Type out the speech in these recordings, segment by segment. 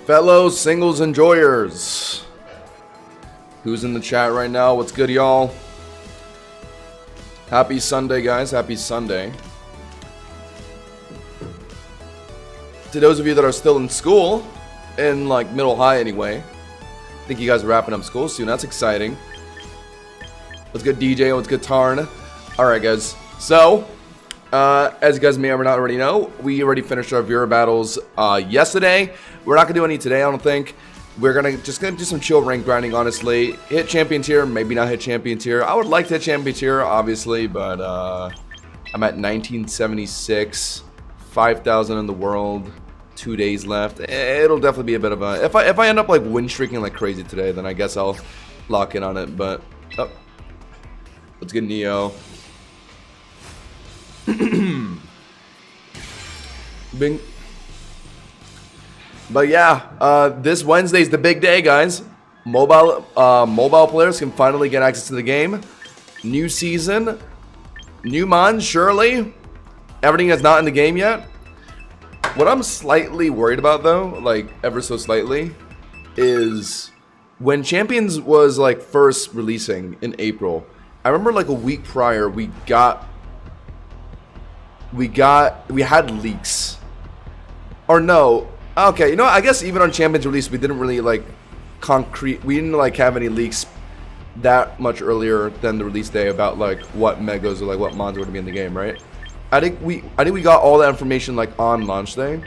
Fellow singles enjoyers, who's in the chat right now? What's good, y'all? Happy Sunday, guys. Happy Sunday. To those of you that are still in school, in like middle high anyway, I think you guys are wrapping up school soon. That's exciting. What's good, DJ? What's good, Tarn? Alright, guys. So, as you guys may or may not already know, we already finished our viewer battles yesterday. We're not going to do any today, I don't think. We're just gonna do some chill rank grinding, honestly. Hit champion tier, maybe not hit champion tier. I would like to hit champion tier, obviously, but I'm at 1976, 5,000 in the world, 2 days left. It'll definitely be a bit of a... If I end up like win streaking like crazy today, then I guess I'll lock in on it, but... Oh. Let's get Neo. Bing. But yeah, this Wednesday's the big day, guys. Mobile players can finally get access to the game. New season, new mons, surely. Everything that's not in the game yet. What I'm slightly worried about, though, like ever so slightly, is when Champions was like first releasing in April. I remember like a week prior, we had leaks. Or no. Okay, you know, I guess even on Champions release, we didn't really like we didn't like have any leaks that much earlier than the release day about like what megas or like what mods were to be in the game, right? I think we got all that information like on launch day.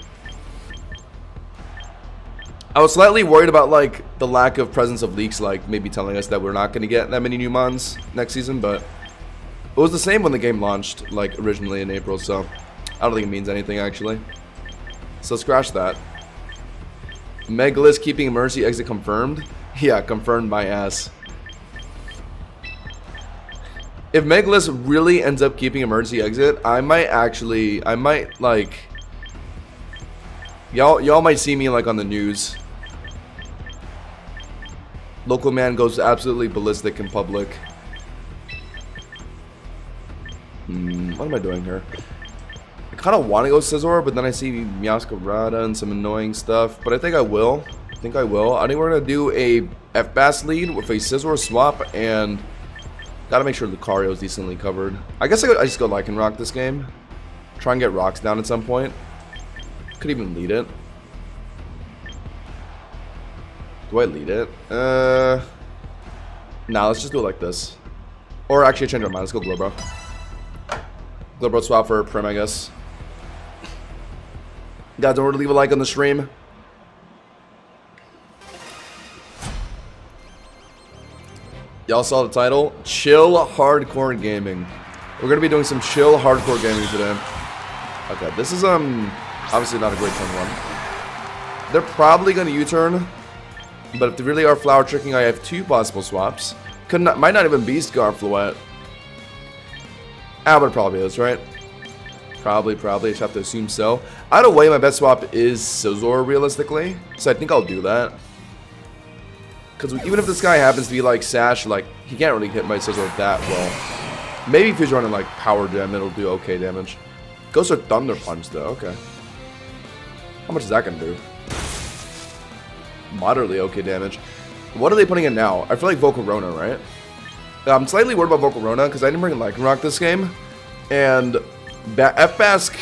I was slightly worried about like the lack of presence of leaks, like maybe telling us that we're not going to get that many new mods next season, but it was the same when the game launched like originally in April, so I don't think it means anything actually. So scratch that. Megalith keeping emergency exit confirmed? Yeah, confirmed by S. If Megalith really ends up keeping emergency exit, I might like... Y'all might see me like on the news. Local man goes absolutely ballistic in public. What am I doing here? I kind of want to go Scizor, but then I see Meowscarada and some annoying stuff. But I think I will. I think we're going to do a F-Bass lead with a Scizor swap, and got to make sure Lucario is decently covered. I guess I just go Lycanroc this game. Try and get rocks down at some point. Could even lead it. Do I lead it? Nah, let's just do it like this. Or actually change our mind. Let's go Glowbro. Glowbro swap for Prim, I guess. Guys, don't forget to leave a like on the stream. Y'all saw the title? Chill Hardcore Gaming. We're going to be doing some chill hardcore gaming today. Okay, this is obviously not a great turn one. They're probably going to U-turn. But if they really are flower tricking, I have two possible swaps. Might not even be Scarfloette. Ah, but it probably is, right? Probably. I just have to assume so. Either way, my best swap is Scizor, realistically. So I think I'll do that. Because even if this guy happens to be like Sash, like, he can't really hit my Scizor that well. Maybe if he's running like Power Gem, it'll do okay damage. Goes for Thunder Punch, though. Okay. How much is that going to do? Moderately okay damage. What are they putting in now? I feel like Volcarona, right? I'm slightly worried about Volcarona because I didn't bring Lycanroc this game. And F-Bask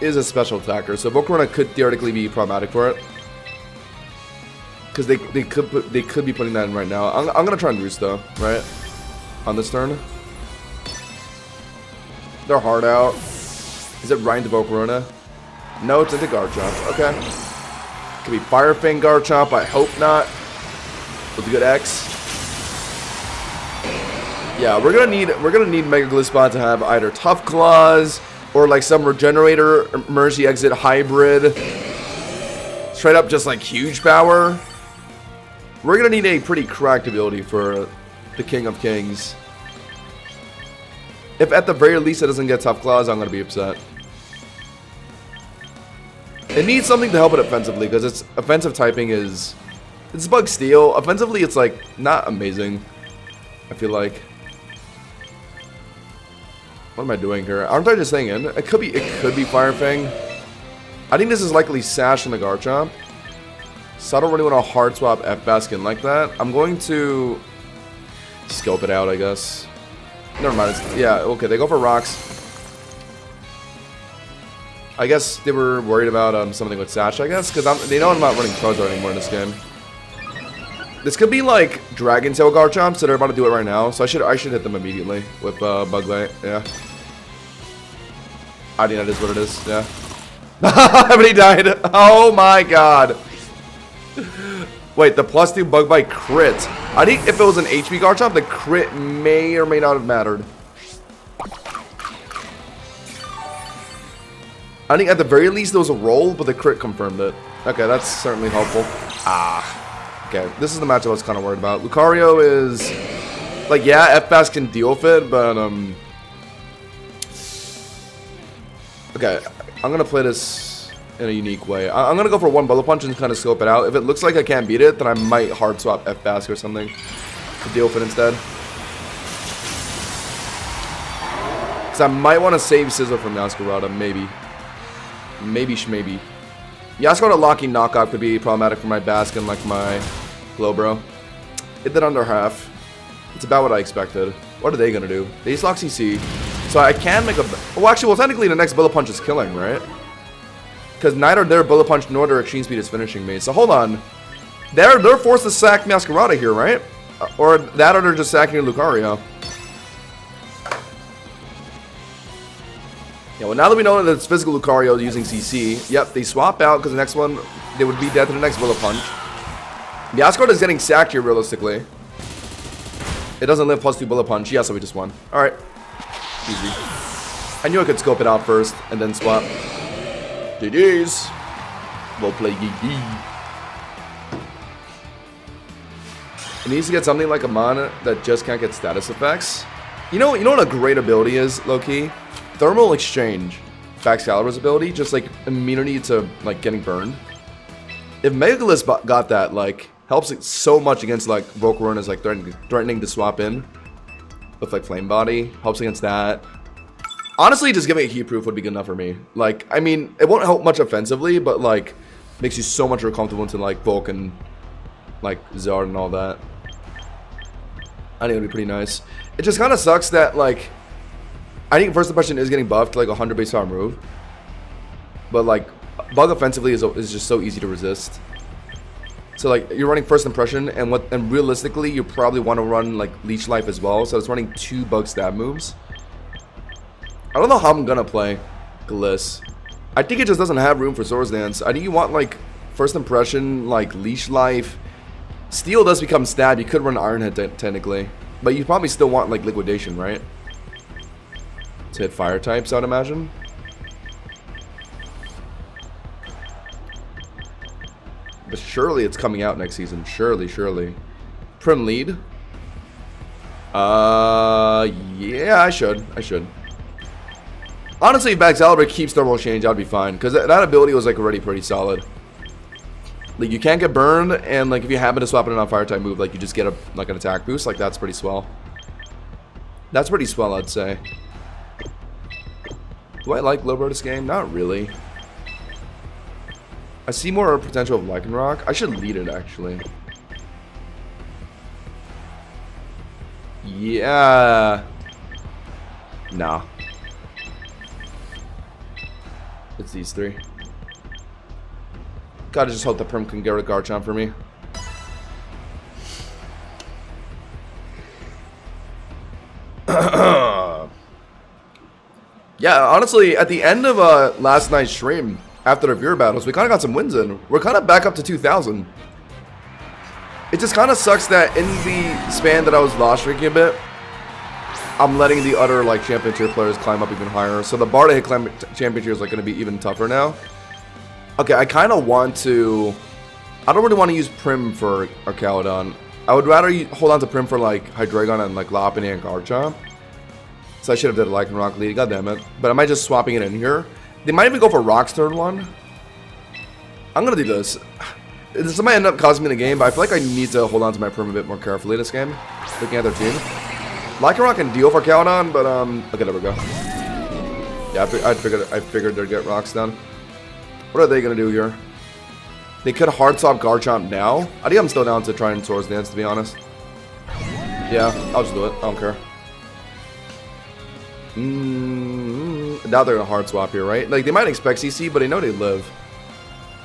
is a special attacker, so Volcarona could theoretically be problematic for it. Because they could be putting that in right now. I'm gonna try and Roost though, right? On this turn. They're hard out. Is it Rhyme to Volcarona? No, it's into Garchomp. Okay. Could be Fire Fang Garchomp. I hope not. With a good X. Yeah, we're gonna need Mega Gliscon to have either Tough Claws or like some Regenerator Emergency Exit hybrid. Straight up just like huge power. We're gonna need a pretty cracked ability for the King of Kings. If at the very least it doesn't get Tough Claws, I'm gonna be upset. It needs something to help it offensively because its offensive typing is... It's Bug Steel. Offensively, it's like not amazing, I feel like. What am I doing here? Aren't I just staying in? It could be Fire Fang. I think this is likely Sash and the Garchomp. So I don't really want to hard swap F Baskin like that. I'm going to scope it out, I guess. Never mind. Yeah, okay, they go for rocks. I guess they were worried about something with Sash, I guess, because they know I'm not running Charizard anymore in this game. This could be like Dragon Tail Garchomp, so they're about to do it right now. So I should hit them immediately with Bug Bite. Yeah. I think that is what it is. Yeah. But he died. Oh my god. Wait, the +2 Bug Bite crit. I think if it was an HP Garchomp, the crit may or may not have mattered. I think at the very least there was a roll, but the crit confirmed it. Okay, that's certainly helpful. Ah. Okay, this is the matchup I was kind of worried about. Lucario is... like, yeah, F-Bass can deal with it, but, okay, I'm going to play this in a unique way. I'm going to go for one Bullet Punch and kind of scope it out. If it looks like I can't beat it, then I might hard swap F-Bass or something to deal with it instead. Because I might want to save Scizor from Yaskarada, maybe. Maybe shmaybe. Yaskarada locking knockoff could be problematic for my Baskin like my Glowbro. It did under half. It's about what I expected. What are they going to do? They just lock CC. So I can make a... well, actually, well, technically the next Bullet Punch is killing, right? Because neither their Bullet Punch nor their Extreme Speed is finishing me. So hold on. They're forced to sack Masquerada here, right? Or that or they're just sacking Lucario. Yeah, well, now that we know that it's physical Lucario using CC, yep, they swap out because the next one, they would be dead to the next Bullet Punch. Yaskarada is getting sacked here, realistically. It doesn't live +2 Bullet Punch. Yeah, so we just won. Alright. Easy. I knew I could scope it out first and then swap. GG's. We'll play GG. It needs to get something like a Mon that just can't get status effects. You know what a great ability is, low-key? Thermal Exchange. Baxcalibur's ability, just like immunity to like getting burned. If Megalis got that, like, helps it so much against like Volcarona is like threatening to swap in with like Flame Body. Helps against that. Honestly, just giving a heat proof would be good enough for me. Like, I mean, it won't help much offensively, but like makes you so much more comfortable into like Vulcan, like Zard and all that. I think it'd be pretty nice. It just kind of sucks that like I think First Impression is getting buffed to like 100 base power move, but like Bug offensively is just so easy to resist. So like you're running First Impression, and realistically you probably want to run like Leech Life as well. So it's running 2 Bug stab moves. I don't know how I'm gonna play Gliss. I think it just doesn't have room for Swords Dance. I think you want like First Impression, like Leech Life. Steel does become stab. You could run Iron Head technically, but you probably still want like Liquidation, right? To hit fire types, I'd imagine. But surely it's coming out next season. Surely, surely. Prim lead. Yeah, I should. Honestly, if Baxcalibur keeps Thermal Exchange, I'd be fine. Because that ability was like already pretty solid. Like you can't get burned, and like if you happen to swap it in on fire type move, like you just get a like an attack boost. Like that's pretty swell. That's pretty swell, I'd say. Do I like Glowbro this game? Not really. I see more potential of Lycanroc. I should lead it, actually. Yeah. Nah. It's these 3. Gotta just hope the Prim can get a Garchomp for me. Yeah, honestly, at the end of last night's stream, after the viewer battles, we kind of got some wins in. We're kind of back up to 2,000. It just kind of sucks that in the span that I was lost streaking a bit, I'm letting the other like champion tier players climb up even higher. So the bar to hit champion tier is like going to be even tougher now. Okay, I kind of want to... I don't really want to use Prim for Arcaludon. I would rather hold on to Prim for like Hydreigon and like Lopunny and Garchomp. So I should have did a Lycanroc lead, goddammit. But am I just swapping it in here? They might even go for Rock's third one. I'm gonna do this. This might end up causing me the game, but I feel like I need to hold on to my Prim a bit more carefully this game. Looking at their team. Lycanroc can deal for Caludon, but okay, there we go. Yeah, I figured they'd get Rocks down. What are they gonna do here? They could hard swap Garchomp now. I think I'm still down to try and Swords Dance, to be honest. Yeah, I'll just do it. I don't care. Now they're gonna hard swap here, right? Like, they might expect CC, but they know they live.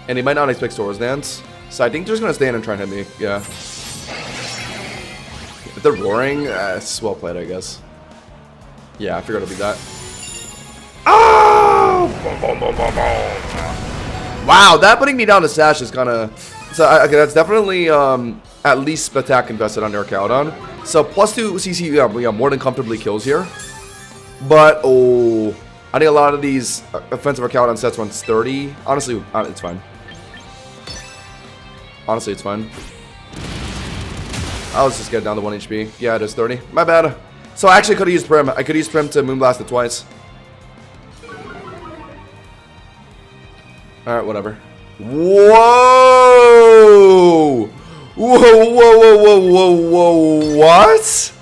And they might not expect Swords Dance. So I think they're just gonna stand and try and hit me. Yeah. If they're roaring, it's well played, I guess. Yeah, I figured it'd be that. Oh! Wow, that putting me down to Sash is kind of... So, okay, that's definitely at least attack invested on their Cowdon. So, +2 CC, yeah, more than comfortably kills here. But, oh... I think a lot of these offensive Cowdon sets runs 30. Honestly, it's fine. Honestly, it's fine. I'll just get it down to 1 HP. Yeah, it is 30. My bad. So, I actually could have used Prim. I could use Prim to Moonblast it twice. Alright, whatever. Whoa! Whoa! What?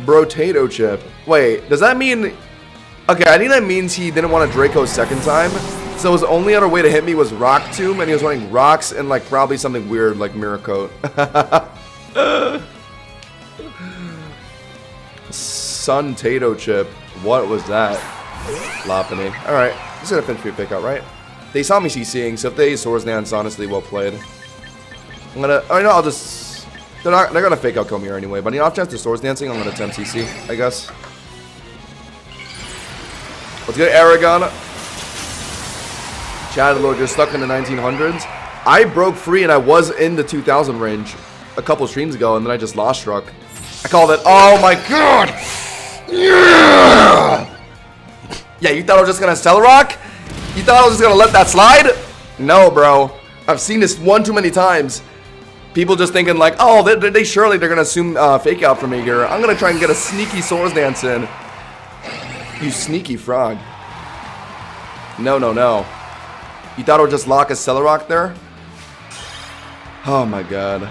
Brotato chip. Wait, does that mean... Okay, I think that means he didn't want a Draco second time. So his only other way to hit me was Rock Tomb, and he was running Rocks and like probably something weird like Miracoat. Sun Tato chip. What was that? Lopunny. Alright, just gonna finish me a pick out, right? They saw me CCing, so if they Swords Dance, honestly, well played. I'm gonna... I know I'll just... They're gonna fake out kill me here anyway, but on the off chance they're Swords Dancing, I'm gonna attempt CC, I guess. Let's get Aragon. Chadlord, you're stuck in the 1900s. I broke free and I was in the 2000 range a couple streams ago, and then I just lost struck. I called it. Oh my god! Yeah! Yeah, you thought I was just gonna Celerock? You thought I was just gonna let that slide? No, bro. I've seen this one too many times. People just thinking like, oh, they surely they're gonna assume fake out from me here. I'm gonna try and get a sneaky Swords Dance in. You sneaky frog. No. You thought I would just lock a Celerock there? Oh my god.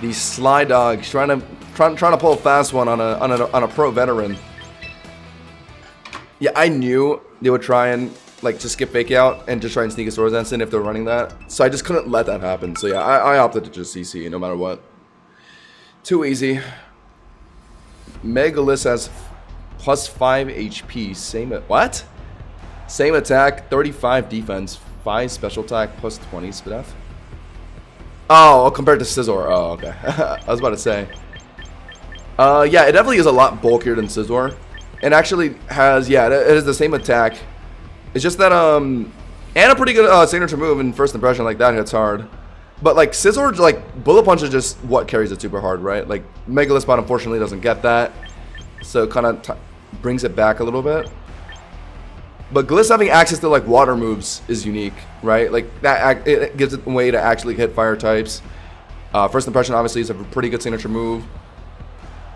These Sly Dogs trying to pull a fast one on a pro veteran. Yeah, I knew they would try and like just skip fake out and just try and sneak a Swords Dance in if they're running that. So I just couldn't let that happen. So yeah, I opted to just CC no matter what. Too easy. Megalith has +5 HP. What? Same attack, 35 defense, 5 special attack, +20 SPDF. Oh, compared to Scizor. Oh, okay. I was about to say. Yeah, it definitely is a lot bulkier than Scizor. And actually has, yeah, it is the same attack. It's just that, and a pretty good signature move in first impression, like that hits hard. But like Scizor, like Bullet Punch is just what carries it super hard, right? Like Megalith Spot unfortunately doesn't get that. So it kind of brings it back a little bit. But Gliss having access to like water moves is unique, right? Like that, it gives it a way to actually hit fire types. First impression obviously is a pretty good signature move.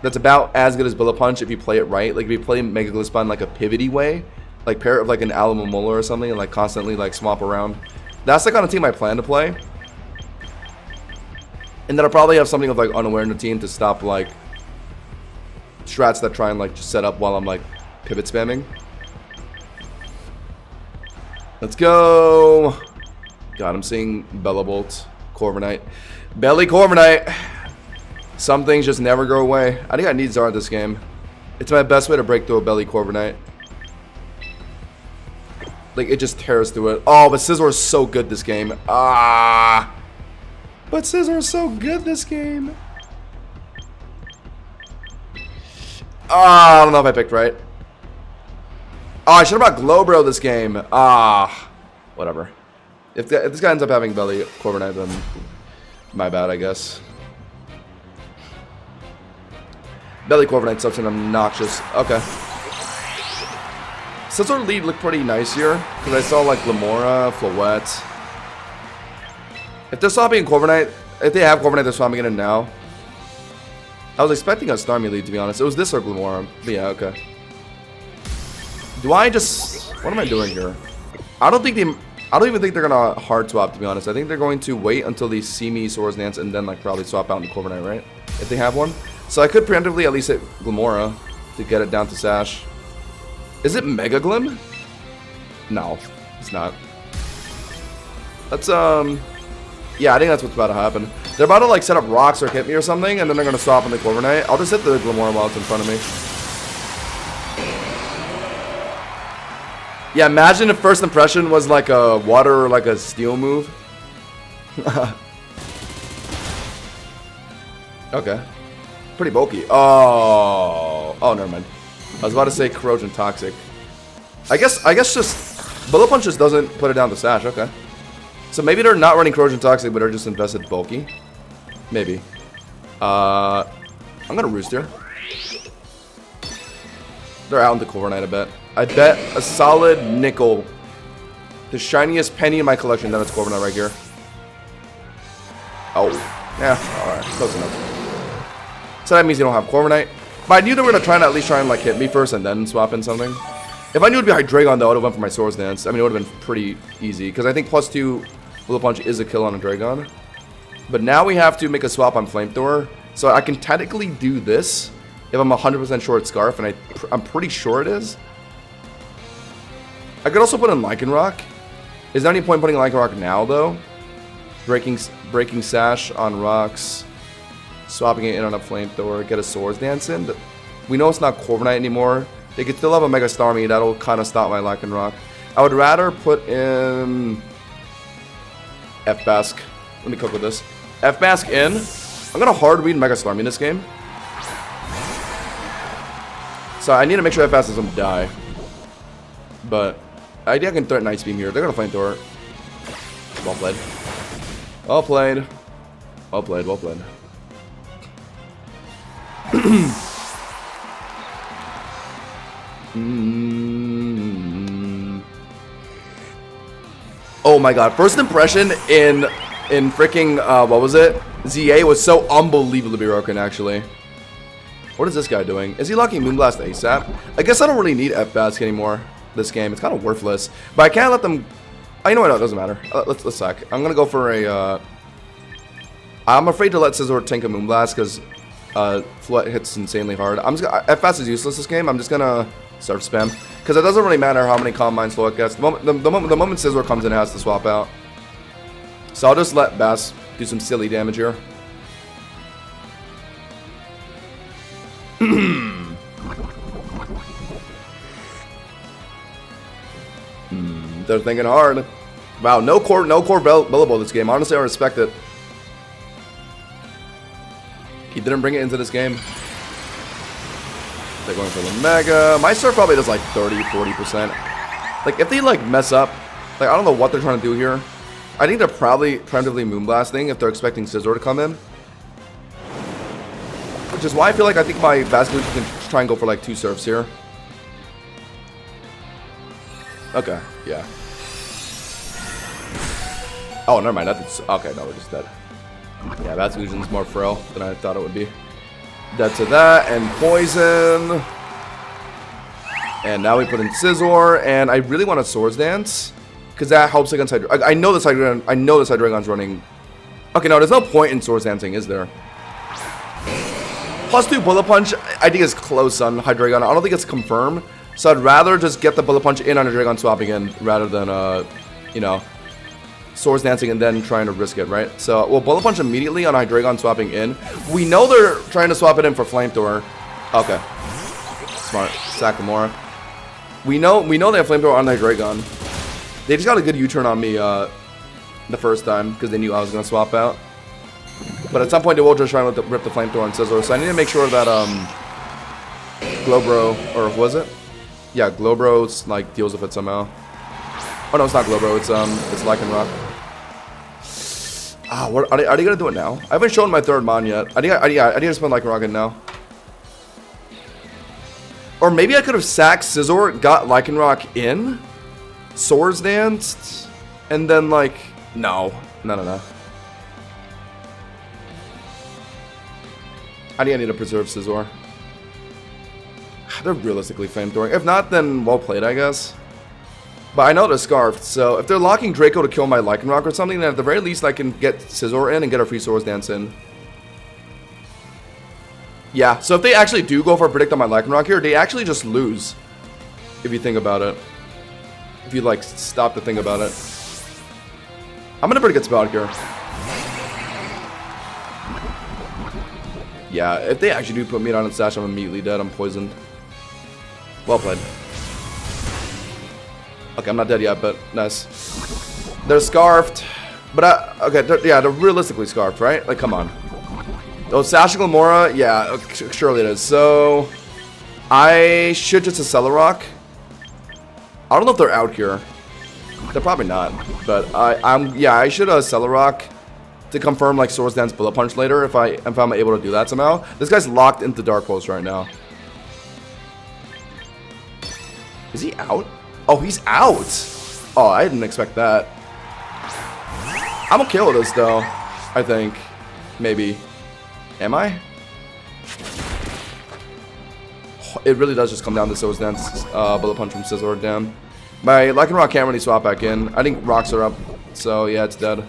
That's about as good as Bullet Punch if you play it right. Like if you play Mega Glispa in like a pivoty way, like pair it with like an Alomomola or something and like constantly like swap around. That's the kind of team I plan to play. And then I'll probably have something of like Unaware in the team to stop like strats that try and like just set up while I'm like pivot spamming. Let's go. God, I'm seeing Bellabolt, Corviknight. Belly Corviknight. Some things just never go away. I think I need Zard this game. It's my best way to break through a Belly Corviknight. Like, it just tears through it. Oh, but Scizor is so good this game. Ah. But Scizor is so good this game. Ah, I don't know if I picked right. Oh, I should have brought Glowbro this game. Ah. Whatever. If this guy ends up having Belly Corviknight, then my bad, I guess. Belly Corviknight such an obnoxious. Okay. Scizor lead looked pretty nice here because I saw like Lamora, Floette. If they're swapping Corviknight, if they have Corviknight, they're swapping it in now. I was expecting a Starmie lead, to be honest. It was this or Lamora. But yeah, okay. Do I just... What am I doing here? I don't even think they're gonna hard swap, to be honest. I think they're going to wait until they see me Swords Dance and then like probably swap out into Corviknight, right? If they have one. So I could preemptively at least hit Glamora to get it down to Sash. Is it Mega Glim? No, it's not. Let's, yeah, I think that's what's about to happen. They're about to, like, set up rocks or hit me or something, and then they're going to stop on the Corviknight. I'll just hit the Glimmora while it's in front of me. Yeah, imagine if first impression was, like, a water or, like, a steel move. Okay. Pretty bulky. Oh, never mind. I was about to say Corrosion Toxic. I guess just Bullet Punch just doesn't put it down to Sash. Okay. So maybe they're not running Corrosion Toxic, but they're just invested bulky. Maybe. I'm gonna Roost here. They're out in the Corviknight, I bet. I bet a solid nickel. The shiniest penny in my collection, then it's Corviknight right here. Oh. Yeah, alright. Close enough. So that means you don't have Corviknight. But I knew they were going to at least try and like hit me first and then swap in something. If I knew it would be Hydreigon though, I would have went for my Swords Dance. I mean, it would have been pretty easy. Because I think +2 Bullet Punch is a kill on a Dragon. But now we have to make a swap on Flamethrower. So I can technically do this if I'm 100% sure it's Scarf. And I'm pretty sure it is. I could also put in Lycanroc. Is there any point putting Lycanroc now though? Breaking Sash on rocks. Swapping it in on a Flamethrower, get a Swords Dance in. We know it's not Corviknight anymore. They could still have a Mega Starmie. That'll kind of stop my Lycanroc. I would rather put in F-Bask. Let me cook with this. F-Bask in. I'm going to hard read Mega Starmie in this game. So I need to make sure F-Bask doesn't die. But I think I can threaten Ice Beam here. They're going to Flamethrower. Well played. Well played. Well played. Well played. Oh my god, first impression in freaking what was it? ZA was so unbelievably broken actually. What is this guy doing? Is he locking Moonblast ASAP? I guess I don't really need F-Bask anymore this game. It's kind of worthless. But I can't let them. Oh, you know what? No, it doesn't matter. Let's sack. I'm gonna go for a I'm afraid to let Scizor tank a Moonblast because Flood hits insanely hard. F-Fast is useless this game. I'm just gonna Surf Spam. Because it doesn't really matter how many Calm Mind Flood gets. The moment Scizor comes in, it has to swap out. So I'll just let Bass do some silly damage here. They're thinking hard. Wow, no core Billable this game. Honestly, I respect it. He didn't bring it into this game. They're going for the Mega. My Surf probably does like 30-40%. Like, if they like mess up, like, I don't know what they're trying to do here. I think they're probably preemptively Moonblasting if they're expecting Scizor to come in. Which is why I feel like I think my Basculin can try and go for like 2 Surfs here. Okay, yeah. Oh, never mind. That's okay. No, we're just dead. Yeah, Basculin's more frail than I thought it would be. Dead to that and Poison. And now we put in Scizor, and I really want a Swords Dance because that helps against Hydreigon. I know this Hydreigon's running. Okay, no, there's no point in Swords Dancing, is there? +2 Bullet Punch, I think is close on Hydreigon. I don't think it's confirmed, so I'd rather just get the Bullet Punch in on Hydreigon swapping in rather than you know, Swords Dancing and then trying to risk it, right? So we'll Bullet Punch immediately on Hydreigon swapping in. We know they're trying to swap it in for Flamethrower. Okay. Smart. Sakamura. We know they have Flamethrower on Hydreigon. They just got a good U-turn on me the first time because they knew I was going to swap out. But at some point they will just try and rip the Flamethrower on Scizor. So I need to make sure that Glowbro, or was it? Yeah, Glowbro like deals with it somehow. Oh no, it's not Glowbro, it's Lycanroc. Ah, what are they gonna do it now? I haven't shown my third Mon yet. I need to spend Lycanroc in now. Or maybe I could have sacked Scizor, got Lycanroc in, Swords Danced, and then like no. I think I need to preserve Scizor. They're realistically Flamethrowing. If not, then well played, I guess. But I know they're Scarfed, so if they're locking Draco to kill my Lycanroc or something, then at the very least I can get Scizor in and get a free Swords Dance in. Yeah, so if they actually do go for a Predict on my Lycanroc here, they actually just lose. If you think about it. If you like stop to think about it. I'm in a pretty good spot here. Yeah, if they actually do put meat on and Sash, I'm immediately dead. I'm poisoned. Well played. Okay, I'm not dead yet, but nice. They're scarfed. But okay, they're realistically scarfed, right? Like, come on. Oh, Sash and Glamora? Yeah, surely it is. So, I should just Accelerock. I don't know if they're out here. They're probably not. But I should Accelerock to confirm like Swords Dance Bullet Punch later if I'm able to do that somehow. This guy's locked into Dark Pulse right now. Is he out? Oh, he's out. Oh, I didn't expect that. I'm okay with this though. I think. Maybe. Am I? It really does just come down to Swords Dance Bullet Punch from Scizor. Damn. My Lycanroc can't really swap back in. I think rocks are up. So yeah, it's dead.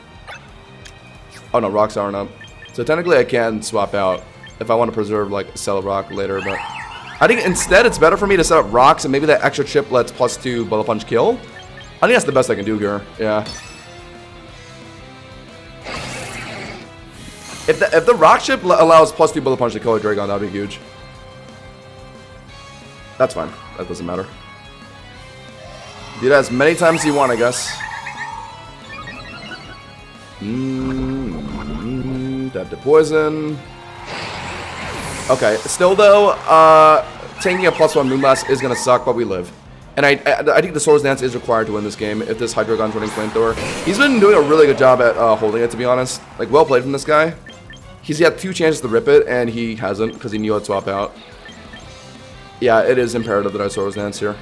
Oh no, rocks aren't up. So technically I can swap out if I want to preserve like Accelerock later, but I think instead it's better for me to set up rocks and maybe that extra chip lets +2 Bullet Punch kill. I think that's the best I can do here. Yeah. If the rock chip allows +2 Bullet Punch to kill a Dragon, that'd be huge. That's fine. That doesn't matter. Do that as many times as you want, I guess. Dab to poison. Okay, still though, taking a +1 Moonblast is gonna suck, but we live. And I think the Swords Dance is required to win this game if this Hydreigon's running Flamethrower. He's been doing a really good job at holding it, to be honest. Like, well played from this guy. He's had 2 chances to rip it, and he hasn't because he knew I'd swap out. Yeah, it is imperative that I Swords Dance here.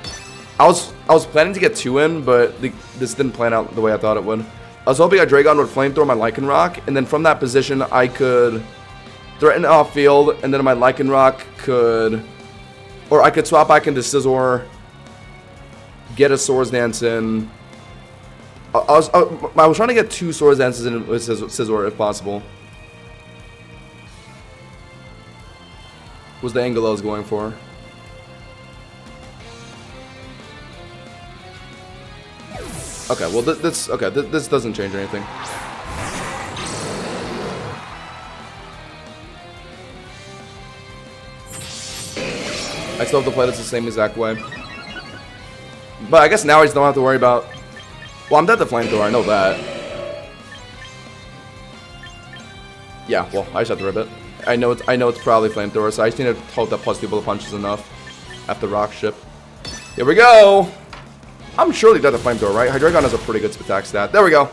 I was planning to get 2 in, but this didn't plan out the way I thought it would. I was hoping a Dragon would Flamethrower my Lycanroc, and then from that position I could threaten off field, and then my Lycanroc could, or I could swap back into Scizor, get a Swords Dance in. I was trying to get 2 Swords Dances in with Scizor if possible. Was the angle I was going for. Okay, well this doesn't change anything. I still have to play this the same exact way. But I guess now I just don't have to worry about... Well, I'm dead to Flamethrower, I know that. Yeah, well, I just have to rip it. I know it's probably Flamethrower, so I just need to hope that +2 Bullet Punch is enough after Rock Ship. Here we go! I'm surely dead to Flamethrower, right? Hydreigon has a pretty good attack stat. There we go.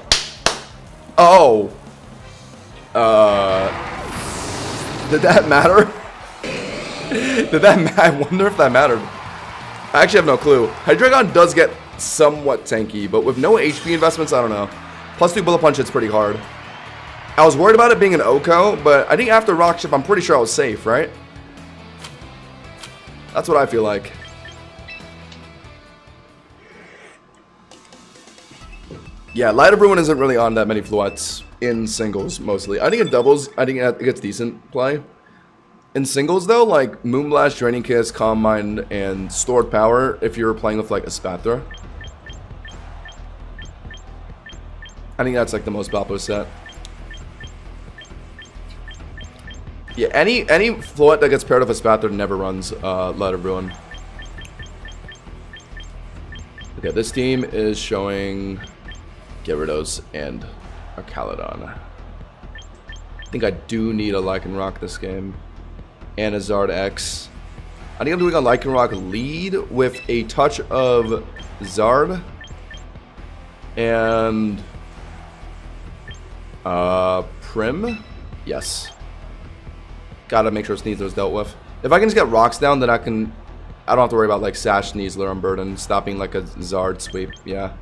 Oh. Did that matter? Did that matter? I wonder if that mattered. I actually have no clue. Hydreigon does get somewhat tanky, but with no HP investments, I don't know. +2 Bullet Punch hits pretty hard. I was worried about it being an OHKO, but I think after Rock Chip, I'm pretty sure I was safe, right? That's what I feel like. Yeah, Light of Ruin isn't really on that many Fluettes in singles, mostly. I think in doubles, I think it gets decent play. In singles, though, like Moonblast, Draining Kiss, Calm Mind, and Stored Power, if you're playing with, like, a Spathra. I think that's, like, the most Balpo set. Yeah, any Fluette that gets paired with a Spathra never runs Light of Ruin. Okay, this team is showing Gyarados and a Caledon. I think I do need a Lycanroc this game. And a Zard X. I think I'm doing a Lycanroc lead with a touch of Zard. And Prim? Yes. Gotta make sure Sneasler's dealt with. If I can just get rocks down, then I don't have to worry about like Sash, Sneasler, and Burden stopping like a Zard sweep. Yeah.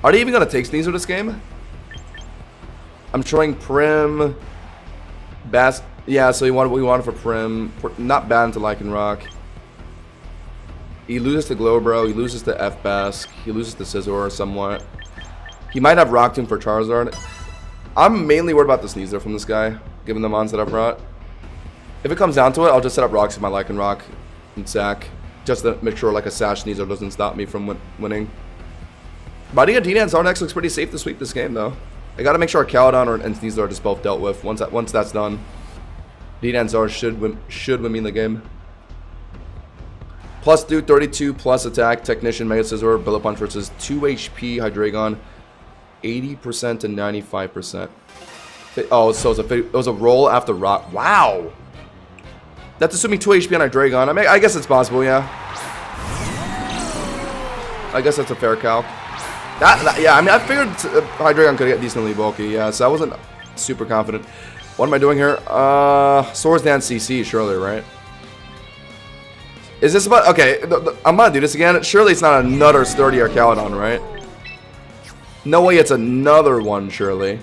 Are they even gonna take Sneasler this game? I'm showing Prim, Bass. Yeah, so we want it for Prim. Not bad into Lycanroc. He loses to Glowbro. He loses to F-Bask. He loses to Scizor somewhat. He might have Rock Tomb for Charizard. I'm mainly worried about the Sneasler from this guy, given the mons that I've brought. If it comes down to it, I'll just set up rocks in my Lycanroc and sack, just to make sure like a Sash Sneasler doesn't stop me from winning. But I think a D-Dance Zardex looks pretty safe to sweep this game, though. I gotta make sure Caledon and Sneasler are just both dealt with. Once that's done, D-Dance Zard should win me in the game. Plus dude, 32 plus attack, Technician, Mega Scizor, Bullet Punch versus 2 HP Hydreigon, 80% to 95%. Oh, so it was a roll after rock. Wow! That's assuming 2 HP on Hydreigon. I mean, I guess it's possible, yeah. I guess that's a fair calc. Yeah, I mean, I figured Hydreigon could get decently bulky, yeah, so I wasn't super confident. What am I doing here? Swords Dance CC, surely, right? Is this about... Okay, I'm gonna do this again. Surely it's not another sturdier Caledon, right? No way it's another one, surely.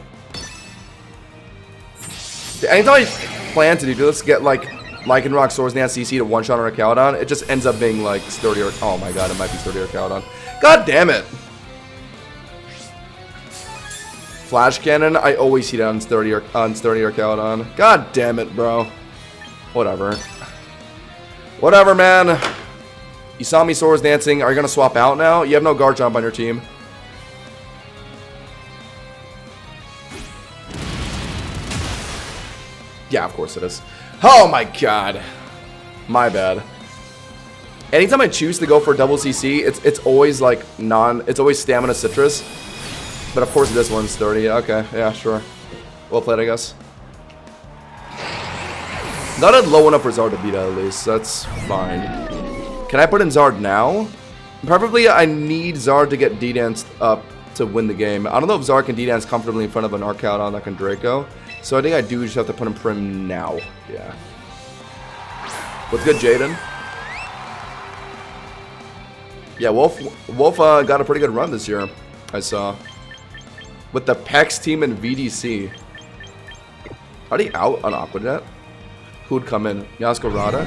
Anytime I plan to do this, get like Lycanroc Swords Dance CC to one-shot on a Caledon, it just ends up being like sturdier. Oh my god, it might be sturdier Caledon. God damn it! Flash Cannon, I always see that on sturdier Caledon. God damn it, bro. Whatever. Whatever, man. You saw me Swords Dancing. Are you gonna swap out now? You have no Garchomp on your team. Yeah, of course it is. Oh my god. My bad. Anytime I choose to go for double CC, it's always like it's always Stamina Citrus. But of course this one's sturdy. Okay, yeah, sure. Well played, I guess. Not at low enough for Zard to beat at least. That's fine. Can I put in Zard now? Preferably, I need Zard to get D-Danced up to win the game. I don't know if Zard can D-Dance comfortably in front of an Arcaudon that can Draco. So I think I do just have to put in Prim now. Yeah. What's good, Jaden? Yeah, Wolf got a pretty good run this year, I saw. With the PEX team and VDC. Are they out on Aqua Jet? Who'd come in? Yaskarada?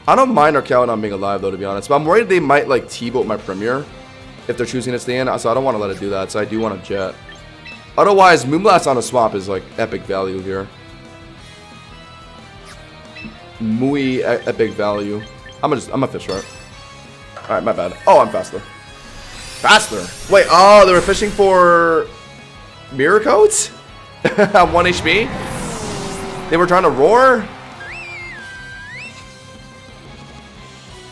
I don't mind Arcaudon being alive, though, to be honest. But I'm worried they might, like, T-boat my Premier if they're choosing to stay in. So I don't want to let it do that. So I do want a Jet. Otherwise, Moonblast on a swap is, like, epic value here. Muy epic value. I'm a fish, right? Alright, my bad. Oh, I'm faster. Faster? Wait, oh, they were fishing for Mirror Coats? I'm 1 HP? They were trying to roar?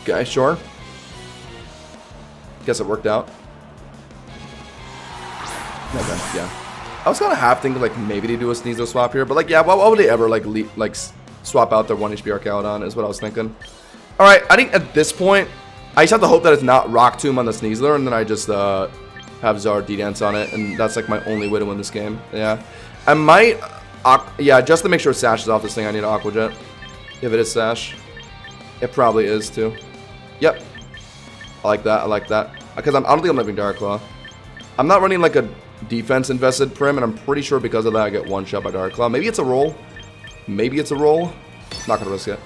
Okay, sure. Guess it worked out. Okay, yeah. I was kind of half thinking, like, maybe they do a Sneasel swap here, but, like, yeah, why would they ever, like, swap out their 1 HP Arcaudon, is what I was thinking. Alright, I think at this point, I just have to hope that it's not Rock Tomb on the Sneasler, and then I just, have Zard D-Dance on it, and that's, like, my only way to win this game. Yeah. I might, yeah, just to make sure Sash is off this thing, I need Aqua Jet. If it is Sash. It probably is, too. Yep. I like that, I like that. Because I don't think I'm leaving Dark Claw. I'm not running, like, a defense invested Prim, and I'm pretty sure because of that I get one shot by Dark Claw. Maybe it's a roll. Maybe it's a roll. Not gonna risk it.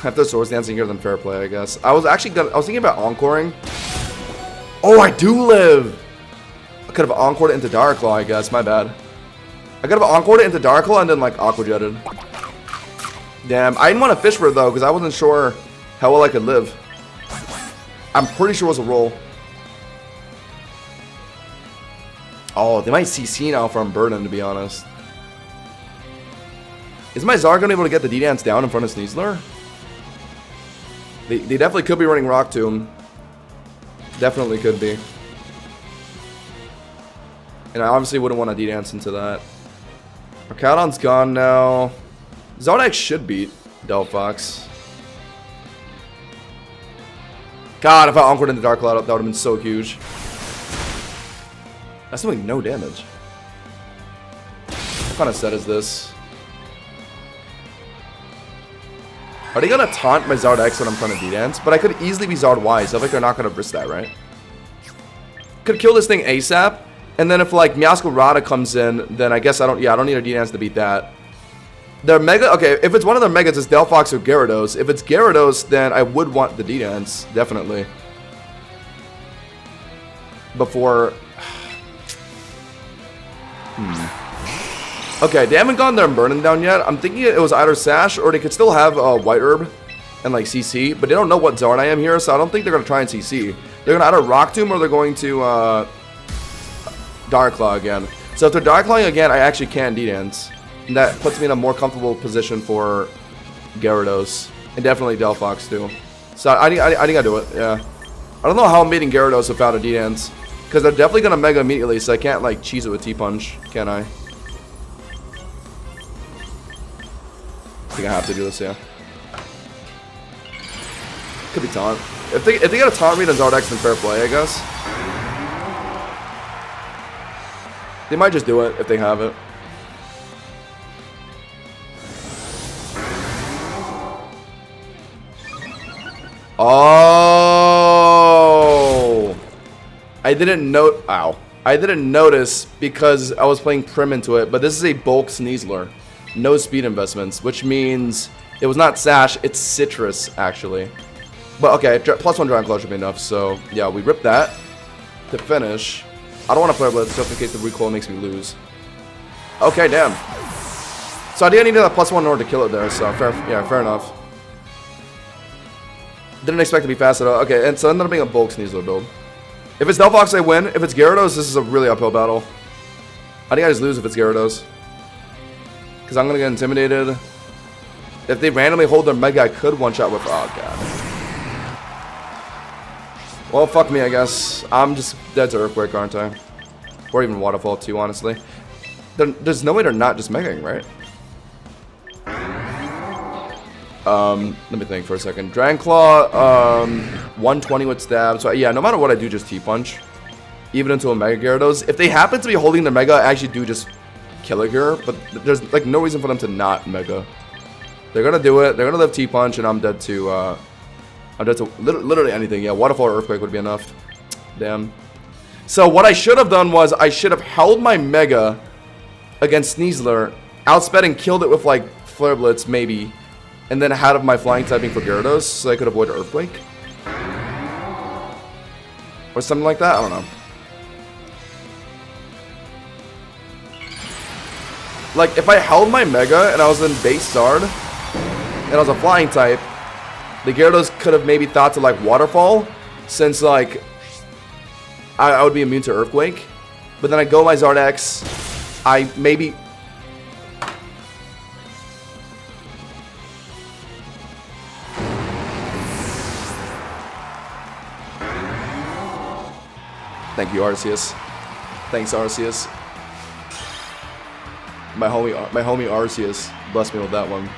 If there's Swords Dancing here, then fair play, I guess. I was thinking about encoring. Oh, I do live! I could have encored it into Dark Claw, I guess. My bad. I could have encored it into Dark Claw and then, like, Aqua Jetted. Damn. I didn't want to fish for it, though, because I wasn't sure how well I could live. I'm pretty sure it was a roll. Oh, they might CC now from Burden, to be honest. Is my Zard going to be able to get the D-Dance down in front of Sneasler? They definitely could be running Rock Tomb. Definitely could be. And I obviously wouldn't want to D-Dance into that. Arcaudon's gone now. Zardex should beat Delphox. God, if I encored into Dark Cloud, that would have been so huge. That's doing no damage. What kind of set is this? Are they gonna taunt my Zard X when I'm trying to D-Dance? But I could easily be Zard Y, so I think they're not gonna risk that, right? Could kill this thing ASAP, and then if like Meowscarada comes in, then I guess I don't need a D-Dance to beat that. Their Mega, okay, if it's one of their Megas, it's Delphox or Gyarados. If it's Gyarados, then I would want the D-Dance, definitely. Before... Okay, they haven't gone their Burning down yet. I'm thinking it was either Sash or they could still have White Herb and like CC, but they don't know what Zard I am here, so I don't think they're gonna try and CC. They're gonna either Rock Tomb or they're going to Dark Claw again. So if they're Dark Clawing again, I actually can D-Dance. And that puts me in a more comfortable position for Gyarados. And definitely Delphox too. So I think I do it, yeah. I don't know how I'm beating Gyarados without a D-Dance. Because they're definitely going to Mega immediately, so I can't like cheese it with T-Punch, can I? I think I have to do this, yeah. Could be Taunt. If they get a Taunt read on Zardex, then fair play, I guess. They might just do it if they have it. Oh! I didn't note. Ow. I didn't notice because I was playing Prim into it, but this is a bulk Sneasler. No speed investments, which means it was not Sash, it's Citrus, actually. But okay, +1 Dragon Claw should be enough, so yeah, we ripped that to finish. I don't want to Flare Blitz just in case the recoil makes me lose. Okay, damn. So I didn't need that +1 in order to kill it there, so fair enough. Didn't expect to be fast at all. Okay, and so it ended up being a bulk Sneasler build. If it's Delphox, I win. If it's Gyarados, this is a really uphill battle. I think I just lose if it's Gyarados. Because I'm going to get intimidated. If they randomly hold their Mega, I could one-shot with... Oh, God. Well, fuck me, I guess. I'm just dead to Earthquake, aren't I? Or even Waterfall, too, honestly. There's no way they're not just Megaing, right? Let me think for a second. Dragon Claw, 120 with stab. So yeah, no matter what I do, just T-Punch. Even into a Mega Gyarados. If they happen to be holding the Mega, I actually do just kill it here. But there's like no reason for them to not Mega. They're gonna do it. They're gonna live T-Punch, and I'm dead to literally anything. Yeah, Waterfall or Earthquake would be enough. Damn. So what I should have done was I should have held my Mega against Sneasler, outsped and killed it with like Flare Blitz maybe. And then had of my flying typing for Gyarados, so I could avoid Earthquake. Or something like that, I don't know. Like, if I held my Mega and I was in base Zard, and I was a flying type, the Gyarados could have maybe thought to, like, Waterfall, since, like, I would be immune to Earthquake. But then I go my Zard X, I maybe... Thank you, Arceus. Thanks, Arceus. My homie Arceus blessed me with that one.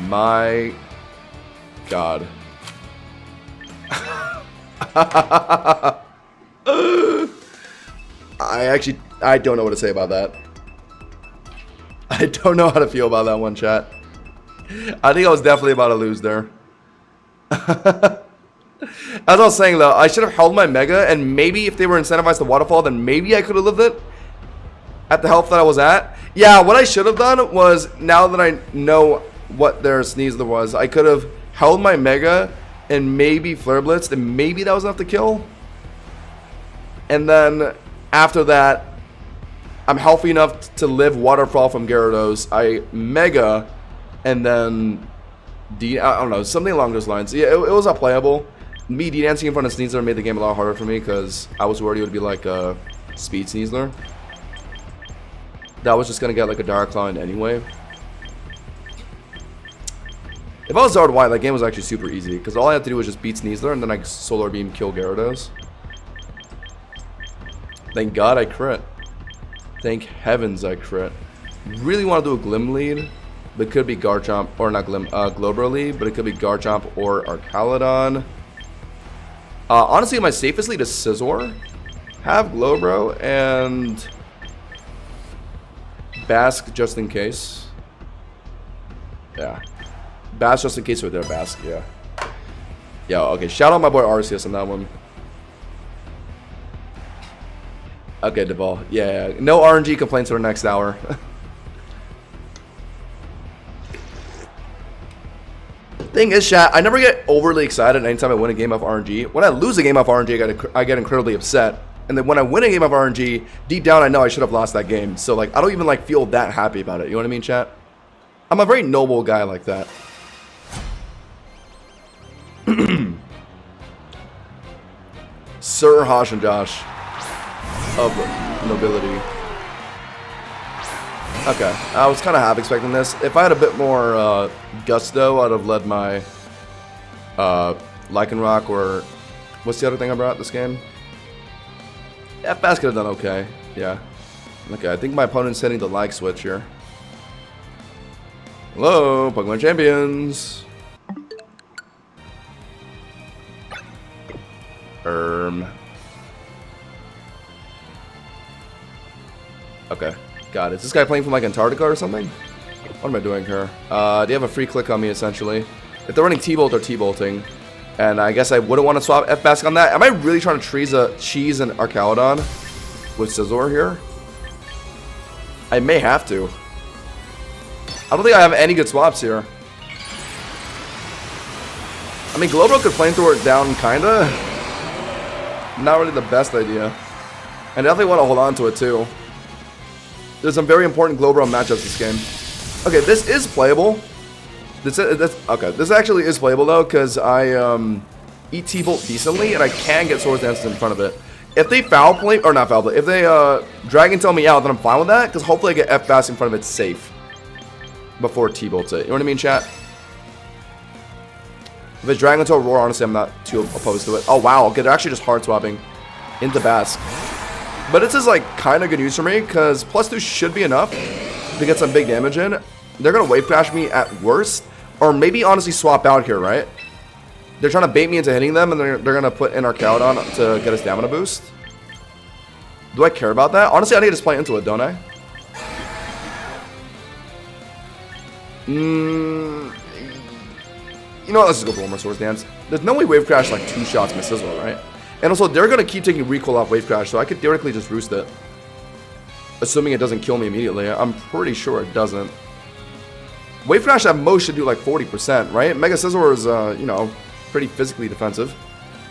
My God. I don't know what to say about that. I don't know how to feel about that one, chat. I think I was definitely about to lose there. As I was saying though, I should have held my Mega, and maybe if they were incentivized to Waterfall, then maybe I could have lived it at the health that I was at. Yeah, what I should have done was, now that I know what their Sneasler was, I could have held my Mega and maybe Flare Blitzed, and maybe that was enough to kill. And then after that, I'm healthy enough to live Waterfall from Gyarados. I Mega, and then I don't know, something along those lines. Yeah, it was unplayable. Me D-dancing in front of Sneasler made the game a lot harder for me because I was worried it would be like a speed Sneasler. That was just gonna get like a Dark Claw in anyway. If I was Zard White, that game was actually super easy because all I had to do was just beat Sneasler and then I Solar Beam kill Gyarados. Thank God I crit. Thank heavens I crit. Really want to do a Glim lead, but it could be Garchomp, or not Glim, Globro lead, but it could be Garchomp or Archaludon. Honestly, my safest lead is Scizor. Have Globro and Bask just in case. Yeah. Bask just in case with their Bask, yeah. Yeah, okay. Shout out my boy Arceus on that one. Okay, Deval. Yeah. No RNG complaints for the next hour. Thing is, chat, I never get overly excited anytime I win a game off RNG. When I lose a game off RNG, I get incredibly upset. And then when I win a game off RNG, deep down I know I should have lost that game. So like, I don't even like feel that happy about it. You know what I mean, chat? I'm a very noble guy like that. Sir Hosh and Josh of nobility. Okay, I was kind of half expecting this. If I had a bit more gusto, I'd have led my Lycanroc or what's the other thing I brought this game? F-Bass could have done okay. Yeah. Okay, I think my opponent's hitting the like switch here. Hello, Pokemon Champions. Okay, got it. Is this guy playing from like Antarctica or something? What am I doing here? They have a free click on me essentially. If they're running T-Bolt or T-Bolting, and I guess I wouldn't want to swap F-Basket on that. Am I really trying to cheese an Arcaludon with Scizor here? I may have to. I don't think I have any good swaps here. I mean, Glowbro could flamethrower it down, kinda. Not really the best idea. I definitely want to hold on to it too. There's some very important Glowbro matchups this game. Okay, this is playable. Okay, this actually is playable though, because I eat T-Bolt decently, and I can get Swords Dance in front of it. If they foul play, or not foul play, if they Dragon Tail me out, then I'm fine with that, because hopefully I get F-Bass in front of it safe before T-Bolts it. You know what I mean, chat? If it's Dragon Tail Roar, honestly, I'm not too opposed to it. Oh, wow. Okay, they're actually just hard swapping into Bask. But this is, like, kind of good news for me, because +2 should be enough to get some big damage in. They're going to Wave Crash me at worst, or maybe honestly swap out here, right? They're trying to bait me into hitting them, and they're going to put in Arcaludon to get a stamina boost. Do I care about that? Honestly, I need to just play into it, don't I? You know what, let's just go for one more Swords Dance. There's no way Wave Crash like 2 shots my Scizor, right? And also, they're going to keep taking recoil off Wave Crash, so I could theoretically just roost it. Assuming it doesn't kill me immediately. I'm pretty sure it doesn't. Wave Crash at most should do like 40%, right? Mega Scizor is, you know, pretty physically defensive.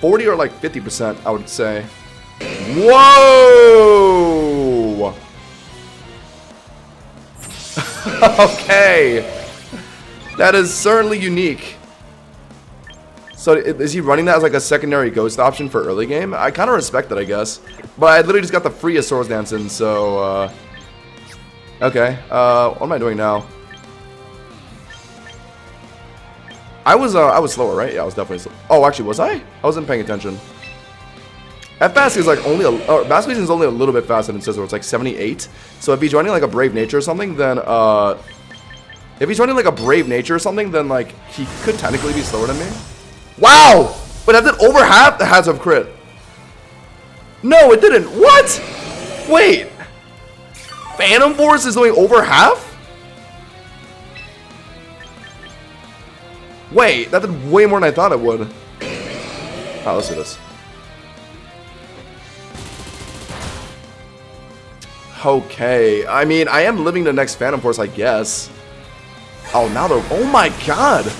40 or like 50%, I would say. Whoa! Okay. That is certainly unique. So is he running that as like a secondary ghost option for early game? I kind of respect it, I guess. But I literally just got the freest Swords Dance in, so... okay, what am I doing now? I was slower, right? Yeah, I was definitely slow. Oh, actually, was I? I wasn't paying attention. F-Bask is like only Bask Legion is only a little bit faster than Scizor. It's like 78. So if he's running like a Brave Nature or something, then if he's running like a Brave Nature or something, then like he could technically be slower than me. Wow! But that did over half the hazard of crit. No, it didn't. What? Wait. Phantom Force is doing over half? Wait, that did way more than I thought it would. Alright, let's do this. Okay, I mean, I am living the next Phantom Force, I guess. Oh, now they're... Oh my god!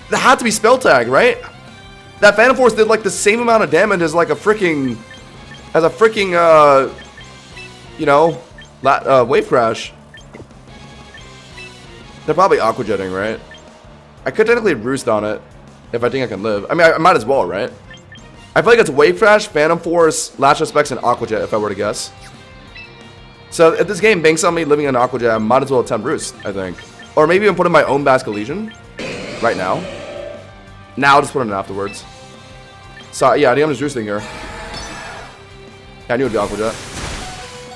That had to be Spell Tag, right? That Phantom Force did like the same amount of damage as like a freaking... As a freaking, you know, Wave Crash. They're probably Aqua Jetting, right? I could technically roost on it if I think I can live. I mean, I might as well, right? I feel like it's Wave Crash, Phantom Force, Lash of Specs, and Aqua Jet if I were to guess. So if this game banks on me living in Aqua Jet, I might as well attempt roost, I think. Or maybe even put in my own Basket Legion right now. Now I'll just put it in afterwards. So yeah, I think I'm just roosting here. Yeah, I knew it would be Aqua Jet.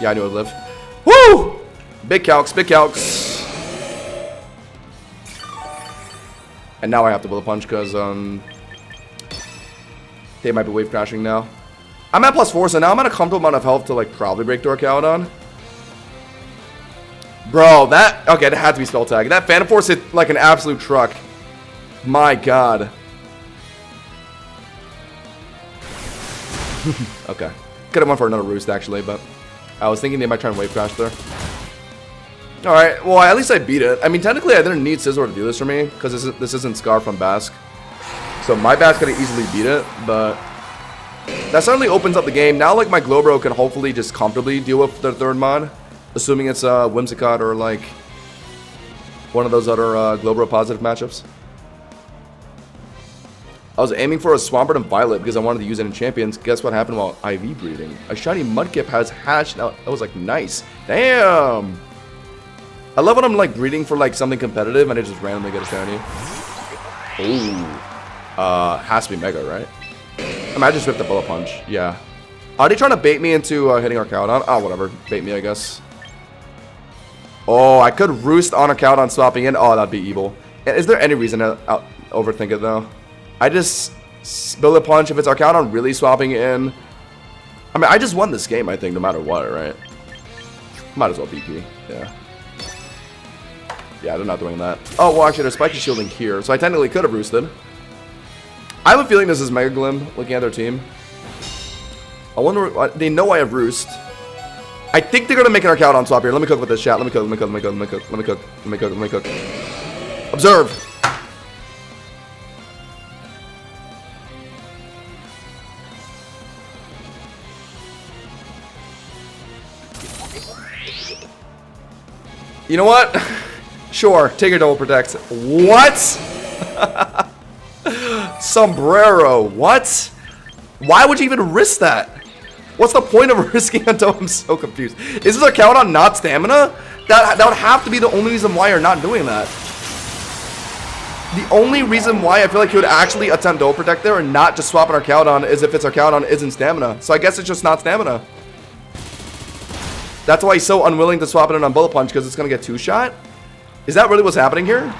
Yeah, I knew it would live. Woo! Big calcs, big calcs. And now I have to Will Punch because they might be Wave Crashing now. I'm at +4, so now I'm at a comfortable amount of health to like probably break through Arcaludon. Bro, that... Okay, that had to be Spell Tag. That Phantom Force hit like an absolute truck. My god. Okay. Could have went for another roost actually, but I was thinking they might try and Wave Crash there. Alright, well at least I beat it. I mean, technically I didn't need Scizor to do this for me, because this isn't Scar from Bask. So my Bask could have easily beat it, but that certainly opens up the game. Now like my Glowbro can hopefully just comfortably deal with the third mod, assuming it's Whimsicott or like one of those other Glowbro positive matchups. I was aiming for a Swampert and Violet because I wanted to use it in Champions. Guess what happened while IV breeding? A shiny Mudkip has hatched. Now, that was like nice. Damn! I love when I'm like breeding for like something competitive and I just randomly get a shiny. Ooh. Has to be Mega, right? I just ripped the Bullet Punch. Yeah. Are they trying to bait me into hitting Arcaudon? Oh, whatever. Bait me, I guess. Oh, I could Roost on Arcaudon swapping in. Oh, that'd be evil. Is there any reason to overthink it, though? I just Bullet Punch if it's Arcaudon really swapping in. I mean, I just won this game, I think, no matter what, right? Might as well BP. Yeah. Yeah, they're not doing that. Oh, well, actually, they're Spiky Shielding here, so I technically could have Roosted. I have a feeling this is Mega Glim, looking at their team. I wonder, they know I have Roost. I think they're gonna make an Arcaudon swap here. Let me cook with this chat. Let me cook. Observe. You know what? Sure, take your Double Protect. What? Sombrero. What? Why would you even risk that? What's the point of risking a double? I'm so confused. Is this Arcaudon not stamina? That would have to be the only reason why you're not doing that. The only reason why I feel like you would actually attempt Double Protect there and not just swap an Arcaudon is if its Arcaudon isn't stamina. So I guess it's just not stamina. That's why he's so unwilling to swap it in on Bullet Punch, because it's going to get 2-shot? Is that really what's happening here?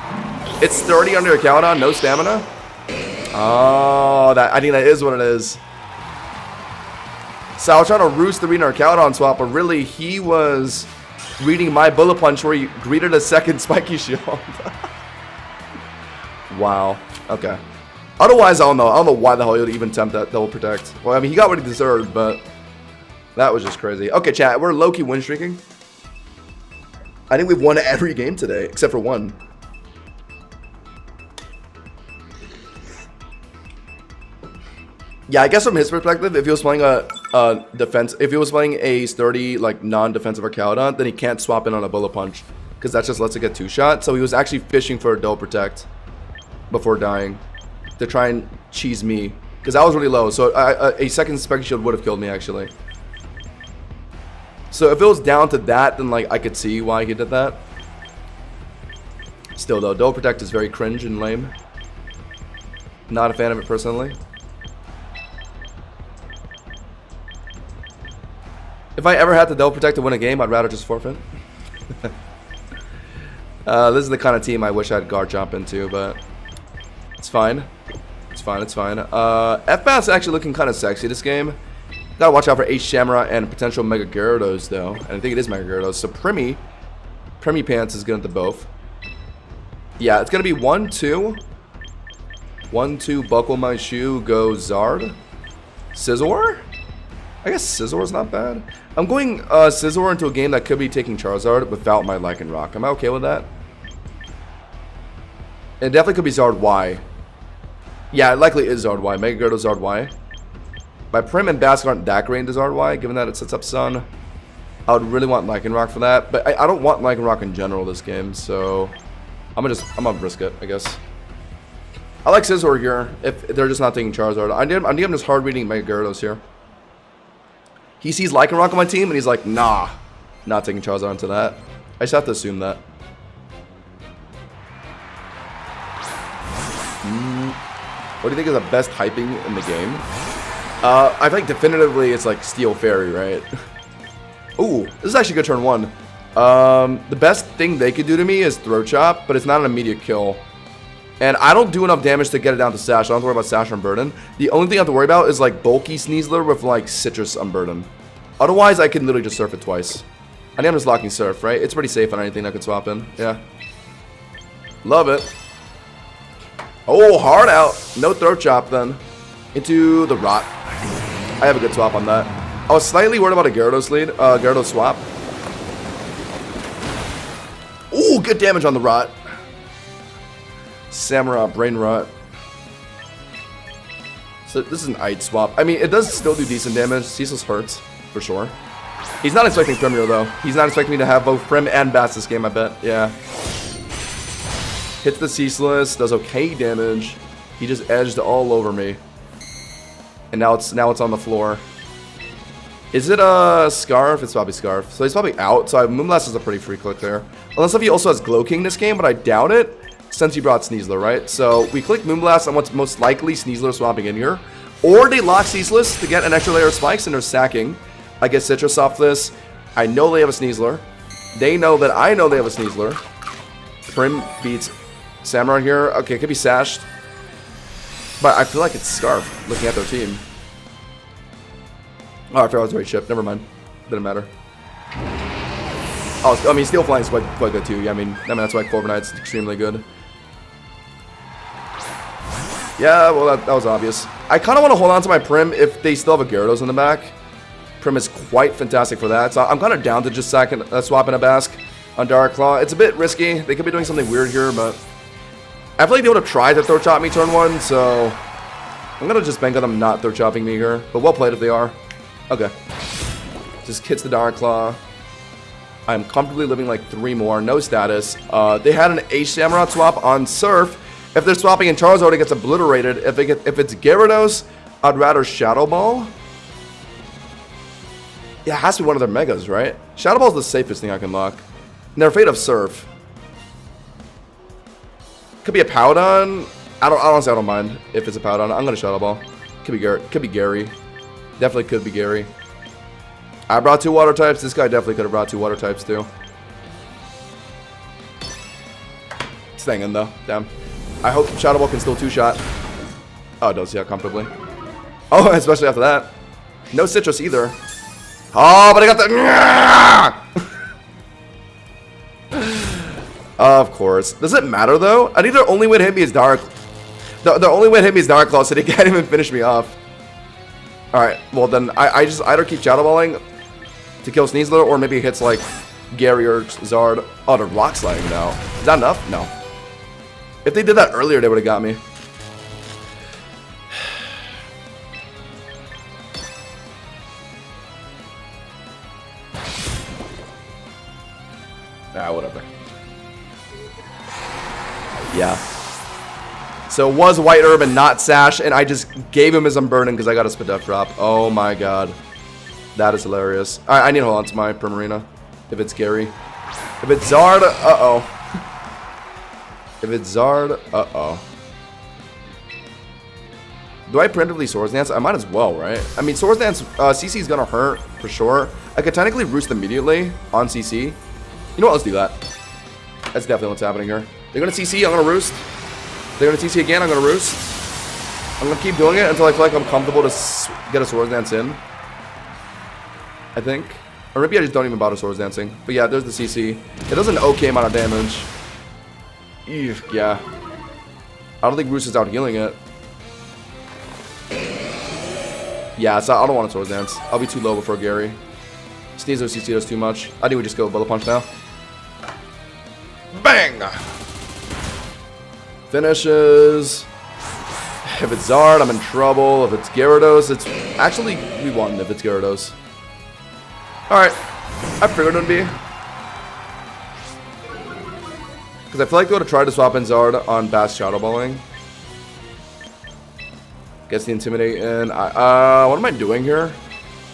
It's 30 under Arcaudon, no stamina? Oh, I think that is what it is. So I was trying to roost the read Arcaudon swap, but really he was reading my Bullet Punch where he greeted a second Spiky Shield. Wow. Okay. Otherwise, I don't know. I don't know why the hell he would even attempt that Double Protect. Well, I mean, he got what he deserved, but that was just crazy. Okay, chat. We're low-key win streaking. I think we've won every game today, except for one. Yeah, I guess from his perspective, if he was playing a defense, if he was playing a sturdy, like, non-defensive Arcaudon, then he can't swap in on a Bullet Punch, because that just lets it get 2-shot. So he was actually fishing for a Double Protect before dying to try and cheese me, because I was really low. So a second Spiky Shield would have killed me, actually. So if it was down to that, then like I could see why he did that. Still though, Double Protect is very cringe and lame. Not a fan of it personally. If I ever had to Double Protect to win a game, I'd rather just forfeit. This is the kind of team I wish I'd guard jump into, but it's fine. It's fine, it's fine. F-Bass actually looking kind of sexy this game. Gotta watch out for H Shamra and potential Mega Gyarados though. And I think it is Mega Gyarados. So Primy Pants is good at both. Yeah, it's gonna be 1-2. 1-2, buckle my shoe, go Zard. Scizor? I guess Scizor's not bad. I'm going Scizor into a game that could be taking Charizard without my Lycanroc. Am I okay with that? It definitely could be Zard Y. Yeah, it likely is Zard Y. Mega Gyarados Zard Y. My Prim and Basket aren't that great into Zard Y, given that it sets up Sun. I would really want Lycanroc for that, but I don't want Lycanroc in general this game, so I'm gonna risk it, I guess. I like Scizor here if they're just not taking Charizard. I think I'm just hard reading Mega Gyarados here. He sees Lycanroc on my team and he's like, nah, not taking Charizard into that. I just have to assume that. What do you think is the best typing in the game? I think definitively it's like Steel Fairy, right? Ooh, this is actually good turn one. The best thing they could do to me is Throat Chop, but it's not an immediate kill. And I don't do enough damage to get it down to Sash. I don't have to worry about Sash Unburden. The only thing I have to worry about is like bulky Sneasler with like Citrus Unburden. Otherwise, I can literally just Surf it twice. I think I'm just locking Surf, right? It's pretty safe on anything that could swap in. Yeah. Love it. Oh, hard out. No Throat Chop then. Into the Rot. I have a good swap on that. I was slightly worried about a Gyarados lead. Gyarados swap. Ooh, good damage on the Rot. Samurott, Brain Rot. So this is an Ite swap. I mean, it does still do decent damage. Ceaseless hurts, for sure. He's not expecting Premier though. He's not expecting me to have both Prim and Bass this game, I bet. Yeah. Hits the Ceaseless, does okay damage. He just edged all over me. And now it's on the floor. Is it a Scarf? It's probably Scarf. So he's probably out. So Moonblast is a pretty free click there. Unless if he also has Glow King this game, but I doubt it since he brought Sneasler, right? So we click Moonblast on what's most likely Sneasler swapping in here. Or they lock Ceaseless to get an extra layer of spikes and they're sacking. I get Citrus off this. I know they have a Sneasler. They know that I know they have a Sneasler. Prim beats Samurai here. Okay, it could be Sashed. But I feel like it's Scarf looking at their team. Oh, I forgot I was right chip. Never mind. Didn't matter. Oh, I mean, Steel Flying is quite good too. Yeah, I mean that's why Corviknight's extremely good. Yeah, well, that was obvious. I kind of want to hold on to my Prim if they still have a Gyarados in the back. Prim is quite fantastic for that. So I'm kind of down to just swapping a Basque on Dark Claw. It's a bit risky. They could be doing something weird here, but I feel like they would have tried to throat chop me turn 1, so I'm going to just bank on them not throat chopping me here. But well played if they are. Okay. Just hits the Dark Claw. I'm comfortably living like 3 more. No status. They had an H Samurott swap on Surf. If they're swapping and Charizard, it gets obliterated. If it's Gyarados, I'd rather Shadow Ball. Yeah, it has to be one of their Megas, right? Shadow Ball's the safest thing I can lock. And they're afraid of Surf. Could be a Powdon. Honestly, I don't mind if it's a Powdon. I'm gonna Shadow Ball. Could be Gary. Could be Gary. Definitely could be Gary. I brought 2 water types. This guy definitely could have brought 2 water types too. Staying in though. Damn. I hope Shadow Ball can still 2-shot. Oh, it does, yeah, comfortably. Oh, especially after that. No Citrus either. Oh, but I got the... Of course. Does it matter though? I think their only way to hit me is Dark. The only way to hit me is Dark Claw, so they can't even finish me off. Alright, well then I just either keep Shadow Balling to kill Sneasler, or maybe it hits like Gary or Zard. Oh, they're Rock Sliding now. Is that enough? No. If they did that earlier, they would have got me. Whatever. Yeah. So it was White Herb and not Sash, and I just gave him his Unburden because I got a Spadef drop. Oh my god. That is hilarious. Alright, I need to hold on to my Primarina. If it's Gary. If it's Zard, uh-oh. If it's Zard, uh-oh. Do I preemptively Swords Dance? I might as well, right? I mean, Swords Dance, CC is gonna hurt, for sure. I could technically Roost immediately on CC. You know what? Let's do that. That's definitely what's happening here. They're gonna CC, I'm gonna Roost. They're gonna CC again, I'm gonna Roost. I'm gonna keep doing it until I feel like I'm comfortable to get a Swords Dance in. I think. Or maybe I just don't even bother Swords Dancing. But yeah, there's the CC. It does an okay amount of damage. Ew, yeah. I don't think Roost is out healing it. Yeah, so I don't want to Swords Dance. I'll be too low before Gary. Sneasler CC does too much. I think we just go Bullet Punch now. Bang! Finishes. If it's Zard, I'm in trouble. If it's Gyarados, it's... Actually, we won if it's Gyarados. Alright. I figured it would be. Because I feel like they would have tried to swap in Zard on Bass Shadow Balling. Gets the Intimidate in. What am I doing here?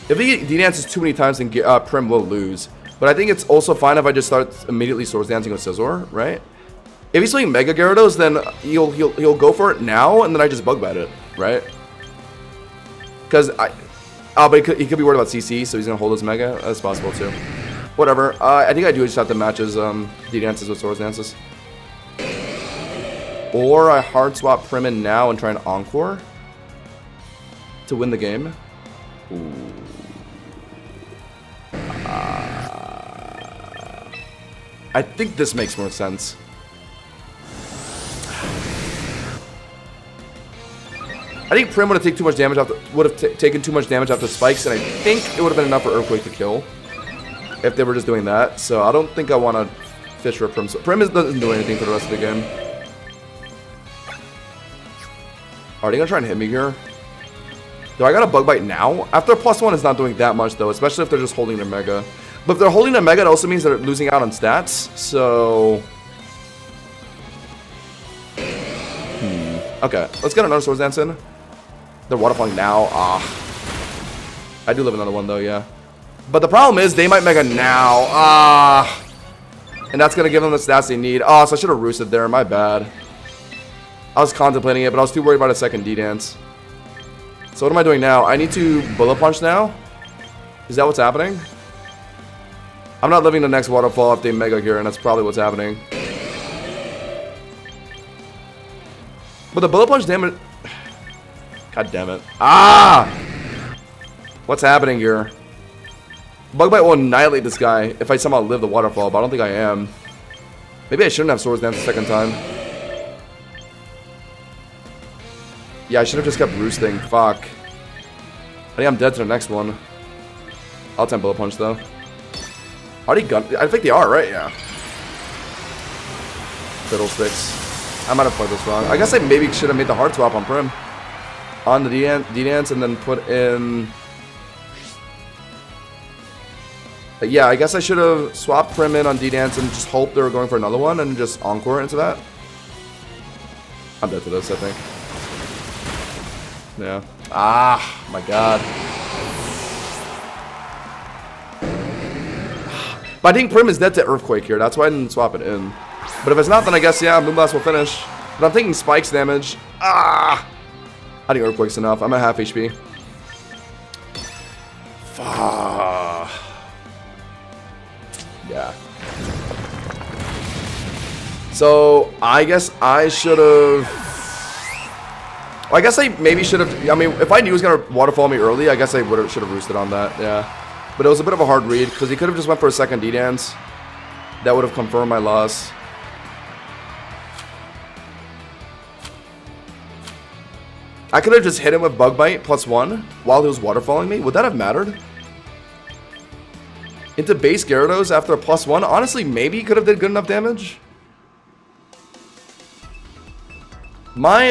If he D-dances too many times, then Prim will lose. But I think it's also fine if I just start immediately Swords Dancing with Scizor, right? If he's playing Mega Gyarados, then he'll go for it now, and then I just Bug Bite it, right? Because but he could be worried about CC, so he's gonna hold his Mega. That's possible too. Whatever. I think I do just have to match his D-dances with Swords Dances. Or I hard swap Prim in now and try an Encore to win the game. Ooh. I think this makes more sense. I think Prim would have taken too much damage after taken too much damage after spikes, and I think it would have been enough for Earthquake to kill if they were just doing that. So I don't think I want to fish for Prim. So Prim doesn't do anything for the rest of the game. Are they gonna try and hit me here? Do I got a Bug Bite now? After +1 is not doing that much though, especially if they're just holding their Mega. But if they're holding their Mega, it also means they're losing out on stats. So... Okay, let's get another Swords Dance in. They're waterfalling now. I do live another one though, yeah. But the problem is they might Mega now. And that's gonna give them the stats they need. So I should have roosted there. My bad. I was contemplating it, but I was too worried about a second D-Dance. So what am I doing now? I need to Bullet Punch now? Is that what's happening? I'm not living the next waterfall if they Mega here, and that's probably what's happening. But the Bullet Punch damage... God damn it. What's happening here? Bug Bite will annihilate this guy if I somehow live the waterfall, but I don't think I am. Maybe I shouldn't have Swords Dance the second time. Yeah, I should have just kept roosting. Fuck. I think I'm dead to the next one. I'll attempt Bullet Punch though. Are they gun? I think they are, right? Yeah. Fiddlesticks. I might have played this wrong. I guess I maybe should have made the hard swap on Prim. On the D-Dance and then put in... Yeah, I guess I should have swapped Prim in on D-Dance and just hoped they were going for another one and just Encore into that. I'm dead to this, I think. Yeah. My god. But I think Prim is dead to Earthquake here. That's why I didn't swap it in. But if it's not, then I guess, yeah, Moonblast will finish. But I'm thinking Spikes damage. I think Earthquake's enough. I'm at half HP. Fuck. Yeah. So, I guess I should have... Well, I guess I maybe should have... I mean, if I knew he was going to waterfall me early, I guess I should have roosted on that, yeah. But it was a bit of a hard read, because he could have just went for a second D-Dance. That would have confirmed my loss. I could have just hit him with Bug Bite +1 while he was waterfalling me. Would that have mattered? Into base Gyarados after a +1? Honestly, maybe he could have did good enough damage. My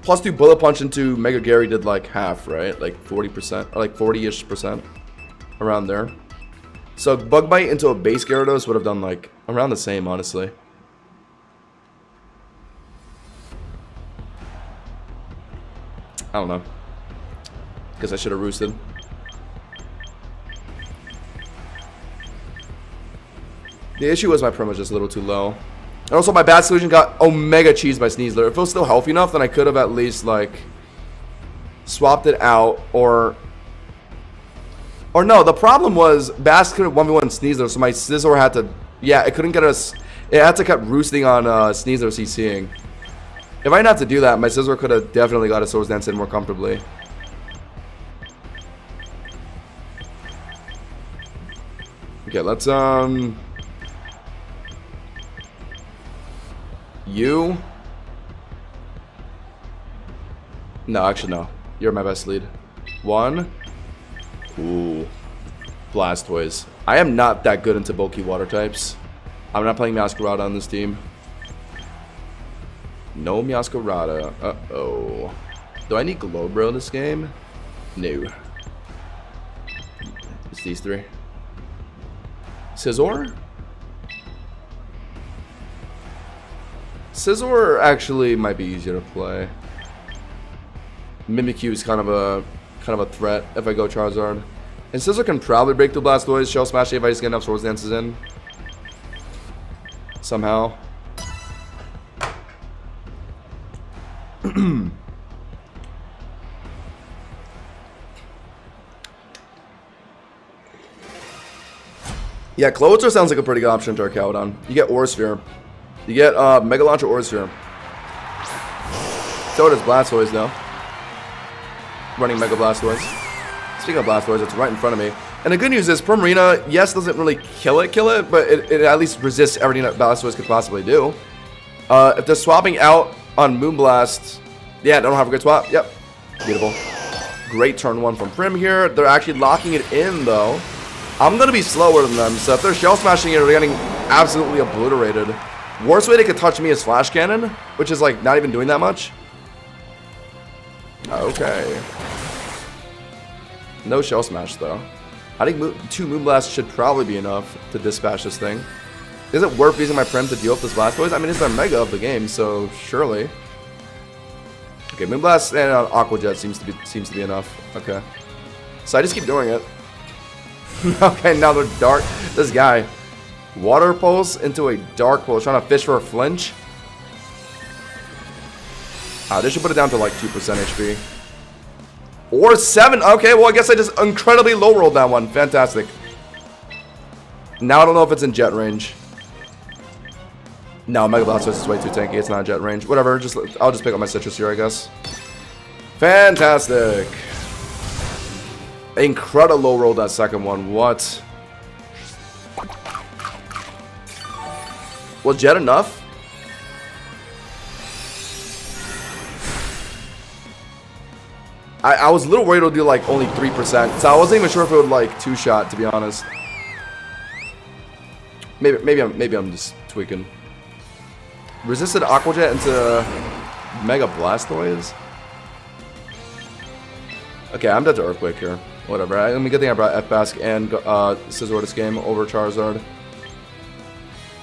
+2 Bullet Punch into Mega Gary did like half, right? Like 40%, or like 40-ish%. Around there. So Bug Bite into a base Gyarados would have done like around the same, honestly. I don't know. Guess I should have roosted. The issue was my Prim was just a little too low. And also my bad solution got Omega Cheese by Sneasler. If it was still healthy enough, then I could have at least like swapped it out or no, the problem was Bass couldn't 1v1 Sneasler, so my Scizor had to... Yeah, it couldn't get us... It had to keep roosting on Sneasler CCing. If I didn't have to do that, my Scizor could have definitely got a Swords Dance in more comfortably. Okay, let's You? No, actually no. You're my best lead. 1. Ooh. Blastoise. I am not that good into bulky water types. I'm not playing Meowscarada on this team. No Meowscarada. Uh-oh. Do I need Glowbro this game? No. It's these three. Scizor? Scizor actually might be easier to play. Mimikyu is kind of a threat if I go Charizard. And Scizor can probably break through Blastoise, Shell Smash if I just get enough Swords Dances in. Somehow. Yeah, Closer sounds like a pretty good option to Arcaudon. You get Aura Sphere. You get Mega Launcher Aura Sphere. So does Blastoise though. Running Mega Blastoise. Speaking of Blastoise, it's right in front of me. And the good news is, Primarina, yes, doesn't really kill it, but it at least resists everything that Blastoise could possibly do. If they're swapping out on Moonblast, yeah, they don't have a good swap. Yep. Beautiful. Great turn 1 from Prim here. They're actually locking it in, though. I'm going to be slower than them, so if they're Shell Smashing it, they're getting absolutely obliterated. Worst way they could touch me is Flash Cannon, which is, like, not even doing that much. Okay. No Shell Smash, though. I think 2 Moonblasts should probably be enough to dispatch this thing. Is it worth using my Prim to deal with this Blastoise? I mean, it's their Mega of the game, so surely. Okay, Moonblast and Aqua Jet seems to be enough. Okay. So I just keep doing it. Okay, now they're dark. This guy. Water Pulse into a Dark Pulse. Trying to fish for a flinch. They should put it down to like 2% HP. Or 7. Okay, well, I guess I just incredibly low rolled that one. Fantastic. Now I don't know if it's in jet range. No, Mega Blastoise is way too tanky. It's not jet range. Whatever. I'll just pick up my Citrus here, I guess. Fantastic. Incredible low roll that second one. What? Was jet enough? I was a little worried it would do like only 3%, so I wasn't even sure if it would like two-shot, to be honest. Maybe I'm just tweaking. Resisted Aqua Jet into Mega Blastoise. Okay, I'm dead to Earthquake here. Whatever. I mean, good thing I brought F-Bask and Scizor this game over Charizard.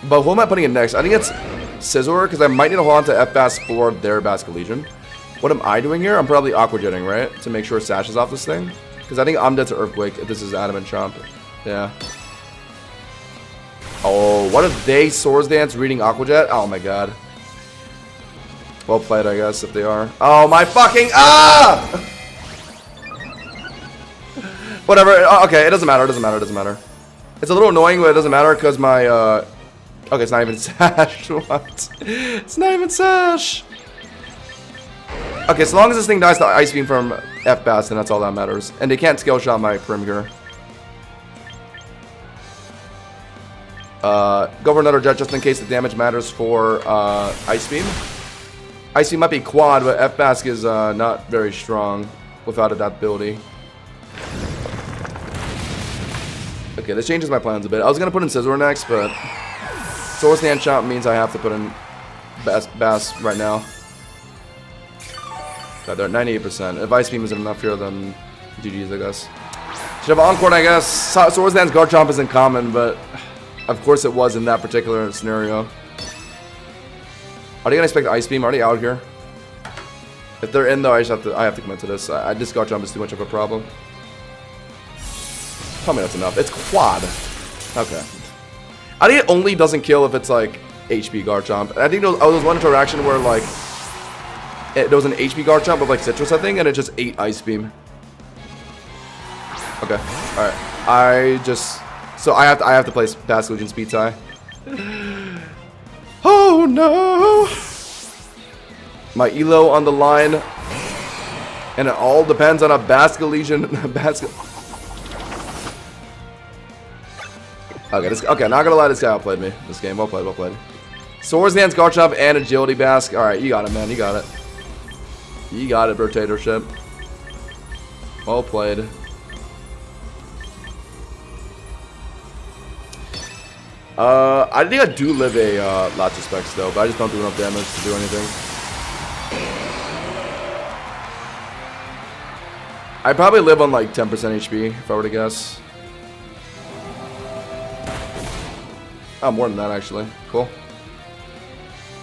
But who am I putting in next? I think it's Scizor, because I might need to hold on to F-Bask for their Basculegion. What am I doing here? I'm probably Aqua Jetting, right? To make sure Sash is off this thing. Because I think I'm dead to Earthquake if this is Adamant Chomp. Yeah. Oh, what if they Swords Dance reading Aqua Jet? Oh my god. Well played, I guess, if they are. Oh my fucking... Ah! Whatever. Okay, it doesn't matter. It doesn't matter. It doesn't matter. It's a little annoying, but it doesn't matter because my... Okay, it's not even Sash. What? It's not even Sash. Okay, so long as this thing dies to Ice Beam from F-Bass, then that's all that matters. And they can't Scale Shot my Prim here. Go for another Jet just in case the damage matters for Ice Beam. Ice Beam might be quad, but F-Bask is not very strong without adaptability. Okay, this changes my plans a bit. I was going to put in Scizor next, but Swords Dance Chomp means I have to put in Bass right now. God, they're at 98%. If Ice Beam isn't enough here, then GG's, I guess. Should have Encore, I guess. Swords Dance Garchomp isn't common, but of course it was in that particular scenario. Are they gonna expect Ice Beam? Are they out here? If they're in, though, I have to commit to this. This Garchomp is too much of a problem. Tell me that's enough. It's quad. Okay. I think it only doesn't kill if it's like HP Garchomp. I think there was one interaction where like there was an HP Garchomp with like Citrus, I think, and it just ate Ice Beam. Okay. All right. So I have to place Basculegion Speed Tie. Oh no! My Elo on the line, and it all depends on a Basculegion. Okay, not gonna lie, this guy outplayed me. This game, well played, well played. Swords Dance, Garchomp, and Agility Bask. All right, you got it, man. You got it. You got it, Rotatorship. Well played. I think I do live a Latios Specs though, but I just don't do enough damage to do anything. I probably live on like 10% HP if I were to guess. Oh, more than that actually. Cool.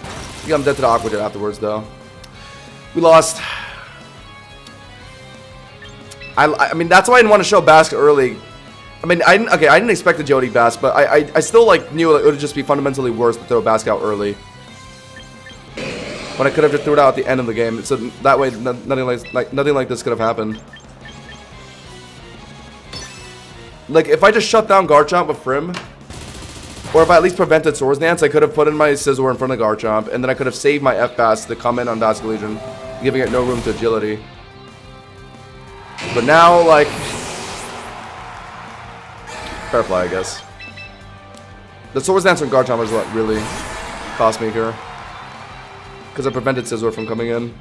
I think I'm dead to the Aqua Jet afterwards though. We lost. I mean, that's why I didn't want to show Bask early. I mean, I didn't expect the Jody Bask, but I still like knew it would just be fundamentally worse to throw Bask out early. When I could have just threw it out at the end of the game, so that way nothing like this could have happened. Like if I just shut down Garchomp with Prim, or if I at least prevented Swords Dance, I could have put in my Scizor in front of Garchomp, and then I could have saved my F-Bass to come in on Basculegion, giving it no room to agility. But now, like, fair play, I guess. The Swords Dance from Garchomp is what really cost me here, because I prevented Scizor from coming in,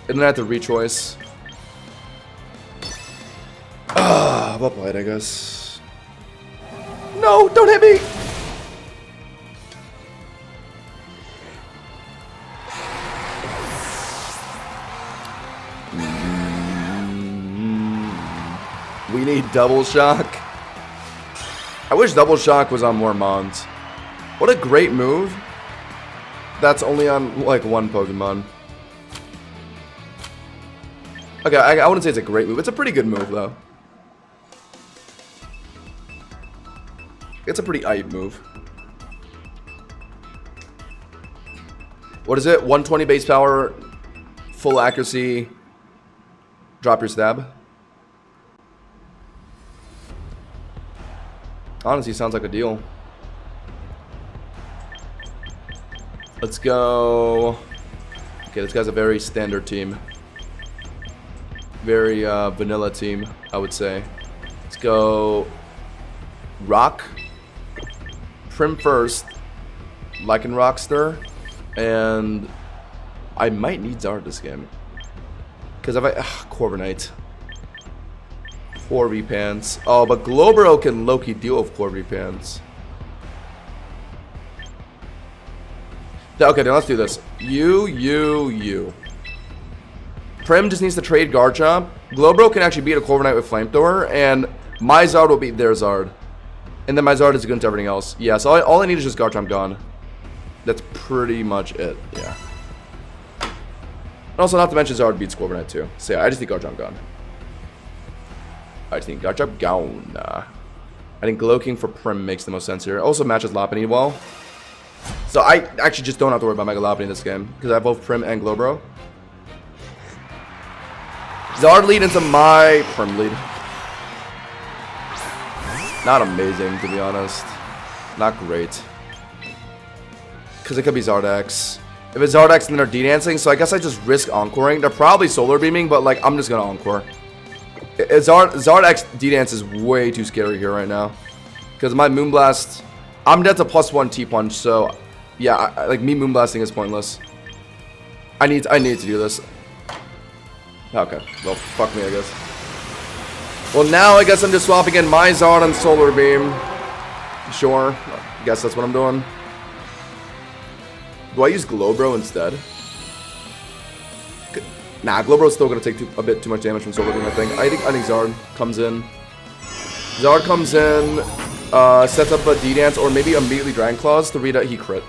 and then I had to re-choice. Well played, I guess. No, don't hit me! We need Double Shock. I wish Double Shock was on more Mons. What a great move. That's only on like one Pokemon. Okay, I wouldn't say it's a great move. It's a pretty good move, though. It's a pretty aight move. What is it? 120 base power, full accuracy, drop your stab. Honestly, sounds like a deal. Let's go. Okay, this guy's a very standard team. Very vanilla team, I would say. Let's go Rock. Prim first. Lycanroc, and I might need Zard this game. Because if I... Corviknight. Corby Pants. Oh, but Glowbro can low-key deal with Corby Pants. Okay, then let's do this. You. Prim just needs to trade Garchomp. Glowbro can actually beat a Corviknight with Flamethrower, and my Zard will beat their Zard. And then my Zard is good to everything else. Yeah, so all I need is just Garchomp gone. That's pretty much it, yeah. And also, not to mention Zard beats Corviknight too. So yeah, I just think Garchomp gone. I just think Garchomp gone. I think Glowking for Prim makes the most sense here. Also matches Lopunny well. So I actually just don't have to worry about Mega Lopunny in this game, because I have both Prim and Glowbro. Zard lead into my Prim lead. Not amazing, to be honest. Not great. Because it could be Zardex. If it's Zardex, then they're D-dancing, so I guess I just risk Encoring. They're probably Solar Beaming, but like, I'm just gonna Encore. Zardex D-dance is way too scary here right now. Because my Moonblast... I'm dead to +1 T-Punch, so... Yeah, like, me Moonblasting is pointless. I need to do this. Okay, well, fuck me, I guess. Well, now I guess I'm just swapping in my Zard and Solar Beam. Sure. I guess that's what I'm doing. Do I use Glowbro instead? Nah, Glowbro's still going to take a bit too much damage from Solar Beam, I think. I think Zard comes in. Zard comes in, sets up a D-Dance, or maybe immediately Dragon Claws to read out he crit.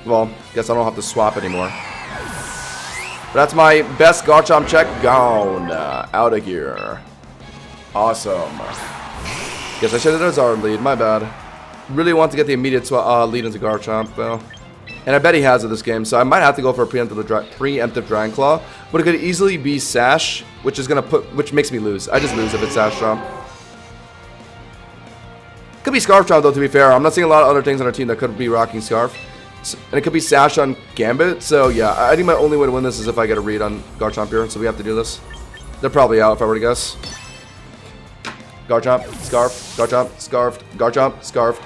Well, guess I don't have to swap anymore. But that's my best Garchomp check gone. Out of here. Awesome. Guess I should have done Zard lead. My bad. Really want to get the immediate lead into Garchomp, though. And I bet he has it this game, so I might have to go for a preemptive Dragon Claw. But it could easily be Sash, which makes me lose. I just lose if it's Sash Chomp. Could be Scarf Chomp, though, to be fair. I'm not seeing a lot of other things on our team that could be rocking Scarf. And it could be Sash on Gambit, so yeah, I think my only way to win this is if I get a read on Garchomp here, so we have to do this. They're probably out if I were to guess. Garchomp, Scarf, Garchomp, Scarfed, Garchomp, Scarfed.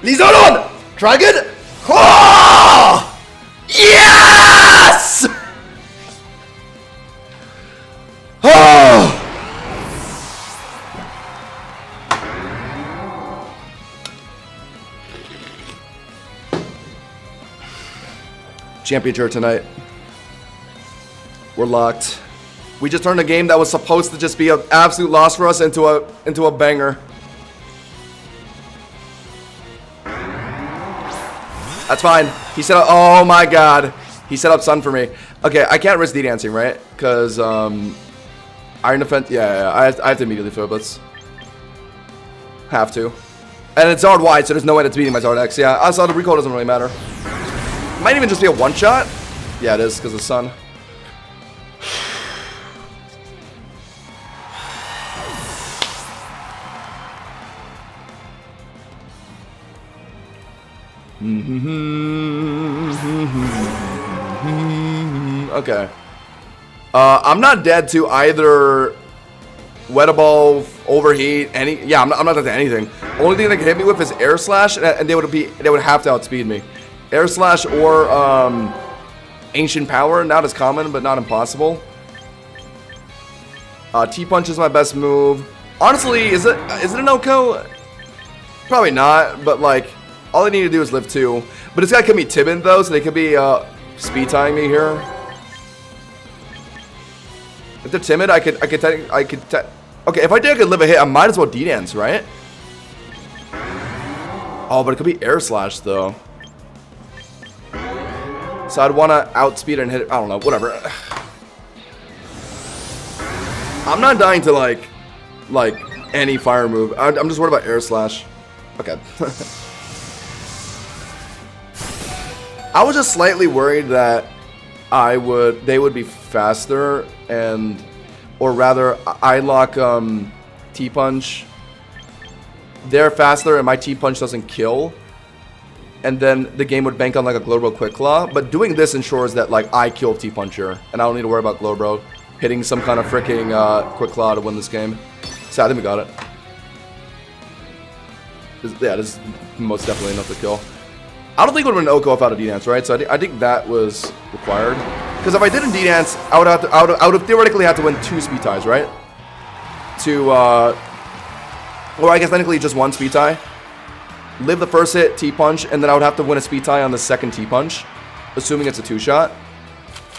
Lizardon! Dragon! Oh! Yes! Oh! Championship tonight. We're locked. We just turned a game that was supposed to just be an absolute loss for us into a banger. That's fine. He set up... Oh my god. He set up Sun for me. Okay, I can't risk D-dancing, right? Because, Iron Defense... Yeah, I have to immediately throw blitz. Have to. And it's Zard wide, so there's no way that's beating my Zardex. Yeah, I saw the recoil doesn't really matter. Might even just be a one-shot. Yeah, it is, because of Sun. Okay. I'm not dead to either Weta Ball, Overheat, any. Yeah, I'm not dead to anything. Only thing they can hit me with is Air Slash, and they would have to outspeed me. Air Slash or Ancient Power, not as common, but not impossible. T-Punch is my best move. Honestly, is it an OHKO? Probably not, but like. All I need to do is live 2. But it's got to could be Tibin, though, so they could be speed tying me here. If they're timid, I could okay, if I think I could live a hit, I might as well D-dance, right? Oh, but it could be air slash though. So I'd want to outspeed and hit it. I don't know, whatever. I'm not dying to like any fire move. I'm just worried about air slash. Okay. I was just slightly worried that they would be faster or rather I lock T-punch. They're faster and my T-punch doesn't kill. And then the game would bank on like a Glowbro Quick Claw. But doing this ensures that like I kill T-puncher and I don't need to worry about Glowbro hitting some kind of freaking Quick Claw to win this game. So I think we got it. Yeah, this is most definitely enough to kill. I don't think it would have been Oko without a D-dance, right? So I think that was required. Because if I didn't D-dance, I would have theoretically had to win 2 speed ties, right? Or I guess technically just 1 speed tie. Live the first hit, T-punch, and then I would have to win a speed tie on the second T-punch, assuming it's a 2-shot.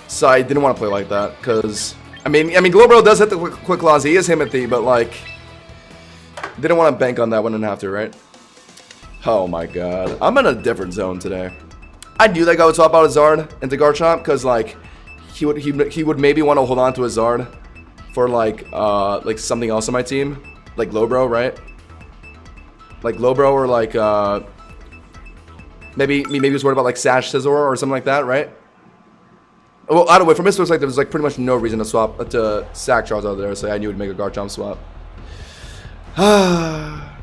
So I didn't want to play like that, because I mean, Glowbro does hit the quick claws. He is Himothy, but like, didn't want to bank on that one and have to, right? Oh my god, I'm in a different zone today. I knew that guy would swap out a Zard into Garchomp, because like, he would maybe want to hold on to a Zard for like something else on my team, like Glowbro, right? Like Glowbro or like maybe he was worried about like Sash Scizor or something like that, right? Well, either way, from his perspective, there's like pretty much no reason to swap to sack Charizard there, so I knew he'd make a Garchomp swap.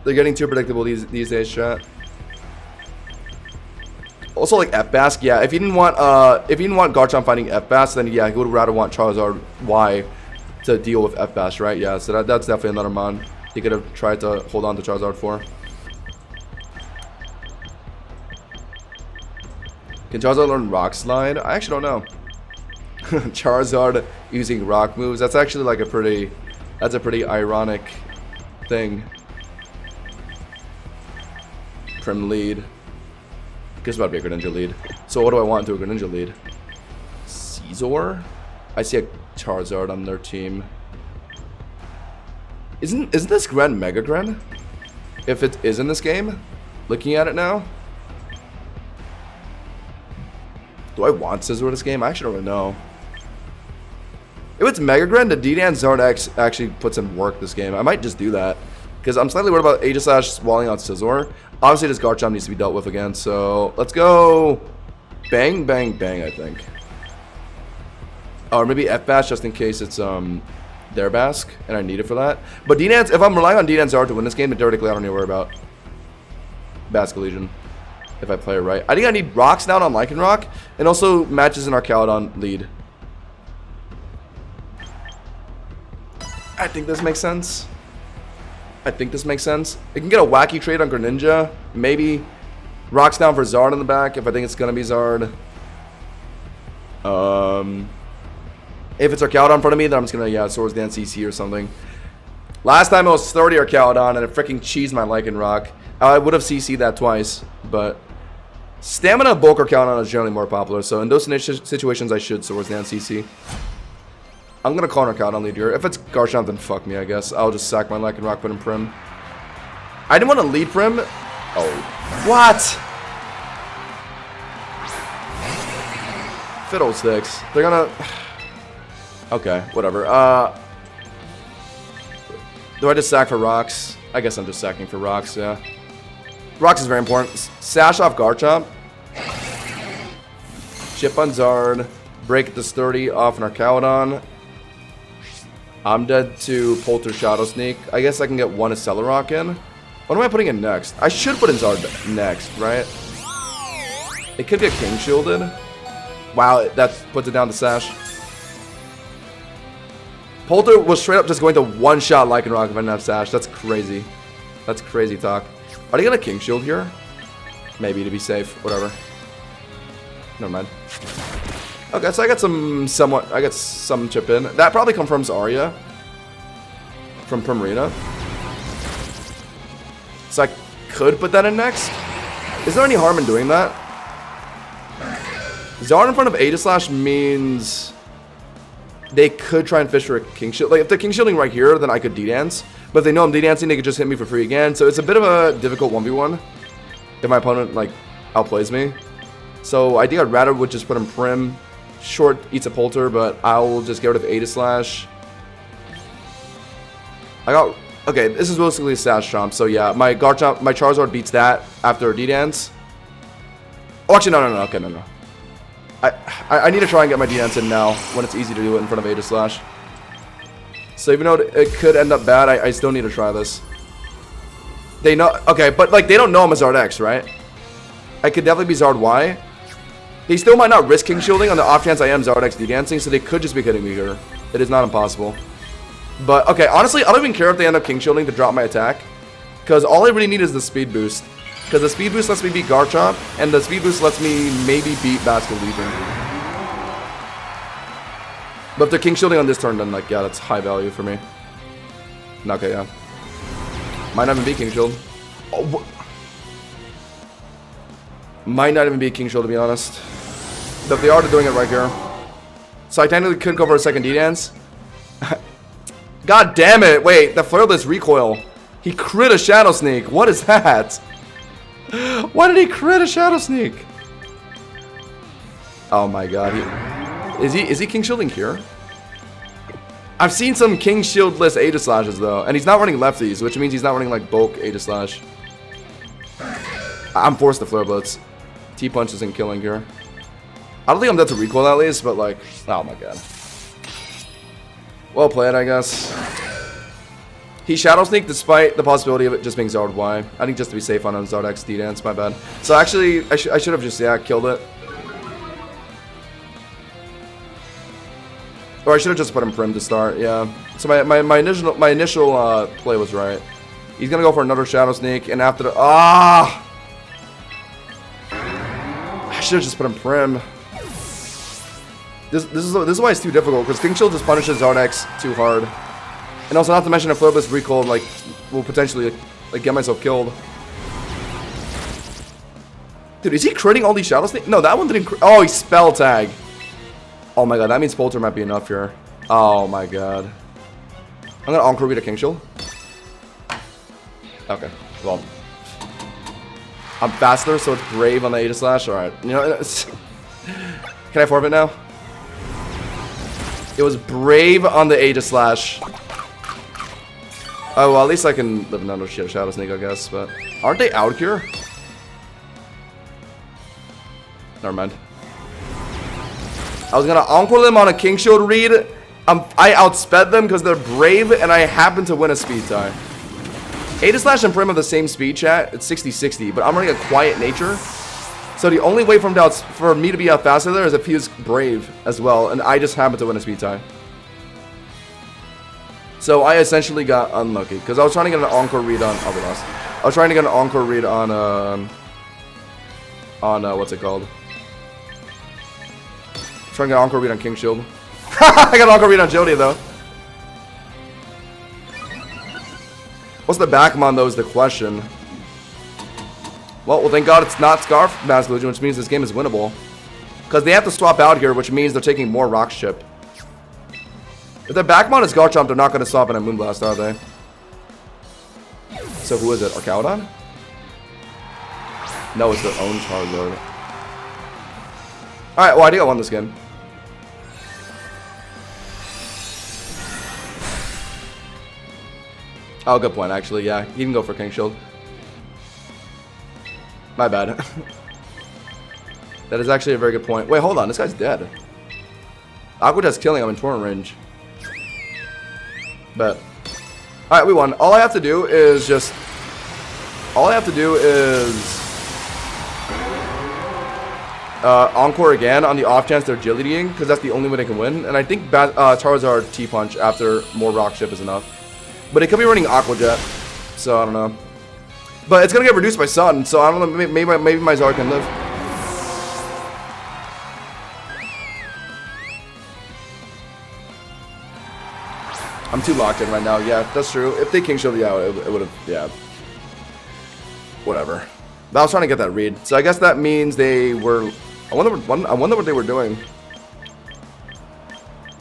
They're getting too predictable these days, chat. Also, like F-Bask, yeah. If you didn't want Garchomp fighting F-Bask, then yeah, he would rather want Charizard Y to deal with F-Bask, right? Yeah, so that's definitely another mon he could have tried to hold on to Charizard for. Can Charizard learn Rock Slide? I actually don't know. Charizard using rock moves. That's actually like a pretty ironic thing. Prim lead. Guess about to be a Greninja lead. So what do I want to do a Greninja lead? Scizor? I see a Charizard on their team. Isn't this Gren Mega Gren? If it is in this game? Looking at it now? Do I want Scizor this game? I actually don't really know. If it's Mega Gren, the D-Dance Zard X actually puts in work this game. I might just do that. Because I'm slightly worried about Aegislash walling out Scizor. Obviously, this Garchomp needs to be dealt with again. So, let's go Bang, Bang, Bang, I think. Or maybe F-Bash just in case it's their Bask and I need it for that. But D-Dance, if I'm relying on D-Dance Zard to win this game, then theoretically I don't need to worry about Basculegion. If I play it right. I think I need Rocks down on Lycanroc. And also matches in Arcaludon lead. I think this makes sense. It can get a wacky trade on Greninja. Maybe Rocks down for Zard in the back if I think it's going to be Zard. If it's Arcaludon in front of me, then I'm just going to, Swords Dance CC or something. Last time it was 30 Arcaludon and it freaking cheesed my Lycanroc. I would have CC'd that twice, but Stamina Bulk Arcaludon is generally more popular, so in those situations I should Swords Dance CC. I'm gonna call an Arcaludon lead here. If it's Garchomp, then fuck me, I guess. I'll just sack my Lycanroc, put in Prim. I didn't want to lead Prim. Oh. What? Fiddlesticks. They're gonna... Okay, whatever. Do I just sack for Rocks? I guess I'm just sacking for Rocks, yeah. Rocks is very important. Sash off Garchomp. Chip on Zard. Break the sturdy off an Arcaludon. I'm dead to Polter Shadow Sneak. I guess I can get one Accelerock in. What am I putting in next? I should put in Zard next, right? It could get King Shielded. Wow, that puts it down to Sash. Polter was straight up just going to one-shot Lycanroc if I didn't have Sash. That's crazy. That's crazy talk. Are they gonna King Shield here? Maybe to be safe. Whatever. Never mind. Okay, so I got some chip in. That probably confirms Arya from Primarina. So I could put that in next. Is there any harm in doing that? Zard in front of Aegislash means they could try and fish for a king shield. Like, if they're king shielding right here, then I could D-dance. But if they know I'm D-dancing, they could just hit me for free again. So it's a bit of a difficult 1v1 if my opponent, like, outplays me. So I think I'd rather would just put him prim. Short eats a polter, but I'll just get rid of Aegislash. I got... Okay, this is basically a stash chomp. So yeah, my Garchomp, my Charizard beats that after D-dance. Oh, actually, no. Okay, no. I need to try and get my D-dance in now when it's easy to do it in front of Aegislash. So even though it could end up bad, I still need to try this. They know... Okay, but like they don't know I'm a Zard X, right? I could definitely be Zard Y. They still might not risk King Shielding on the off chance I am Zard X D-dancing, so they could just be hitting me here. It is not impossible. But, okay, honestly, I don't even care if they end up King Shielding to drop my attack. Because all I really need is the speed boost. Because the speed boost lets me beat Garchomp, and the speed boost lets me maybe beat Basculin Legion. But if they're King Shielding on this turn, then, like, yeah, that's high value for me. Okay, yeah. Might not even be King Shield. Oh, might not even be King Shield, to be honest. But if they are, they're doing it right here. So I technically could go for a second D-dance. God damn it! Wait, the Flairless recoil. He crit a Shadow Sneak. What is that? Why did he crit a Shadow Sneak? Oh my god. Is he King Shielding here? I've seen some King Shieldless Aegislashes though, and he's not running lefties, which means he's not running like bulk Aegislash. I'm forced to Flare Blitz. T-Punch isn't killing here. I don't think I'm dead to recoil at least, but like, oh my god. Well played, I guess. He Shadow Sneak despite the possibility of it just being Zard Y. I think just to be safe on a Zard X D-dance, my bad. So actually, I should have just, yeah, killed it. Or I should have just put him prim to start, yeah. So my initial play was right. He's gonna go for another Shadow Sneak, and after the, I should have just put him prim. This is why it's too difficult, because King Shield just punishes Zard X too hard. And also, not to mention, a Flairless recoil, like, will potentially, like, get myself killed. Dude, is he critting all these Shadow Sneaks? No, that one didn't crit. Oh, he Spell Tag. Oh my god, that means Polter might be enough here. Oh my god. I'm gonna Encore Read a King Shield. Okay, well. I'm faster, so it's Brave on the Aegislash. Alright, you know, can I forfeit now? It was Brave on the Aegislash. Oh, well, at least I can live another Shadow Sneak, I guess, but... Aren't they out here? Never mind. I was gonna Encore them on a King Shield read. I outsped them because they're Brave, and I happen to win a speed tie. Aegislash and Prim have the same speed, chat. It's 60-60, but I'm running a Quiet Nature. So the only way for me to be out faster there is if he is Brave as well, and I just happen to win a speed tie. So I essentially got unlucky, because I was trying to get an Encore read on... Oh, we lost. I was trying to get an Encore read on what's it called? Trying to get an Encore read on King Shield. I got an Encore read on Jody, though. What's the Backmon, though, is the question. Well, thank God it's not Scarf Mask Illusion, which means this game is winnable. Because they have to swap out here, which means they're taking more Rock Chip. If the Backmon is Garchomp, they're not going to swap in a Moonblast, are they? So who is it? Arcaudon? No, it's their own Charizard. Alright, well, I think I won this game. Oh, good point, actually, yeah. He can go for King Shield. My bad. That is actually a very good point. Wait, hold on. This guy's dead. Aqua Jet's killing him in torrent range. But, alright, we won. All I have to do is just... Encore again on the off chance they're Agilitying, because that's the only way they can win. And I think Charizard T-Punch after more Rock Chip is enough. But it could be running Aqua Jet, so I don't know. But it's gonna get reduced by Sun, so I don't know. Maybe my Zard can live. I'm too locked in right now. Yeah, that's true. If they King Shield, yeah, it would have. Yeah. Whatever. But I was trying to get that read, so I guess that means they were. I wonder what they were doing.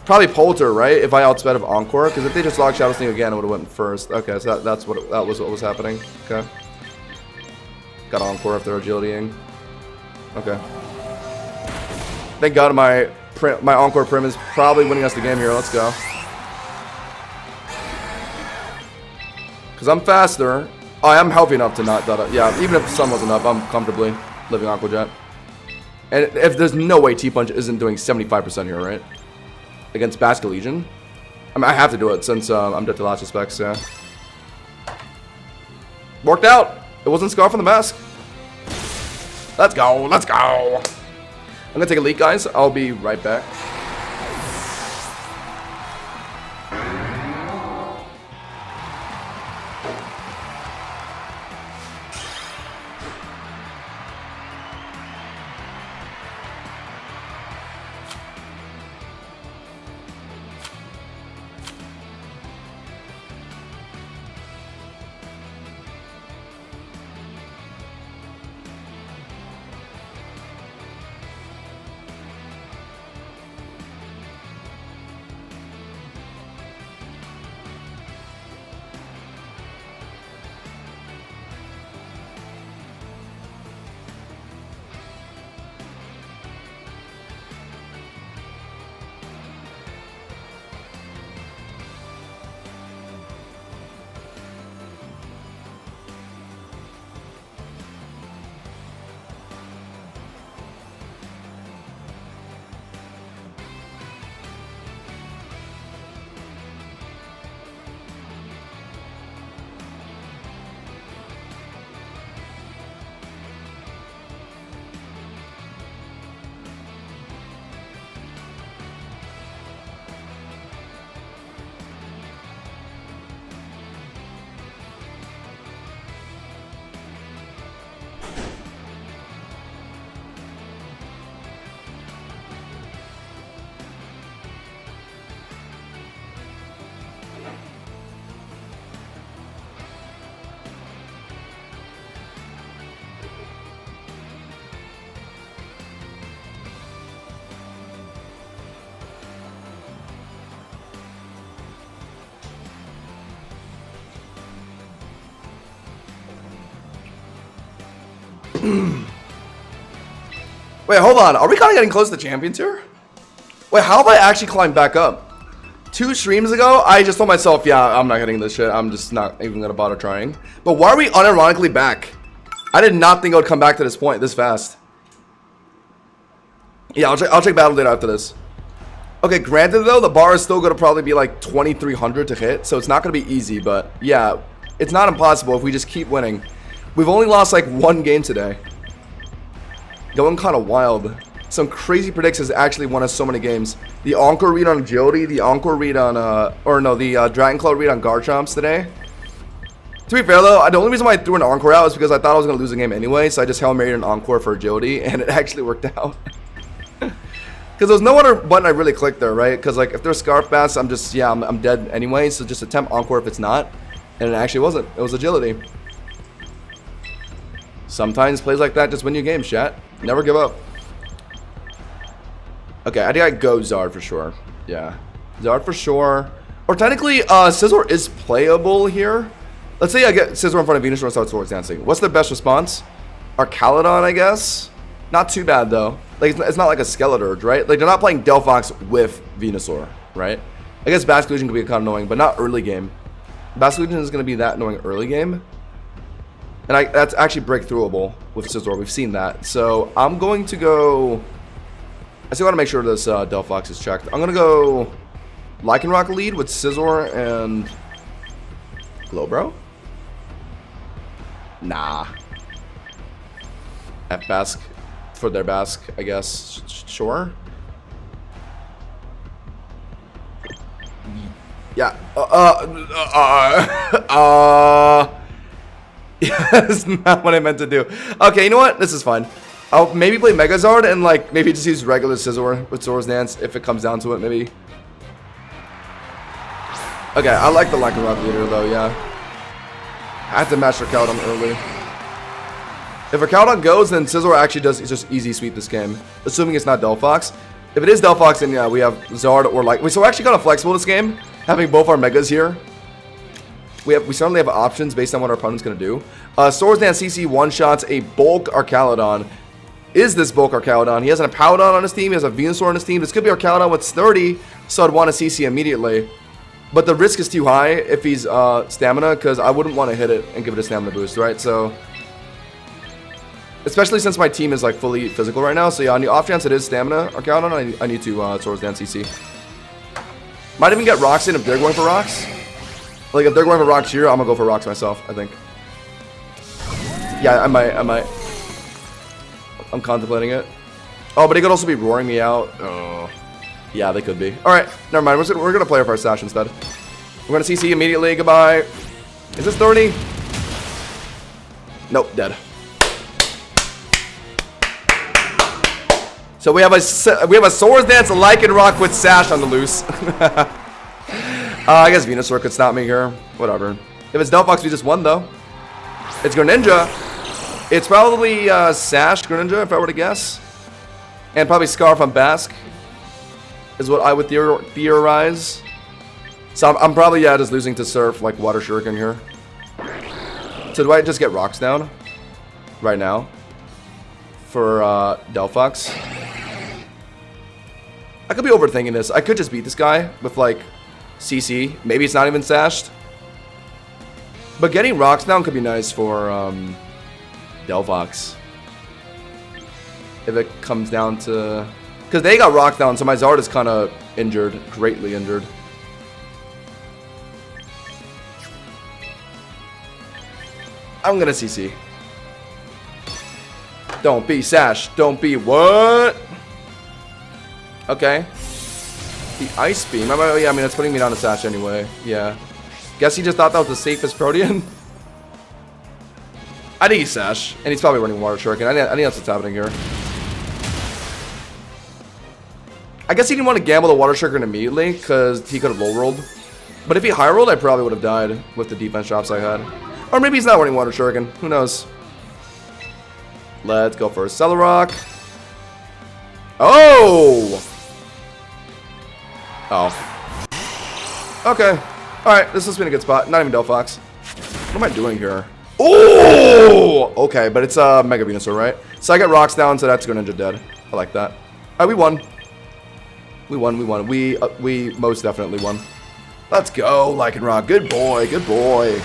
Probably Polter, right? If I outsped of Encore, because if they just locked Shadow Sting again, it would have went first. Okay, so that was what was happening. Okay. Got Encore if they're agilitying. Okay. Thank God my Encore Prim is probably winning us the game here. Let's go. Because I'm faster. Oh, I'm healthy enough to not die. Yeah, even if the sun wasn't up, I'm comfortably living Aqua Jet. And if there's no way T-Punch isn't doing 75% here, right? Against Basket Legion. I mean, I have to do it since I'm dead to last respects, yeah. Worked out. It wasn't Scarf on the mask. Let's go. Let's go. I'm going to take a leak, guys. I'll be right back. Wait, hold on. Are we kind of getting close to champions here? Wait, how have I actually climbed back up? 2 streams ago, I just told myself, yeah, I'm not getting this shit. I'm just not even going to bother trying. But why are we unironically back? I did not think I would come back to this point this fast. Yeah, I'll check battle data after this. Okay, granted though, the bar is still going to probably be like 2,300 to hit. So it's not going to be easy, but yeah, it's not impossible if we just keep winning. We've only lost like 1 game today. Going kind of wild. Some crazy predictions actually won us so many games. The Encore read on Agility, the Encore read on, the Dragon Claw read on Garchomps today. To be fair though, the only reason why I threw an Encore out was because I thought I was going to lose the game anyway, so I just Hail Married an Encore for Agility, and it actually worked out. Because there's no other button I really clicked there, right? Because like if there's Scarf Bass, I'm just, yeah, I'm dead anyway, so just attempt Encore if it's not. And it actually wasn't. It was Agility. Sometimes plays like that just win you games, chat. Never give up. Okay, I think I go Zard for sure. Yeah. Zard for sure. Or technically, Scizor is playable here. Let's say I get Scizor in front of Venusaur and start Swords Dancing. What's the best response? Arcaludon, I guess? Not too bad, though. Like, it's not like a Skeleturge, right? Like, they're not playing Delphox with Venusaur, right? I guess Basque Legion could be kind of annoying, but not early game. Basque Legion is going to be that annoying early game. And that's actually breakthroughable with Scizor. We've seen that. So I'm going to go... I still want to make sure this Delphox is checked. I'm going to go Lycanroc lead with Scizor and Glowbro. Nah. F-Basque for their Basque, I guess. Sure. Yeah. Yeah, that's not what I meant to do. Okay, you know what? This is fine. I'll maybe play Megazord and like maybe just use regular Scizor with Swords Dance if it comes down to it, maybe. Okay, I like the Lycanroc leader though, yeah. I have to match Arcaludon early. If Arcaludon goes, then Scizor actually does just easy sweep this game. Assuming it's not Delphox. If it is Delphox, then yeah, we have Zard or like. So we're actually kind of flexible this game, having both our megas here. We certainly have options based on what our opponent's going to do. Swords Dance CC one-shots a Bulk Archaludon. Is this Bulk Archaludon? He has an Apollodon on his team. He has a Venusaur on his team. This could be Archaludon with 30, so I'd want to CC immediately. But the risk is too high if he's Stamina, because I wouldn't want to hit it and give it a Stamina boost, right? So, especially since my team is like fully physical right now. So yeah, on the off chance it is Stamina Archaludon, I need to Swords Dance CC. Might even get rocks in if they're going for rocks. Like if they're going for rocks here, I'm gonna go for rocks myself, I think. Yeah, I might. I'm contemplating it. Oh, but they could also be roaring me out. Oh. Yeah, they could be. Alright, never mind. We're gonna play with our Sash instead. We're gonna CC immediately. Goodbye. Is this 30? Nope, dead. So we have a Swords Dance Lycanroc with Sash on the loose. I guess Venusaur could stop me here. Whatever. If it's Delphox, we just won though. It's Greninja. It's probably Sash Greninja, if I were to guess. And probably Scarf on Basque is what I would theorize. So I'm probably, yeah, just losing to Surf, like Water Shuriken here. So do I just get rocks down right now for Delphox? I could be overthinking this. I could just beat this guy with like CC. Maybe it's not even sashed. But getting rocks down could be nice for Delphox. If it comes down to... Because they got rocked down, so my Zard is kind of injured. Greatly injured. I'm going to CC. Don't be Sash. Don't be what? Okay. The Ice Beam. Yeah, I mean, that's putting me down to Sash anyway. Yeah. Guess he just thought that was the safest Protean. I think he's Sash. And he's probably running Water Shuriken. I think that's what's happening here. I guess he didn't want to gamble the Water Shuriken immediately because he could have low rolled. But if he high rolled, I probably would have died with the defense drops I had. Or maybe he's not running Water Shuriken. Who knows? Let's go for a Celerock. Oh! Oh. Okay. Alright, this has been a good spot. Not even Delphox. What am I doing here? Oh! Okay, but it's Mega Venusaur, right? So I get rocks down, so that's Greninja dead. I like that. Alright, we won. We won. We most definitely won. Let's go, Lycanroc. Good boy, good boy.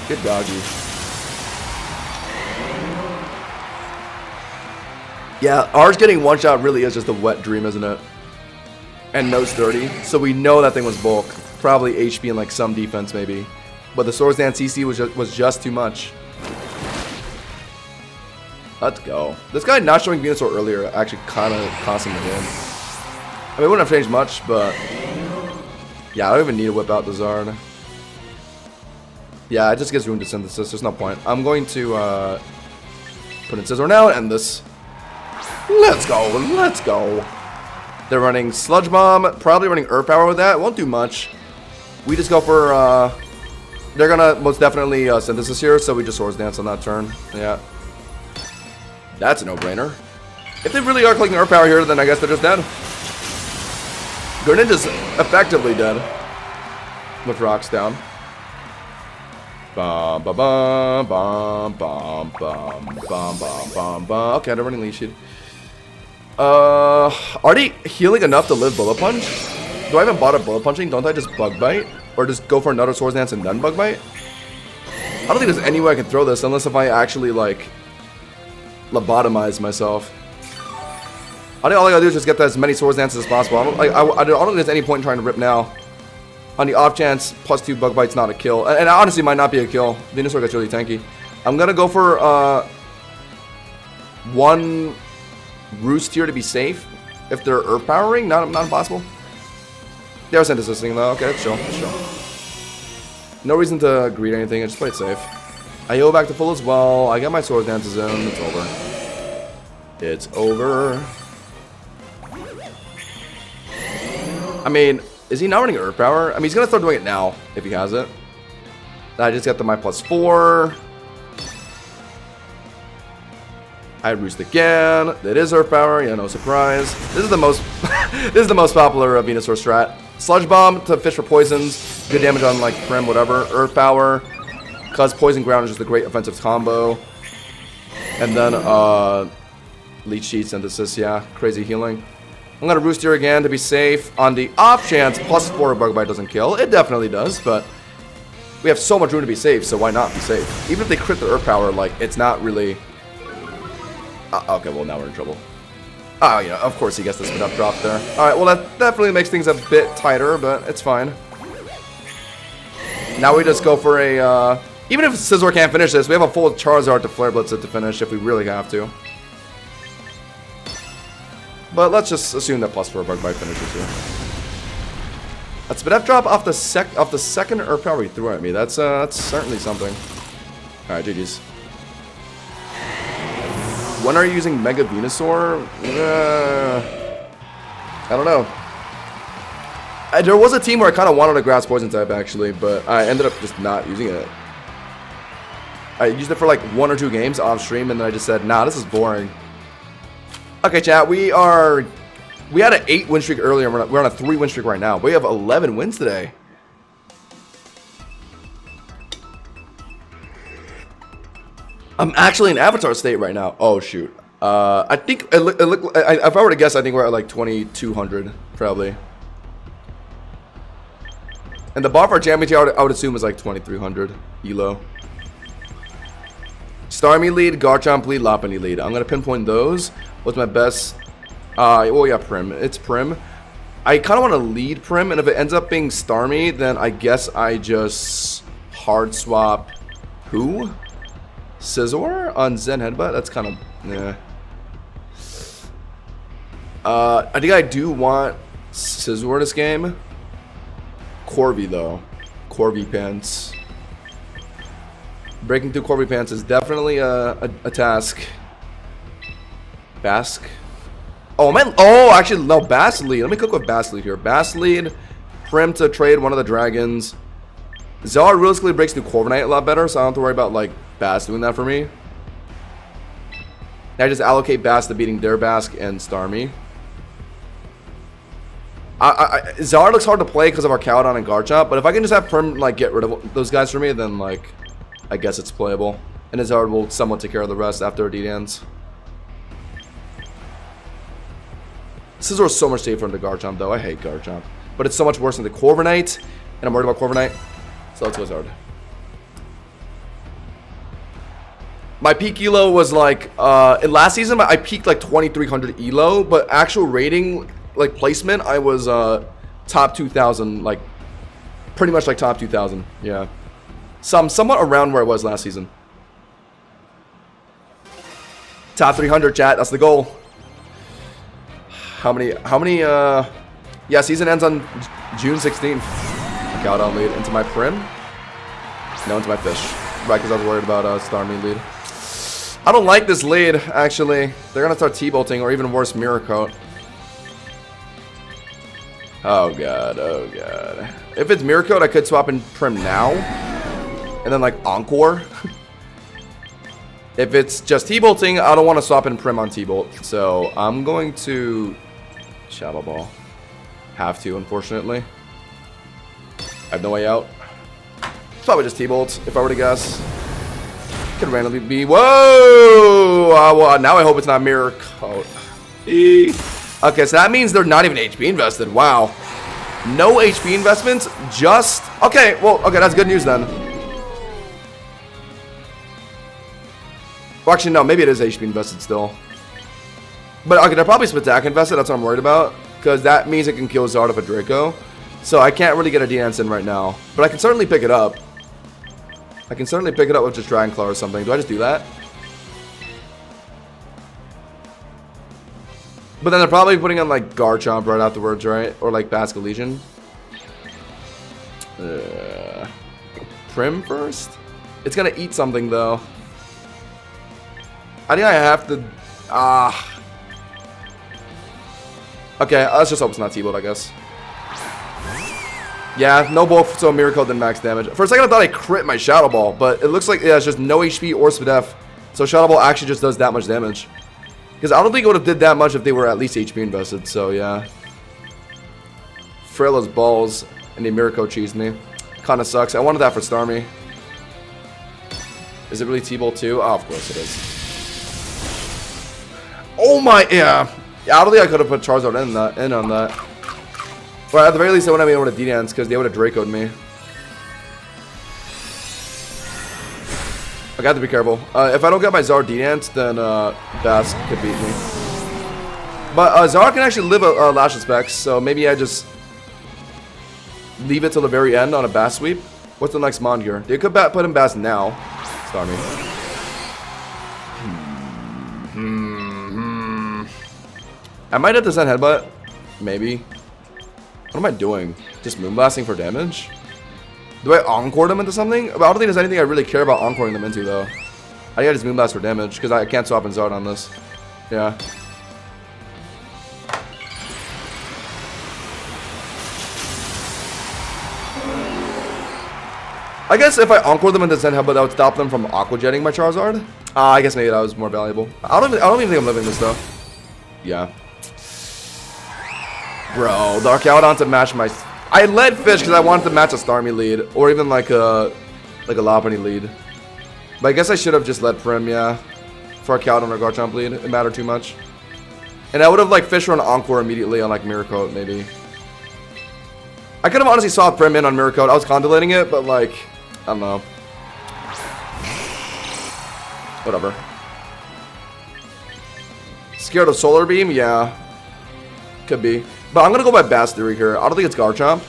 Good doggy. Yeah, ours getting one shot really is just a wet dream, isn't it? And nose 30. So we know that thing was bulk. Probably HP and like some defense maybe. But the Swords Dance CC was just too much. Let's go. This guy not showing Venusaur earlier actually kind of costing the game. I mean, it wouldn't have changed much, but... Yeah, I don't even need to whip out the Zard. Yeah, it just gives room to Synthesis. There's no point. I'm going to put in Scizor now and end this. Let's go. Let's go. They're running Sludge Bomb. Probably running Earth Power with that. Won't do much. We just go for... they're going to most definitely Synthesis here, so we just Swords Dance on that turn. Yeah. That's a no-brainer. If they really are clicking Earth Power here, then I guess they're just dead. Greninja's effectively dead. With rocks down. Bum ba bum bum bum bum bum bum bum bum. Okay, they're running Leech Seed. Are they healing enough to live Bullet Punch? Do I even bother Bullet Punching? Don't I just Bug Bite? Or just go for another Swords Dance and then Bug Bite? I don't think there's any way I can throw this unless if I actually like lobotomize myself. I think all I gotta do is just get as many Swords Dances as possible. I don't think there's any point in trying to rip now. On the off chance, +2 Bug Bite's not a kill. And it honestly might not be a kill. Venusaur gets really tanky. I'm gonna go for one Roost here to be safe. If they're Earth Powering, not impossible. They're Synthesising though. Okay, that's chill. That's chill. No reason to greed anything. I just play it safe. I heal back to full as well. I got my Swords Dance zone. It's over. It's over. I mean, is he not running Earth Power? I mean, he's going to start doing it now, if he has it. I just got the my +4. I roost again. That is Earth Power. Yeah, no surprise. This is the most this is the most popular Venusaur strat. Sludge Bomb to fish for poisons. Good damage on like Prim, whatever. Earth Power. Cause Poison Ground is just a great offensive combo. And then Leech Seed Synthesis, yeah. Crazy healing. I'm gonna roost here again to be safe. On the off chance +4 Bug Bite doesn't kill. It definitely does, but we have so much room to be safe, so why not be safe? Even if they crit the Earth Power, like, it's not really... okay, well, now we're in trouble. Oh, yeah, of course he gets the spin up drop there. Alright, well, that definitely makes things a bit tighter, but it's fine. Now we just go for a, even if Scizor can't finish this, we have a full Charizard to Flare Blitz it to finish if we really have to. But let's just assume that +4 Bug Bite finishes here. That's Spin F drop off the second Earth Power he threw at me. That's certainly something. Alright, GG's. When are you using Mega Venusaur? I don't know. There was a team where I kind of wanted a Grass Poison type actually, but I ended up just not using it. I used it for like 1 or 2 games off stream, and then I just said, nah, this is boring. Okay, chat, we had an 8 win streak earlier, we're on a 3 win streak right now. We have 11 wins today. I'm actually in Avatar state right now. Oh shoot. I think if I were to guess, I think we're at like 2200 probably. And the bar for Championship, I would assume is like 2300 elo. Starmie lead, Garchomp lead, Lopunny lead. I'm gonna pinpoint those. What's my best? Well, yeah, Prim. It's Prim. I kind of want to lead Prim, and if it ends up being Starmie, then I guess I just hard swap who? Scizor on Zen Headbutt? That's kind of, yeah. I think I do want Scizor this game. Corvi, though. Corvi Pants. Breaking through Corvi Pants is definitely a task. Basque. Oh, man. Oh, actually, no. Bass lead. Let me click with Bass lead here. Bass lead. Prim to trade one of the dragons. Zara realistically breaks through Corviknight a lot better, so I don't have to worry about, like, Bass doing that for me. I just allocate Bass to beating their Basque and Starmie. Zara looks hard to play because of our Cowdon and Garchomp, but if I can just have Prim, like, get rid of those guys for me, then, like, I guess it's playable. And Zara will somewhat take care of the rest after our D-Dans. Scizor is so much safer than the Garchomp, though. I hate Garchomp. But it's so much worse than the Corviknight, and I'm worried about Corviknight. So let's go Zard. My peak elo was like, in last season, I peaked like 2300 elo, but actual rating, like placement, I was top 2000, like pretty much like top 2000, yeah. Somewhat around where I was last season. Top 300, chat, that's the goal. How many, yeah, season ends on June 16th. Cowdon lead into my Prim. No, into my Fish. Right, because I was worried about Starmie lead. I don't like this lead, actually. They're going to start T-bolting, or even worse, Mirror Coat. Oh, God. Oh, God. If it's Mirror Coat, I could swap in Prim now. And then, like, Encore. If it's just T-bolting, I don't want to swap in Prim on T-bolt. So, I'm going to Shadow Ball. Have to, unfortunately. I have no way out. Probably just T-bolt, if I were to guess. Could randomly be. Whoa! Well, now I hope it's not Mirror Coat. Okay, so that means they're not even HP invested. Wow. No HP investments. Just. Okay, well, okay, that's good news then. Well, actually, no, maybe it is HP invested still. But okay, they're probably Spatak invested. That's what I'm worried about. Because that means it can kill Zard of a Draco. So I can't really get a D-Dance in right now. But I can certainly pick it up. I can certainly pick it up with just Dragon Claw or something. Do I just do that? But then they're probably putting on like Garchomp right afterwards, right? Or like Basculesian. Prim first? It's gonna eat something though. I think I have to... Okay, let's just hope it's not T-Bolt, I guess. Yeah, no bulk, so Miracle than max damage. For a second, I thought I crit my Shadow Ball, but it looks like it has just no HP or Spadef So Shadow Ball actually just does that much damage. Because I don't think it would have did that much if they were at least HP invested, so yeah. Fraila's balls and the Miracle cheesed me. Kinda sucks. I wanted that for Starmie. Is it really T-Bolt too? Oh, of course it is. Oh my, yeah. I don't think I could have put Charizard in on that. But at the very least, I wouldn't have been able to D-Dance because they would have Draco'd me. I got to be careful. If I don't get my Zard D-Dance, then Bass could beat me. But Zard can actually live a Lashes Specs, so maybe I just leave it till the very end on a Bass sweep. What's the next Mon here? They could put in Bass now. Starmie. I might have to send Headbutt. Maybe. What am I doing? Just Moonblasting for damage? Do I Encore them into something? I don't think there's anything I really care about Encoring them into, though. I think I just Moonblast for damage, because I can't swap in Zard on this. Yeah. I guess if I Encore them into Zen Headbutt, that would stop them from Aqua Jetting my Charizard. I guess maybe that was more valuable. I don't even think I'm living this, though. Yeah. Bro, the Archaeodon to match my... I led Fish because I wanted to match a Starmie lead. Or even like a Lopunny lead. But I guess I should have just led Prim, yeah. For Archaeodon or Garchomp lead. It mattered too much. And I would have like Fish run Encore immediately on like Miracle, maybe. I could have honestly saw Prim in on Miracle. I was contemplating it, but like... I don't know. Whatever. Scared of Solar Beam? Yeah. Could be. But I'm going to go by Bass Theory here. I don't think it's Garchomp.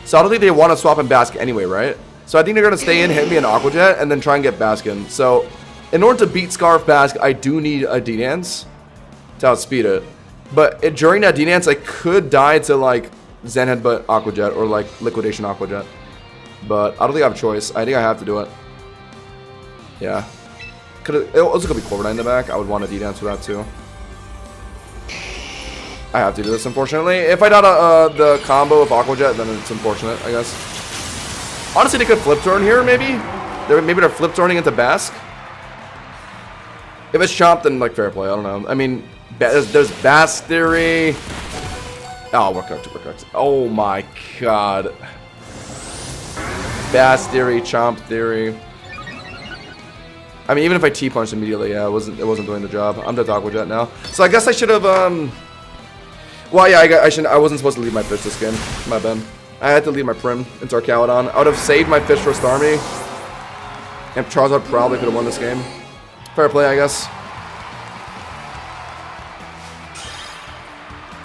So I don't think they want to swap in Basque anyway, right? So I think they're going to stay in, hit me an Aqua Jet, and then try and get Baskin. So in order to beat Scarf Basque, I do need a D-Dance to outspeed it. But during that D-Dance, I could die to like Zen Headbutt Aqua Jet or like Liquidation Aqua Jet. But I don't think I have a choice. I think I have to do it. Yeah. It also could be Corviknight in the back. I would want a D-Dance for that too. I have to do this, unfortunately. If I got the combo of Aqua Jet, then it's unfortunate, I guess. Honestly, they could flip turn here, maybe. Maybe they're flip turning into Basque. If it's Chomp, then like fair play. I don't know. I mean, there's Bass Theory. Oh, we're cooked. Oh my god. Bass Theory, Chomp Theory. I mean, even if I T-punched immediately, yeah, it wasn't doing the job. I'm the Aqua Jet now. So I guess I should have, well, yeah, I wasn't supposed to leave my Fish this game. My bad. I had to leave my Prim into Archaeodon. I would have saved my Fish for Starmie. And Charizard probably could have won this game. Fair play, I guess.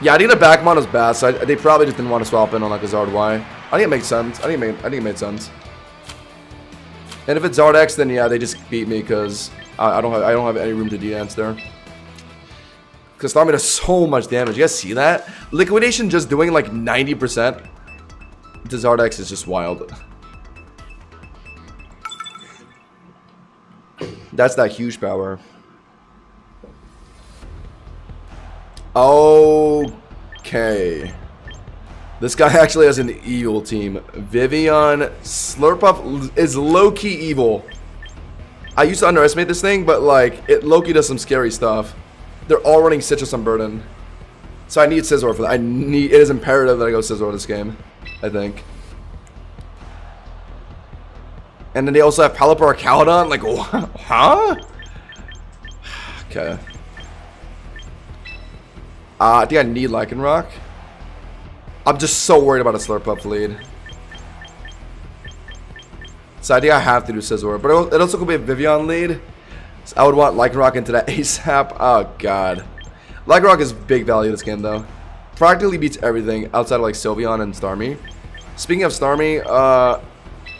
Yeah, I think the Backmon is Bass. So they probably just didn't want to swap in on like a Zard Y. I think it makes sense. I think it made sense. And if it's Zard X, then yeah, they just beat me because I don't have any room to D-Dance there. Because Starmie does so much damage. You guys see that? Liquidation just doing like 90% to Zard X is just wild. That's that huge power. Okay. This guy actually has an evil team. Vivian Slurpuff is low-key evil. I used to underestimate this thing, but like it low-key does some scary stuff. They're all running Citrus on Burden. So I need Scizor for that. It is imperative that I go Scizor this game, I think. And then they also have Pelipper Archaeodon. Like, what? Huh? Okay. I think I need Lycanroc. I'm just so worried about a Slurpuff lead. So I think I have to do Scizor. But it also could be a Vivian lead. So I would want Lycanroc into that ASAP. Oh, God. Lycanroc is big value this game, though. Practically beats everything outside of, like, Sylveon and Starmie. Speaking of Starmie,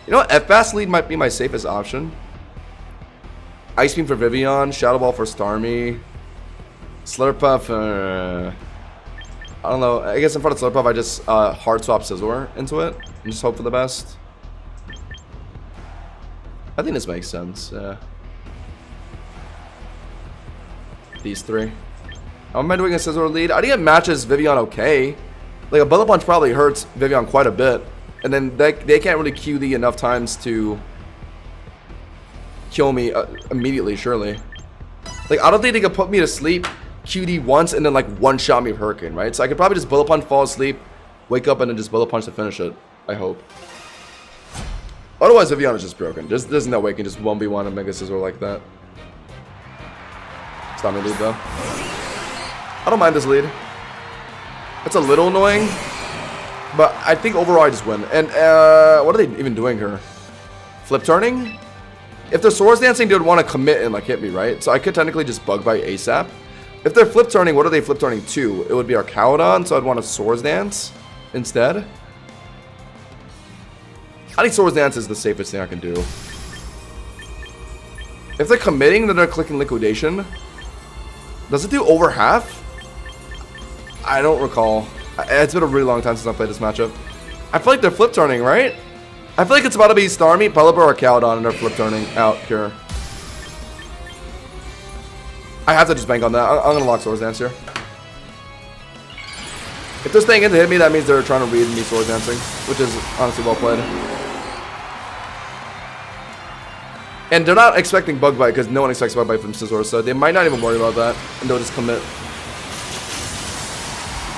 you know what? F-Bass lead might be my safest option. Ice Beam for Vivian. Shadow Ball for Starmie. Slurpuff, I don't know. I guess in front of Slurpuff, I just hard swap Scizor into it and just hope for the best. I think this makes sense. Yeah. These three. How am I doing a Scizor lead? I think it matches Vivian okay. Like a Bullet Punch probably hurts Vivian quite a bit, and then they can't really QD enough times to kill me immediately. Surely. Like, I don't think they could put me to sleep QD once and then, like, one-shot me with Hurricane, right? So I could probably just Bullet Punch, fall asleep, wake up, and then just Bullet Punch to finish it. I hope. Otherwise, Vivian is just broken. There's no way you can just 1v1 a Mega Scizor like that. Stop me lead, though. I don't mind this lead. It's a little annoying, but I think overall I just win. And, what are they even doing here? Flip turning? If they're Swords Dancing, they would want to commit and, like, hit me, right? So I could technically just Bug Bite ASAP. If they're flip turning, what are they flip turning to? It would be Archaeodon, so I'd want to Swords Dance instead. I think Swords Dance is the safest thing I can do. If they're committing, then they're clicking Liquidation. Does it do over half? I don't recall. It's been a really long time since I played this matchup. I feel like they're flip turning, right? I feel like it's about to be Starmie, Pelipper, or Archaeodon, and they're flip turning out here. I have to just bank on that. I'm gonna lock Swords Dance here. If they're staying in to hit me, that means they're trying to read me Swords Dancing, which is honestly well played. And they're not expecting Bug Bite because no one expects Bug Bite from Scizor, so they might not even worry about that, and they'll just commit.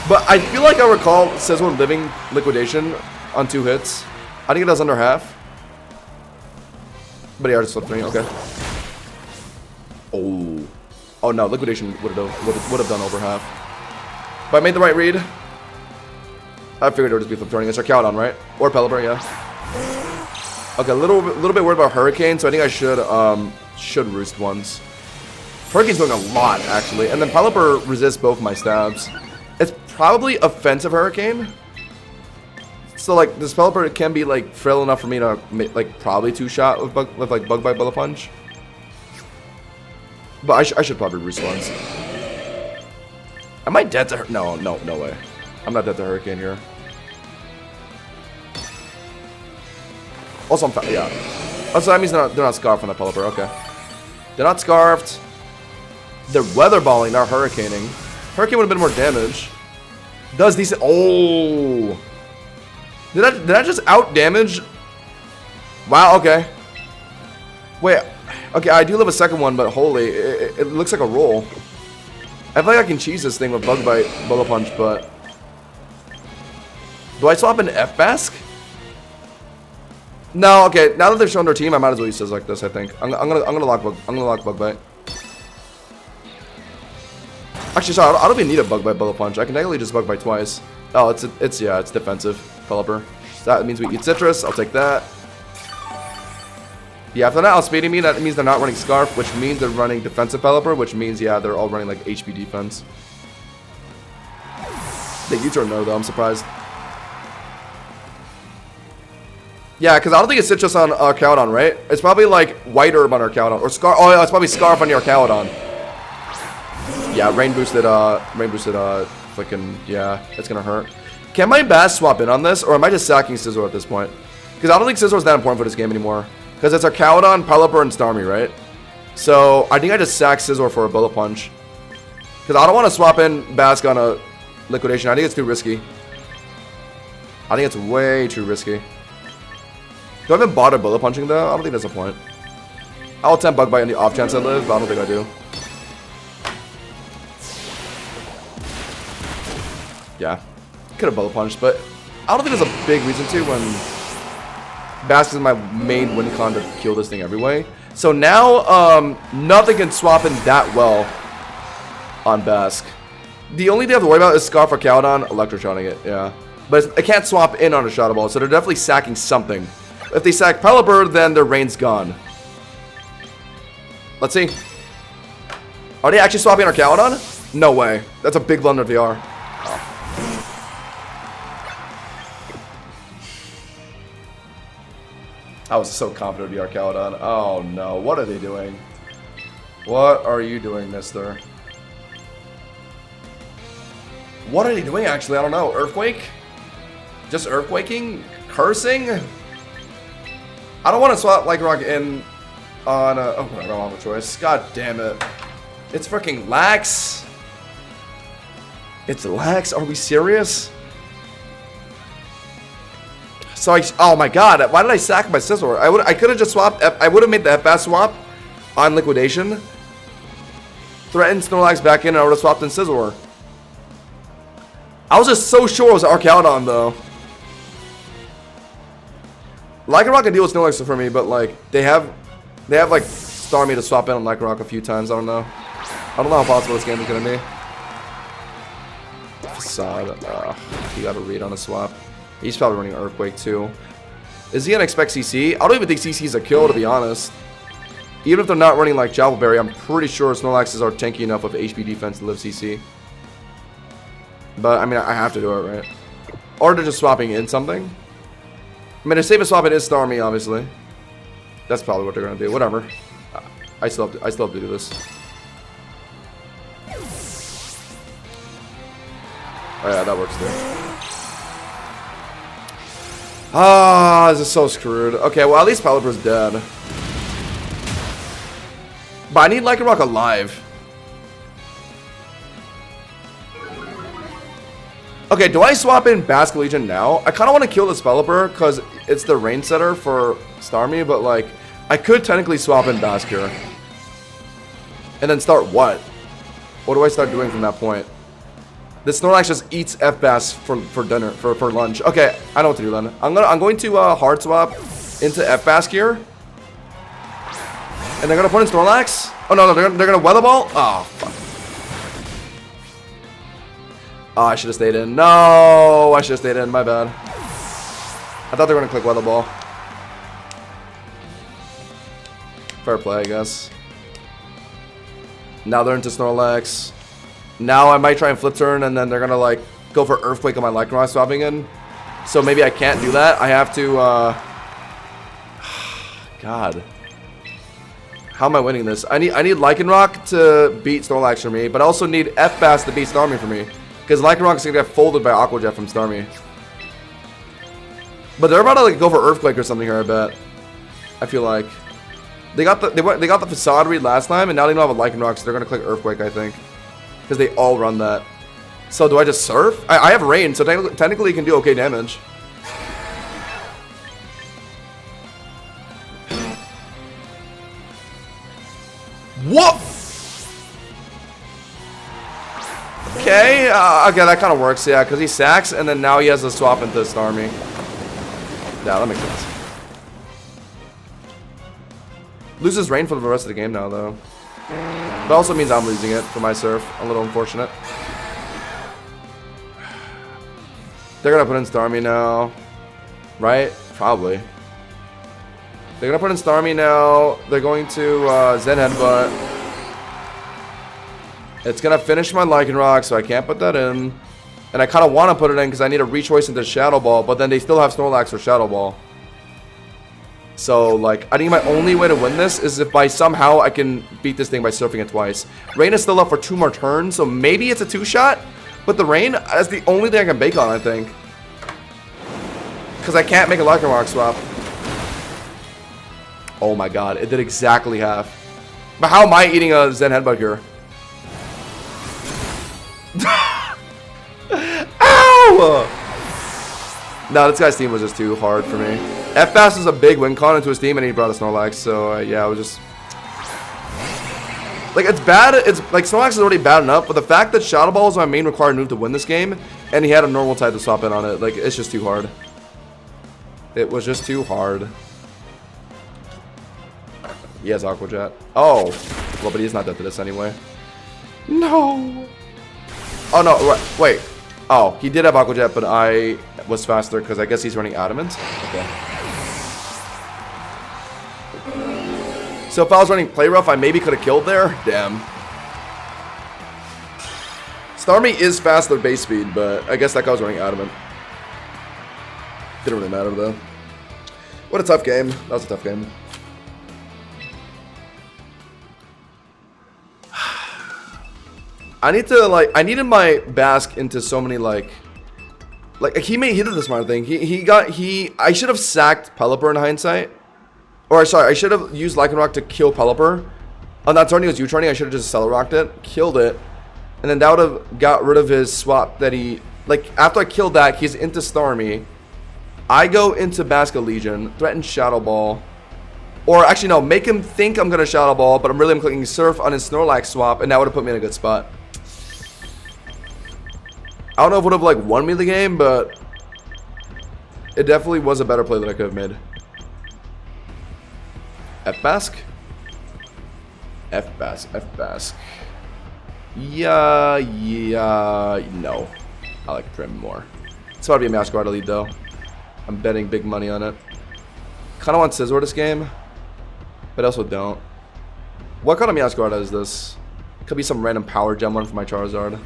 But I feel like I recall Scizor living Liquidation on 2 hits. I think it does under half. But yeah, I just flipped 3. Okay. Oh. Oh no, Liquidation would have done over half. But I made the right read. I figured it would just be flip turning. It's Archaeodon, right? Or Pelipper, yeah. Okay, a little bit worried about Hurricane, so I think I should Roost once. Hurricane's doing a lot, actually. And then Pelipper resists both my stabs. It's probably offensive Hurricane. So, like, this Pelipper can be, like, frail enough for me to, like, probably 2-shot with Bug Bite Bullet Punch. But I should probably Roost once. Am I dead to her? No way. I'm not dead to Hurricane here. Also, yeah. Also, that means they're not scarfed on the Pelipper. Okay. They're not scarfed. They're weather balling, not hurricaning. Hurricane would have been more damage. Does decent. Oh. Did I just out damage? Wow. Okay. Wait. Okay, I do live a second one, but holy, it looks like a roll. I feel like I can cheese this thing with Bug Bite, Bullet Punch, but do I swap into F-Bask? No. Okay. Now that they've shown their team, I might as well use this like this. I think I'm gonna lock Bug Bite. Actually, sorry, I don't even need a Bug Bite Bullet Punch. I can technically just Bug Bite twice. Oh, it's defensive, Pelipper. So that means we eat Citrus. I'll take that. Yeah, if they're not outspeeding me, that means they're not running Scarf, which means they're running defensive Pelipper, which means, yeah, they're all running, like, HP defense. They U-turn no, though. I'm surprised. Yeah, because I don't think it's Citrus on Archaeodon, right? It's probably, like, White Herb on Archaeodon. Or Scarf. Oh, yeah, it's probably Scarf on your Archaeodon. Yeah, Rain boosted, freaking, yeah, it's gonna hurt. Can my Bass swap in on this, or am I just sacking Scizor at this point? Because I don't think Scizor is that important for this game anymore. Because it's Archaeodon, Pelipper, and Starmie, right? So, I think I just sack Scizor for a Bullet Punch. Because I don't want to swap in Bask on a Liquidation. I think it's too risky. I think it's way too risky. Do I even bother Bullet Punching, though? I don't think that's a point. I'll attempt Bug Bite on the off chance I live, but I don't think I do. Yeah, could have Bullet Punched, but I don't think there's a big reason to when Bask is my main win con to kill this thing every way. So now, nothing can swap in that well on Bask. The only thing I have to worry about is Scarf or Archaeodon electroshotting it, yeah. But it can't swap in on a Shadow Ball, so they're definitely sacking something. If they sack Pelipper, then their Rain's gone. Let's see. Are they actually swapping Archaeodon? No way. That's a big blunder VR. Oh. I was so confident it would be Archaeodon. Oh no, what are they doing? What are you doing, mister? What are they doing actually? I don't know. Earthquake? Just Earthquaking? Cursing? I don't want to swap like Rock in on a... Oh, I don't have a choice. God damn it. It's freaking Lax. It's Lax? Are we serious? So oh my god, why did I sack my Scizor? I could have just swapped, I would have made the F-Fast swap on Liquidation. threatened Snorlax back in, and I would have swapped in Scizor. I was just so sure it was Archaeodon, though. Lycanroc can deal with Snorlax for me, but like they have like Starmie to swap in on Lycanroc a few times. I don't know how possible this game is gonna be. Facade. He got a read on a swap. He's probably running Earthquake too. Is he gonna expect CC? I don't even think CC is a kill, to be honest. Even if they're not running like Javel Berry, I'm pretty sure Snorlaxes are tanky enough of HP defense to live CC. But I mean, I have to do it, right? Or they're just swapping in something. I mean, the safest swap it is Starmie, obviously. That's probably what they're gonna do. Whatever. I still have to do this. Oh yeah, that works there. Ah, this is so screwed. Okay, well at least Pelipper's dead. But I need Lycanroc alive. Okay, do I swap in Basculegion now? I kind of want to kill this Pelipper because it's the rain setter for Starmie, but like, I could technically swap in Bascure. And then start what? What do I start doing from that point? This Snorlax just eats F-Bass for dinner, for lunch. Okay, I know what to do then. I'm going to hard swap into F-Bass here. And they're gonna put in Snorlax? Oh no, they're gonna Weather Ball? Oh fuck. Oh, I should have stayed in. No, I should have stayed in. My bad. I thought they were gonna click Weather Ball. Fair play, I guess. Now they're into Snorlax. Now I might try and flip turn, and then they're gonna like go for Earthquake on my Lycanroc swapping in. So maybe I can't do that. I have to. God. How am I winning this? I need Lycanroc to beat Snorlax for me, but I also need F-Bass to beat Starmie for me. Because Lycanroc is going to get folded by Aqua Jet from Starmie. But they're about to like go for Earthquake or something here, I bet. I feel like. They got the Facade read last time, and now they don't have a Lycanroc, so they're going to click Earthquake, I think. Because they all run that. So do I just Surf? I have Rain, so technically it can do okay damage. What? Okay, okay, that kind of works, yeah, because he sacks, and then now he has to swap into Starmie. Yeah, that makes sense. Loses Rain for the rest of the game now, though. But also means I'm losing it for my Surf. A little unfortunate. They're going to put in Starmie now. Right? Probably. They're going to put in Starmie now. They're going to Zen Headbutt. It's going to finish my Lycanroc, so I can't put that in. And I kind of want to put it in because I need a rechoice into Shadow Ball, but then they still have Snorlax for Shadow Ball. So, like, I think my only way to win this is if by somehow I can beat this thing by surfing it twice. Rain is still up for 2 more turns, so maybe it's a 2-shot. But the Rain, that's the only thing I can bake on, I think. Because I can't make a Lycanroc swap. Oh my god, it did exactly half. But how am I eating a Zen Headbutt here? Ow! No, this guy's team was just too hard for me. F-Fast is a big win con into his team, and he brought a Snorlax, so yeah, I was just... Like, it's bad, it's like, Snorlax is already bad enough, but the fact that Shadow Ball is my main required move to win this game, and he had a normal type to swap in on it, like, it's just too hard. It was just too hard. He has Aqua Jet. Oh! Well, but he's not dead to this anyway. No! Oh, no, wait. Oh, he did have Aqua Jet, but I was faster because I guess he's running Adamant. Okay. So if I was running Play Rough, I maybe could have killed there. Damn. Starmie is faster base speed, but I guess that guy was running Adamant. Didn't really matter though. What a tough game. That was a tough game. I need to, like, I needed my Basque into so many, like he did the smart thing. I should have sacked Pelipper in hindsight. Or, sorry, I should have used Lycanroc to kill Pelipper. On that turn he was U-turning, I should have just Celerocked it, killed it. And then that would have got rid of his swap that he, like, after I killed that, he's into Starmie. I go into Basculegion, threaten Shadow Ball. Or actually, no, make him think I'm going to Shadow Ball, but I'm clicking Surf on his Snorlax swap, and that would have put me in a good spot. I don't know if it would have, like, won me the game, but it definitely was a better play that I could have made. F-Bask? F-Bask, F-Bask. Yeah, no. I like Prim more. It's about to be a Meowscarada lead, though. I'm betting big money on it. Kind of want Scizor this game, but I also don't. What kind of Meowscarada is this? Could be some random Power Gem one for my Charizard.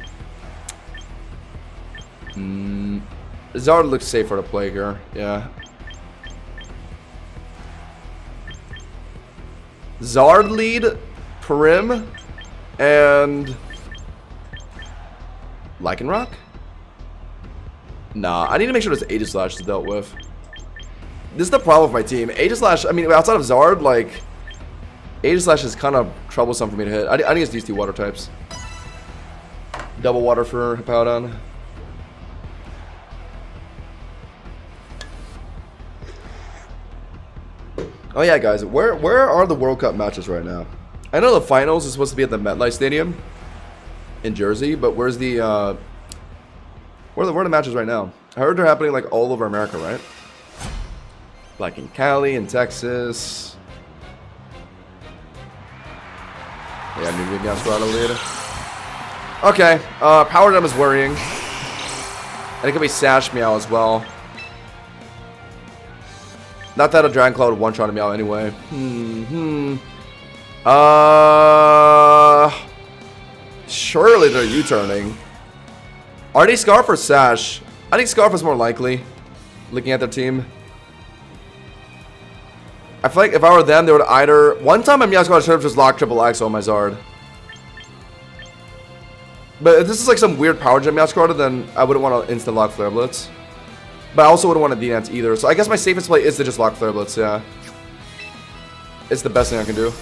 Zard looks safer to play here. Yeah. Zard lead, Prim, and Lycanroc? Nah, I need to make sure this Aegislash is dealt with. This is the problem with my team. Aegislash, I mean, outside of Zard, like, Aegislash is kind of troublesome for me to hit. I think it's these two water types. Double water for Hippowdon. Oh yeah, guys, where are the World Cup matches right now? I know the finals is supposed to be at the MetLife Stadium in Jersey, but where's the where are the matches right now? I heard they're happening like all over America, right? Like in Cali and Texas. Yeah, New England Meowscarada lead. Okay, Power Gem is worrying. And it could be Sash Meow as well. Not that a Dragon Claw would one-shot a Meow anyway. Surely they're U-turning. Are they Scarf or Sash? I think Scarf is more likely, looking at their team. I feel like if I were them, they would either... One time my Meowscarada should have just locked Triple X on my Zard. But if this is like some weird Power Gem Meowscarada, then I wouldn't want to instant lock Flare Blitz. But I also wouldn't want to D-Dance either. So I guess my safest play is to just lock Flare Blitz, yeah. It's the best thing I can do.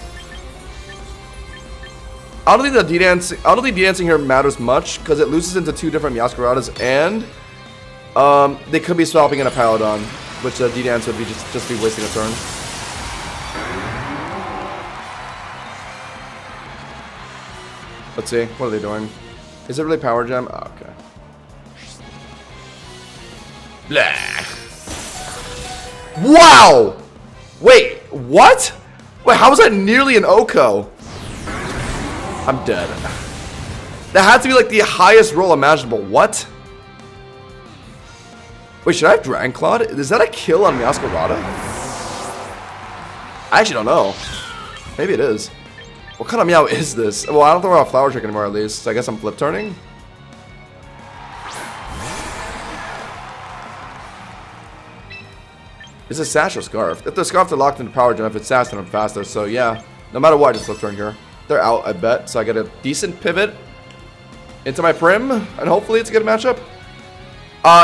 I don't think D-Dancing here matters much, because it loses into two different Meowscaradas, and they could be swapping in a Paladon, which D-Dance would be just be wasting a turn. Let's see, what are they doing? Is it really Power Gem? Oh, okay. Blah. Wow! Wait, what? Wait, how was that nearly an Oko? I'm dead. That had to be like the highest roll imaginable. What? Wait, should I have Dragon Claw? Is that a kill on Meowscarada? I actually don't know. Maybe it is. What kind of Meow is this? Well, I don't throw out Flower Trick anymore at least. So I guess I'm flip turning. Is it Sash or Scarf? If the Scarf are locked into Power Gem, if it's Sash, then I'm faster. So yeah, no matter what, I just flip turn here. They're out, I bet. So I get a decent pivot into my Prim, and hopefully it's a good matchup.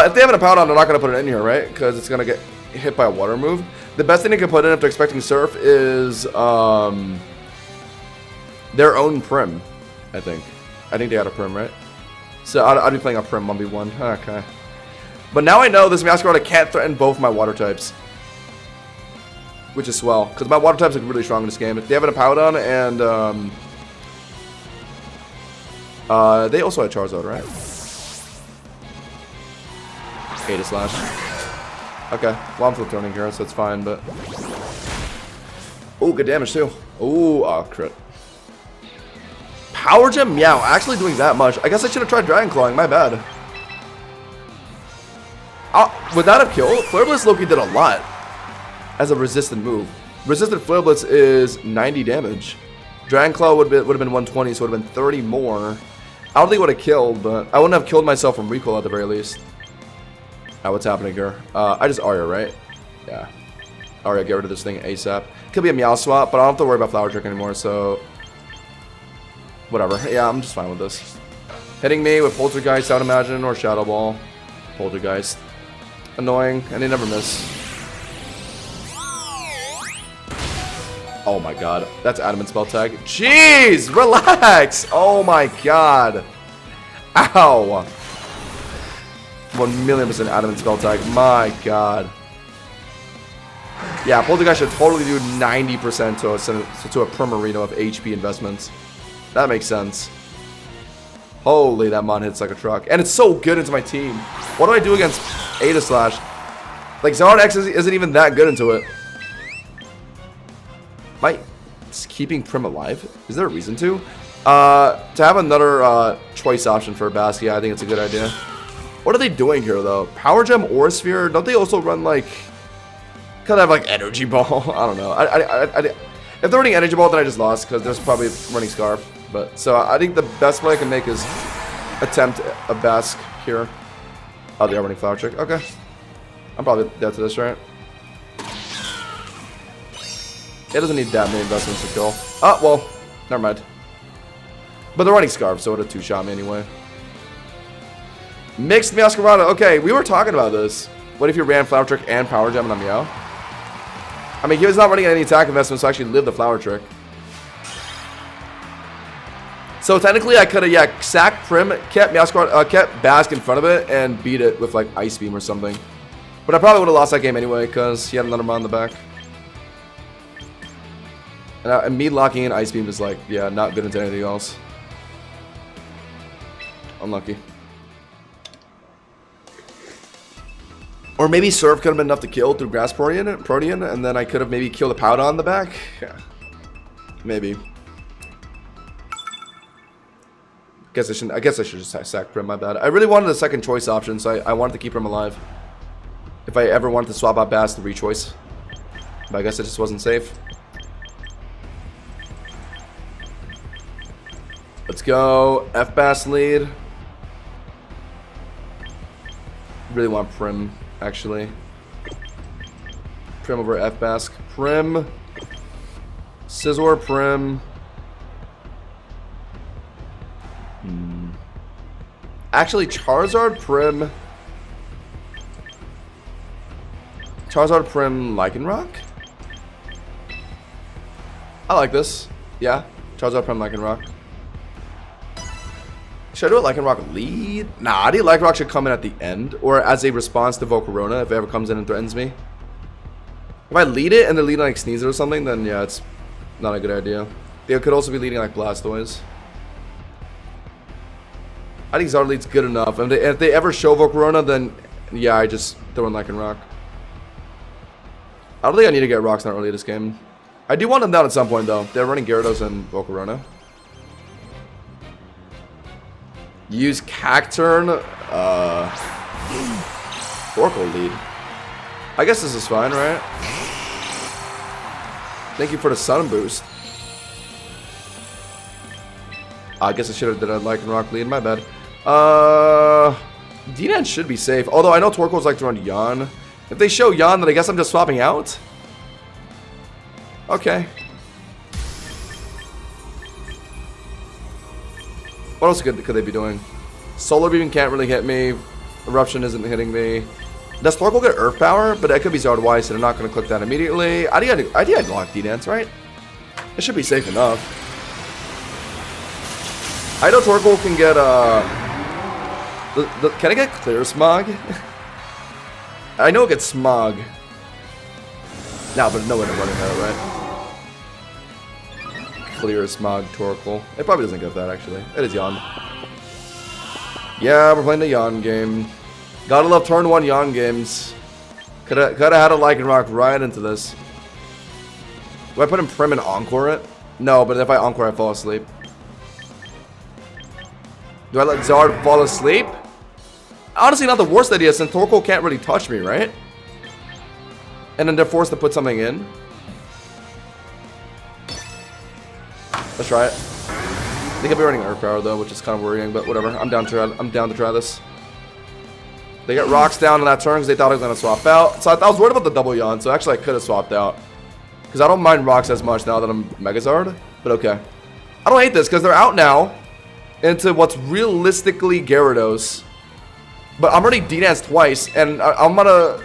If they have a Powder, they're not going to put it in here, right? Because it's going to get hit by a water move. The best thing they can put in if they're expecting Surf is their own Prim, I think. I think they had a Prim, right? So I'd be playing a Prim 1v1. Okay. But now I know this Meowscarada can't threaten both my water types. Which is swell, because my water types are really strong in this game. If they have a Powdon and they also had Charizard, right? Aegislash. Okay, well I'm flip turning here, so it's fine, but... Oh, good damage too. Oh, crit. Power Gem Meow, actually doing that much. I guess I should have tried Dragon Clawing, my bad. Would that have killed? Flare Blitz Loki did a lot as a resistant move. Resistant Flare Blitz is 90 damage. Dragon Claw would have been 120, so it would have been 30 more. I don't think it would have killed, but I wouldn't have killed myself from recoil at the very least. What's happening here? I just Aria, right? Yeah. Aria, get rid of this thing ASAP. Could be a Meow swap, but I don't have to worry about Flower Trick anymore, so... Whatever. Yeah, I'm just fine with this. Hitting me with Poltergeist, I would imagine, or Shadow Ball. Poltergeist. Annoying, and they never miss. Oh my god. That's Adamant Spell Tag. Jeez! Relax! Oh my god. Ow! 1,000,000% Adamant Spell Tag. My god. Yeah, Poltergeist should totally do 90% to a Primarino of HP investments. That makes sense. Holy, that mon hits like a truck. And it's so good into my team. What do I do against Aegislash? Like, Zard X isn't even that good into it. Am I keeping Prim alive? Is there a reason to? To have another choice option for Basque, yeah, I think it's a good idea. What are they doing here, though? Power Gem or Sphere? Don't they also run, like... Kind of have, like, Energy Ball? I don't know. If they're running Energy Ball, then I just lost, because there's probably running Scarf. But, so I think the best play I can make is attempt a Basque here. Oh, they are running Flower Trick. Okay. I'm probably dead to this, right? It doesn't need that many investments to kill. Oh, well, never mind. But they're running Scarf, so it would have two-shot me anyway. Mixed Meowscarada. Okay, we were talking about this. What if you ran Flower Trick and Power Gem on Meow? I mean, he was not running any attack investments, so I actually lived the Flower Trick. So technically, I could have, yeah, sacked Prim, kept Meowscarada, kept Basque in front of it, and beat it with, like, Ice Beam or something. But I probably would have lost that game anyway, because he had another mon in the back. And me locking in Ice Beam is, like, yeah, not good into anything else. Unlucky. Or maybe Surf could have been enough to kill through Grass Protean, and then I could have maybe killed a Powder on the back. Yeah. Maybe. I guess I should just sack Prim, my bad. I really wanted a second choice option, so I wanted to keep him alive. If I ever wanted to swap out Bass to rechoice. But I guess it just wasn't safe. Let's go. F-Bass lead. Really want Prim, actually. Prim over F-Bask. Prim. Scizor, Prim. Actually, Charizard, Prim. Charizard, Prim, Lycanroc? I like this. Yeah. Charizard, Prim, Lycanroc. Should I do a Lycanroc lead? Nah, I think Lycanroc should come in at the end. Or as a response to Volcarona if it ever comes in and threatens me. If I lead it and they're leading like Sneasel or something, then yeah, it's not a good idea. They could also be leading like Blastoise. I think Zard lead's good enough. And if they ever show Volcarona, then yeah, I just throw in Lycanroc. I don't think I need to get rocks not early this game. I do want them down at some point though. They're running Gyarados and Volcarona. Use Cacturn. Oracle lead. I guess this is fine, right? Thank you for the Sun Boost. I guess I should have done a Lycanroc lead. My bad. D-Nan should be safe. Although I know Torkoals like to run Yawn. If they show Yawn, then I guess I'm just swapping out. Okay. What else could they be doing? Solar Beam can't really hit me. Eruption isn't hitting me. Does Torkoal get Earth Power? But that could be Zard Weiss, and I'm not going to click that immediately. I think I'd lock D-Dance, right? It should be safe enough. I know Torkoal can get, can I get Clear Smog? I know it gets Smog. No, but no way to running that, right? Clear Smog Torkoal. It probably doesn't get that, actually. It is Yawn. Yeah, we're playing the Yawn game. Gotta love turn 1 Yawn games. Coulda had a Lycanroc right into this. Do I put in Prim and Encore it? No, but if I Encore, I fall asleep. Do I let Zard fall asleep? Honestly, not the worst idea since Torkoal can't really touch me, right? And then they're forced to put something in. Let's try it. I think I'll be running Earth Power though, which is kind of worrying, but whatever. I'm down to try this. They get rocks down in that turn because they thought I was gonna swap out. So I was worried about the double Yawn, so actually I could have swapped out. Because I don't mind rocks as much now that I'm Megazard, but okay. I don't hate this because they're out now into what's realistically Gyarados. But I'm already D-Dance twice, and I'm gonna...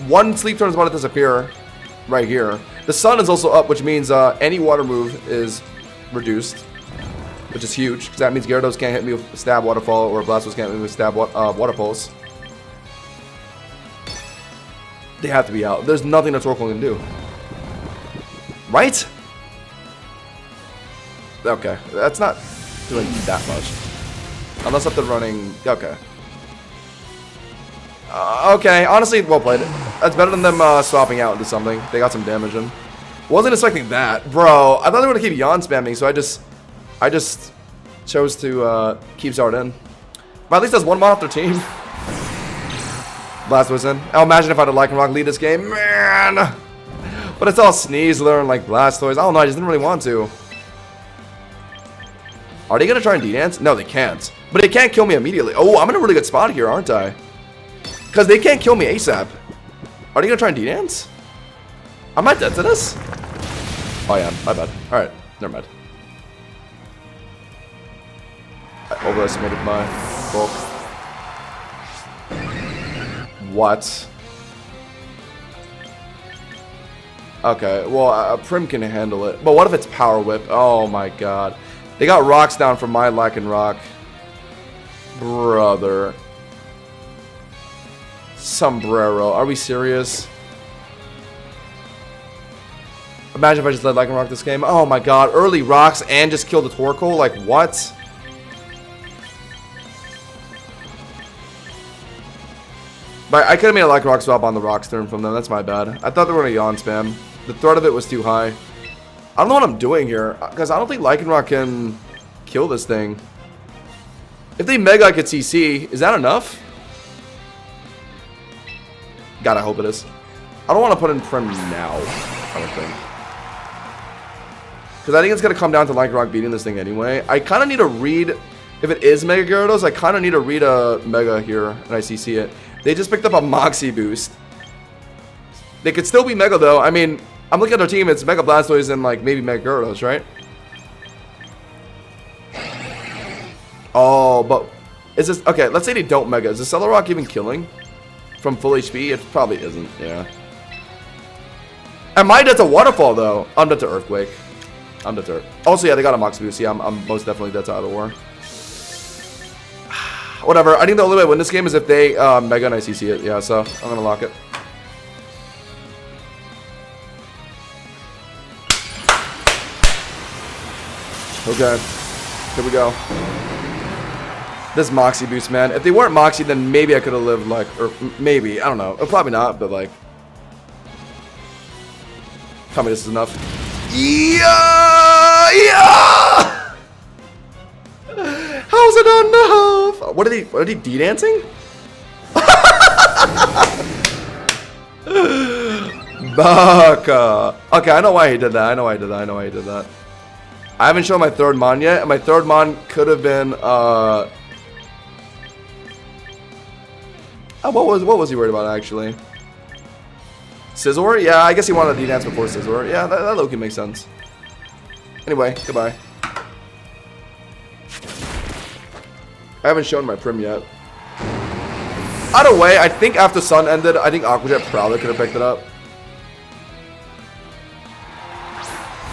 One sleep turn is about to disappear right here. The sun is also up, which means any water move is reduced, which is huge, because that means Gyarados can't hit me with Stab Waterfall, or Blastoise can't hit me with Stab Water Pulse. They have to be out. There's nothing that Torkoal can do. Right? Okay, that's not doing that much. Unless if they're running... Okay. Okay, honestly, well played. That's better than them swapping out into something. They got some damage in. Wasn't expecting that. Bro, I thought they were going to keep Yawn spamming, so I just chose to keep Zard in. But at least there's one mod off their team. Blastoise in. Oh, imagine if I had Lycanroc lead this game. Man! But it's all Sneasler and like Blastoise. I don't know, I just didn't really want to. Are they going to try and D-Dance? No, they can't. But they can't kill me immediately. Oh, I'm in a really good spot here, aren't I? Because they can't kill me ASAP. Are they going to try and D-Dance? Am I dead to this? Oh, yeah, my bad. Alright, never mind. I overestimated my bulk. What? Okay, well, Prim can handle it. But what if it's Power Whip? Oh my god. They got rocks down from my Lycanroc. Brother. Sombrero. Are we serious? Imagine if I just let Lycanroc this game. Oh my god. Early rocks and just kill the Torkoal? Like, what? But I could have made a Lycanroc swap on the rocks turn from them. That's my bad. I thought they were going to Yawn spam. The threat of it was too high. I don't know what I'm doing here. Because I don't think Lycanroc can kill this thing. If they Mega, I could CC. Is that enough? God, I hope it is. I don't want to put in Prim now. I don't think. Because I think it's going to come down to Lycanroc beating this thing anyway. I kind of need to read... If it is Mega Gyarados, I kind of need to read a Mega here. And I CC it. They just picked up a Moxie boost. They could still be Mega though. I mean, I'm looking at their team. It's Mega Blastoise and like maybe Mega Gyarados, right? Oh, but is this okay? Let's say they don't Mega. Is the Celerock even killing from full HP? It probably isn't. Yeah. And my dead to Waterfall though. I'm dead to Earthquake. I'm dead to Earth. Also, yeah, they got a Moxie boost. Yeah, I'm most definitely dead to Either War. Whatever. I think the only way to win this game is if they Mega and I CC it. Yeah, so I'm gonna lock it. Okay, here we go. This Moxie boost, man. If they weren't Moxie, then maybe I could have lived like, or maybe, I don't know. Probably not, but like. Tell me this is enough. Yeah! Yeah! How's it enough? What are they D-dancing? Baka. Okay, I know why he did that. I know why he did that. I haven't shown my third Mon yet, and my third Mon could have been what was he worried about actually? Scizor? Yeah, I guess he wanted to D-dance before Scizor. Yeah, that low-key makes sense. Anyway, goodbye. I haven't shown my Prim yet. Either way, I think after Sun ended, I think Aqua Jet probably could have picked it up.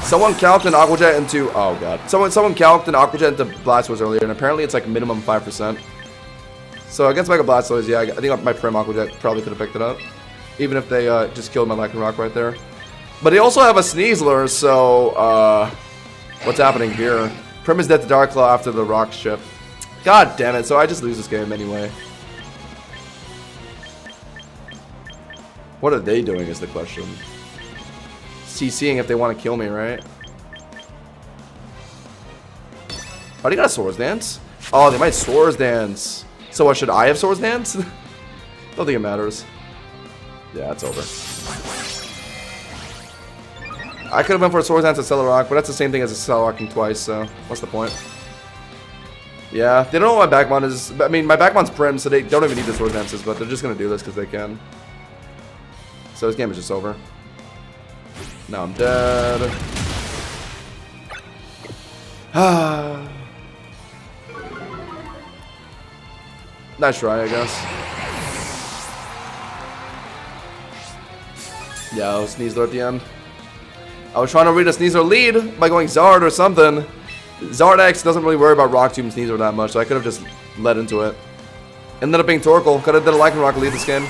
Someone calced an Aqua Jet into... Oh, God. Someone calced an Aqua Jet into Blastoise earlier, and apparently it's like minimum 5%. So against Mega Blastoise, yeah, I think my Prim Aqua Jet probably could have picked it up. Even if they just killed my Lycanroc right there. But they also have a Sneasler, so... what's happening here? Prim is dead to Dark Claw after the Rock Chip. God damn it, so I just lose this game anyway. What are they doing is the question. CCing if they want to kill me, right? Oh, they got a Swords Dance? Oh, they might Swords Dance. So what, should I have Swords Dance? Don't think it matters. Yeah, it's over. I could have went for a Swords Dance at Celerock, but that's the same thing as a Celerocking twice, so what's the point? Yeah, they don't know what my Backmon is. I mean, my Backmon's Prim, so they don't even need the Swords Dances, but they're just going to do this because they can. So this game is just over. Now I'm dead. Nice try, I guess. Yeah, it was Sneasler at the end. I was trying to read a Sneasler lead by going Zard or something. Zardex doesn't really worry about Rock Tomb Sneasler that much, so I could have just led into it. Ended up being Torkoal. Could have done a Lycanroc lead this game.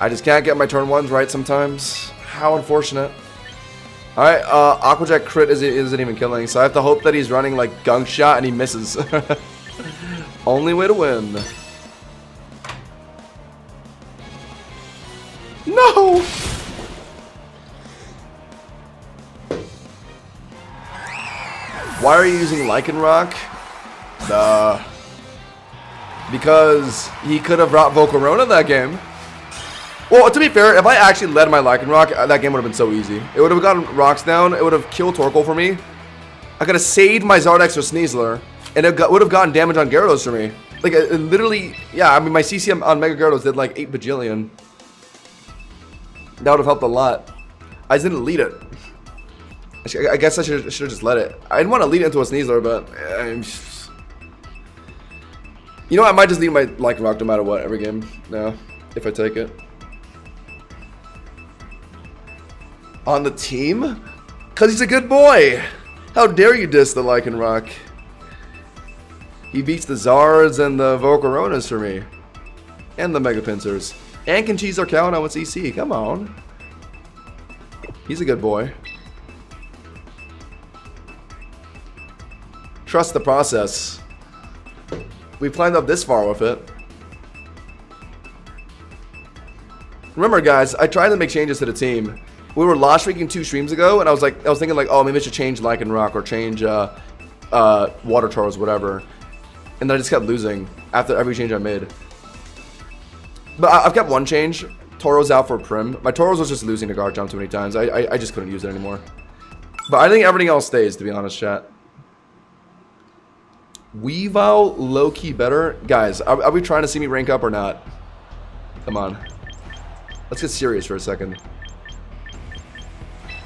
I just can't get my turn ones right sometimes. How unfortunate. Alright, Aquajet crit isn't even killing, so I have to hope that he's running like gunk shot and he misses. Only way to win. No! Why are you using Lycanroc? Because he could have brought Volcarona that game. Well, to be fair, if I actually led my Lycanroc, that game would have been so easy. It would have gotten rocks down, it would have killed Torkoal for me. I could have saved my Zardex or Sneasler, and it would have gotten damage on Gyarados for me. Like, it literally, yeah, I mean, my CCM on Mega Gyarados did like 8 bajillion. That would have helped a lot. I just didn't lead it. I guess I should have just let it. I didn't want to lead it into a Sneasler, but... you know, I might just lead my Lycanroc no matter what every game now, if I take it. On the team? Because he's a good boy! How dare you diss the Lycanroc? He beats the Zards and the Volcaronas for me. And the Mega Pincers. And can cheese our cow now with EC. Come on. He's a good boy. Trust the process. We climbed up this far with it. Remember, guys, I tried to make changes to the team. We were lost streaking 2 streams ago, and I was thinking like, oh, maybe I should change Lycanroc or change Water Charles, whatever. And then I just kept losing after every change I made. But I've kept one change. Tauros out for Prim. My Tauros was just losing to Garchomp too many times. I just couldn't use it anymore. But I think everything else stays, to be honest, chat. Weavile low-key better. Guys, are we trying to see me rank up or not? Come on. Let's get serious for a second.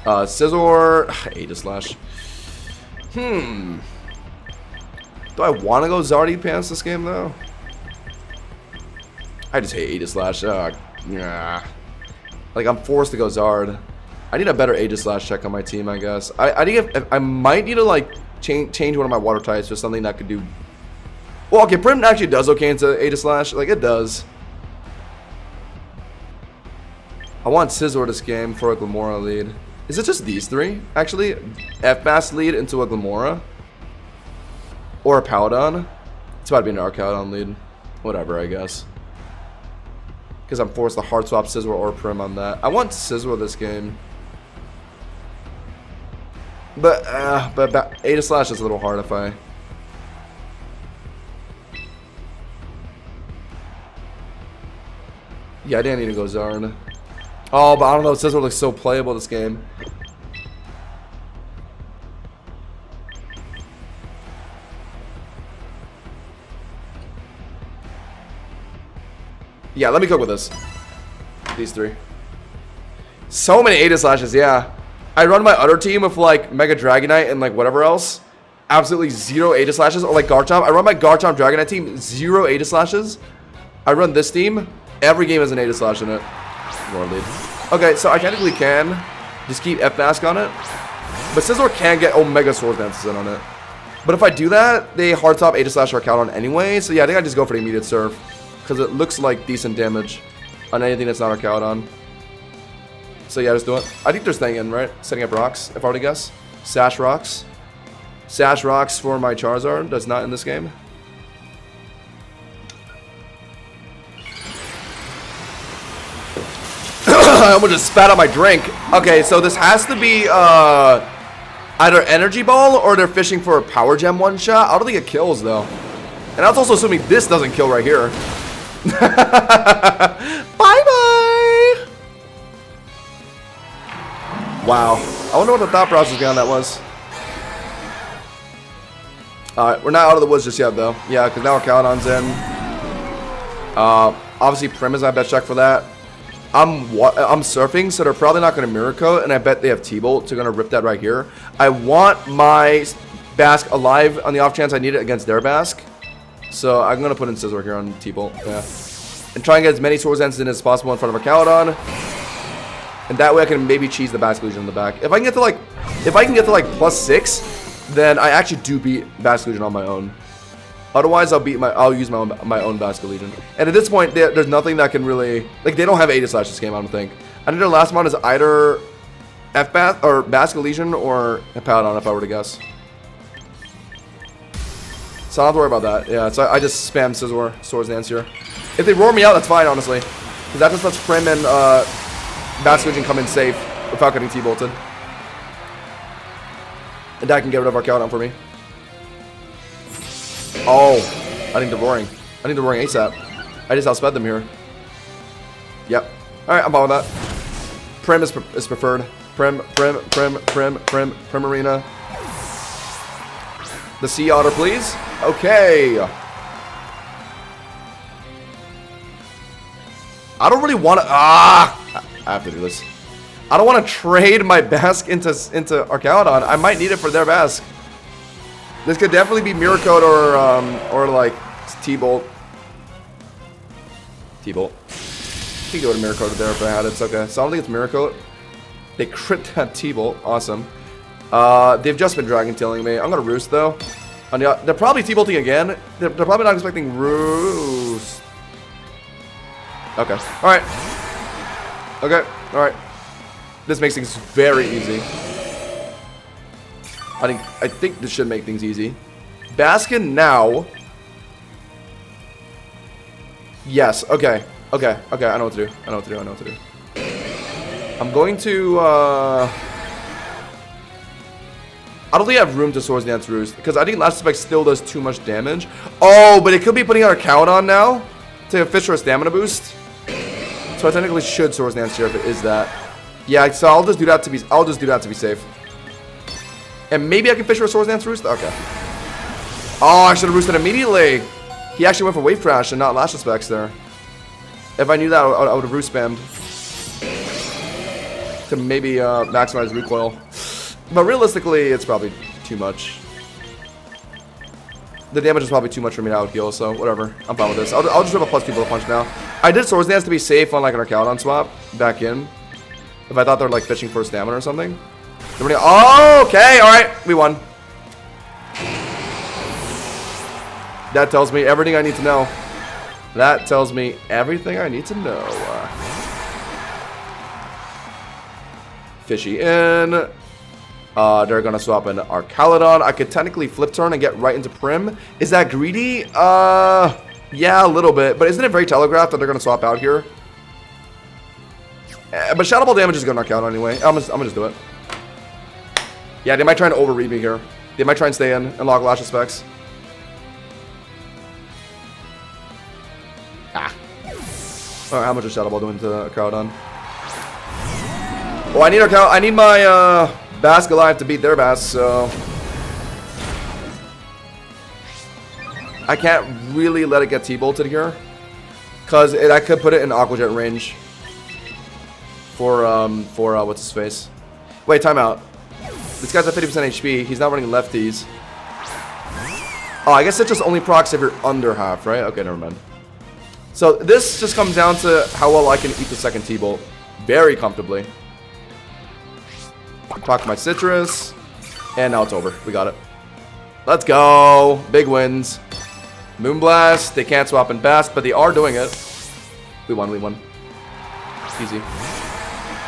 Scizor. Aegislash. Do I want to go Zardy Pants this game, though? I just hate Aegislash. Yeah. Like, I'm forced to go Zard. I need a better Aegislash check on my team, I guess. I might need to, like, change one of my water types for something that could do... Well, okay, Prim actually does okay into Aegislash. Like, it does. I want Scizor this game for a Glimmora lead. Is it just these 3, actually? F-Bass lead into a Glimmora? Or a Paladon? It's about to be an Arcaudon lead. Whatever, I guess. Because I'm forced to hard swap Scizor or Prim on that. I want Scizor this game. But Aegislash is a little hard if I... Yeah, I didn't need to go Zard. Oh, but I don't know. Scizor looks so playable this game. Yeah, let me cook with this. These 3. So many Aegislashes, yeah. I run my other team with like Mega Dragonite and like whatever else. Absolutely 0 Aegislashes. Or like Garchomp. I run my Garchomp Dragonite team, 0 Aegislashes. I run this team. Every game has an Aegislash in it. More lead. Okay, so I technically can just keep F-Mask on it. But Scizor can get Omega Sword Dances in on it. But if I do that, they hard top Aegislash or Arcaudon anyway. So yeah, I think I just go for the immediate Surf. Because it looks like decent damage on anything that's not Arcaudon. So yeah, just do it. I think they're staying in, right? Setting up rocks, if I were to guess. Sash rocks. Sash rocks for my Charizard. That's not in this game. I almost just spat out my drink. Okay, so this has to be either Energy Ball or they're fishing for a Power Gem one-shot. I don't think it kills, though. And that's also assuming this doesn't kill right here. Bye-bye! Wow. I wonder what the thought process behind that was. Alright, we're not out of the woods just yet, though. Yeah, because now Arcaudon's in. Obviously, Prim is my best check for that. I'm surfing, so they're probably not going to Mirror Coat, and I bet they have T-Bolt, so they're going to rip that right here. I want my Basque alive on the off chance I need it against their Basque. So I'm going to put in Scizor here on T-Bolt, yeah. And try and get as many Swords Dance in as possible in front of Arcaudon. And that way I can maybe cheese the Basque Legion in the back. If I can get to like, +6, then I actually do beat Basque Legion on my own. Otherwise, I'll use my own Basket Legion. And at this point, there's nothing that can really, like, they don't have Aegis Slash this game, I don't think. I think their last mod is either F-Bath or Basket Legion or Hippowdon, if I were to guess. So I don't have to worry about that. Yeah, so I just spam Scizor, Swords Dance here. If they roar me out, that's fine, honestly. Because that just lets Prim and Basket Legion come in safe without getting T-bolted. And that can get rid of Archaeodon for me. Oh, I need the roaring. I need the roaring ASAP. I just outsped them here. Yep. Alright, I'm fine with that. Prim is preferred. Primarina. The Sea Otter, please. Okay. I don't really want to... I have to do this. I don't want to trade my Basque into Archaeodon. I might need it for their Basque. This could definitely be Mirror Coat or like T-Bolt. T-Bolt. I can go to Mirror Coat there if I had it. It's okay. So I don't think it's Mirror Coat. They crit that T-Bolt. Awesome. They've just been Dragon Tailing me. I'm gonna Roost though. They're probably T-Bolting again. They're probably not expecting Roost. Okay. Alright. Okay. Alright. This makes things very easy. I think this should make things easy. Baskin now. Yes. Okay. Okay. Okay. I know what to do. I know what to do. I know what to do. I'm going to. I don't think I have room to Swords Dance Roost because I think Last Spec still does too much damage. Oh, but it could be putting our count on now to Fisher a stamina boost. So I technically should Swords Dance here if it is that. Yeah. So I'll just do that to be. I'll just do that to be safe. And maybe I can Fisher a Swords Dance Roost? Okay. Oh, I should have roosted immediately. He actually went for Wave Crash and not Lash Specs there. If I knew that, I would have Roost spammed. To maybe maximize recoil. But realistically, it's probably too much. The damage is probably too much for me to out-heal, so whatever. I'm fine with this. I'll just have a +2 bullet punch now. I did Swords Dance to be safe on like an Archaeodon swap back in. If I thought they were like fishing for stamina or something. Oh, okay, alright, we won. That tells me everything I need to know. That tells me everything I need to know. Fishy in. They're gonna swap in Archaeodon. I could technically flip turn and get right into Prim. Is that greedy? Yeah, a little bit. But isn't it very telegraphed that they're gonna swap out here? But Shadow Ball damage is gonna knock out anyway. I'm gonna just do it. Yeah, they might try and overread me here. They might try and stay in and log Lash Specs. Alright, how much is Shadow Ball doing to Archaeodon? Oh, I need my Basque alive to beat their Basque, so I can't really let it get T-bolted here. Cause I could put it in Aqua Jet range. For what's his face? Wait, timeout. This guy's at 50% HP. He's not running lefties. Oh, I guess it just only procs if you're under half, right? Okay, never mind. So this just comes down to how well I can eat the second T-Bolt. Very comfortably. Proc my Citrus. And now it's over. We got it. Let's go. Big wins. Moonblast. They can't swap in Basque, but they are doing it. We won, we won. Easy.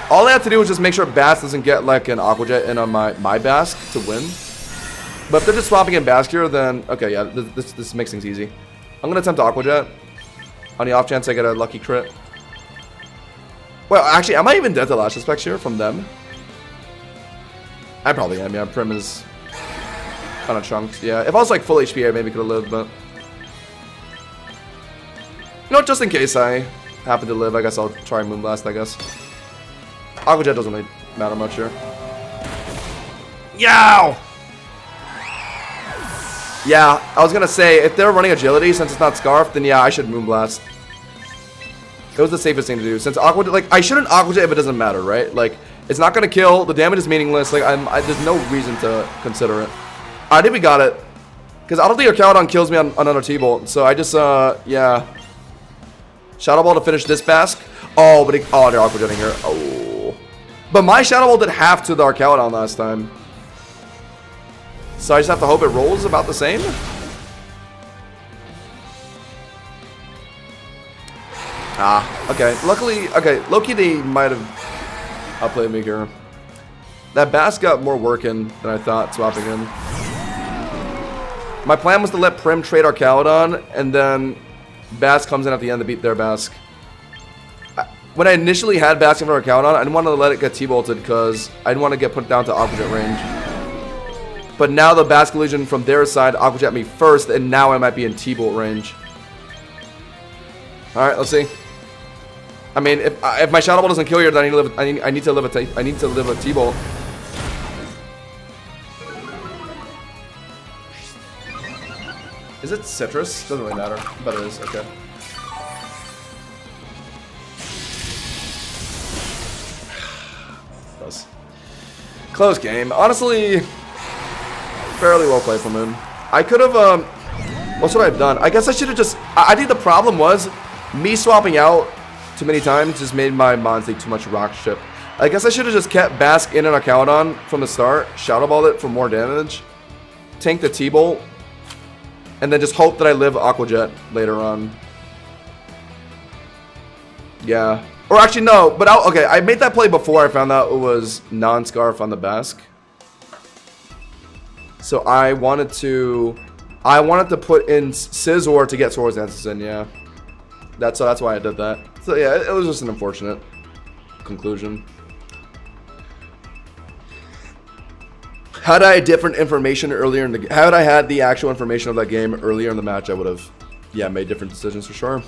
All I have to do is just make sure Basque doesn't get like an Aqua Jet in on my Basque to win. But if they're just swapping in Basque here, then okay, yeah, this makes things easy. I'm gonna attempt Aqua Jet on the off chance I get a lucky crit. Well, actually, am I even dead to Lash Specs here from them? I probably am. Yeah, Prim is kind of chunked. Yeah, if I was like full HP, I maybe could have lived, but you know, just in case I happen to live, I guess I'll try Moonblast. I guess. Aqua Jet doesn't really matter much here. Yow! Yeah, I was gonna say, if they're running Agility, since it's not Scarf, then yeah, I should Moonblast. It was the safest thing to do. Since Aqua Jet, like, I shouldn't Aqua Jet if it doesn't matter, right? Like, it's not gonna kill, the damage is meaningless, like, there's no reason to consider it. I think we got it. Because I don't think Archaeodon kills me on another T-Bolt, so I just, yeah. Shadow Ball to finish this Basque. Oh, but they're Aqua Jetting here. Oh. But my Shadow Ball did half to the Archaeodon last time. So I just have to hope it rolls about the same. Ah, okay. Luckily, okay, Loki, they might have outplayed me here. That Bass got more working than I thought swapping in. My plan was to let Prim trade Arcaludon, and then Bass comes in at the end to beat their Bask. When I initially had Bask in for Arcaludon, I didn't want to let it get T-bolted because I didn't want to get put down to Aqua Jet range. But now the Bask Illusion from their side Aqua Jet me first, and now I might be in T-bolt range. All right, let's see. I mean, if my Shadow Ball doesn't kill you, then I need to live a T-bolt. Is it citrus? Doesn't really matter, but it is. Okay. Close. Close game. Honestly, fairly well played from him. I could have. What should I have done? I guess I should have just. I think the problem was me swapping out too many times just made my Mons take too much rock chip. I guess I should have just kept Bask in an Arcaludon from the start, Shadow Balled it for more damage, tank the T-Bolt, and then just hope that I live Aqua Jet later on. Yeah. Or actually, no. But okay, I made that play before I found out it was non-Scarf on the Bask. So I wanted to put in Scizor to get Swords Dances in, yeah. That's why I did that. So yeah, it was just an unfortunate conclusion. Had I different information earlier in the had I had the actual information of that game earlier in the match, I would have, yeah, made different decisions for sure.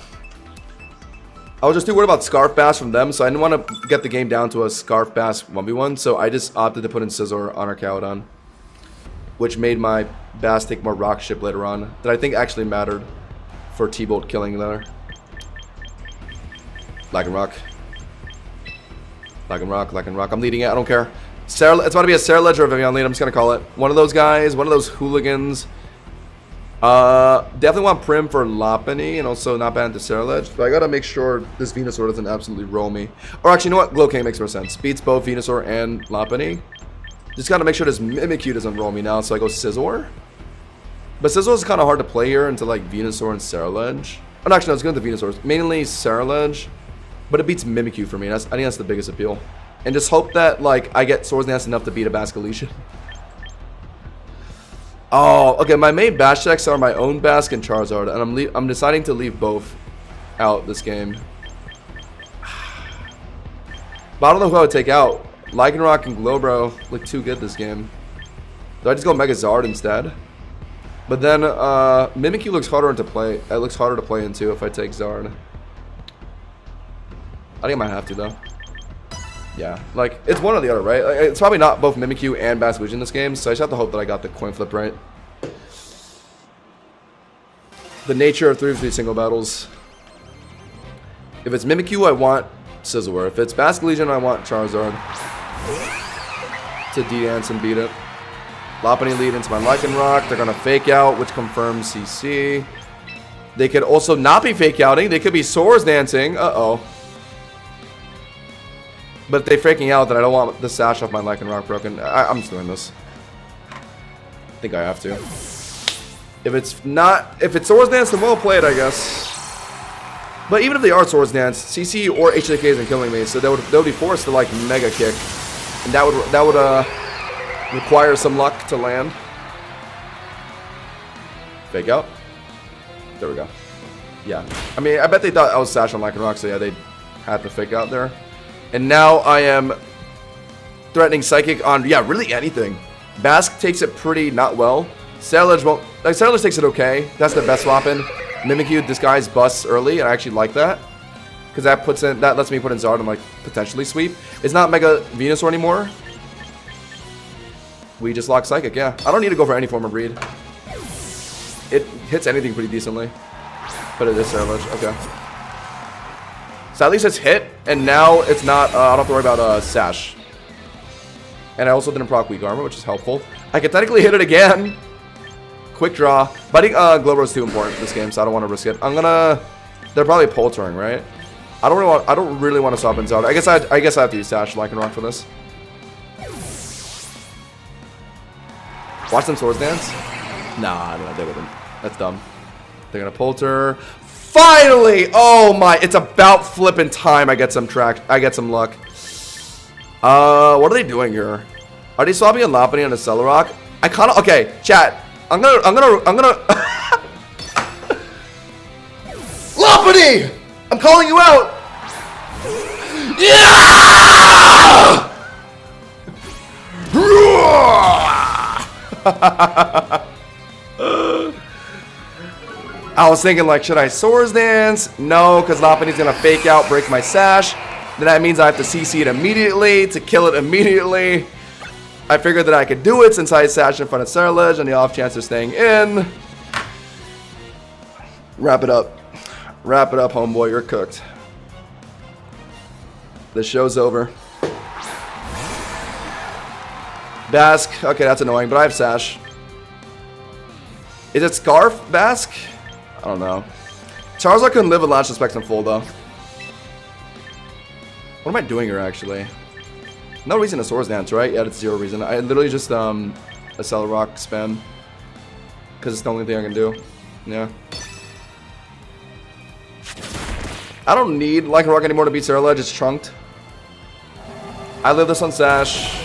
I was just too worried about Scarf Bass from them, so I didn't want to get the game down to a Scarf Bass 1v1, so I just opted to put in Scizor on Arcaludon, which made my Bass take more Rock Chip later on, that I think actually mattered for T-Bolt killing there. Lycanroc. I'm leading it, I don't care. It's about to be a Ceruledge or a Vivillon lead, I'm just going to call it. One of those guys, one of those hooligans. Definitely want Prim for Lopunny and also not bad into Ceruledge. But I got to make sure this Venusaur doesn't absolutely roll me. Or actually, you know what? Glowking makes more sense. Beats both Venusaur and Lopunny. Just got to make sure this Mimikyu doesn't roll me now, so I go Scizor. But Scizor is kind of hard to play here into like Venusaur and Ceruledge. Oh, no, actually, no, it's good with the Venusaurs. Mainly Ceruledge. But it beats Mimikyu for me. I think that's the biggest appeal. And just hope that, like, I get Swords Dance enough to beat a Basculation. Oh, okay. My main Bash decks are my own Bask and Charizard, and I'm deciding to leave both out this game. But I don't know who I would take out. Lycanroc and Glowbro look too good this game. Do I just go Megazard instead? But then Mimikyu looks harder to play. It looks harder to play into if I take Zard. I think I might have to though. Yeah, like, it's one or the other, right? Like, it's probably not both Mimikyu and Basculation in this game, so I just have to hope that I got the coin flip right. The nature of 3v3 single battles. If it's Mimikyu, I want Scizor. If it's Basculation, I want Charizard to D-Dance and beat it. Lopunny lead into my Lycanroc. They're going to fake out, which confirms CC. They could also not be fake outing. They could be Swords Dancing. Uh-oh. But if they're faking out, then I don't want the sash off my Lycanroc broken. I'm just doing this. I think I have to. If it's Swords Dance, then we'll play it, I guess. But even if they are Swords Dance, CC or HJK isn't killing me, so they would be forced to like Mega Kick, and that would require some luck to land. Fake out. There we go. Yeah. I mean, I bet they thought I was sash on Lycanroc, so yeah, they had to fake out there. And now I am threatening Psychic on, yeah, really anything. Bask takes it pretty not well. Ceruledge won't, like, Ceruledge takes it okay. That's the best swap in. Mimikyu disguise busts early, and I actually like that. Because that lets me put in Zard and, like, potentially sweep. It's not Mega Venusaur anymore. We just lock Psychic, yeah. I don't need to go for any form of read. It hits anything pretty decently. But it is Ceruledge, okay. So at least it's hit, and now it's not, I don't have to worry about Sash. And I also didn't proc Weak Armor, which is helpful. I can technically hit it again. Quick draw. But I think Glowbro is too important this game, so I don't want to risk it. They're probably Poltering, right? I don't really want to swap in Zard. I guess I have to use Sash Lycanroc for this. Watch them Swords Dance? Nah, they wouldn't. That's dumb. They're gonna Polter. Finally! Oh my, it's about flipping time. I get some luck. What are they doing here? Are they swapping a Lopunny on a Celerock? I kind of, okay, chat. I'm gonna Lopunny! I'm calling you out! Yeah! I was thinking, like, should I Swords Dance? No, because Lopunny's gonna fake out, break my Sash. Then that means I have to CC it immediately to kill it immediately. I figured that I could do it since I Sash in front of Ceruledge and the off chance of staying in. Wrap it up. Wrap it up, homeboy. You're cooked. The show's over. Basque. Okay, that's annoying, but I have Sash. Is it Scarf, Basque? I don't know. Charizard couldn't live with Lash Specs in full, though. What am I doing here, actually? No reason to Swords Dance, right? Yeah, that's zero reason. I literally just, a Celerock spam. Because it's the only thing I can do. Yeah. I don't need Lycanroc anymore to beat Ceruledge. It's trunked. I live this on Sash.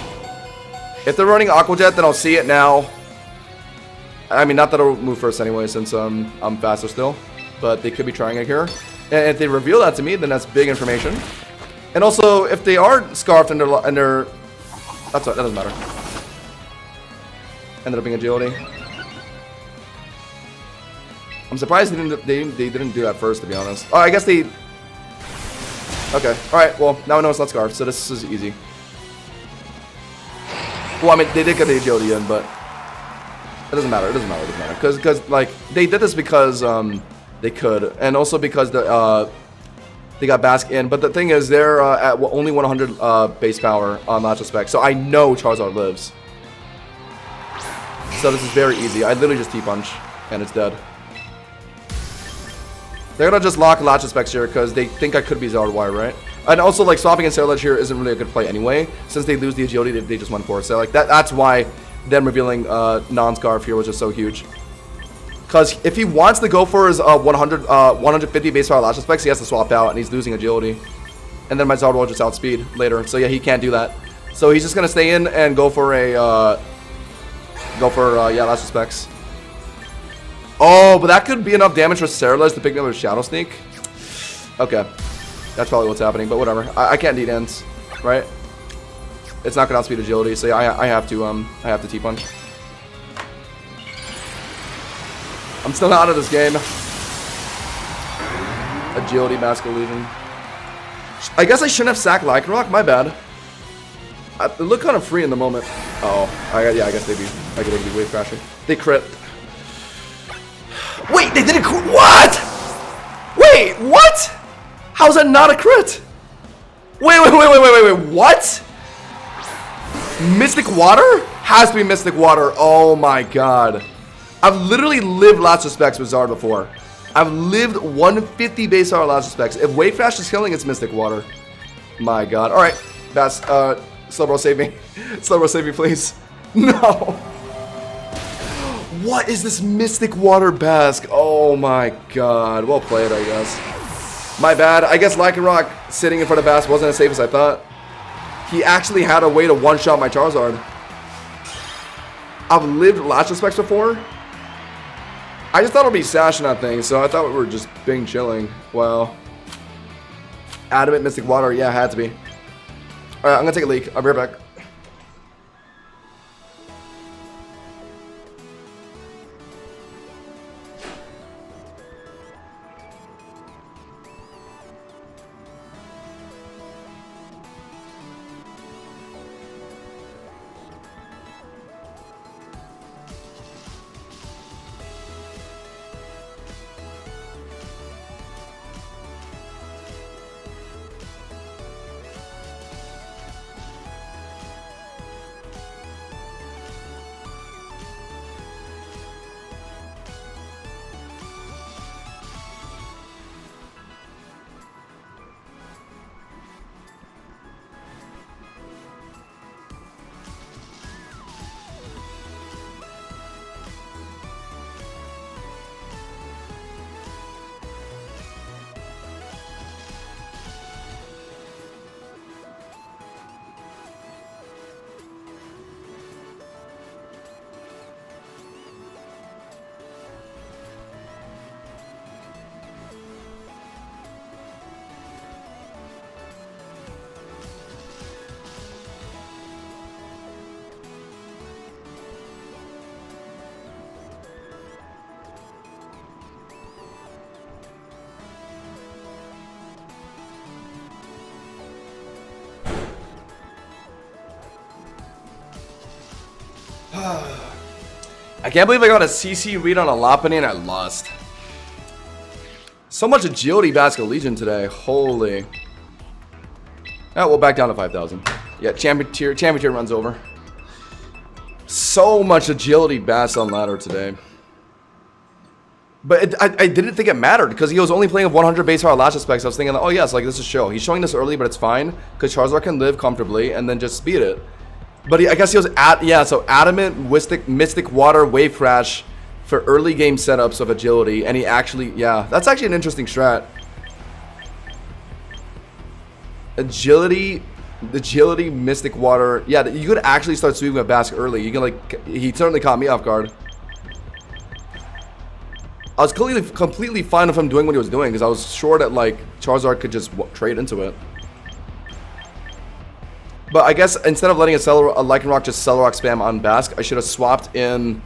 If they're running Aqua Jet, then I'll see it now. I mean, not that I'll move first anyway, since I'm faster still. But they could be trying it here. And if they reveal that to me, then that's big information. And also, if they are Scarfed and they're that's what, that doesn't matter. Ended up being Agility. I'm surprised they didn't do that first, to be honest. Oh, I guess they... Okay, alright, well, now I know it's not Scarf, so this is easy. Well, I mean, they did get the Agility in, but... It doesn't matter, it doesn't matter, it doesn't matter. Because like, they did this because, they could. And also because they got Basque in. But the thing is, they're at only 100 base power on Lash Spec. So I know Charizard lives. So this is very easy. I literally just T-Punch, and it's dead. They're gonna just lock Lash Specs here because they think I could be Zardwire, right? And also, like, swapping in Ceruledge here isn't really a good play anyway. Since they lose the Agility, they just went for it. So, like, that's why them revealing non-Scarf here was just so huge. Because if he wants to go for his 150 base power Lash Specs, he has to swap out, and he's losing Agility. And then my Zard will just outspeed later. So yeah, he can't do that. So he's just gonna stay in and go for a yeah, Lash Specs. Oh, but that could be enough damage for Ceruledge to pick me up with Shadow Sneak. Okay, that's probably what's happening. But whatever, I can't need ends, right? It's not gonna outspeed Agility, so yeah, I have to T-Punch. I'm still out of this game. Agility, Mask Illusion. I guess I shouldn't have sacked Lycanroc. My bad. It looked kind of free in the moment. Oh, yeah, I guess they'd be wave crashing. They crit. Wait, they didn't crit. What? Wait, what? How's that not a crit? Wait, what? Mystic Water? Has to be Mystic Water. Oh my god. I've literally lived lots of specs with Zard before. I've lived 150 base power lots of specs. If Wave Crash is killing, it's Mystic Water. My god. Alright, that's, Slowbro, save me. Slowbro, save me, please. No. What is this Mystic Water Basque? Oh my god. Well played, I guess. My bad. I guess Lycanroc sitting in front of Basque wasn't as safe as I thought. He actually had a way to one-shot my Charizard. I've lived Lash Specs before. I just thought it would be Sash in that thing, so I thought we were just being chilling. Well, Adamant Mystic Water, yeah, had to be. Alright, I'm gonna take a leak. I'll be right back. I can't believe I got a CC read on a Lopunny and I lost. So much agility Basket Legion today. Holy. Oh, we'll back down to 5,000. Yeah, champion tier runs over. So much agility Bass on ladder today. But I didn't think it mattered because he was only playing with 100 base power lash specs. I was thinking, oh yes, like this is show. He's showing this early, but it's fine because Charizard can live comfortably and then just speed it. But I guess he was so Adamant, Mystic Water, Wave Crash for early game setups of agility, and he actually, yeah, that's actually an interesting strat. Agility, Mystic Water, yeah, you could actually start sweeping with Basque early. You can like, he certainly caught me off guard. I was completely fine with him doing what he was doing because I was sure that like Charizard could just trade into it. But I guess instead of letting a Lycanroc just Celerock spam on Basque, I should have swapped in.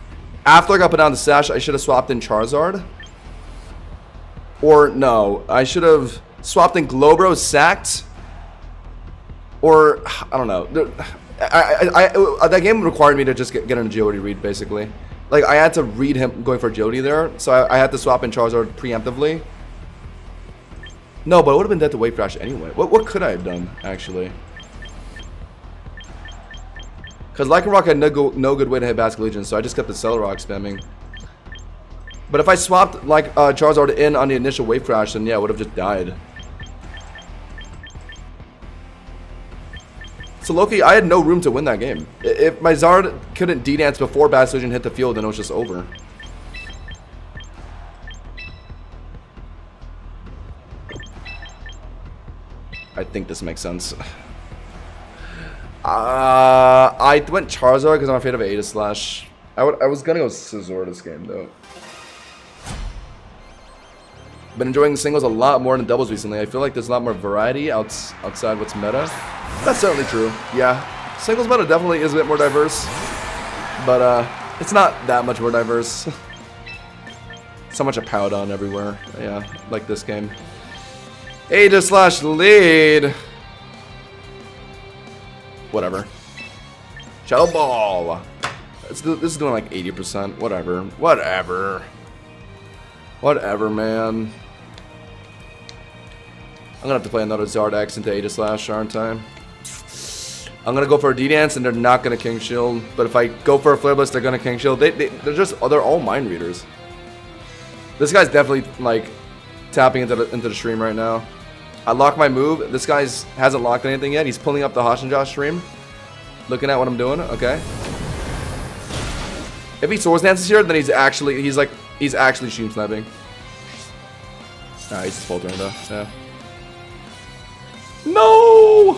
After I got put down the Sash, I should have swapped in Charizard. Or no, I should have swapped in Glowbro, sacked. Or I don't know. That game required me to just get an agility read basically. Like I had to read him going for agility there, so I had to swap in Charizard preemptively. No, but it would have been dead to Wave Crash anyway. What could I have done actually? Because Lycanroc had no good way to hit Basque Legion, so I just kept the Celerock spamming. But if I swapped like Charizard in on the initial Wave Crash, then yeah, it would have just died. So Loki, I had no room to win that game. If my Zard couldn't D-dance before Basque Legion hit the field, then it was just over. I think this makes sense. I went Charizard because I'm afraid of Aegislash. I was gonna go Scizor this game though. Been enjoying the singles a lot more than doubles recently. I feel like there's a lot more variety outside what's meta. That's certainly true. Yeah, singles meta definitely is a bit more diverse, but it's not that much more diverse. So much a Powdon everywhere. Yeah, like this game. Aegislash lead. Whatever. Shadow Ball. This is doing like 80%. Whatever. Whatever, man. I'm gonna have to play another Zard X into Aegislash, aren't I? I'm gonna go for a D-Dance and they're not gonna King Shield. But if I go for a Flare Blitz, they're gonna King Shield. They're all mind readers. This guy's definitely like tapping into the stream right now. I lock my move. This guy's hasn't locked anything yet. He's pulling up the Hosh and Josh stream. Looking at what I'm doing. Okay. If he Swords Dances here, then he's actually stream sniping. Nah, he's just faltering though. Yeah. No!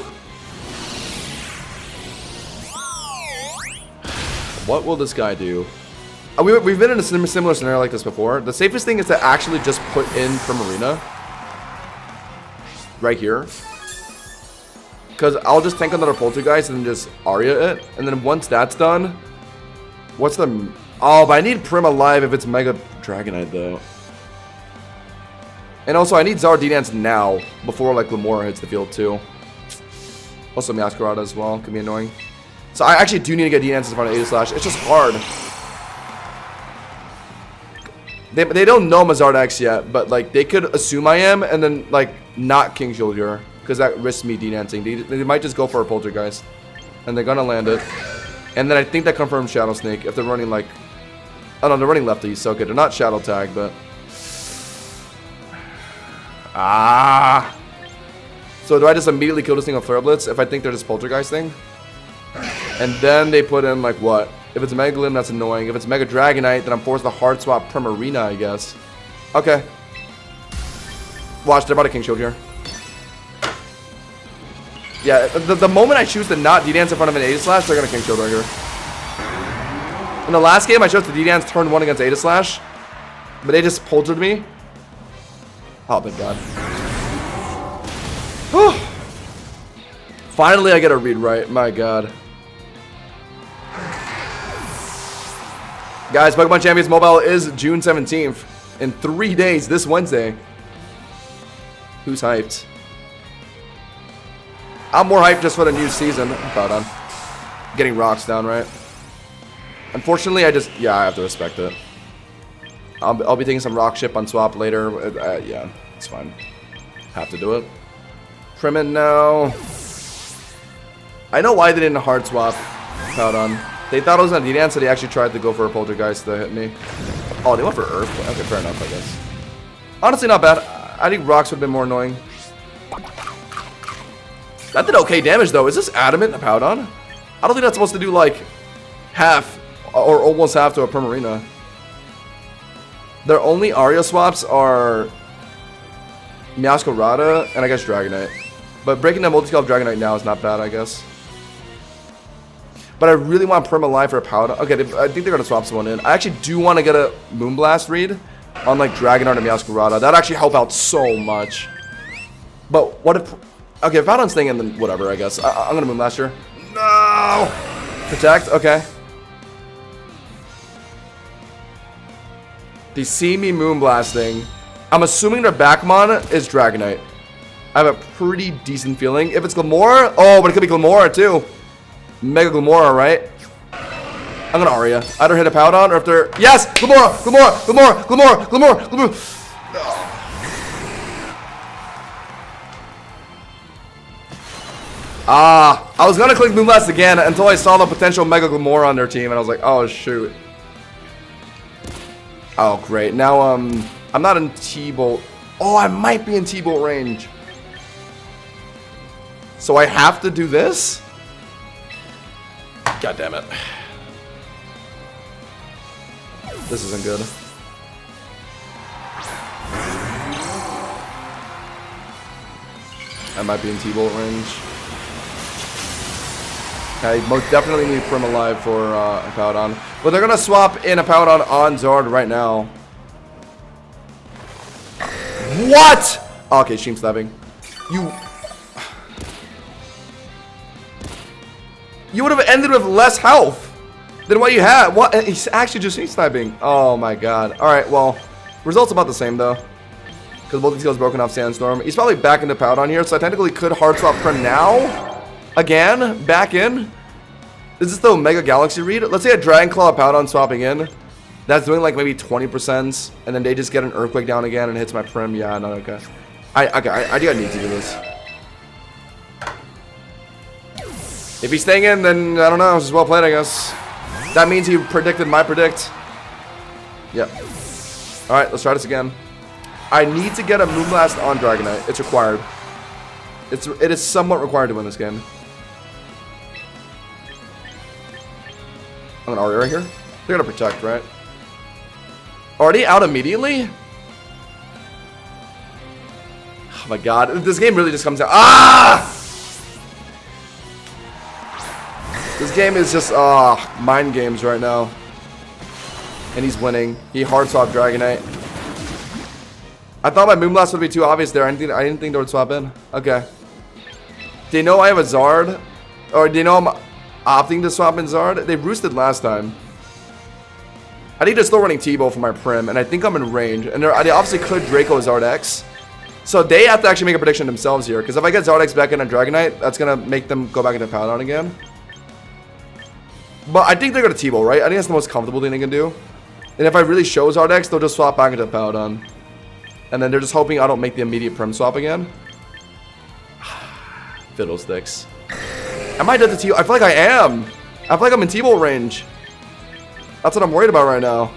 What will this guy do? We've been in a similar scenario like this before. The safest thing is to actually just put in Primarina. Right here. Because I'll just tank another Poltergeist and then just Aria it. And then once that's done, what's the... Oh, but I need Prim alive if it's Mega Dragonite though. And also I need Zard D-Dance now before like Lamora hits the field too. Also Meowscarada as well, could be annoying. So I actually do need to get D-Dance in front of Aegislash. It's just hard. They don't know Mazard X yet, but like they could assume I am and then like not King Shield here because that risks me D-Dancing. They might just go for a Poltergeist and they're gonna land it. And then I think that confirms Shadow Snake if they're running like, oh no, they're running lefty, so good. They're not Shadow Tag, but so do I just immediately kill this thing with Flare Blitz if I think they're just Poltergeisting? And then they put in like what? If it's Mega Limb, that's annoying. If it's Mega Dragonite, then I'm forced to hard swap Primarina, I guess. Okay. Watch, they're about to King Shield here. Yeah, the moment I choose to not D-Dance in front of an Aegislash, they're gonna King Shield right here. In the last game, I chose to D-Dance turn 1 against Aegislash, but they just Poltered me. Oh, thank God. Finally, I get a read right. My God. Guys, Pokemon Champions Mobile is June 17th. In 3 days, this Wednesday. Who's hyped? I'm more hyped just for the new season. I'm proud on getting rocks down, right? Unfortunately, I have to respect it. I'll be taking some rock ship on swap later. Yeah, it's fine. Have to do it. Primin now. I know why they didn't hard swap Powdon. They thought it was a D-Dance, so they actually tried to go for a Poltergeist to hit me. Oh, they went for Earth? Okay, fair enough, I guess. Honestly, not bad. I think Rocks would have been more annoying. That did okay damage, though. Is this Adamant a Powdon? I don't think that's supposed to do, like, half or almost half to a Primarina. Their only Aria swaps are Meowscarada and I guess Dragonite. But breaking that multi-scale of Dragonite now is not bad, I guess. But I really want Prim alive for a Powder. Okay, I think they're going to swap someone in. I actually do want to get a Moonblast read on like Dragonite and Meowscarada. That'd actually help out so much. But what if... Okay, if Powdon's staying in, then whatever, I guess. I'm going to Moonblast her. No! Protect? Okay. They see me Moonblasting. I'm assuming their Backmon is Dragonite. I have a pretty decent feeling. If it's Glamora... Oh, but it could be Glamora, too. Mega Glamora, right? I'm gonna Aria. Either hit a Powdon or if they're... Yes! Glamora! Glamora! Glamora! Glamora! Glamora! Glamora! Ah! I was gonna click Moonblast again until I saw the potential Mega Glamora on their team and I was like, oh shoot. Oh great. Now I'm not in T-Bolt. Oh, I might be in T-Bolt range. So I have to do this? God damn it. This isn't good. I might be in T-Bolt range. I most definitely need Prim alive for a Powdon. But they're gonna swap in a Powdon on Zard right now. What? Oh, okay, Stream Stabbing. You would have ended with less health than what you had. What? He's actually just Stream Sniping. Oh my god. Alright, well, results about the same though. Because both these skills broken off Sandstorm. He's probably back into Powdon here, so I technically could hard swap Prim now. Again, back in. Is this the Omega Galaxy read? Let's say a Dragon Claw Powdon swapping in. That's doing like maybe 20%, and then they just get an Earthquake down again and hits my Prim. Yeah, no, okay. I think I need to do this. If he's staying in, then I don't know. It's just well played, I guess. That means he predicted my predict. Yep. All right, let's try this again. I need to get a Moonblast on Dragonite. It's required. It is somewhat required to win this game. I'm gonna Aria right here. They're gonna protect, right? Already out immediately? Oh my god. This game really just comes down. Ah! This game is just mind games right now. And he's winning. He hard swapped Dragonite. I thought my Moonblast would be too obvious there. I didn't think they would swap in. Okay. They know I have a Zard? Or they know I'm opting to swap in Zard? They roosted last time. I think they're still running T-Bow for my Prim, and I think I'm in range. And they obviously could Draco Zard X. So they have to actually make a prediction themselves here. Because if I get Zard X back in a Dragonite, that's going to make them go back into Powdon again. But I think they're going to T-Bow, right? I think that's the most comfortable thing they can do. And if I really show Zard X, they'll just swap back into Powdon. And then they're just hoping I don't make the immediate Prim swap again. Fiddlesticks. Am I dead to T-Bow? I feel like I am. I feel like I'm in T-Bow range. That's what I'm worried about right now.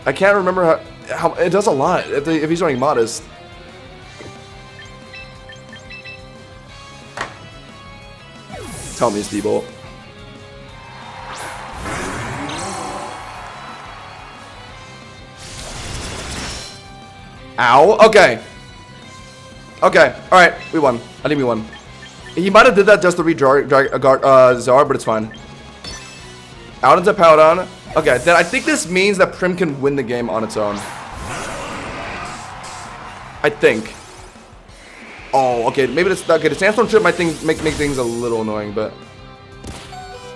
I can't remember how it does a lot if he's running Modest. Tell me it's T-Bow. Ow. Okay. Okay. Alright. We won. I think we won. He might have did that just to read Zard, but it's fine. Out into Powdon. Okay. Then I think this means that Prim can win the game on its own. I think. Oh, okay. Maybe it's okay. The Sandstorm trip might make things a little annoying, but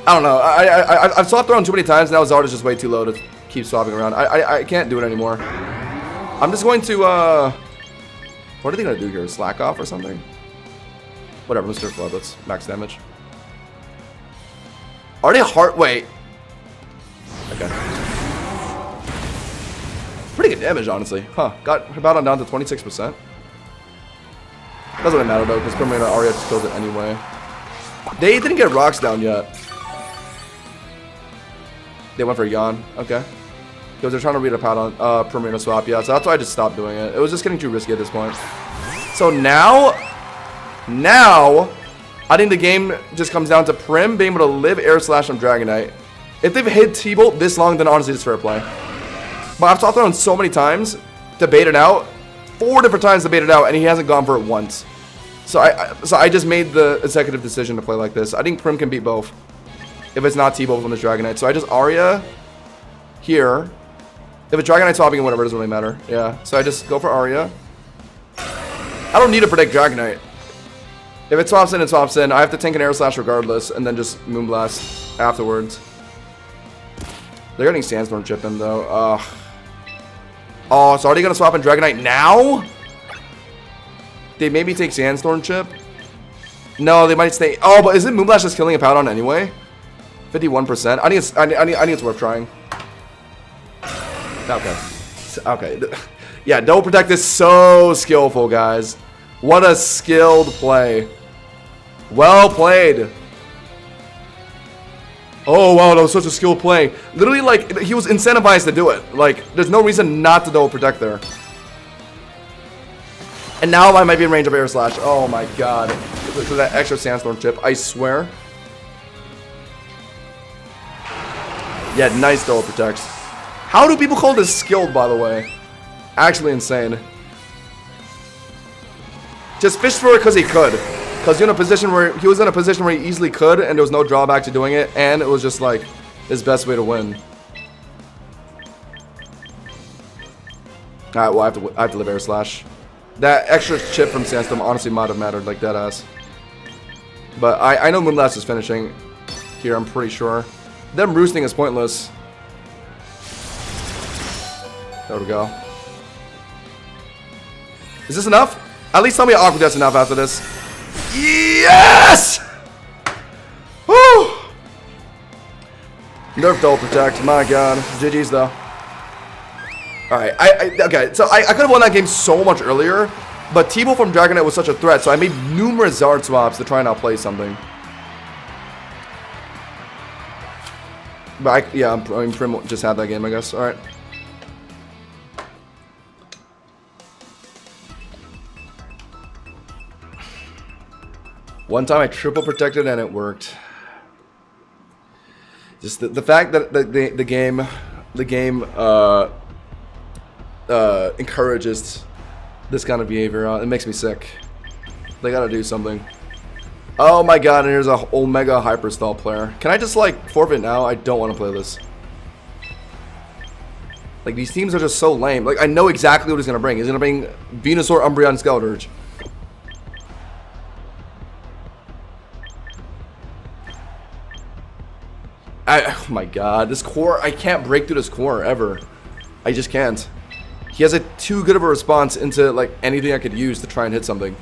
I don't know. I've swapped around too many times. Now Zard is just way too low to keep swapping around. I can't do it anymore. I'm just going to, what are they going to do here? Slack off or something? Whatever, let's do Flood. Let's max damage. Are they hard? Wait. Okay. Pretty good damage, honestly. Huh. Got Hibaudon down to 26%. Doesn't really matter, though, because Permanent Aria just kills it anyway. They didn't get rocks down yet. They went for Yawn. Okay. Because they're trying to read a Hibaudon, Permanent swap. Yeah, so that's why I just stopped doing it. It was just getting too risky at this point. So now, I think the game just comes down to Prim being able to live Air Slash on Dragonite. If they've hit T-Bolt this long, then honestly it's fair play. But I've talked to him so many times to bait it out. 4 different times to bait it out, and he hasn't gone for it once. So I just made the executive decision to play like this. I think Prim can beat both. If it's not T-Bolt from this Dragonite. So I just Aria here. If it's Dragonite swapping or whatever, it doesn't really matter. Yeah. So I just go for Aria. I don't need to predict Dragonite. If it swaps in, it swaps in. I have to tank an Air Slash regardless, and then just Moonblast afterwards. They're getting Sandstorm Chip in, though. Oh, so are they going to swap in Dragonite now? They maybe take Sandstorm Chip? No, they might stay. Oh, but isn't Moonblast just killing a Hibaudon anyway? 51%. I think it's worth trying. Okay. Okay. Yeah, Double Protect is so skillful, guys. What a skilled play. Well played. Oh, wow, that was such a skilled play. Literally, like, he was incentivized to do it. Like, there's no reason not to Double Protect there. And now I might be in range of Air Slash. Oh, my God. For that extra Sandstorm Chip, I swear. Yeah, nice Double Protects. How do people call this skilled, by the way? Actually insane. Just fished for it because he could. Because he was in a position where he easily could, and there was no drawback to doing it, and it was just like his best way to win. Alright, well I have to live Air Slash. That extra chip from Sandstorm honestly might have mattered, like dead ass. But I know Moonblast is finishing here, I'm pretty sure. Them roosting is pointless. There we go. Is this enough? At least tell me Aqua Jet's enough after this. Yes! Woo! Nerf Double Protect, my god. GG's though. Alright, okay, so I could have won that game so much earlier, but T-Bolt from Dragonite was such a threat, so I made numerous Zard swaps to try and outplay something. But I mean, Prim just had that game, I guess. Alright. One time I triple protected and it worked. Just the fact that the game encourages this kind of behavior, it makes me sick. They gotta do something. Oh my god, and here's a Omega Hyperstall player. Can I just like forfeit now? I don't want to play this. Like these teams are just so lame. Like I know exactly what he's gonna bring. He's gonna bring Venusaur, Umbreon, Skeleturge. Oh my god, this core, I can't break through this core ever. I just can't. He has too good of a response into like anything I could use to try and hit something.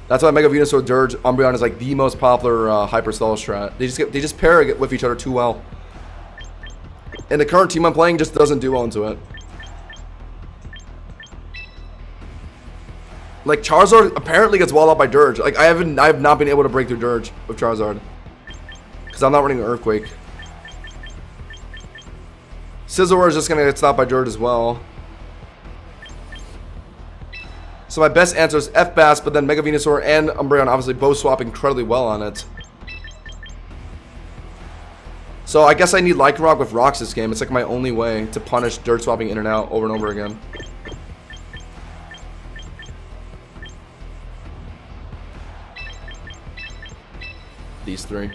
That's why Mega Venusaur, Dirge, Umbreon is like the most popular Hyperstall strat. They just pair with each other too well. And the current team I'm playing just doesn't do well into it. Like Charizard apparently gets walled out by Dirge. Like I have not been able to break through Dirge with Charizard. Because I'm not running an Earthquake. Scizor is just going to get stopped by Dirge as well. So my best answer is F-Bass, but then Mega Venusaur and Umbreon obviously both swap incredibly well on it. So I guess I need Lycanroc with Rocks this game. It's like my only way to punish Dirt swapping in and out over and over again. These three.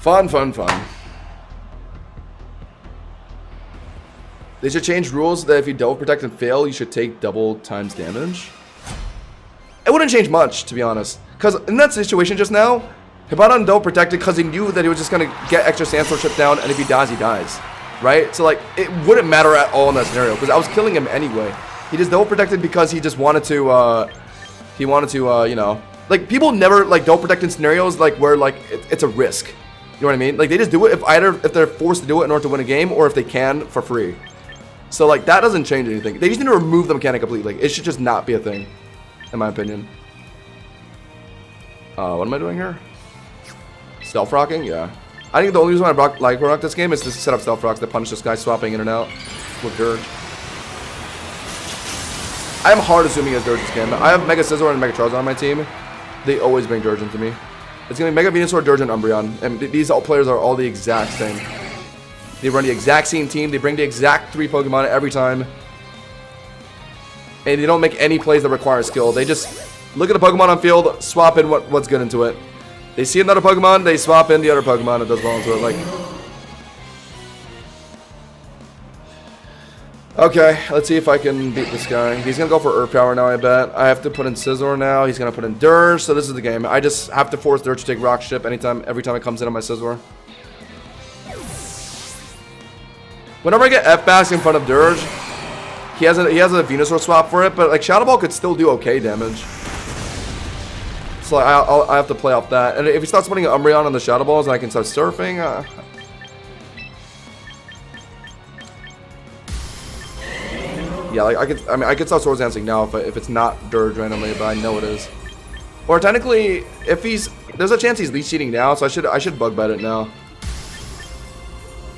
Fun, fun, fun. They should change rules that if you double protect and fail, you should take double times damage. It wouldn't change much, to be honest. Because in that situation just now, Hibaudon double protected because he knew that he was just going to get extra Sandstorm chip down, and if he dies, he dies. Right? So, like, it wouldn't matter at all in that scenario, because I was killing him anyway. He just double protected because he just wanted to, you know... Like, people never, like, double protect in scenarios, like, where, like, it's a risk. know what I mean? Like, they just do it if they're forced to do it in order to win a game, or if they can for free. So, like, that doesn't change anything. They just need to remove the mechanic completely. Like, it should just not be a thing, in my opinion. What am I doing here? Stealth rocking? Yeah. I think the only reason why I like rock this game is to set up stealth rocks that punish this guy swapping in and out with Dirge. I am hard assuming as Dirge this game. I have Mega Scizor and Mega Charizard on my team. They always bring Dirge into me. It's going to be Mega Venusaur, Dirge, and Umbreon. And these all players are all the exact same. They run the exact same team. They bring the exact 3 Pokemon every time. And they don't make any plays that require skill. They just look at a Pokemon on field, swap in what's good into it. They see another Pokemon, they swap in the other Pokemon that does well into it. Like, okay, let's see if I can beat this guy. He's gonna go for Earth Power now, I bet. I have to put in Scizor now. He's gonna put in Dirge, so this is the game. I just have to force Dirge to take Rock Chip every time it comes in on my Scizor. Whenever I get F-Bask in front of Dirge, he has a Venusaur swap for it, but like Shadow Ball could still do okay damage. So I have to play off that. And if he starts putting an Umbreon on the Shadow Balls, and I can start surfing. Yeah, like I could start Swords Dancing now if it's not Dirge randomly, but I know it is. Or technically, if there's a chance he's leech seeding now, so I should bug bet it now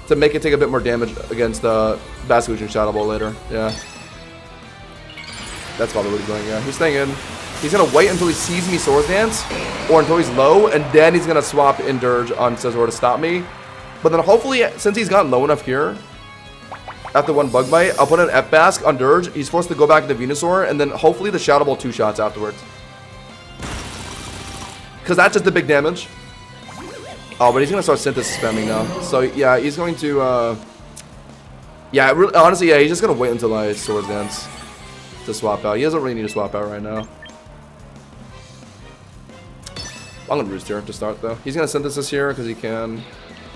to make it take a bit more damage against Basculegion and Shadow Ball later. Yeah, that's probably what he's doing. Yeah, he's staying in. He's gonna wait until he sees me Swords Dance, or until he's low, and then he's gonna swap in Dirge on Scizor to stop me. But then hopefully, since he's gotten low enough here, after one Bug Bite, I'll put an F-Bask on Dirge. He's forced to go back to Venusaur, and then hopefully the Shadow Ball 2-shots afterwards. Because that's just the big damage. Oh, but he's gonna start Synthesis spamming now. So yeah, he's going to. Yeah, really, honestly, yeah, he's just gonna wait until I Swords Dance to swap out. He doesn't really need to swap out right now. I'm gonna Roost here to start though. He's gonna Synthesis here because he can.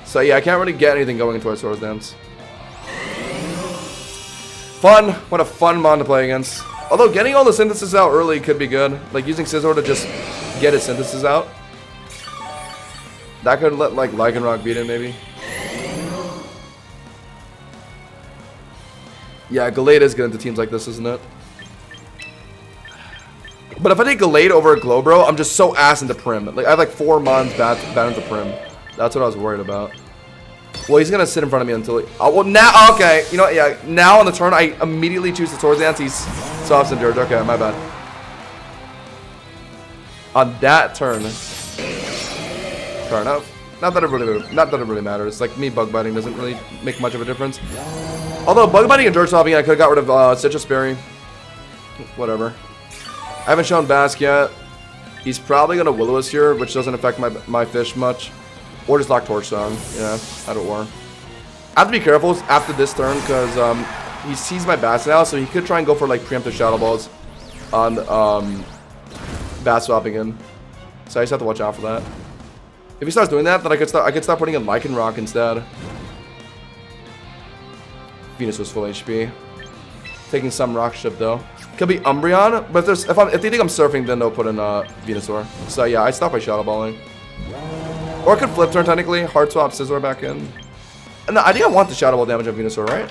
So yeah, I can't really get anything going into our Swords Dance. Fun! What a fun mon to play against. Although getting all the Synthesis out early could be good. Like using Scizor to just get his Synthesis out. That could let like Lycanroc beat him maybe. Yeah, Gallade is good into teams like this, isn't it? But if I take Gallade over a Glowbro, I'm just so ass into Prim. Like I have like 4 mons bad into Prim. That's what I was worried about. Well, he's gonna sit in front of me until he. Oh, well, now okay. You know what? Yeah. Now on the turn, I immediately choose the Swords Dance. He's softs and Dirge. Okay, my bad. On that turn, fair enough. Not that it really matters. Like me bug biting doesn't really make much of a difference. Although bug biting and Dirge swapping, I could have got rid of Citrus Berry. Whatever. I haven't shown Bask yet. He's probably gonna Will-O-Wisp here, which doesn't affect my fish much. Or just lock Torch Song. Yeah, out of war. I have to be careful after this turn because he sees my Bass now, so he could try and go for like preemptive Shadow Balls on Bass swapping in. So I just have to watch out for that. If he starts doing that, then I could start putting in Lycanroc instead. Venus was full HP. Taking some Rock Chip though. Could be Umbreon, but if they think I'm surfing, then they'll put in Venusaur. So yeah, I stop by Shadow Balling. Or I could flip turn technically, hard swap Scizor back in. And I think I want the Shadow Ball damage on Venusaur, right?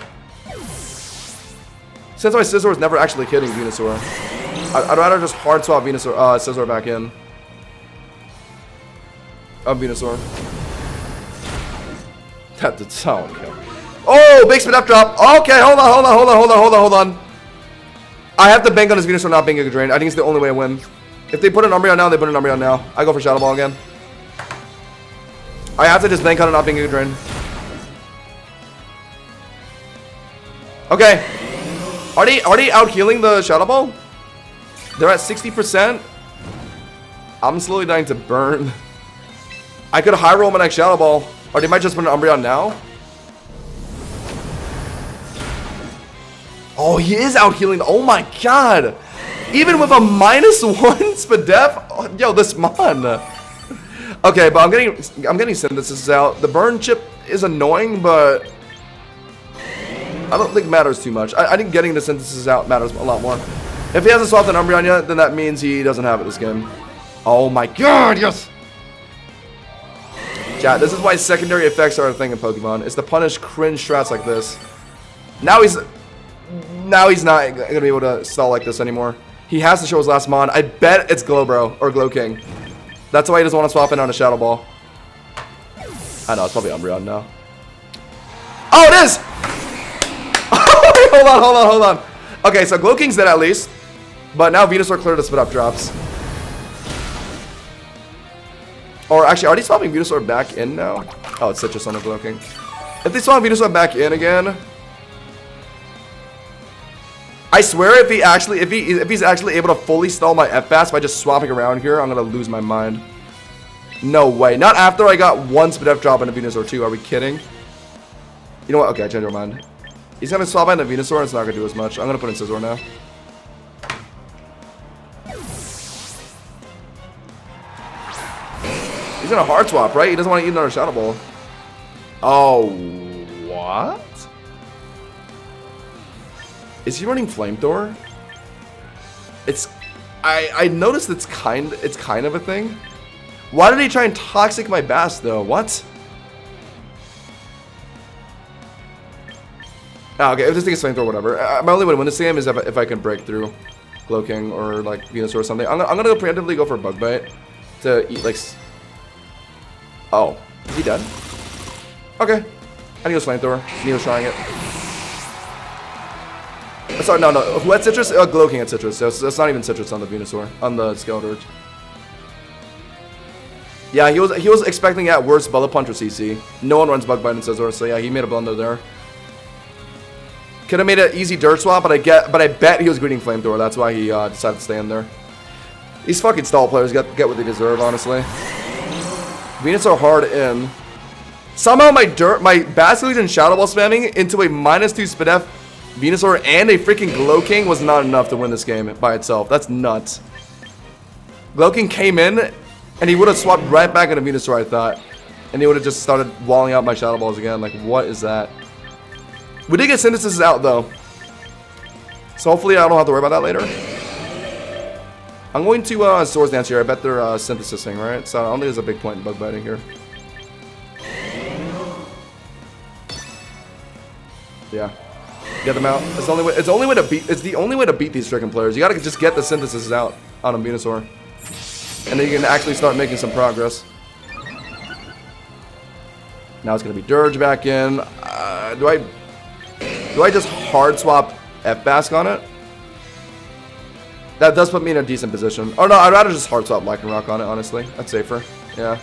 Since my Scizor is never actually hitting Venusaur, I'd rather just hard swap Venusaur, Scizor back in. Venusaur. That did sound good. Oh, big spin up drop. Okay, hold on. I have to bank on his Venusaur not being a drain. I think it's the only way I win. If they put an Umbreon now, they put an Umbreon now. I go for Shadow Ball again. I have to just bank on it not being a drain. Okay. Are they out healing the Shadow Ball? They're at 60%. I'm slowly dying to burn. I could high roll my next Shadow Ball. Or they might just put an Umbreon now. Oh, he is out healing. Oh my god. Even with a -1 Spadef. Oh, yo, this mon. Okay, but I'm getting Synthesis out. The burn chip is annoying, but I don't think it matters too much. I think getting the Synthesis out matters a lot more. If he hasn't swapped an Umbreon yet, then that means he doesn't have it this game. Oh my god, yes! Chat, this is why secondary effects are a thing in Pokemon. It's to punish cringe strats like this. Now he's not gonna be able to stall like this anymore. He has to show his last mon. I bet it's Glowbro or Glowking. That's why he doesn't want to swap in on a Shadow Ball. I know, it's probably Umbreon now. Oh, it is! Hold on. Okay, so Glowking's dead at least. But now Venusaur cleared the spit up drops. Or actually, are they swapping Venusaur back in now? Oh, it's Citrus on the Glowking. If they swap Venusaur back in again, I swear if he's actually able to fully stall my F-Fast by just swapping around here, I'm gonna lose my mind. No way. Not after I got one spit F drop into Venusaur 2. Are we kidding? You know what? Okay, I changed my mind. He's gonna swap into Venusaur and it's not gonna do as much. I'm gonna put in Scizor now. He's gonna hard swap, right? He doesn't want to eat another Shadow Ball. Oh, what? Is he running Flamethrower? I noticed it's kind of a thing. Why did he try and Toxic my Bass though? What? Oh, okay, if this thing is Flamethrower, whatever. My only way to win this game is if I can break through Glowking or like Venusaur or something. I'm gonna preemptively go for Bug Bite to eat like. Oh, is he dead? Okay, I think it was Flamethrower. He was trying it. Sorry, no. Who had Citrus? Glowking had Citrus. So it's not even Citrus on the Venusaur, on the Skeletor. Yeah, he was expecting at worst Bullet Punch or CC. No one runs Bug Bite and Scizor, so yeah, he made a blunder there. Could have made an easy dirt swap, but I bet he was greeting Flamethrower. That's why he decided to stay in there. These fucking stall players get what they deserve, honestly. Venusaur hard in. Somehow my Basilisk and Shadow Ball spamming into a -2 Spit F Venusaur and a freaking Glowking was not enough to win this game by itself. That's nuts. Glowking came in and he would have swapped right back into Venusaur, I thought. And he would have just started walling out my Shadow Balls again. Like, what is that? We did get Synthesis out though. So hopefully I don't have to worry about that later. I'm going to Swords Dance here. I bet they're synthesizing, right? So I don't think there's a big point in Bug Biting here. Yeah. Get them out. It's the only way. It's the only way to beat these freaking players. You gotta just get the synthesis out on a Venusaur, and then you can actually start making some progress. Now it's gonna be Dirge back in. Do I just hard swap F-Bask on it? That does put me in a decent position. Oh no, I'd rather just hard swap Lycanroc on it, honestly. That's safer. Yeah.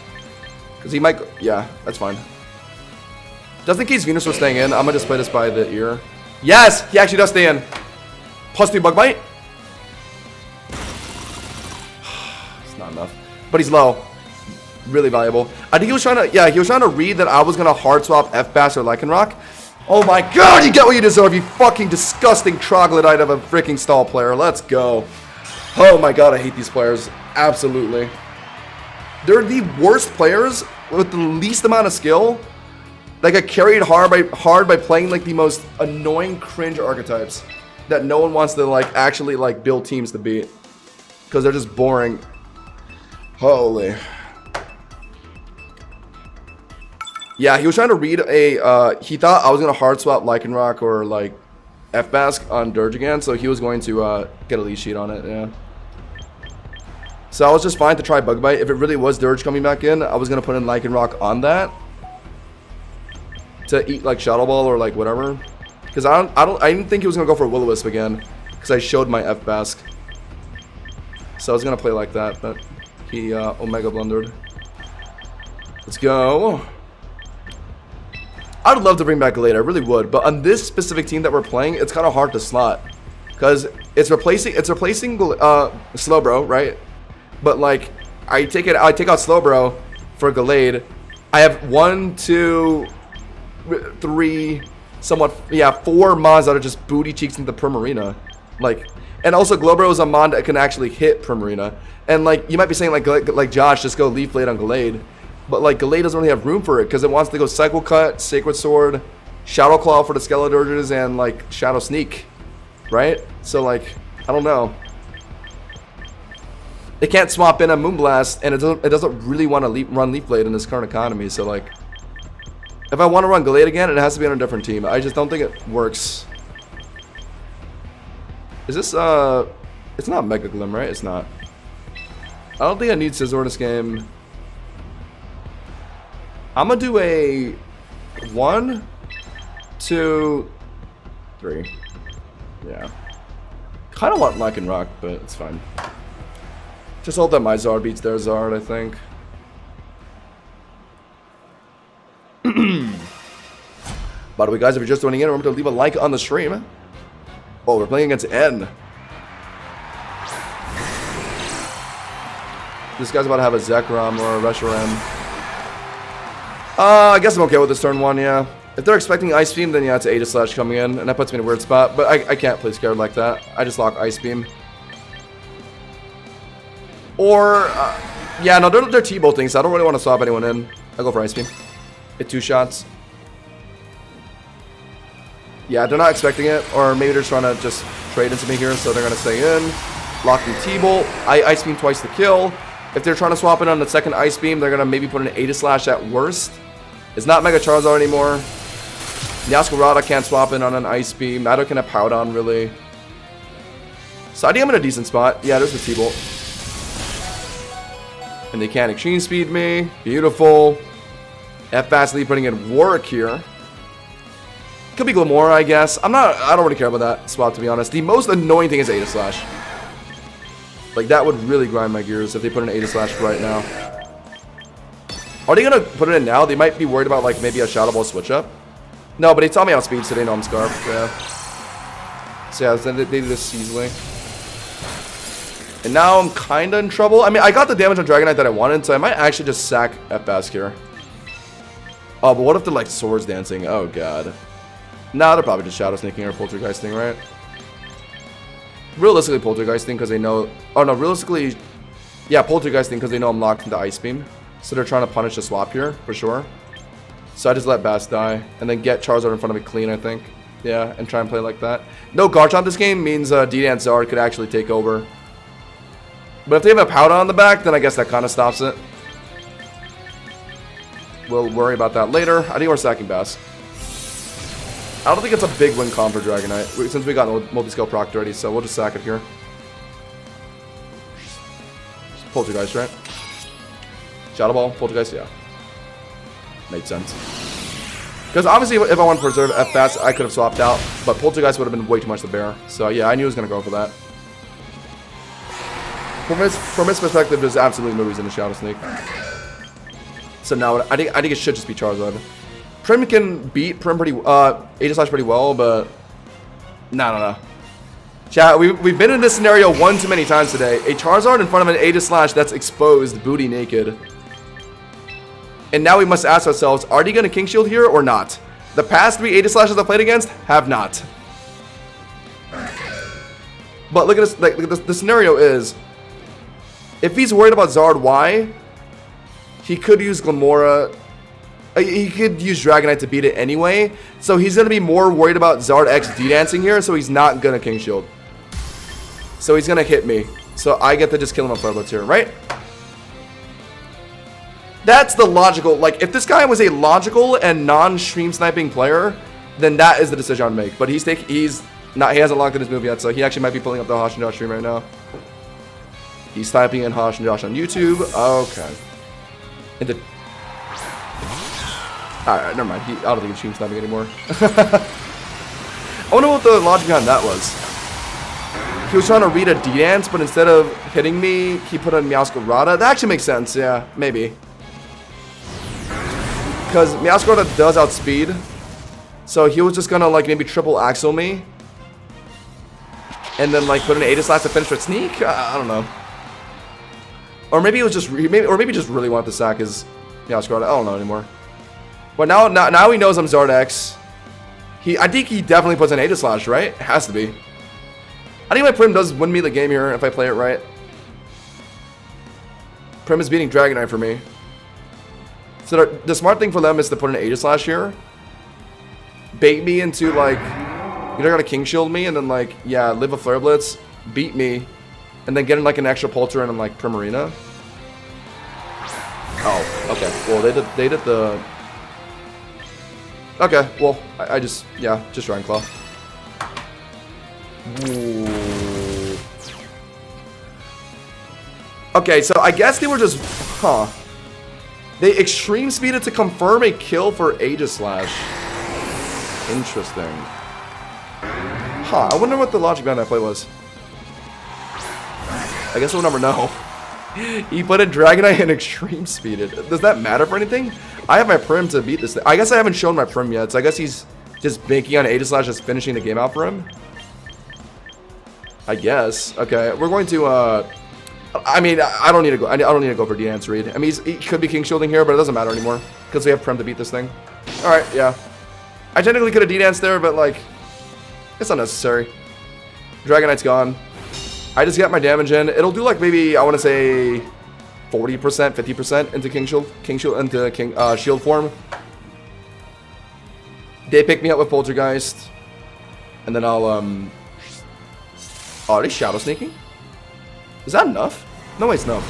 Because he might... Yeah, that's fine. Just in case Venusaur staying in, I'm going to just play this by the ear. Yes! He actually does stay in. +2 Bug Bite. It's not enough. But he's low. Really valuable. I think he was trying to... Yeah, he was trying to read that I was going to hard swap F-Bass or Lycanroc. Oh my god, you get what you deserve, you fucking disgusting troglodyte of a freaking stall player. Let's go. Oh my god, I hate these players. Absolutely. They're the worst players with the least amount of skill. They get carried hard by playing like the most annoying cringe archetypes that no one wants to like actually like build teams to beat. Because they're just boring. Holy. Yeah, he was trying to read a, he thought I was going to hard swap Lycanroc or like F-Bask on Dirge again, so he was going to get a lead sheet on it, yeah. So I was just fine to try Bug Bite. If it really was Dirge coming back in, I was going to put in Lycanroc on that to eat like Shadow Ball or like whatever. Because I didn't think he was going to go for Will-O-Wisp again because I showed my F-Bask. So I was going to play like that, but he Omega blundered. Let's go. I would love to bring back Gallade, I really would, but on this specific team that we're playing, it's kind of hard to slot. Because it's replacing Slowbro, right? But like, I take out Slowbro for Gallade. I have 1, 2, 3, somewhat, yeah, 4 Mons that are just booty cheeks into Primarina. Like, and also Glowbro is a Mon that can actually hit Primarina. And like, you might be saying like Josh, just go Leaf Blade on Gallade. But like Gallade doesn't really have room for it because it wants to go Cycle Cut, Sacred Sword, Shadow Claw for the Skeletorges, and like Shadow Sneak, right? So like, I don't know. It can't swap in a Moonblast, and it doesn't really want to run Leaf Blade in this current economy. So like, if I want to run Gallade again, it has to be on a different team. I just don't think it works. Is this it's not Mega Glim, right? It's not. I don't think I need Scizor in this game. I'm gonna do a 1, 2, 3. Yeah. Kind of want Lycanroc, but it's fine. Just hope that my Zard beats their Zard, I think. By the way, guys, if you're just joining in, remember to leave a like on the stream. Oh, we're playing against N. This guy's about to have a Zekrom or a Reshiram. I guess I'm okay with this turn 1, yeah. If they're expecting Ice Beam, then yeah, it's Aegislash coming in, and that puts me in a weird spot. But I can't play scared like that. I just lock Ice Beam. Or, yeah, no, they're T-bolting, so I don't really want to swap anyone in. I go for Ice Beam. Hit 2 shots. Yeah, they're not expecting it, or maybe they're just trying to just trade into me here, so they're going to stay in. Lock me T-bolt. I Ice Beam twice to kill. If they're trying to swap in on the second Ice Beam, they're going to maybe put an Aegislash at worst. It's not Mega Charizard anymore. Meowscarada can't swap in on an Ice Beam. Neither can a Powdon, really. So I think I'm in a decent spot. Yeah, there's the T-bolt. And they can't exchange speed me. Beautiful. F-Fastly putting in Warwick here. Could be Glamora, I guess. I don't really care about that swap, to be honest. The most annoying thing is Aegislash. Like, that would really grind my gears if they put an Aegislash right now. Are they gonna put it in now? They might be worried about, like, maybe a Shadow Ball switch up. No, but they tell me outspeed, so they know I'm Scarf. Yeah. So, yeah, they do this easily. And now I'm kinda in trouble. I mean, I got the damage on Dragonite that I wanted, so I might actually just sack F-Bask here. Oh, but what if they're, like, Swords Dancing? Oh, God. Nah, they're probably just Shadow Sneaking or Poltergeisting, right? Realistically, Poltergeisting, because they know... Oh, no, realistically... Yeah, Poltergeisting, because they know I'm locked into Ice Beam. So they're trying to punish the swap here, for sure. So I just let Bass die, and then get Charizard in front of me clean, I think. Yeah, and try and play like that. No Garchomp this game means D-Dance Zard could actually take over. But if they have a Powder on the back, then I guess that kind of stops it. We'll worry about that later. I think we're sacking Bass. I don't think it's a big win con for Dragonite, since we got multi-scale proc already, so we'll just sack it here. Poltergeist, right? Shadow Ball, Poltergeist, yeah. Makes sense. Because obviously, if I want to preserve F-Fast, I could have swapped out, but Poltergeist would have been way too much to bear. So yeah, I knew he was going to go for that. From his perspective, there's absolutely no reason to Shadow Sneak. So now, I think it should just be Charizard. Prim can beat Aegislash pretty well, but no. Chat, we've been in this scenario one too many times today. A Charizard in front of an Aegislash that's exposed, booty naked. And now we must ask ourselves, are they going to King Shield here or not? The past 3 Aegislashes I've played against have not. But look at this, like, the scenario is, if he's worried about Zard Y, he could use Glamora. He could use Dragonite to beat it anyway. So he's going to be more worried about Zard X D-Dancing here, so he's not going to King Shield. So he's going to hit me. So I get to just kill him on Flare Blitz here, right? That's the logical, like, if this guy was a logical and non-stream sniping player, then that is the decision I'd make. But he hasn't locked in his move yet, so he actually might be pulling up the Hosh and Josh stream right now. He's typing in Hosh and Josh on YouTube. Okay. Alright, never mind. I don't think he's stream sniping anymore. I wonder what the logic behind that was. He was trying to read a D-Dance, but instead of hitting me, he put on Meowscarada. That actually makes sense, yeah, maybe. Because Meowscarada does outspeed. So he was just gonna, like, maybe triple Axle me. And then, like, put an Aegislash to finish with Sneak? I don't know. Or maybe it was just, maybe just really wanted to sack his Meowscarada. I don't know anymore. But now he knows I'm Zard X. I think he definitely puts an Aegislash, right? It has to be. I think my Prim does win me the game here if I play it right. Prim is beating Dragonite for me. So the smart thing for them is to put an Aegislash here. Bait me into, like, you're gonna King Shield me and then, like, yeah, live a Flare Blitz, beat me, And then getting like an extra Polter and like Primarina. Oh, okay. Well, they did the... Okay, well, I just, yeah, just Dragon Claw. Ooh. Okay, so I guess they were just, They extreme speeded to confirm a kill for Aegislash. Interesting. I wonder what the logic behind that play was. I guess we'll never know. He put a Dragonite and extreme speeded. Does that matter for anything? I have my Prim to beat this thing. I guess I haven't shown my Prim yet, so I guess he's just banking on Aegislash just finishing the game out for him. I guess. Okay, we're going to, I mean, I don't need to go. I don't need to go for D-Dance Read. I mean, he could be King Shielding here, but it doesn't matter anymore because we have Prim to beat this thing. All right, yeah. I technically could have D-Danced there, but like, it's unnecessary. Dragonite's gone. I just got my damage in. It'll do like maybe, I want to say 40%, 50% into King Shield form. They pick me up with Poltergeist. And then I'll, oh, are they Shadow Sneaking? Is that enough? No, it's enough.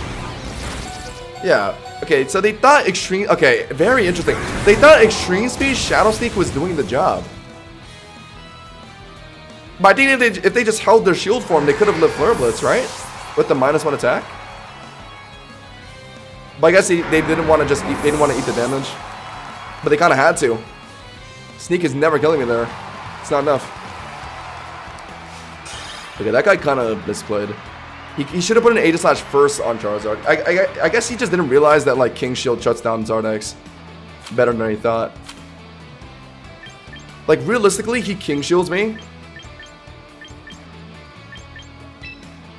Yeah. Okay, so they thought Extreme, okay, very interesting. They thought Extreme Speed Shadow Sneak was doing the job. But I think if they just held their shield form, they could have lived Flare Blitz, right? With the -1 attack. But I guess they didn't want to just eat, they didn't want to eat the damage. But they kind of had to. Sneak is never killing me there. It's not enough. Okay, that guy kind of misplayed. He should have put an Aegislash first on Charizard. I guess he just didn't realize that like King Shield shuts down Zardex better than he thought. Like realistically, he King Shields me.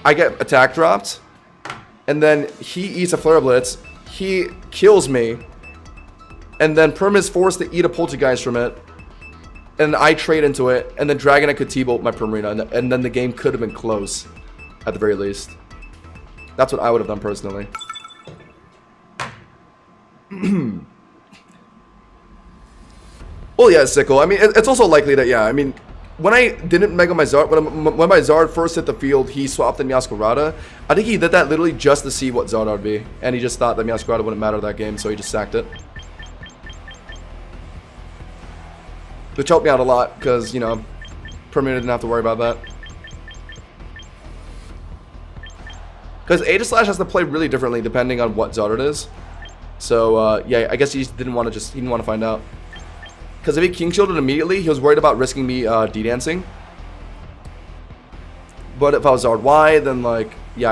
I get attack dropped, and then he eats a Flare Blitz, he kills me, and then Prim is forced to eat a Poltergeist from it, and I trade into it, and then Dragonite could T-Bolt my Primarina, and then the game could have been close, at the very least. That's what I would have done personally. Well, yeah, Sickle. I mean, it's also likely that, yeah, I mean, when I didn't Mega my Zard, when my Zard first hit the field, he swapped in Meowscarada. I think he did that literally just to see what Zard would be. And he just thought that Meowscarada wouldn't matter that game, so he just sacked it. Which helped me out a lot, because, you know, Primarina didn't have to worry about that. Because Aegislash has to play really differently depending on what Zard it is. So, yeah, I guess he just didn't want to he didn't want to find out. Because if he King Shielded immediately, he was worried about risking me D-Dancing. But if I was Zard Y, then like, yeah,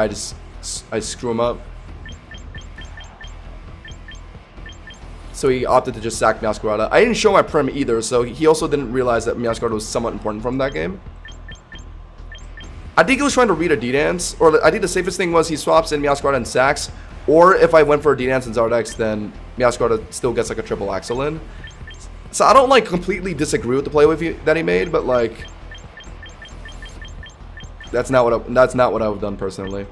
I screw him up. So he opted to just sack Meowscarada. I didn't show my Prim either, so he also didn't realize that Meowscarada was somewhat important from that game. I think he was trying to read a D-Dance, or I think the safest thing was he swaps in Meowscarada and sacks. Or if I went for a D-Dance and Zardex, then Meowscarada still gets like a triple Axel in. So I don't like completely disagree with the play that he made, but like that's not what I would have done personally.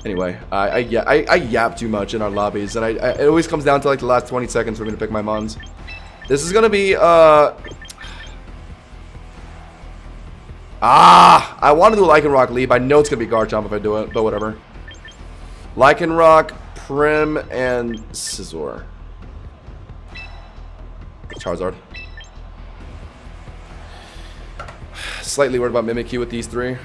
Anyway, I yap too much in our lobbies, and it always comes down to like the last 20 seconds for me to pick my mons. This is gonna be I want to do Lycanroc Leap. I know it's gonna be Garchomp if I do it, but whatever. Lycanroc, Prim, and Scizor. Charizard. Slightly worried about Mimikyu with these three.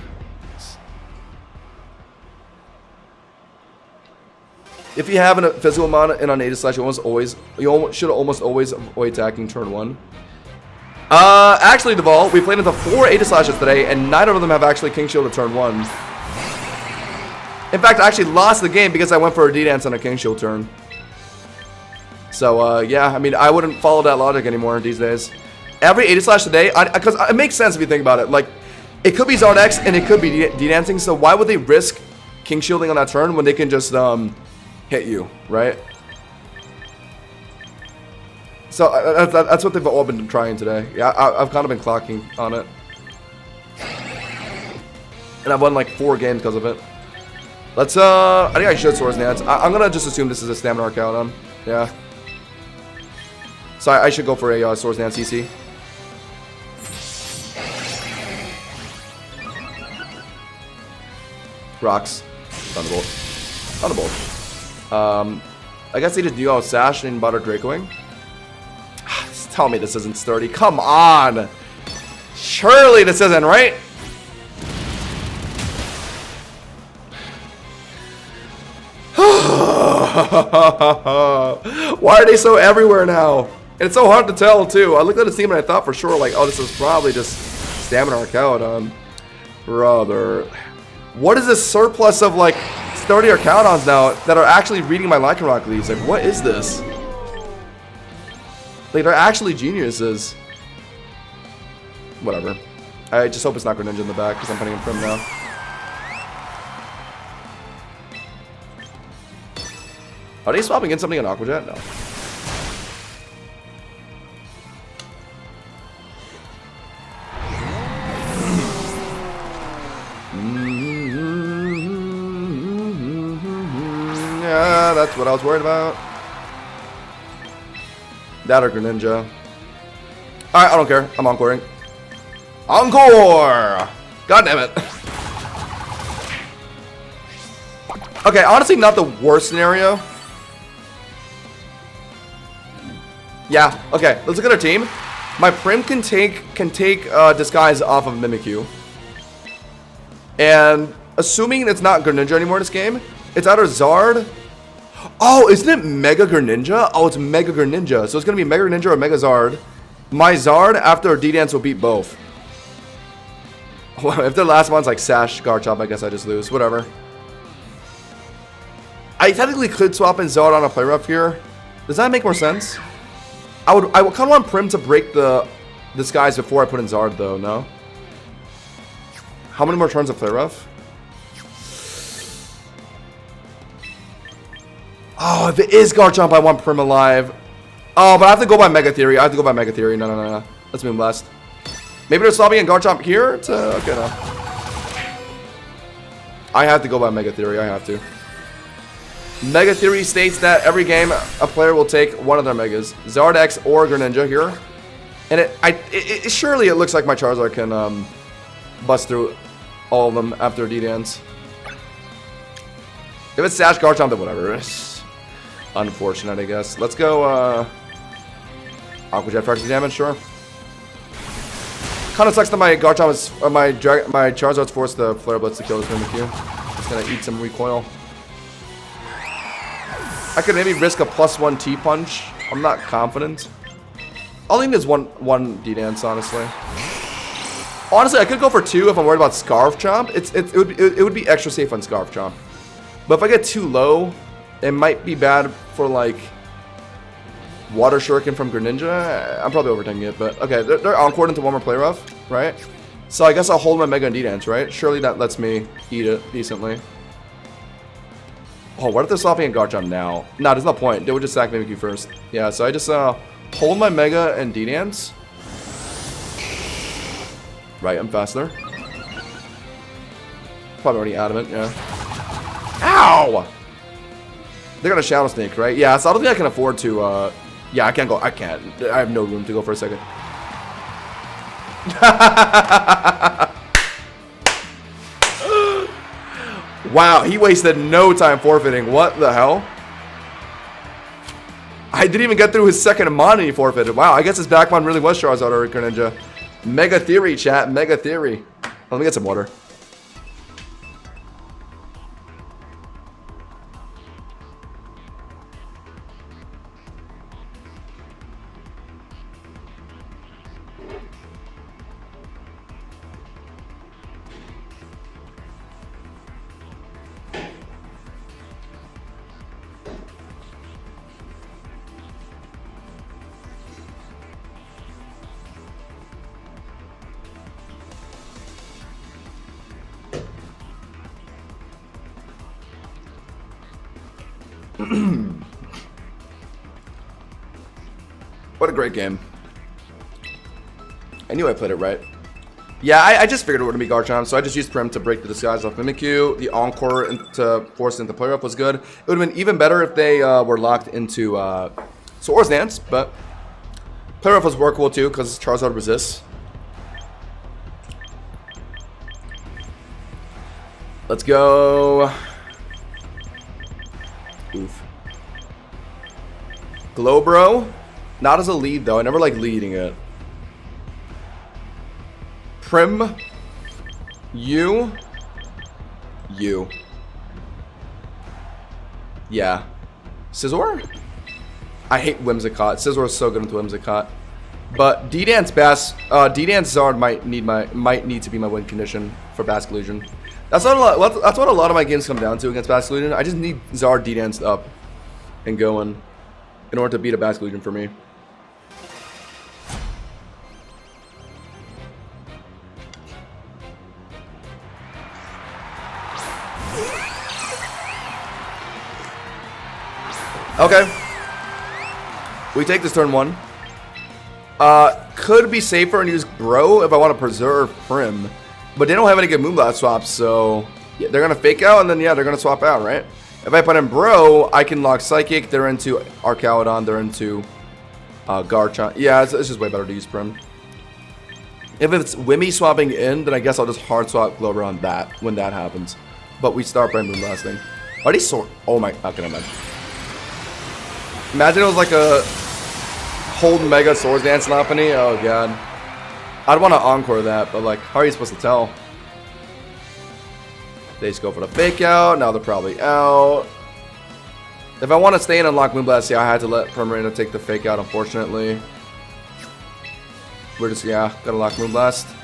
If you have a physical mana in on Aegislash, you should almost always avoid attacking turn 1. Actually, Deval, we played into 4 Aegislashes today, and neither of them have actually King Shield at turn 1. In fact, I actually lost the game because I went for a D-Dance on a King Shield turn. So, yeah, I mean, I wouldn't follow that logic anymore these days. Every Aegislash today, because it makes sense if you think about it. Like, it could be Zardex and it could be D-Dancing, so why would they risk King Shielding on that turn when they can just hit you, right? So, that's what they've all been trying today. Yeah, I've kind of been clocking on it. And I've won like 4 games because of it. Let's, I think I should Swords Dance. I'm gonna just assume this is a Stamina Arc out on. Yeah. So I should go for a Swords Dance CC. Rocks. Thunderbolt. Thunderbolt. I guess he just do all Sash and Butter Dracoing. Tell me this isn't sturdy. Come on! Surely this isn't, right? Why are they so everywhere now? And it's so hard to tell too. I looked at the team and I thought for sure like, oh, this is probably just Stamina Archaudon. Brother. What is this surplus of like sturdy Archaudons now that are actually reading my Lycanroc leaves? Like, what is this? Like, they're actually geniuses. Whatever. I just hope it's not Greninja in the back because I'm putting him Prim now. Are they swapping in something on Aqua Jet? No. Yeah, that's what I was worried about. That or Greninja. Alright, I don't care. I'm encoring. Encore! God damn it. Okay, honestly, not the worst scenario. Yeah, okay, let's look at our team. My Prim can take Disguise off of Mimikyu. And assuming it's not Greninja anymore in this game, it's either Zard. Oh, isn't it Mega Greninja? Oh, it's Mega Greninja. So it's going to be Mega Greninja or Mega Zard. My Zard after D-Dance will beat both. If the last one's like Sash, Garchomp, I guess I just lose. Whatever. I technically could swap in Zard on a Play Rough here. Does that make more sense? I would kind of want Prim to break the Disguise before I put in Zard, though, no? How many more turns of Play Rough? Oh, if it is Garchomp, I want Prim alive. Oh, but I have to go by Mega Theory. I have to go by Mega Theory. No. Let's move last. Maybe they're swapping in Garchomp here to... Okay, no. I have to go by Mega Theory. I have to. Mega Theory states that every game a player will take one of their Megas. Zard X or Greninja here. And surely it looks like my Charizard can bust through all of them after D-Dance. If it's Sash Garchomp, then whatever. It's unfortunate, I guess. Let's go Aqua Jet for extra damage, sure. Kind of sucks that my Garchomp is my Charizard's forced the Flare Blitz to kill this Mimikyu. It's gonna eat some recoil. I could maybe risk a +1 T-Punch. I'm not confident. I'll leave this one D-Dance, honestly. Honestly, I could go for 2 if I'm worried about Scarf Chomp. It would be extra safe on Scarf Chomp. But if I get too low, it might be bad for like Water Shuriken from Greninja. I'm probably overthinking it, but okay, they're encored into one more Play Rough, right? So I guess I'll hold my Mega and D-Dance, right? Surely that lets me eat it decently. Oh, what if they're swapping in Garchomp now? Nah, there's no point. They would just sack Mimikyu first. Yeah, so I just hold my Mega and D-Dance. Right, I'm faster. Probably already adamant, yeah. Ow! They're gonna Shadow Sneak, right? Yeah, so I don't think I can afford to, yeah, I can't go. I can't. I have no room to go for a second. Wow, he wasted no time forfeiting. What the hell? I didn't even get through his second Mon and he forfeited. Wow, I guess his backmon really was Charizard or Greninja. Mega Theory, chat. Mega Theory. Let me get some water. What a great game. I knew I played it right. Yeah, I just figured it would be Garchomp, so I just used Prim to break the Disguise off Mimikyu. The Encore to force it into Play Rough was good. It would have been even better if they were locked into Swords Dance, but Play Rough was workable too because Charizard resists. Let's go. Oof. Glowbro. Not as a lead, though. I never like leading it. Prim. You. Yeah. Scizor? I hate Whimsicott. Scizor is so good into Whimsicott. But D-Dance D-Dance Zard might need to be my win condition for Basculegion. That's what a lot of my games come down to against Basculegion. I just need Zard D-Danced up and going in order to beat a Basculegion for me. Okay. We take this turn 1. Could be safer and use Bro if I want to preserve Prim. But they don't have any good Moonblast swaps, so yeah, they're going to fake out and then, yeah, they're going to swap out, right? If I put in Bro, I can lock Psychic. They're into Archaeodon. They're into Garchomp. Yeah, it's just way better to use Prim. If it's Wimmy swapping in, then I guess I'll just hard swap Glowbro on that when that happens. But we start by Moonblasting. Are these sword? Oh my, okay, never mind. Imagine it was like a Hold Mega Swords Dance Lopunny. Oh god. I'd want to encore that, but like, how are you supposed to tell? They just go for the fake out. Now they're probably out. If I want to stay in and lock Moonblast, yeah, I had to let Primarina take the fake out, unfortunately. We're just, yeah, gotta lock Moonblast.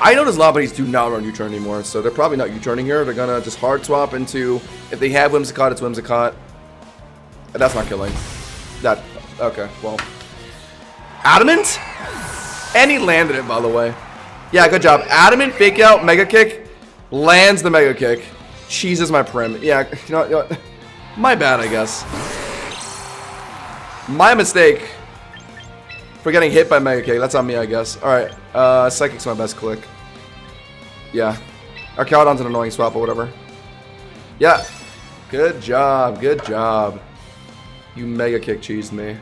I notice Lopunnies do not run U-turn anymore, so they're probably not U-turning here. They're gonna just hard swap into, if they have Whimsicott, it's Whimsicott. That's not killing. That, okay, well. Adamant? And he landed it, by the way. Yeah, good job. Adamant, fake out, Mega Kick. Lands the Mega Kick. Cheeses my Prim. Yeah, you know what? My bad, I guess. My mistake for getting hit by Mega Kick. That's on me, I guess. Alright, Psychic's my best click. Yeah. Archaeodon's an annoying swap or whatever. Yeah. Good job, good job. You Mega Kick cheesed me.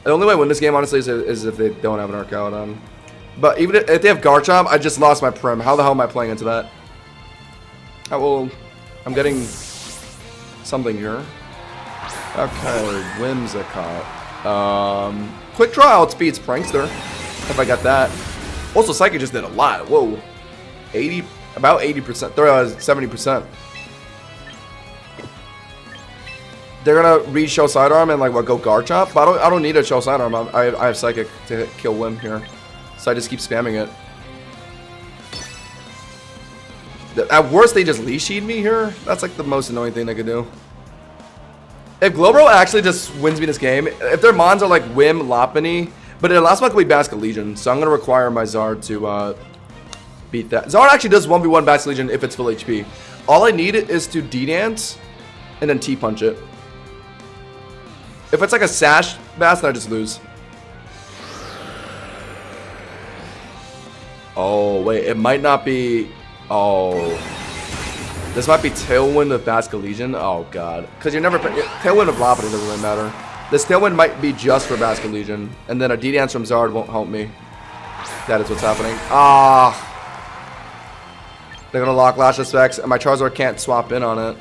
The only way I win this game, honestly, is if they don't have an Archaeodon. But even if they have Garchomp, I just lost my Prim. How the hell am I playing into that? I'm getting something here. Okay, Whimsicott. Quick Draw outspeeds Prankster, if I got that. Also, Psychic just did a lot. Whoa. About 80%. 70%. They're gonna read Shell Sidearm and like what go Garchomp, but I don't need a Shell Sidearm. I have Psychic to kill Whim here, so I just keep spamming it. At worst, they just Leash Seed me here. That's like the most annoying thing they could do. If Glowbro actually just wins me this game, if their mons are like Whim, Lopunny, but their last one could be Basculegion, so I'm gonna require my Zard to beat that. Zard actually does 1v1 Basculegion if it's full HP. All I need is to D-Dance and then T-Punch it. If it's like a Sash Bass, then I just lose. Oh, wait. It might not be... Oh. This might be Tailwind of Basculegion. Oh, God. Because you're never... Tailwind of Lopunny doesn't really matter. This Tailwind might be just for Basculegion. And then a D-Dance from Zard won't help me. That is what's happening. Ah. They're going to lock Lash Effects, and my Charizard can't swap in on it.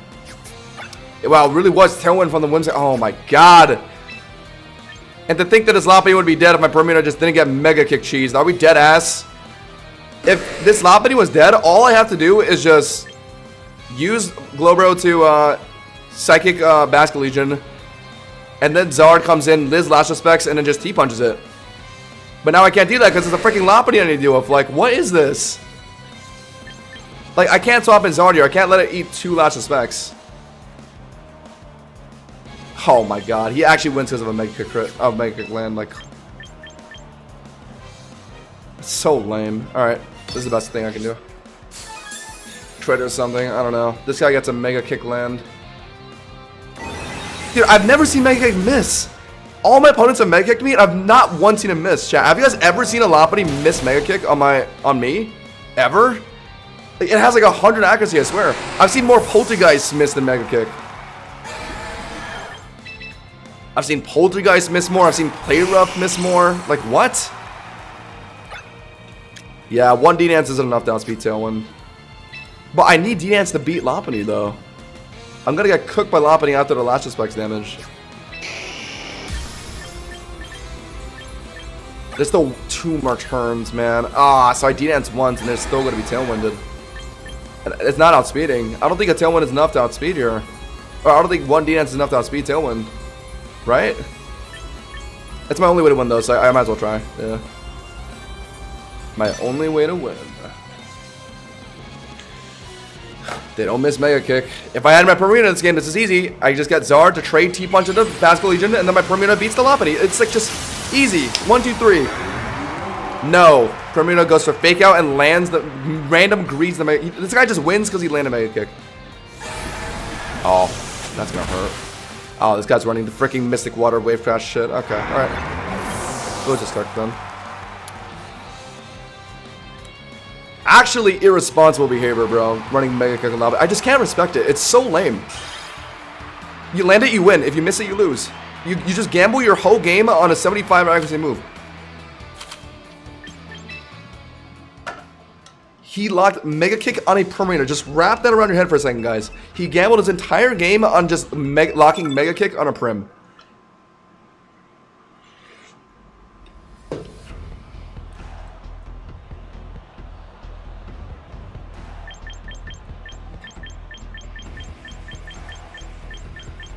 Wow, it really was Tailwind from the Whimsicott. Oh my god. And to think that this Lopunny would be dead if my Primarina just didn't get Mega Kick cheesed. Are we dead ass? If this Lopunny was dead, all I have to do is just use Glowbro to Psychic Basculegion. And then Zard comes in, Liz Lash Specs, and then just T-punches it. But now I can't do that because it's a freaking Lopunny I need to deal with. Like, what is this? Like, I can't swap in Zard here. I can't let it eat 2 Lash Specs. Oh my god, he actually wins because of a Mega Kick crit. Oh, Mega Kick land, like... It's so lame. Alright, this is the best thing I can do. Crit or something, I don't know. This guy gets a Mega Kick land. Dude, I've never seen Mega Kick miss. All my opponents have Mega Kicked me, and I've not once seen him miss. Chat, have you guys ever seen a Lopunny miss Mega Kick on me? Ever? Like, it has like 100 accuracy, I swear. I've seen more Poltergeists miss than Mega Kick. I've seen Poltergeist miss more. I've seen Play Rough miss more. Like, what? Yeah, 1 D-Dance isn't enough to outspeed Tailwind. But I need D-Dance to beat Lopunny, though. I'm gonna get cooked by Lopunny after the Last Specs damage. There's still 2 more turns, man. Ah, so I D-Dance once, and they're still gonna be Tailwinded. And it's not outspeeding. I don't think a Tailwind is enough to outspeed here. Or I don't think 1 D-Dance is enough to outspeed Tailwind. Right? That's my only way to win, though, so I might as well try. Yeah. My only way to win. They don't miss Mega Kick. If I had my Purina in this game, this is easy. I just get Zard to trade T-Punch into Bascal Legion, and then my Purina beats the Lopunny. It's like just easy. 1, 2, 3. No. Purina goes for Fake Out and lands the random greads. This guy just wins because he landed Mega Kick. Oh, that's gonna hurt. Oh, this guy's running the freaking Mystic Water Wave Crash shit. Okay, alright. We'll just start then. Actually irresponsible behavior, bro. Running Mega Kick and Lava. I just can't respect it. It's so lame. You land it, you win. If you miss it, you lose. You just gamble your whole game on a 75 accuracy move. He locked Mega Kick on a Purina. Just wrap that around your head for a second, guys. He gambled his entire game on just locking Mega Kick on a Prim.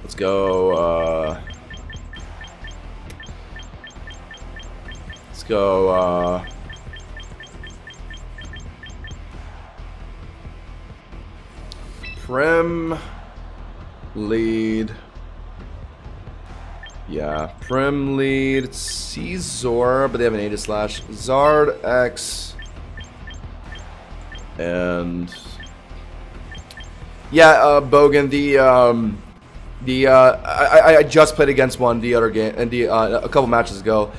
Let's go, Prim, lead, yeah, Prim, lead, Caesar, but they have an Aegis Slash, Zard, X, and, yeah, Bogan, I just played against one the other game and a couple matches ago.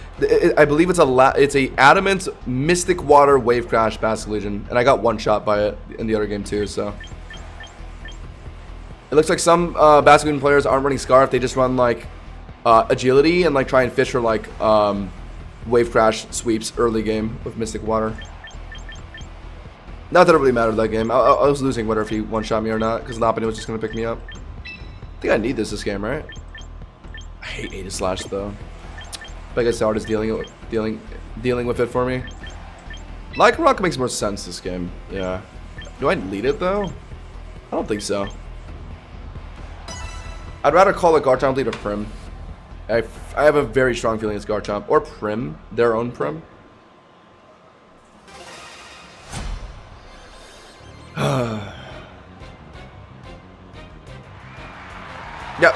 I believe it's a Adamant Mystic Water Wave Crash Bascal Legion, and I got one shot by it in the other game too. So it looks like some Bascal Legion players aren't running Scarf; they just run like agility and like try and fish for like Wave Crash sweeps early game with Mystic Water. Not that it really mattered that game. I was losing whether if he one shot me or not because Lopunny was just gonna pick me up. I think I need this game, right? I hate Aegis Slash though. But I guess Zard is dealing with it for me. Lycanroc makes more sense this game. Yeah. Do I lead it though? I don't think so. I'd rather call it Garchomp lead or Prim. I have a very strong feeling it's Garchomp or Prim, their own Prim. Yep.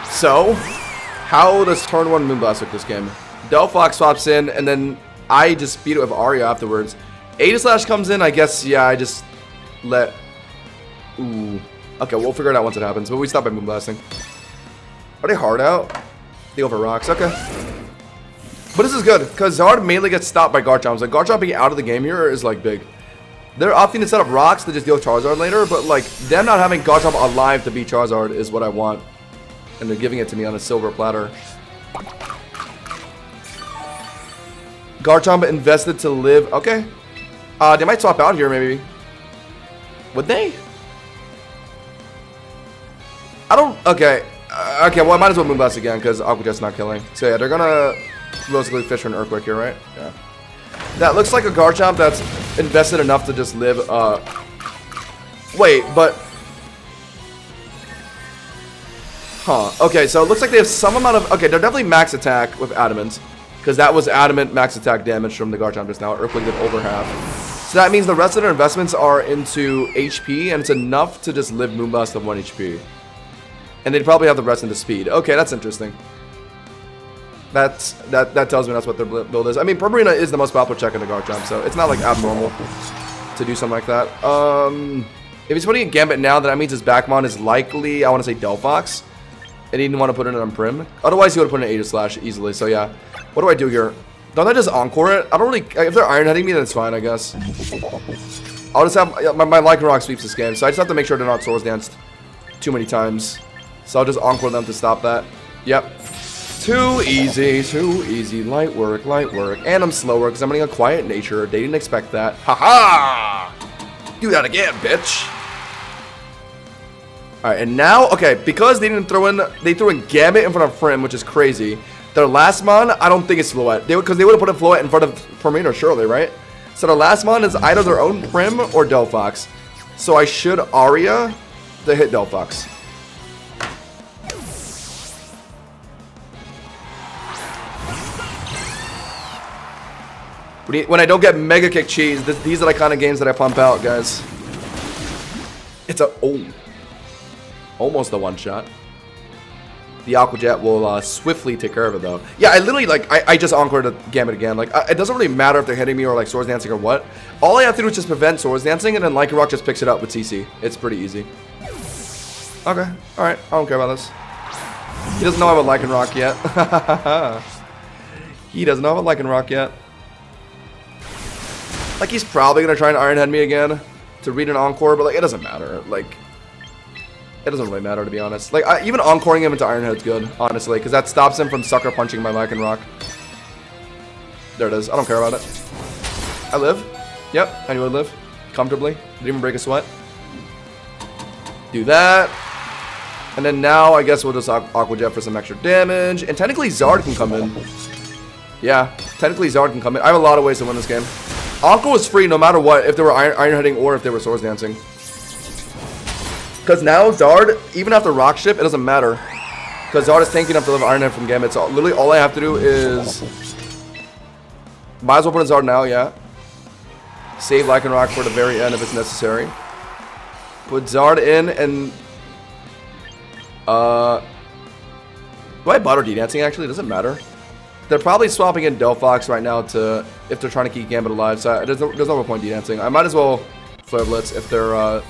So, how does turn 1 Moonblast work this game? Delphox swaps in, and then I just beat it with Aria afterwards. Aegis Slash comes in, I guess, yeah, I just let... Ooh. Okay, we'll figure it out once it happens, but we stop by Moonblasting. Are they hard out? They go for rocks, okay. But this is good, because Zard mainly gets stopped by Garchomp. So Garchomp being out of the game here is, like, big. They're opting to set up rocks to just deal with Charizard later, but like them not having Garchomp alive to beat Charizard is what I want. And they're giving it to me on a silver platter. Garchomp invested to live. Okay. They might swap out here maybe. Would they? I don't. Okay. Okay, well I might as well Moonblast again because Aqua Jet's not killing. So yeah, they're gonna basically fish for an Earthquake here, right? Yeah. That looks like a Garchomp that's invested enough to just live, wait, but... Huh, okay, so it looks like they have some amount of... Okay, they're definitely max attack with Adamant, because that was Adamant max attack damage from the Garchomp just now. Earthquake did over half. So that means the rest of their investments are into HP, and it's enough to just live Moonblast of 1 HP. And they'd probably have the rest into speed. Okay, that's interesting. That tells me that's what their build is. I mean, Purina is the most popular check in the Garchomp, so it's not like abnormal to do something like that. If he's putting in Gambit now, then that means his Backmon is likely, I want to say Delphox. And he didn't want to put it on Prim. Otherwise, he would have put in Aegis Slash easily. So yeah, what do I do here? Don't I just Encore it? I don't really, if they're Iron Heading me, then it's fine, I guess. I'll just have, my Lycanroc sweeps this game, so I just have to make sure they're not Swords Danced too many times. So I'll just Encore them to stop that. Yep. Too easy. Light work. And I'm slower because I'm running a quiet nature. They didn't expect that. Haha! Do that again, bitch. Alright, and now, okay, because they didn't throw in, they threw in Gambit in front of Prim, which is crazy. Their last mon, I don't think it's Floette. Because they would have put a Floette in front of Permino, surely, right? So their last mon is either their own Prim or Delphox. So I should Aria to hit Delphox. When I don't get Mega Kick cheese, these are the kind of games that I pump out, guys. It's a... Oh. Almost a one-shot. The Aqua Jet will swiftly take care of it, though. Yeah, I literally, like, I just encored the Gambit again. Like, it doesn't really matter if they're hitting me or, like, Swords Dancing or what. All I have to do is just prevent Swords Dancing, and then Lycanroc just picks it up with CC. It's pretty easy. Okay. Alright. I don't care about this. He doesn't know I have a Lycanroc yet. He doesn't know I have a Lycanroc yet. Like, he's probably going to try and Iron Head me again to read an Encore, but, like, it doesn't matter. Like... It doesn't really matter, to be honest. Like, even encoring him into Iron Head's good, honestly, because that stops him from sucker punching my Lycanroc. There it is. I don't care about it. I live. Yep, I knew I'd live. Comfortably. Didn't even break a sweat. Do that. And then now, I guess we'll just Aqua Jet for some extra damage. And technically, Zard can come in. Yeah, technically, Zard can come in. I have a lot of ways to win this game. Encore was free no matter what, if they were Iron Heading or if they were Swords Dancing. Because now, Zard, even after Rock Ship, it doesn't matter. Because Zard is tanking up to live Iron Head from Gambit. So literally all I have to do is... Might as well put in Zard now, yeah. Save Lycanroc for the very end if it's necessary. Put Zard in and... Do I bot or D-Dancing actually? It doesn't matter. They're probably swapping in Delphox right now to... If they're trying to keep Gambit alive. So there's no point D-Dancing. I might as well Flare Blitz if they're...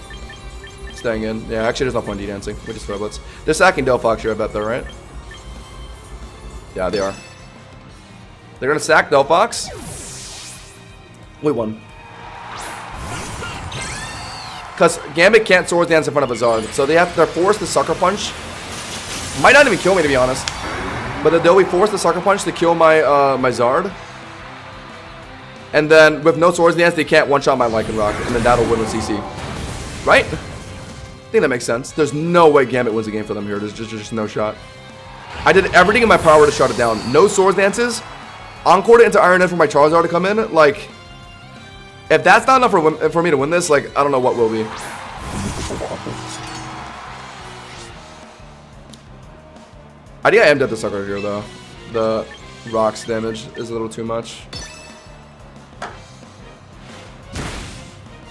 Staying in. Yeah, actually, there's no point in D-Dancing. We just Flare Blitz. They're sacking Delphox here, I bet, though, right? Yeah, they are. They're gonna sack Delphox. We won. Because Gambit can't Swords Dance in front of a Zard, so they're forced to Sucker Punch. Might not even kill me, to be honest. But they'll be forced to Sucker Punch to kill my my Zard. And then, with no Swords Dance, they can't one-shot my Lycanroc, and then that'll win with CC. Right? I think that makes sense. There's no way Gambit wins the game for them here. There's just no shot. I did everything in my power to shut it down. No Swords Dances. Encored it into Iron Head for my Charizard to come in. Like, if that's not enough for me to win this, like, I don't know what will be. I think I am dead to Sucker here, though. The Rocks damage is a little too much.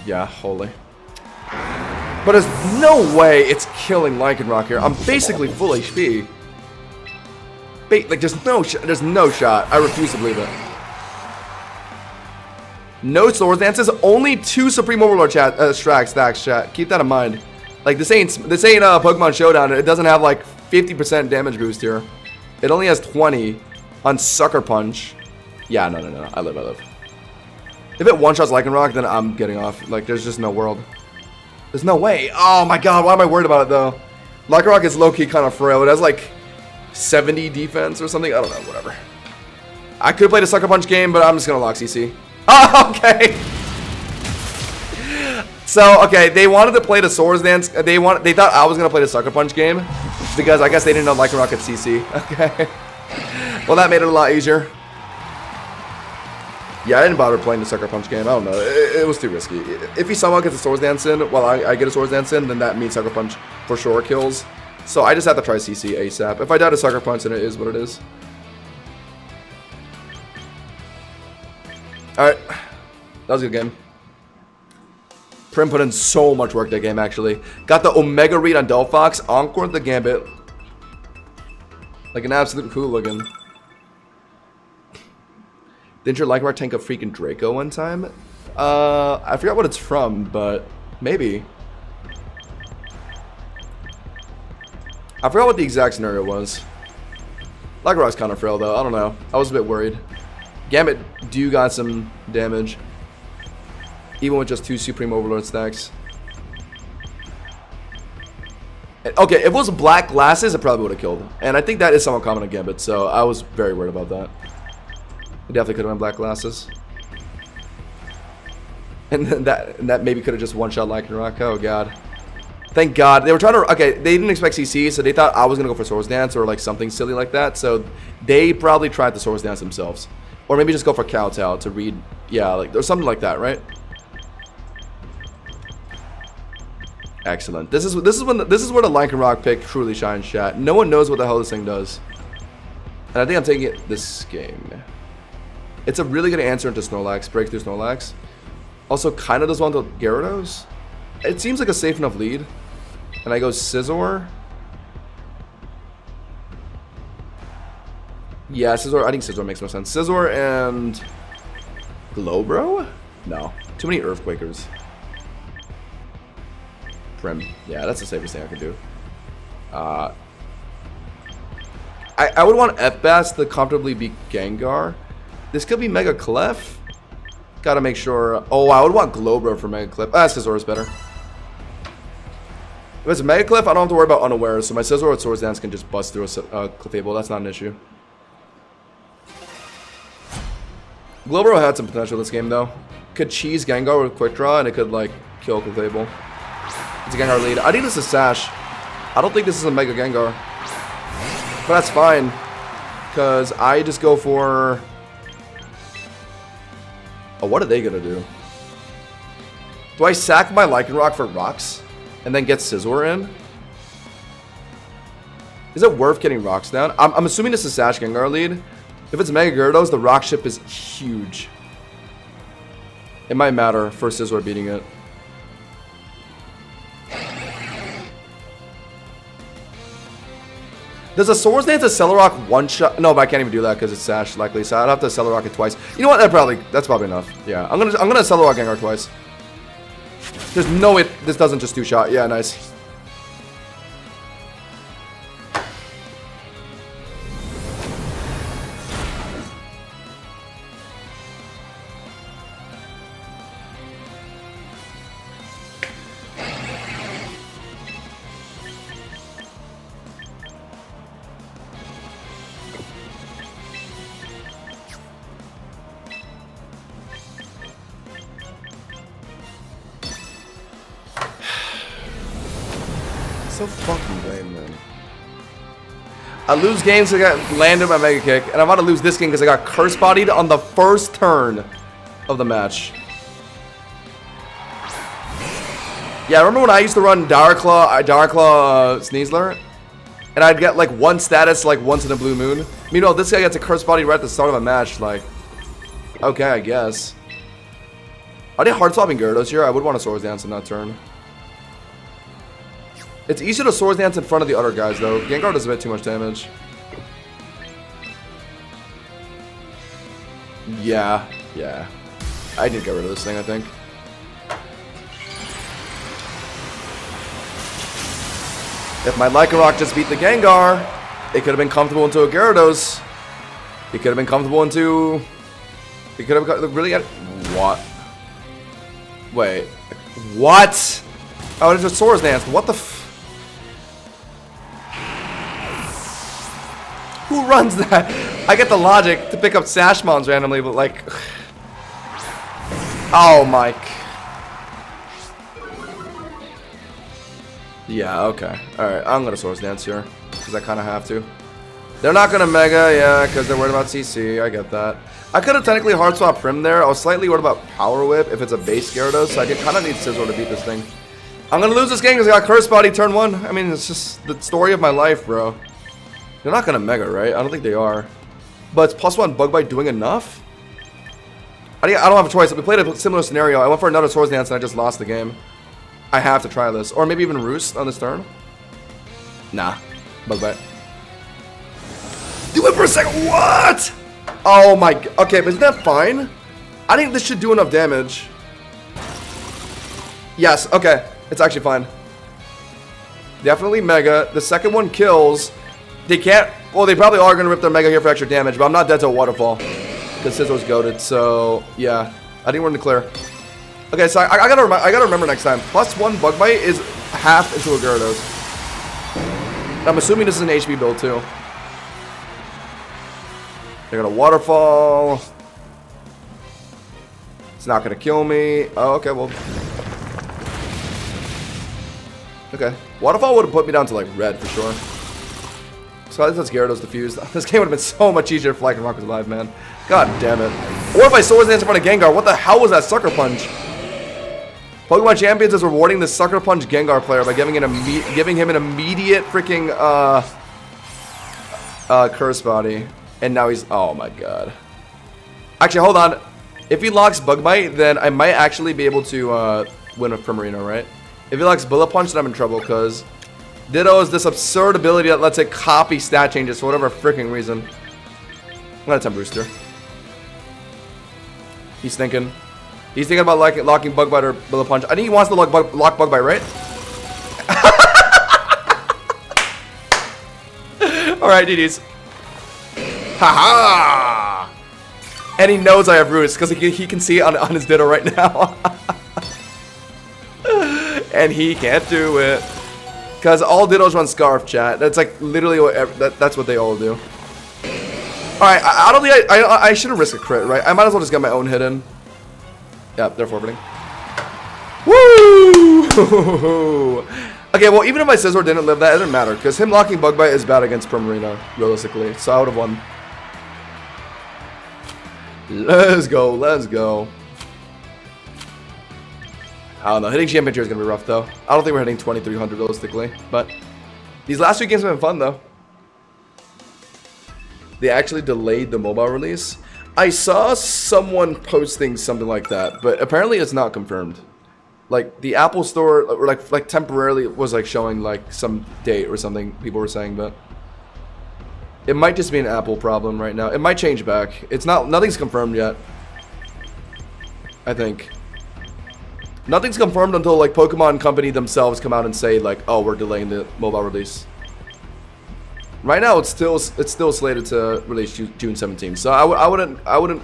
Yeah, holy. But there's no way it's killing Lycanroc here. I'm basically full HP. Like, there's no shot. I refuse to believe it. No Swords Dances, only 2 Supreme Overlord stacks, chat. Keep that in mind. Like, this ain't Pokemon Showdown. It doesn't have, like, 50% damage boost here. It only has 20 on Sucker Punch. Yeah, no. I live. If it one-shots Lycanroc, then I'm getting off. Like, there's just no world. There's no way. Oh my god, why am I worried about it though? Lycanroc is low-key kind of frail. It has like 70 defense or something. I don't know, whatever. I could play the Sucker Punch game, but I'm just gonna lock CC. Oh, okay. So, okay, they wanted to play the Swords Dance. They thought I was gonna play the Sucker Punch game because I guess they didn't know Lycanroc at CC. Okay. Well, that made it a lot easier. Yeah, I didn't bother playing the Sucker Punch game. I don't know. It was too risky. If he somehow gets a Swords Dance in while I get a Swords Dance in, then that means Sucker Punch for sure kills. So I just have to try CC ASAP. If I die to Sucker Punch, then it is what it is. Alright. That was a good game. Prim put in so much work that game, actually. Got the Omega read on Delphox. Encored the Gambit. Like an absolute hooligan. Didn't your Lycanroc tank a freaking Draco one time? I forgot what it's from, but maybe. I forgot what the exact scenario was. Lycanroc's kind of frail though, I don't know. I was a bit worried. Gambit do got some damage. Even with just 2 Supreme Overlord stacks. Okay, if it was black glasses, it probably would have killed. And I think that is somewhat common in Gambit, so I was very worried about that. It definitely could have been black glasses. And that maybe could have just one-shot Lycanroc. Oh, God. Thank God. They were trying to... Okay, they didn't expect CC, so they thought I was going to go for Swords Dance or like something silly like that. So they probably tried the Swords Dance themselves. Or maybe just go for Kowtow to read... Yeah, like there's something like that, right? Excellent. This is where the Lycanroc pick truly shines, chat. No one knows what the hell this thing does. And I think I'm taking it this game. It's a really good answer into Snorlax, Breakthrough Snorlax. Also, kind of does well into Gyarados. It seems like a safe enough lead. And I go Scizor. Yeah, Scizor. I think Scizor makes more sense. Scizor and Glowbro? No. Too many Earthquakers. Prim. Yeah, that's the safest thing I can do. I would want F-Bass to comfortably beat Gengar. This could be Mega Clef. Gotta make sure. Oh, I would want Glowbro for Mega Clef. Ah, Scizor is better. If it's a Mega Clef, I don't have to worry about Unawares, so my Scizor with Swords Dance can just bust through a Clefable. That's not an issue. Glowbro had some potential this game, though. Could cheese Gengar with Quick Draw, and it could, like, kill Clefable. It's a Gengar lead. I think this is Sash. I don't think this is a Mega Gengar. But that's fine. Because I just go for... Oh, what are they going to do? Do I sack my Lycanroc for Rocks? And then get Scizor in? Is it worth getting Rocks down? I'm assuming this is Sash Gengar lead. If it's Mega Gyarados, the Rock Ship is huge. It might matter for Scizor beating it. Does a Swords Dance Accelerock one shot? No, but I can't even do that because it's Sash likely. So I'd have to Accelerock it twice. You know what? That's probably enough. Yeah, I'm gonna Accelerock Gengar twice. There's no way this doesn't just two-shot. Yeah, nice. So fucking lame, man. I lose games because I got landed by Mega Kick, and I'm about to lose this game because I got Curse Bodied on the first turn of the match. Yeah, I remember when I used to run Darkclaw Sneasler, and I'd get like one status like once in a blue moon. Meanwhile, this guy gets a Curse Body right at the start of a match. Like, okay, I guess. Are they hard swapping Gyarados here? I would want a Swords Dance in that turn. It's easier to Swords Dance in front of the other guys, though. Gengar does a bit too much damage. Yeah. I need to get rid of this thing, I think. If my Lycanroc just beat the Gengar, it could have been comfortable into a Gyarados. It could have been comfortable into... It could have really got... What? Wait. What? Oh, it's just Swords Dance. What the f... Who runs that? I get the logic to pick up Sashmons randomly, but like... Oh, Mike. Yeah, okay. Alright, I'm gonna Swords Dance here. Because I kind of have to. They're not gonna Mega, yeah, because they're worried about CC. I get that. I could have technically Hard Swap Prim there. I was slightly worried about Power Whip if it's a base Gyarados, so I kind of need Scizor to beat this thing. I'm gonna lose this game because I got Curse Body turn 1. I mean, it's just the story of my life, bro. They're not gonna Mega, right? I don't think they are. But it's +1 Bug Bite doing enough? I don't have a choice. We played a similar scenario. I went for another Swords Dance and I just lost the game. I have to try this. Or maybe even Roost on this turn. Nah. Bug Bite. Do it for a second. What? Oh my god. Okay, but isn't that fine? I think this should do enough damage. Yes, okay. It's actually fine. Definitely Mega. The second one kills. They can't... Well, they probably are going to rip their Mega here for extra damage, but I'm not dead to a Waterfall. Because Scizor's goated, so... Yeah. I think we're in the clear. Okay, so I gotta remember next time. +1 Bug Bite is half into a Gyarados. I'm assuming this is an HP build too. They're gonna waterfall. It's not gonna kill me. Oh, okay, well. Okay. Waterfall would have put me down to like red for sure. So I think that's Gyarados defused. This game would have been so much easier if Flygon Rock was alive, man. God damn it. Or if I Swords Dance in front of Gengar. What the hell was that Sucker Punch? Pokemon Champions is rewarding the Sucker Punch Gengar player by giving him an immediate freaking Curse Body. And now he's... Oh my god. Actually, hold on. If he locks Bug Bite, then I might actually be able to win with Primarina, right? If he locks Bullet Punch, then I'm in trouble, because Ditto is this absurd ability that lets it copy stat changes for whatever freaking reason. I'm gonna attempt Rooster. He's thinking. He's thinking about locking Bug Bite or Bullet Punch. I think he wants to lock Bug Bite, right? Alright, GG's. Haha! And he knows I have Roost, because he can see it on his Ditto right now. And he can't do it. Because all Dittos run Scarf, chat. That's like literally what that's what they all do. Alright, I don't think I shouldn't risk a crit, right? I might as well just get my own hit in. Yeah, they're forfeiting. Woo! Okay, well, even if my Scizor didn't live that, it doesn't matter. Because him locking Bug Bite is bad against Primarina, realistically. So I would have won. Let's go, let's go. I don't know. Hitting Championship is going to be rough, though. I don't think we're hitting 2300 realistically. But these last 2 games have been fun, though. They actually delayed the mobile release. I saw someone posting something like that, but apparently it's not confirmed. Like, the Apple Store, or like temporarily was like showing like some date or something, people were saying, but it might just be an Apple problem right now. It might change back. It's not, nothing's confirmed yet. I think. Nothing's confirmed until like Pokemon Company themselves come out and say like, oh, we're delaying the mobile release. Right now, it's still slated to release June 17th. So I wouldn't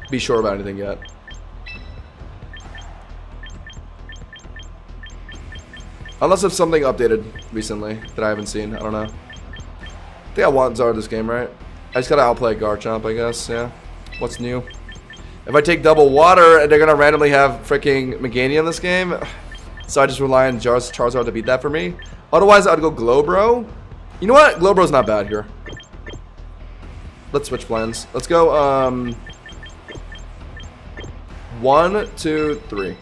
be sure about anything yet. Unless it's something updated recently that I haven't seen. I don't know. I think I want Zard this game, right? I just gotta outplay Garchomp, I guess. Yeah. What's new? If I take double water, they're gonna randomly have freaking Meganium this game. So I just rely on Charizard to beat that for me. Otherwise, I'd go Glowbro. You know what? Glowbro's not bad here. Let's switch plans. Let's go, 1, 2, 3.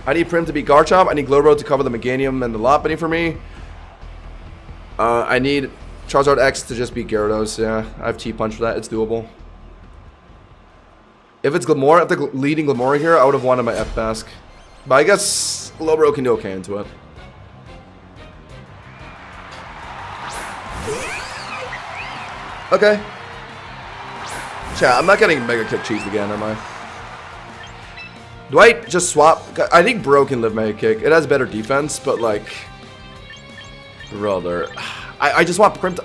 I need Prim to beat Garchomp. I need Glowbro to cover the Meganium and the Lopunny for me. I need Charizard X to just beat Gyarados. Yeah, I have T-Punch for that. It's doable. If it's Glimmora, if they're leading Glimmora here, I would have wanted my F-Mask. But I guess Glowbro can do okay into it. Okay. Chat, I'm not getting Mega Kick cheesed again, am I? Do I just swap? I think Bro can live Mega Kick. It has better defense, but like... Brother. I just want Prim to...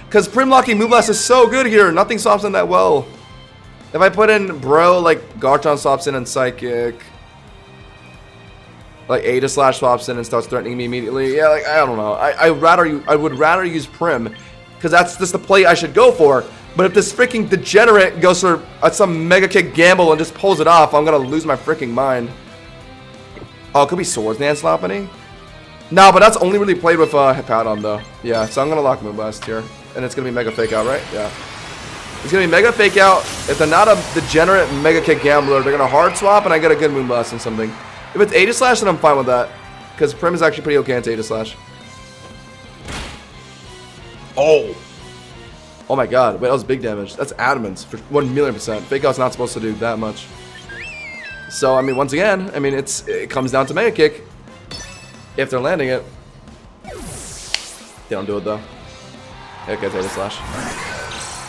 Because Prim locking Moonblast is so good here. Nothing swaps in that well. If I put in Bro, like Garchomp swaps in and Psychic. Like Aegislash swaps in and starts threatening me immediately. Yeah, like, I don't know. I would rather use Prim. Because that's just the play I should go for. But if this freaking degenerate goes for some Mega Kick gamble and just pulls it off, I'm going to lose my freaking mind. Oh, it could be Swords Dance Lopunny? No, but that's only really played with Hippowdon, though. Yeah, so I'm going to lock Moonblast here. And it's going to be Mega Fake Out, right? Yeah. It's going to be Mega Fake Out. If they're not a degenerate Mega Kick gambler, they're going to hard swap and I get a good Moonblast and something. If it's Aegislash, then I'm fine with that. Because Prim is actually pretty okay against Aegislash. Oh! Oh my god, wait, that was big damage. That's adamant for 1,000,000%. Fake Out's not supposed to do that much. So, I mean, once again, I mean, it comes down to Mega Kick. If they're landing it. They don't do it, though. Okay, Aegislash.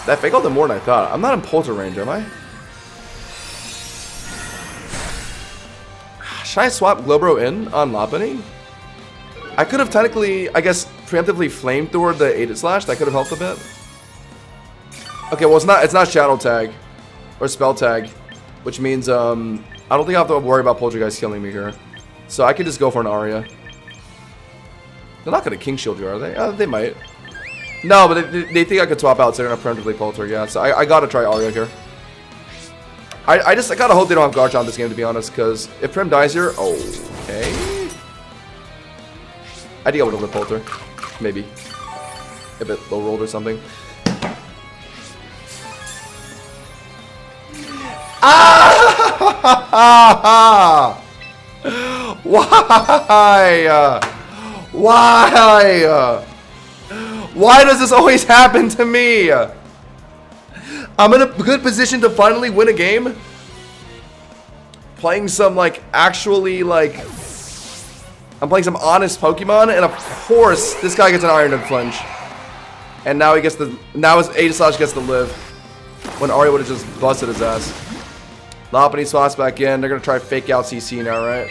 That Fake Out did more than I thought. I'm not in Polter range, am I? Should I swap Glowbro in on Lopunny? I could have technically, I guess, preemptively Flamethrowered the Aegislash. That could have helped a bit. Okay, well, it's not Shadow Tag or Spell Tag, which means I don't think I have to worry about Poltergeist killing me here. So I could just go for an Aria. They're not going to King Shield you, are they? They might. No, but they think I could swap out, so they're going to preemptively Polter, yeah. So I got to try Aria here. I gotta hope they don't have Garchomp this game, to be honest, because if Prim dies here, okay. I think I would have lived Polter. Maybe. If it low rolled or something. Ah! Why? Why? Why does this always happen to me? I'm in a good position to finally win a game. Playing some, like, actually, like... I'm playing some honest Pokemon, and of course, this guy gets an Iron Head flinch. And now he gets the... Now his Aegislash gets to live. When Aria would have just busted his ass. Lopunny swaps back in. They're gonna try fake out CC now, right?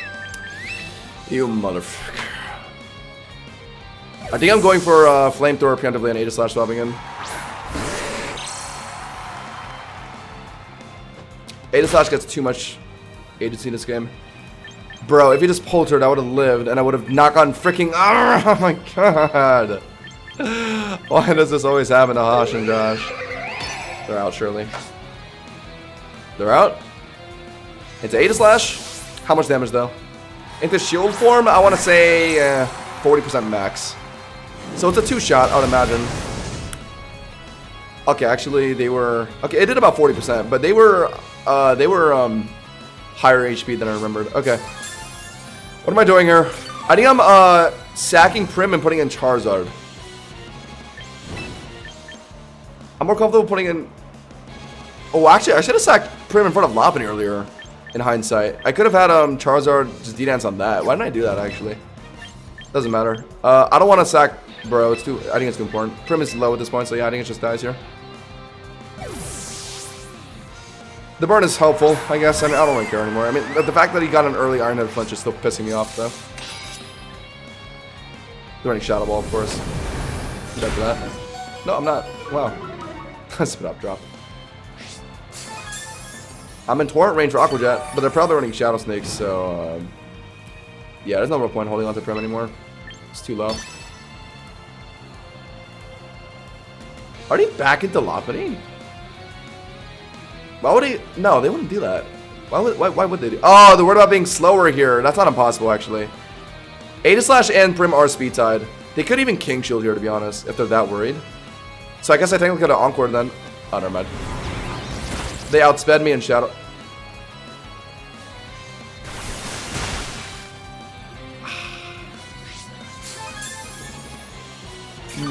You motherfucker. I think I'm going for Flamethrower preemptively and Aegislash swapping in. Aegislash gets too much agency in this game. Bro, if he just poltered, I would have lived, and I would have not gotten freaking... Oh my god. Why does this always happen to Hosh and Josh? They're out, surely. They're out? Into Aegislash. How much damage, though? Into shield form, I want to say 40% max. So it's a 2-shot, I would imagine. Okay, actually, they were... Okay, it did about 40%, but they were higher HP than I remembered. Okay. What am I doing here? I think I'm sacking Prim and putting in Charizard. I'm more comfortable putting in... Oh, actually, I should have sacked Prim in front of Lopunny earlier, in hindsight. I could have had Charizard just D-Dance on that. Why didn't I do that, actually? Doesn't matter. I don't want to sack Bro. I think it's too important. Prim is low at this point, so yeah, I think it just dies here. The burn is helpful, I guess. I mean, I don't really care anymore. I mean, the fact that he got an early Iron Head flinch is still pissing me off, though. They're running Shadow Ball, of course. Check for that. No, I'm not. Wow. Spit up drop. I'm in Torrent range for Aqua Jet, but they're probably running Shadow Snakes, so... yeah, there's no real point holding on to Prim anymore. It's too low. Are they back into Lopunny? Why would he? No, they wouldn't do that. Why would they do? Oh, they're worried about being slower here. That's not impossible, actually. Aegislash and Prim are speed tied. They could even King Shield here, to be honest, if they're that worried. So I guess I technically could have Encored then. Oh, never mind. They outsped me in Shadow.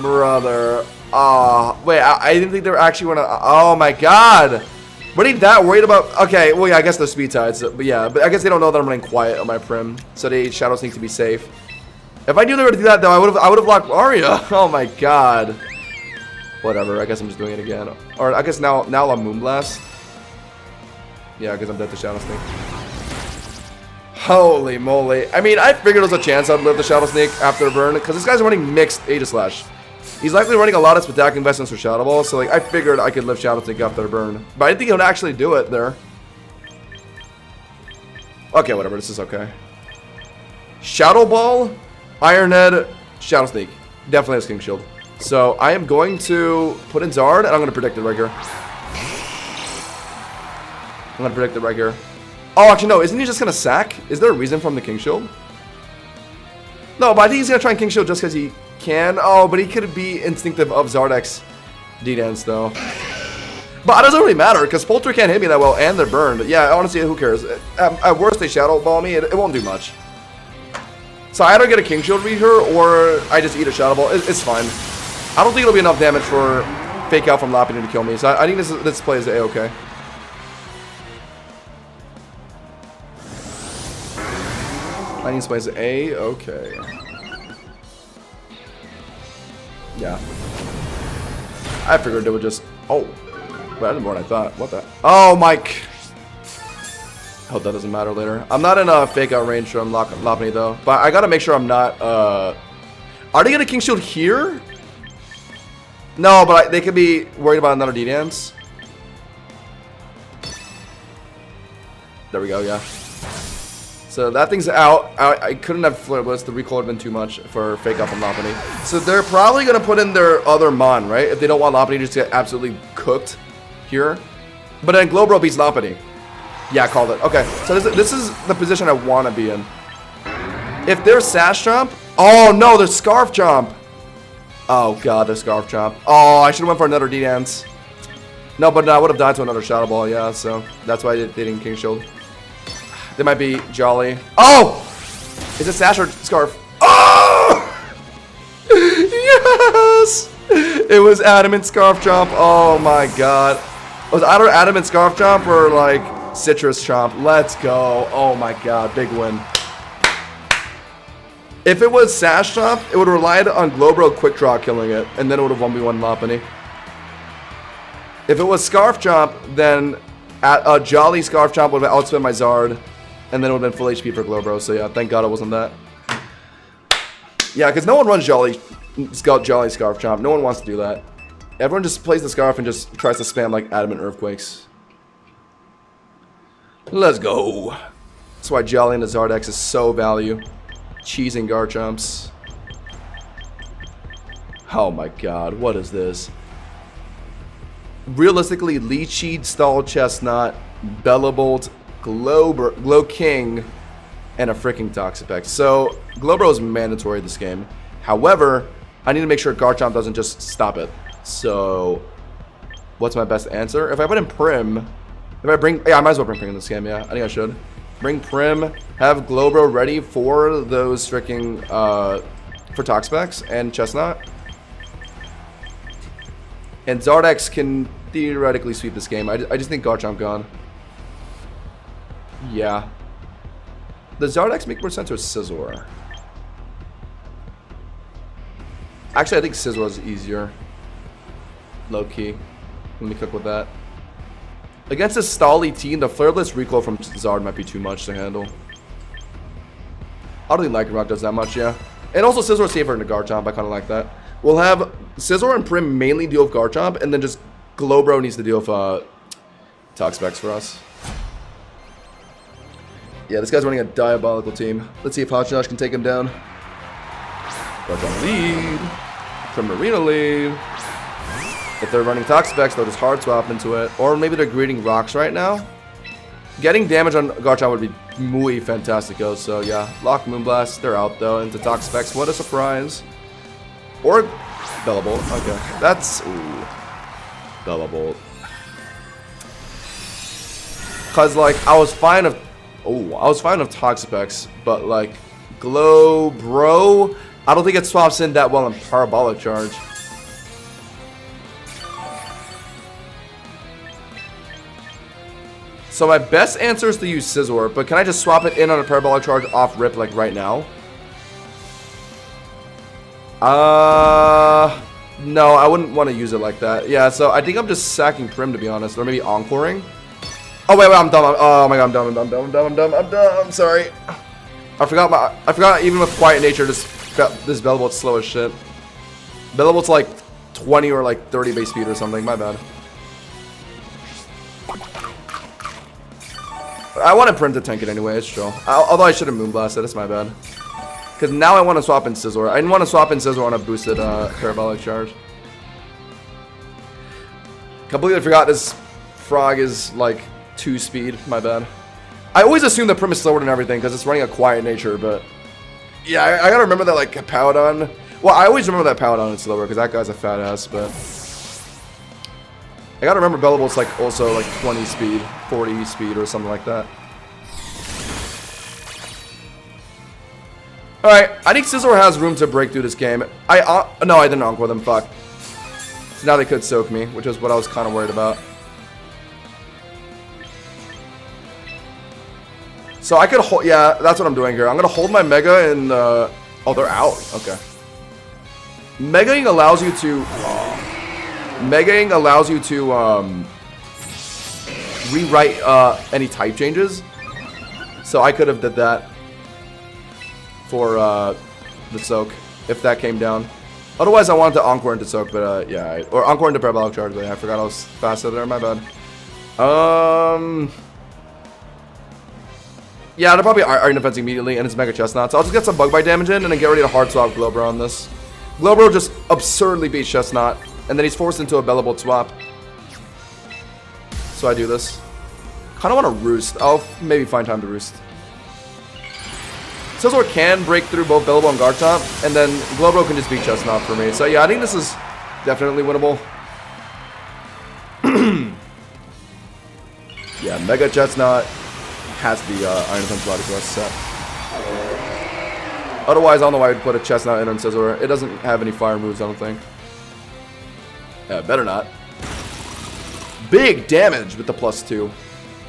Brother. Oh, wait, I didn't think they were actually gonna... Oh my god! What are you that worried about? Okay, well, yeah, I guess they're speed tied, so, but yeah, but I guess they don't know that I'm running quiet on my Prim, so they Shadow Sneak to be safe. If I knew they were gonna do that, though, I would have blocked Aria. Oh my god. Whatever, I guess I'm just doing it again. Or I guess now I'm Moonblast. Yeah, because I'm dead to Shadow Sneak. Holy moly. I mean, I figured there was a chance I'd live the Shadow Sneak after a burn, because this guy's running mixed Aegislash. He's likely running a lot of Spectac investments for Shadow Ball, so like I figured I could live Shadow Sneak after a burn. But I didn't think he would actually do it there. Okay, whatever, this is okay. Shadow Ball, Iron Head, Shadow Sneak. Definitely has King Shield. So I am going to put in Zard, and I'm going to predict it right here. I'm going to predict it right here. Oh, actually, no. Isn't he just going to sack? Is there a reason from the King Shield? No, but I think he's going to try and King Shield just because he can. Oh, but he could be instinctive of Zardex D-Dance, though. But it doesn't really matter, because Polter can't hit me that well, and they're burned. Yeah, honestly, who cares? At worst, they Shadow Ball me. It won't do much. So I either get a King Shield read here, or I just eat a Shadow Ball. It's fine. I don't think it'll be enough damage for Fake Out from Lopunny to kill me. So I think this play is A-okay. I think this play is A-okay. Yeah. I figured it would just... Oh. Better more than I thought. What the... Oh, Mike. I hope that doesn't matter later. I'm not in a Fake Out range from Lopunny, though. But I gotta make sure I'm not... Are they gonna King Shield here? No, but they could be worried about another D-Dance. There we go, yeah. So that thing's out. I couldn't have Flare Blitz. The recoil would have been too much for Fake Out from Lopunny. So they're probably going to put in their other Mon, right? If they don't want Lopunny just to get absolutely cooked here. But then Glowbro beats Lopunny. Yeah, I called it. Okay, so this is the position I want to be in. If they're Sash Chomp... Oh, no, they're Scarf Chomp. Oh, God, they're Scarf Chomp. Oh, I should have went for another D-Dance. No, but I would have died to another Shadow Ball, yeah, so that's why they didn't King Shield. They might be Jolly. Oh! Is it Sash or Scarf? Oh! Yes! It was Adamant Scarf Chomp. Oh my god. Was either Adamant Scarf Chomp or like Citrus Chomp. Let's go. Oh my god. Big win. If it was Sash Chomp, it would have relied on Glowbro Quick Draw killing it, and then it would have 1v1 Lopunny. If it was Scarf Chomp, then a Jolly Scarf Chomp would have outspent my Zard. And then it would have been full HP for Glowbro, so yeah, thank god it wasn't that. Yeah, because no one runs Jolly Scarf Chomp. No one wants to do that. Everyone just plays the Scarf and just tries to spam like Adamant Earthquakes. Let's go. That's why Jolly and the Zardex is so value. Cheesing Garchomps. Oh my god, what is this? Realistically, Leecheed, Stall Chestnut, Bellabolt, Glow King, and a freaking Toxapex. So, Glowbro is mandatory this game. However, I need to make sure Garchomp doesn't just stop it. So, what's my best answer? If I put in Prim, if I bring, yeah, I might as well bring Prim in this game, yeah. I think I should. Bring Prim, have Glowbro ready for those freaking, for Toxapex and Chestnut. And Zardex can theoretically sweep this game. I just think Garchomp gone. Yeah. Does Zardex make more sense or Scizor? Actually, I think Scizor is easier. Low key. Let me click with that. Against a Stally team, the Flare Blitz recoil from Zard might be too much to handle. I don't think Lycanroc does that much, yeah. And also Scizor is safer than the Garchomp. I kind of like that. We'll have Scizor and Prim mainly deal with Garchomp, and then just Glowbro needs to deal with Toxapex for us. Yeah, this guy's running a diabolical team. Let's see if Hotchnosh can take him down. Garchomp lead. Primarina lead. If they're running Toxapex, they'll just hard swap into it. Or maybe they're greeting rocks right now. Getting damage on Garchomp would be muy fantastico. So yeah, Lock Moonblast. They're out though into Toxapex. What a surprise. Or Bellabolt. Okay, that's ooh. Bellabolt. Cause like I was fine of Toxapex, but like Glowbro, I don't think it swaps in that well in Parabolic Charge. So my best answer is to use Scizor, but can I just swap it in on a Parabolic Charge off rip like right now? No, I wouldn't want to use it like that. Yeah, so I think I'm just sacking Prim to be honest, or maybe Encoring. Oh wait, I'm dumb. Oh my god, I'm dumb. I'm sorry. I forgot even with Quiet Nature, this Bellabolt's slow as shit. Bellabolt's like 20 or like 30 base speed or something, my bad. I wanted Prim to tank it anyway, it's true. Although I should have Moonblasted, it's my bad. Because now I want to swap in Scizor. I didn't want to swap in Scizor on a boosted Parabolic Charge. Completely forgot this frog is like 2 speed, my bad. I always assume that Prim is slower than everything because it's running a Quiet Nature, but yeah, I gotta remember that like Powdon. Well, I always remember that Powdon is slower because that guy's a fat ass, but I gotta remember Bellabolt's like also like 20 speed, 40 speed or something like that. Alright, I think Scizor has room to break through this game. No, I didn't Encore them, fuck. So now they could soak me, which is what I was kind of worried about. So I could hold, yeah, that's what I'm doing here. I'm gonna hold my Mega and, oh, they're out, okay. Megaing allows you to, rewrite, any type changes. So I could have did that for, the soak, if that came down. Otherwise, I wanted to Encore into soak, but, yeah, or Encore into Parabolic Charge, but yeah, I forgot I was faster there, my bad. Yeah, they're probably Iron Defense immediately, and it's Mega Chestnut. So I'll just get some Bug Bite damage in, and then get ready to hard swap Glowbro on this. Glowbro just absurdly beats Chestnut, and then he's forced into a Bellable swap. So I do this. Kind of want to Roost. I'll maybe find time to Roost. Scizor can break through both Bellable and Garchomp, and then Glowbro can just beat Chestnut for me. So yeah, I think this is definitely winnable. Yeah, Mega Chestnut has the Iron Defense Body Thrust set. Otherwise, I don't know why I'd put a Chestnut in on Scizor. It doesn't have any fire moves, I don't think. Yeah, better not. Big damage with the +2.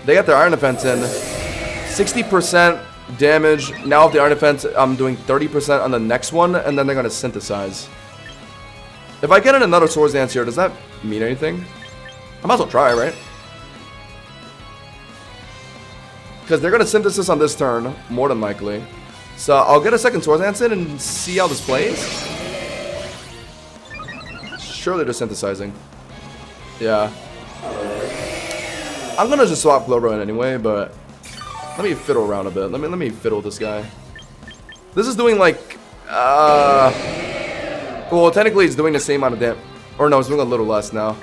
They got their Iron Defense in. 60% damage. Now with the Iron Defense, I'm doing 30% on the next one, and then they're going to synthesize. If I get in another Swords Dance here, does that mean anything? I might as well try, right? Because they're going to synthesis on this turn, more than likely. So I'll get a second Swords Dance in and see how this plays. Surely they're synthesizing. Yeah. I'm going to just swap Glowbro in anyway, but let me fiddle around a bit. Let me fiddle this guy. This is doing like... well, technically it's doing the same amount of damage. Or no, it's doing a little less now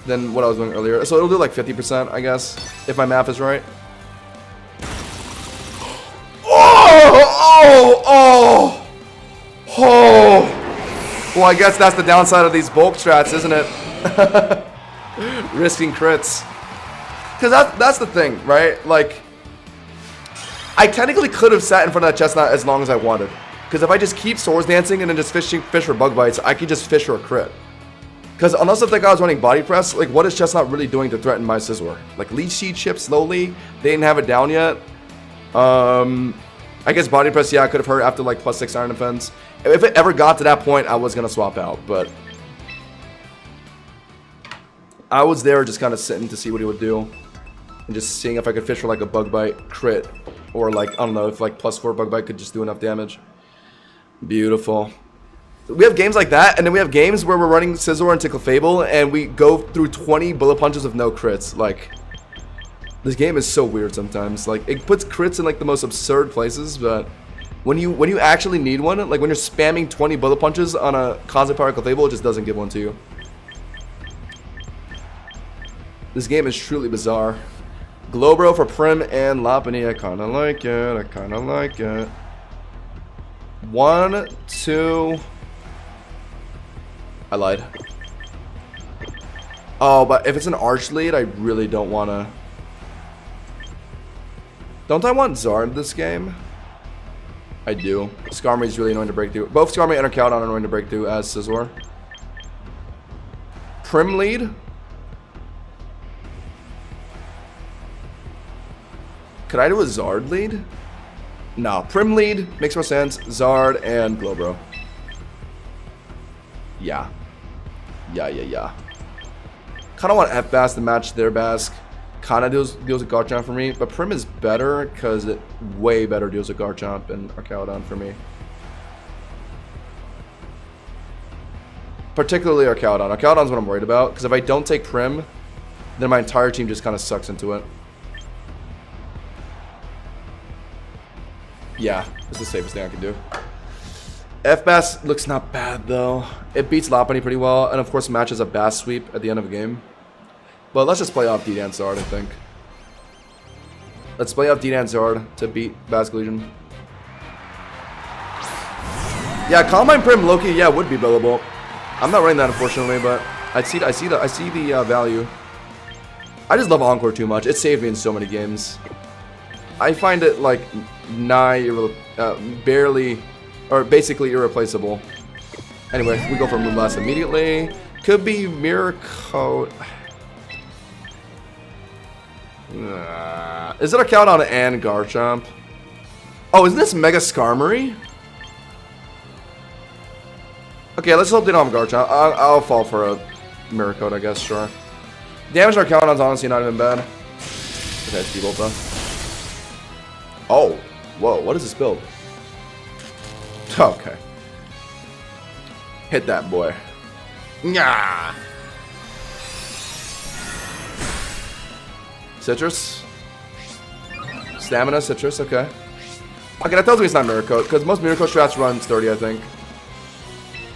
than what I was doing earlier. So it'll do like 50%, I guess, if my math is right. Oh! Well, I guess that's the downside of these bulk strats, isn't it? Risking crits. Because that's the thing, right? Like, I technically could have sat in front of that Chestnut as long as I wanted. Because if I just keep Swords Dancing and then just fish for Bug Bites, I could just fish for a crit. Because unless if that guy was running Body Press, like, what is Chestnut really doing to threaten my Scizor? Like, Leech Seed chip slowly. They didn't have it down yet. I guess Body Press, yeah, I could have hurt after like +6 Iron Defense. If it ever got to that point, I was going to swap out, but I was there just kind of sitting to see what he would do. And just seeing if I could fish for like a Bug Bite crit. Or like, I don't know, if like +4 Bug Bite could just do enough damage. Beautiful. We have games like that, and then we have games where we're running Scizor into Clefable, and we go through 20 bullet punches with no crits. Like... this game is so weird sometimes. Like, it puts crits in like the most absurd places, but when you actually need one, like when you're spamming 20 bullet punches on a Constant Power Clefable, it just doesn't give one to you. This game is truly bizarre. Glowbro for Prim and Lopunny. I kinda like it. I kinda like it. 1, 2. I lied. Oh, but if it's an Arch lead, I really don't wanna. Don't I want Zard this game? I do. Skarmory is really annoying to break through. Both Skarmory and Arcaudon are annoying to break through as Scizor. Prim lead? Could I do a Zard lead? No, Prim lead makes more sense. Zard and Glowbro. Yeah. Yeah. Kinda want F-Bass to match their Bask. Kinda deals with Garchomp for me, but Prim is better because it way better deals with Garchomp and Arcaudon for me. Particularly Arcaudon. Arcaudon's what I'm worried about, because if I don't take Prim, then my entire team just kind of sucks into it. Yeah, it's the safest thing I can do. F-Bass looks not bad though. It beats Lopunny pretty well, and of course matches a Bass Sweep at the end of a game. But let's just play off D-Dan Zard, I think. Let's play off D-Dan Zard to beat Basque Legion. Yeah, Combine Prim Loki, yeah, would be billable. I'm not running that unfortunately, but I see the value. I just love Encore too much. It saved me in so many games. I find it like barely or basically irreplaceable. Anyway, we go for Moonblast immediately. Could be Mirror Coat. Is it a Arcaudon and Garchomp? Oh, isn't this Mega Skarmory? Okay, let's hope they don't have Garchomp. I'll fall for a Mirror Coat, I guess, sure. Damage to Arcaudon's honestly not even bad. Okay, it's Volta. Oh, whoa, what is this build? Okay. Hit that boy. Nyah! Citrus. Stamina, Citrus, okay. Okay, that tells me it's not Mirror Coat, because most Mirror Coat strats run Sturdy, I think.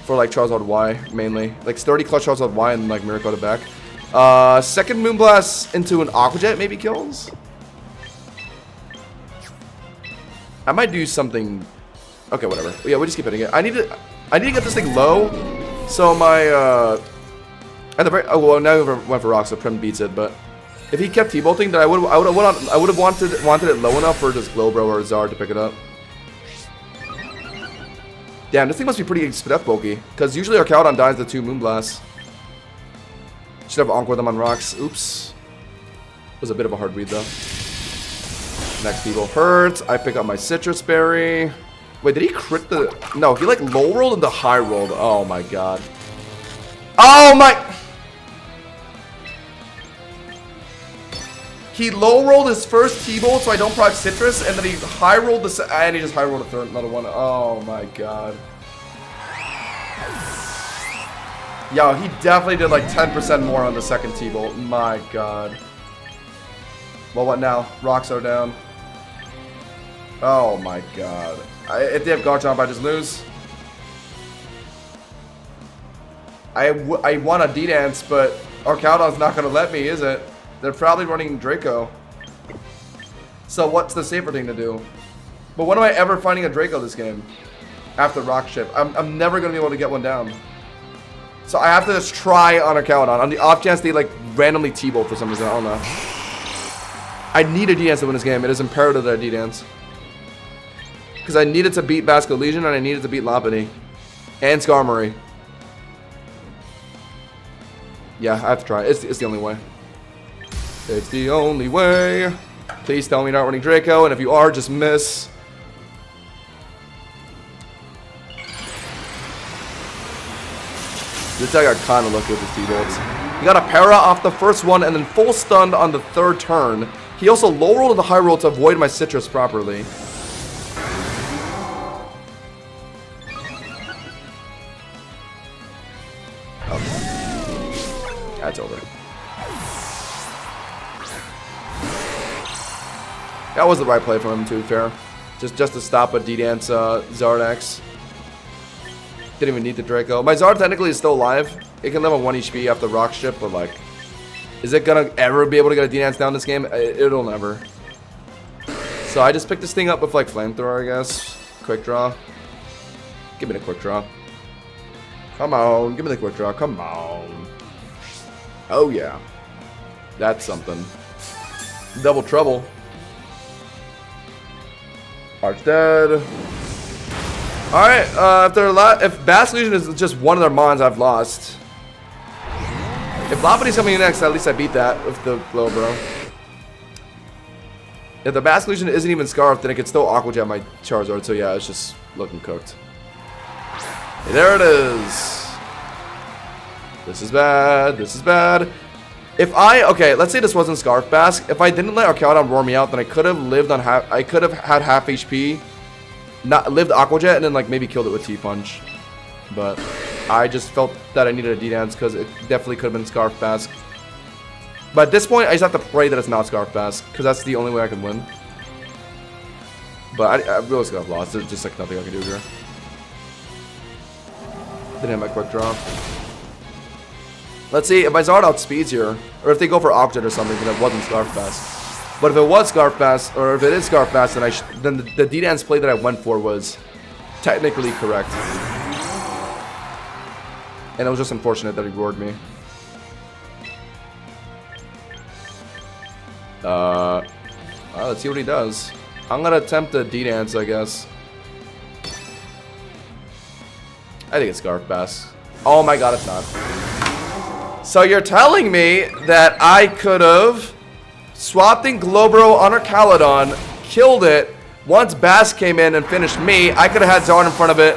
For like Charizard Y, mainly. Like Sturdy, Clutch Charizard Y, and like Mirror Coat it back. Second Moonblast into an Aqua Jet maybe kills? I might do something... Okay, whatever. Yeah, we just keep hitting it. I need to get this thing low, so my, at the very... Oh, well, now we went for Rock, so Prim beats it, but... If he kept T-bolting, then I would have wanted it low enough for just Glowbro or Zard to pick it up. Damn, this thing must be pretty Spadef bulky, because usually our Cowdon dies to 2 Moonblasts. Should have Encore them on rocks. Oops. Was a bit of a hard read though. Next T-bolt hurts. I pick up my Citrus Berry. Wait, did he crit the... No, he like low rolled into high rolled. Oh my god. Oh my... He low rolled his first T-bolt so I don't proc Citrus, and then he high rolled the and he just high rolled a third, another one. Oh my god. Yo, he definitely did like 10% more on the second T-bolt. My god. Well, what now? Rocks are down. Oh my god. If they have Garchomp, I just lose. I want a D-Dance, but our Cowdon's not gonna let me, is it? They're probably running Draco. So what's the safer thing to do? But when am I ever finding a Draco this game? After Rock Chip. I'm never going to be able to get one down. So I have to just try on a Cowdon. On the off chance they like randomly T-bolt for some reason. I don't know. I need a D-Dance to win this game. It is imperative that I D-Dance. Because I needed to beat Basco Legion and I needed to beat Lopunny. And Skarmory. Yeah, I have to try. It's the only way. It's the only way. Please tell me you're not running Draco, and if you are, just miss. This guy got kind of lucky with his T-bolts. He got a para off the first one, and then full stunned on the third turn. He also low rolled to the high roll to avoid my Citrus properly. Okay. That's over. That was the right play from him, to be fair. Just to stop a D-Dance Zardax. Didn't even need the Draco. My Zard technically is still alive. It can live on 1 HP after Rock Ship, but like... Is it gonna ever be able to get a D-Dance down this game? It'll never. So I just picked this thing up with like Flamethrower, I guess. Quick Draw. Give me the Quick Draw. Come on, give me the Quick Draw, come on. Oh yeah. That's something. Double Trouble. Arch dead. Alright, if Basco Legion is just one of their mons, I've lost. If Lopunny's coming in next, at least I beat that with the Glowbro. If the Basco Legion isn't even Scarf, then it could still Aqua Jet my Charizard, so yeah, it's just looking cooked. Hey, there it is. This is bad, this is bad. Okay, let's say this wasn't Scarf Basque. If I didn't let Arcaldon roar me out, then I could have lived on I could have had half HP, not lived Aqua Jet, and then like maybe killed it with T-Punch. But I just felt that I needed a D-Dance because it definitely could have been Scarf Basque. But at this point, I just have to pray that it's not Scarf Basque because that's the only way I can win. But I really could have lost. There's just like nothing I can do here. Didn't have my Quick Draw. Let's see if my Zard outspeeds here, or if they go for Aqua Jet or something, then it wasn't Scarf Basque. But if it was Scarf Basque, or if it is Scarf Basque, then the D-Dance play that I went for was technically correct. And it was just unfortunate that he roared me. Alright, let's see what he does. I'm gonna attempt a D-Dance, I guess. I think it's Scarf Basque. Oh my god, it's not. So you're telling me that I could have swapped in Glowbro on Arcalodon, killed it. Once Basque came in and finished me, I could have had Zard in front of it.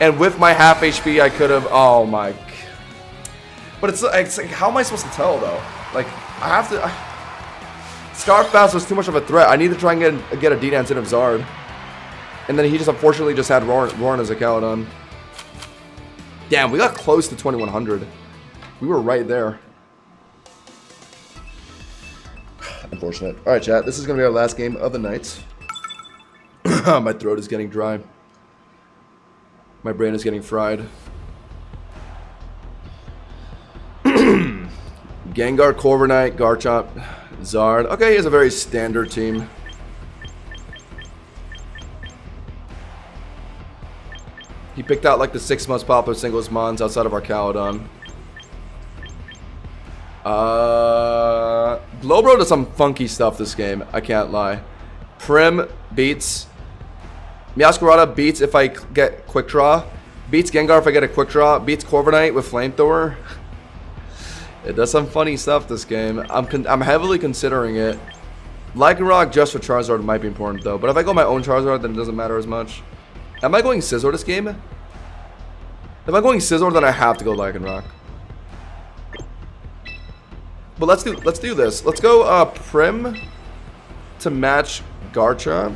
And with my half HP, I could have... Oh my... But it's like, how am I supposed to tell, though? Like, I have to... Scarf Basque was too much of a threat. I need to try and get a D-Dance in of Zard. And then he just unfortunately just had Roarin as a Calodon. Damn, we got close to 2100. We were right there. Unfortunately. unfortunate. Alright, chat. This is going to be our last game of the night. My throat is getting dry. My brain is getting fried. Gengar, Corviknight, Garchomp, Zard. Okay, he has a very standard team. He picked out like the 6 most popular singles mons outside of Arcaludon. Glowbro does some funky stuff this game, I can't lie. Prim beats. Meowscarada beats if I get Quick Draw. Beats Gengar if I get a Quick Draw. Beats Corviknight with Flamethrower. It does some funny stuff this game. I'm heavily considering it. Lycanroc just for Charizard might be important though. But if I go my own Charizard, then it doesn't matter as much. Am I going Scizor this game? If I'm going Scizor, then I have to go Lycanroc. But let's do this. Let's go Prim to match Garchomp.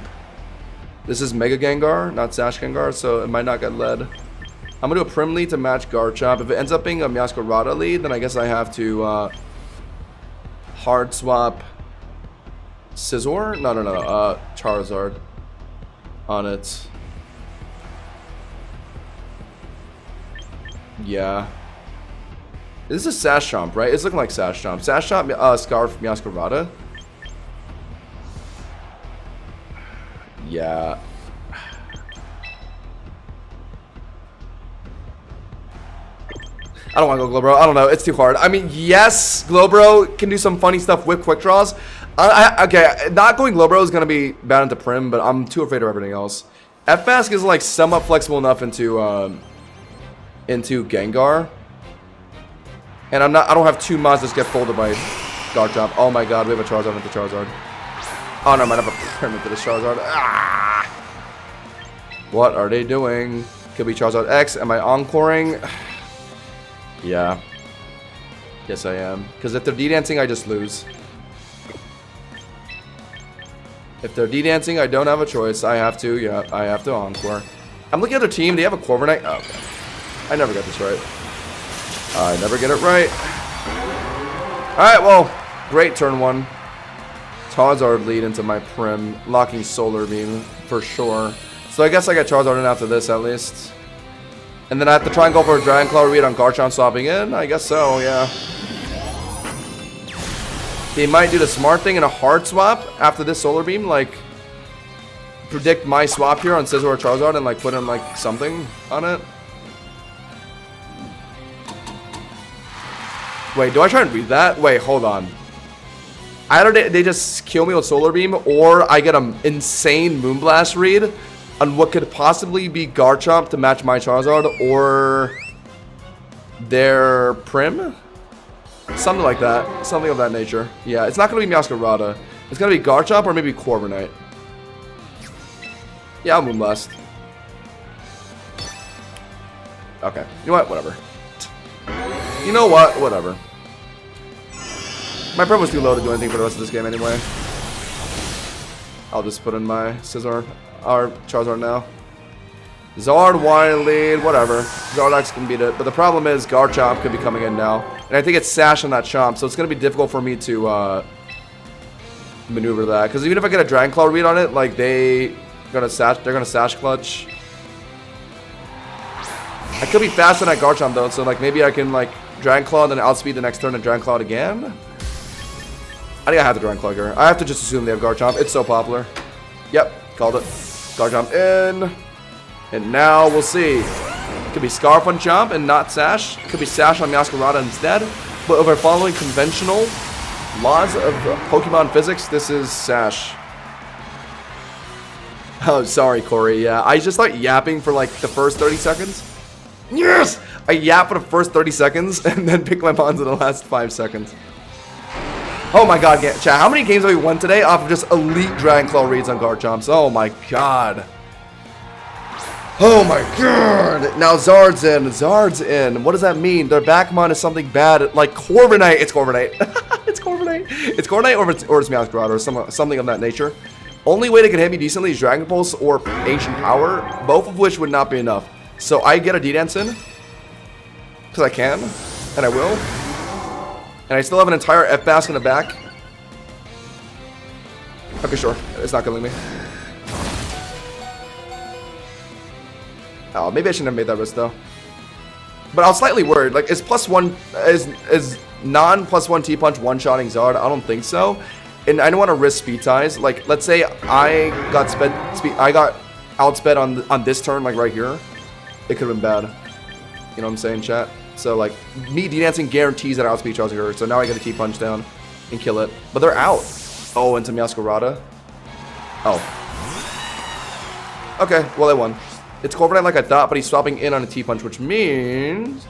This is Mega Gengar, not Sash Gengar, so it might not get led. I'm gonna do a Prim lead to match Garchomp. If it ends up being a Meowscarada lead, then I guess I have to hard swap Scizor? No, Charizard on it. Yeah. This is Sash Chomp, right? It's looking like Sash Chomp. Sash Chomp, Scarf, Meowscarada. Yeah. I don't want to go Glowbro. I don't know. It's too hard. I mean, yes, Glowbro can do some funny stuff with Quick Draws. Okay, not going Glowbro is going to be bad into Prim, but I'm too afraid of everything else. F-Mask is like somewhat flexible enough into Gengar. And I don't have 2 mods that get folded by Garchomp. Oh my god, we have a Charizard into Charizard. Oh no, I might have a Prim into this Charizard. Ah! What are they doing? Could be Charizard X. Am I encoring? Yeah. Yes, I am. Because if they're D-dancing, I just lose. If they're D-dancing, I don't have a choice. I have to, yeah, I have to encore. I'm looking at their team. They have a Corviknight. Oh, okay. I never got this right. I never get it right. Alright, well, great turn 1. Charizard lead into my Prim, locking Solar Beam for sure. So I guess I get Charizard in after this at least. And then I have to try and go for a Dragon Claw read on Garchomp swapping in? I guess so, yeah. He might do the smart thing in a hard swap after this Solar Beam, like predict my swap here on Scizor or Charizard and like put in like something on it. Wait, do I try and read that? Wait, hold on. Either they just kill me with Solar Beam, or I get an insane Moonblast read on what could possibly be Garchomp to match my Charizard, or their Prim? Something like that. Something of that nature. Yeah, it's not going to be Meowscarada. It's going to be Garchomp or maybe Corviknight. Yeah, I'll Moonblast. Okay. You know what? Whatever. You know what? Whatever. My Prim was too low to do anything for the rest of this game anyway. I'll just put in my Scizor, or Charizard now. Zard, Wine lead, whatever. Zardax can beat it. But the problem is Garchomp could be coming in now. And I think it's Sash on that Chomp, so it's going to be difficult for me to maneuver that. Because even if I get a Dragon Claw read on it, like they're gonna Sash Clutch. I could be faster than that Garchomp though, so like maybe I can like Dragon Claw and then outspeed the next turn and Dragon Claw it again. I think I have to Dragon Claw here. I have to just assume they have Garchomp. It's so popular. Yep, called it. Garchomp in. And now we'll see. It could be Scarf on Chomp and not Sash. It could be Sash on Meowscarada instead. But if we're following conventional laws of Pokemon physics, this is Sash. Oh, sorry, Corey. Yeah, I just start yapping for like the first 30 seconds. Yes! I yap for the first 30 seconds and then pick my mons in the last 5 seconds. Oh my god, chat, how many games have we won today off of just elite Dragon Claw reads on Garchomps? Oh my god. Oh my god. Now Zard's in. Zard's in. What does that mean? Their backmon is something bad. Like Corviknight. It's Corviknight. It's Corviknight. It's Corviknight or it's Meowscarada or something of that nature. Only way they can hit me decently is Dragon Pulse or Ancient Power, both of which would not be enough. So I get a D-Dance in, because I can, and I will. And I still have an entire F-Mask in the back. Okay, sure. It's not killing me. Oh, maybe I shouldn't have made that risk though. But I was slightly worried. Like, is +1 is non +1 T-punch one-shotting Zard? I don't think so. And I don't want to risk speed ties. Like, let's say I got outsped on this turn, like right here. It could have been bad. You know what I'm saying, chat? So like, me D-dancing guarantees that I outspeed Charizard. So now I get a T-punch down and kill it. But they're out. Oh, into Meowscarada. Oh. Okay, well they won. It's Corviknight like I thought, but he's swapping in on a T-punch, which means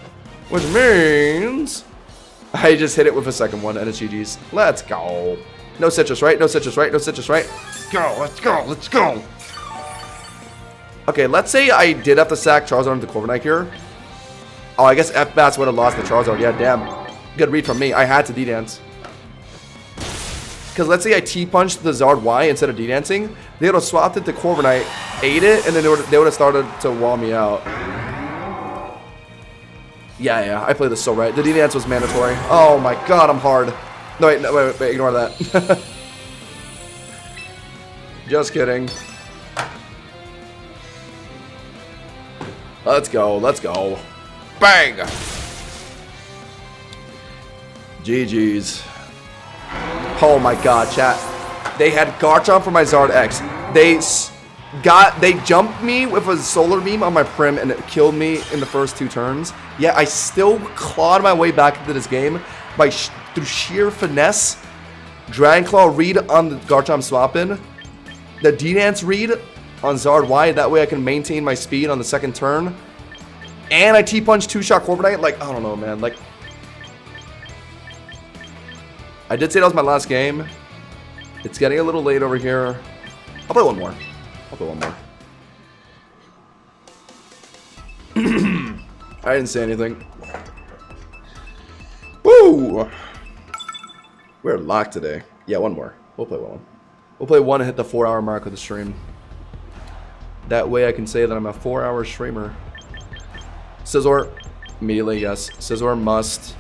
I just hit it with a second one and it's GG's. Let's go. No citrus, right? No citrus, right? No citrus, right? Let's go, let's go. Okay, let's say I did have to sack Charizard into Corviknight here. Oh, I guess F-Bats would have lost the Charizard. Yeah, damn. Good read from me. I had to D-dance. Because let's say I T-punched the Zard Y instead of D-dancing. They would have swapped it to Corviknight, ate it, and then they would have started to wall me out. Yeah, I played this so right. The D-dance was mandatory. Oh my god, I'm hard. No, wait, ignore that. Just kidding. Let's go, let's go. Bang! GG's. Oh my god, chat. They had Garchomp for my Zard X. They jumped me with a Solar Beam on my Prim and it killed me in the first 2 turns. Yeah, I still clawed my way back into this game by through sheer finesse. Dragon Claw read on the Garchomp swap in. The D-Dance read on Zard Y. That way I can maintain my speed on the second turn. And I T-punch 2-shot Corviknight. Like, I don't know, man. Like, I did say that was my last game. It's getting a little late over here. I'll play one more. I didn't say anything. Woo! We're locked today. Yeah, one more. We'll play one. We'll play one and hit the 4-hour mark of the stream. That way I can say that I'm a 4-hour streamer. Scizor, immediately, yes. Scizor must.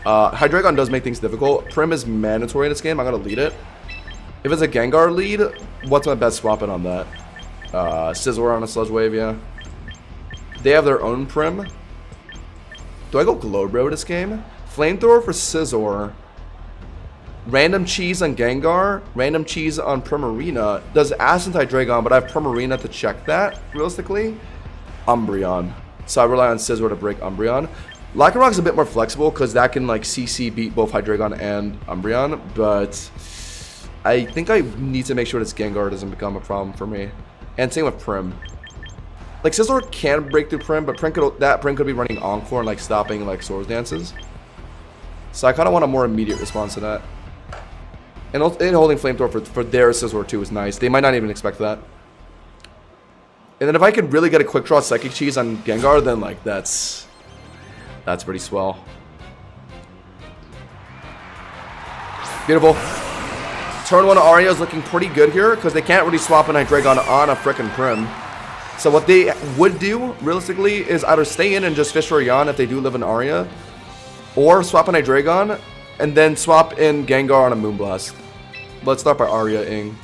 Hydreigon does make things difficult. Prim is mandatory in this game. I'm going to lead it. If it's a Gengar lead, what's my best swap in on that? Scizor on a Sludge Wave, yeah. They have their own Prim. Do I go Glowbro this game? Flamethrower for Scizor. Random Cheese on Gengar. Random Cheese on Primarina. Does Ascent Hydreigon, but I have Primarina to check that, realistically. Umbreon. So I rely on Scizor to break Umbreon. Lycanroc is a bit more flexible because that can like CC beat both Hydreigon and Umbreon, but I think I need to make sure this Gengar doesn't become a problem for me. And same with Prim. Like Scizor can break through Prim, but Prim could be running Encore and like stopping like Swords Dances. So I kind of want a more immediate response to that. And holding Flamethrower for their Scizor too is nice. They might not even expect that. And then if I could really get a quick draw Psychic Cheese on Gengar, then like that's pretty swell. Beautiful. Turn 1 Aria is looking pretty good here because they can't really swap an Hydreigon on a frickin' Prim. So what they would do, realistically, is either stay in and just fish for Yan if they do live in Aria, or swap an Hydreigon and then swap in Gengar on a Moonblast. Let's start by Aria-ing.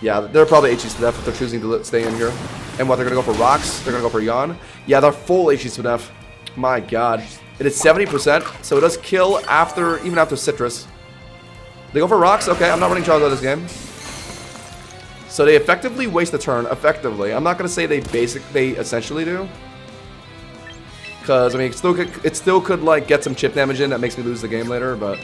Yeah, they're probably HE Spadef if they're choosing to stay in here. And what, they're going to go for Rocks? They're going to go for Yan? Yeah, they're full HE Spadef. My god. It is 70%, so it does kill even after Citrus. They go for Rocks? Okay, I'm not running Charizard this game. So they effectively waste a turn. Effectively. I'm not going to say they essentially do. Because, I mean, it still could like, get some chip damage in that makes me lose the game later, but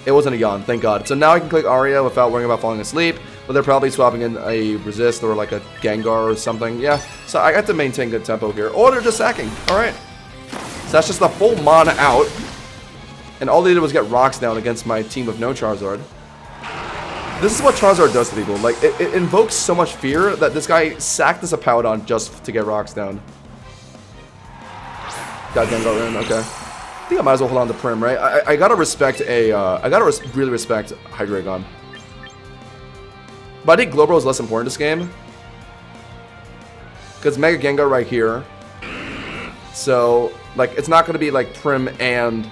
it wasn't a Yan, thank god. So now I can click Aria without worrying about falling asleep, but they're probably swapping in a Resist or like a Gengar or something. Yeah, so I got to maintain good tempo here. Or they're just sacking. Alright. So that's just a full mana out. And all they did was get Rocks down against my team with no Charizard. This is what Charizard does to people. Like, it invokes so much fear that this guy sacked this Apollodon just to get Rocks down. Got Gengar in, okay. I think I might as well hold on to Prim, right? I gotta respect really respect Hydreigon. But I think Glowbro is less important this game. Because Mega Gengar right here. So, like, it's not gonna be like Prim and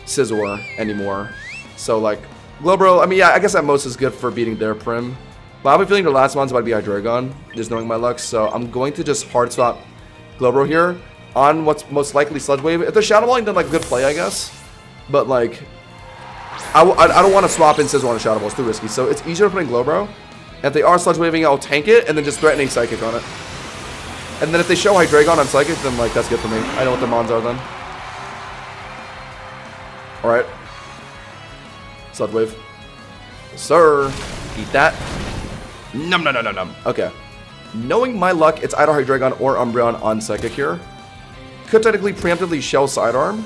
Scizor anymore. So, like, Glowbro, I mean, yeah, I guess at most is good for beating their Prim. But I have a feeling the last one's about to be Hydreigon, just knowing my luck. So I'm going to just hard swap Glowbro here on what's most likely Sludge Wave. If they're Shadow Balling, then like good play, I guess. But like, I don't want to swap in Scizor on a Shadow Ball. It's too risky. So it's easier putting Glowbro. If they are Sludge Waving, I'll tank it and then just threatening Psychic on it. And then if they show Hydreigon on Psychic, then like that's good for me. I know what their mons are then. Alright. Sludge Wave. Sir. Eat that. Num num num num num. Okay. Knowing my luck, it's either Hydreigon or Umbreon on Psychic here. Could technically preemptively Shell Sidearm.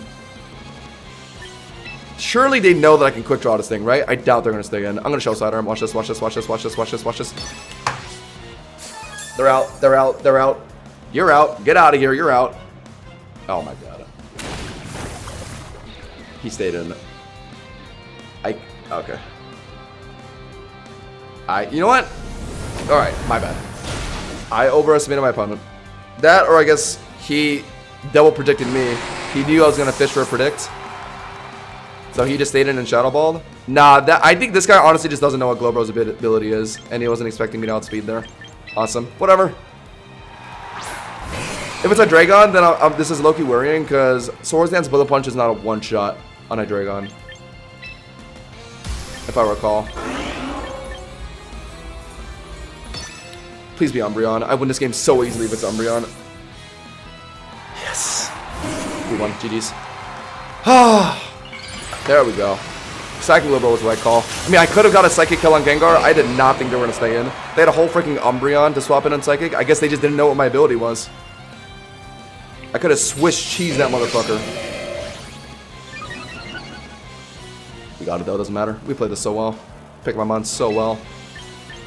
Surely they know that I can quick draw this thing, right? I doubt they're going to stay in. I'm going to Shell Sidearm. Watch this, watch this, watch this, watch this, watch this, watch this. They're out, they're out, they're out. You're out. Get out of here, you're out. Oh my god. He stayed in. Okay. You know what? Alright, my bad. I overestimated my opponent. That, or I guess he double predicted me. He knew I was going to fish for a predict. So he just stayed in and Shadow Balled. Nah, I think this guy honestly just doesn't know what Glowbro's ability is. And he wasn't expecting me to outspeed there. Awesome. Whatever. If it's a Dragon, then this is low-key worrying because Swords Dance Bullet Punch is not a one-shot on a Dragon. If I recall. Please be Umbreon. I win this game so easily if it's Umbreon. Yes. We won. GG's. There we go. Psychic Glowbro was the right call. I mean, I could have got a Psychic kill on Gengar. I did not think they were going to stay in. They had a whole freaking Umbreon to swap in on Psychic. I guess they just didn't know what my ability was. I could have Swiss cheese that motherfucker. We got it though, doesn't matter. We played this so well. Picked my mon so well.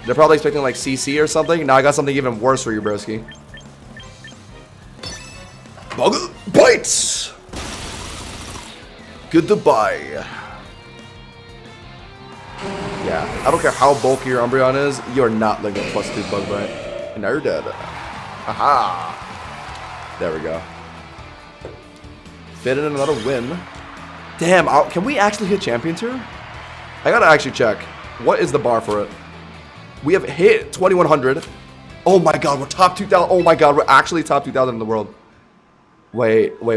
They're probably expecting like CC or something. Now I got something even worse for you, broski. Bug bites! Goodbye. Yeah, I don't care how bulky your Umbreon is, you're not like a +2 bug bite. And now you're dead. Aha! There we go. Fit in another win. Damn, can we actually hit champions here? I gotta actually check. What is the bar for it? We have hit 2100. Oh my god, we're top 2000. Oh my god, we're actually top 2000 in the world. Wait. 1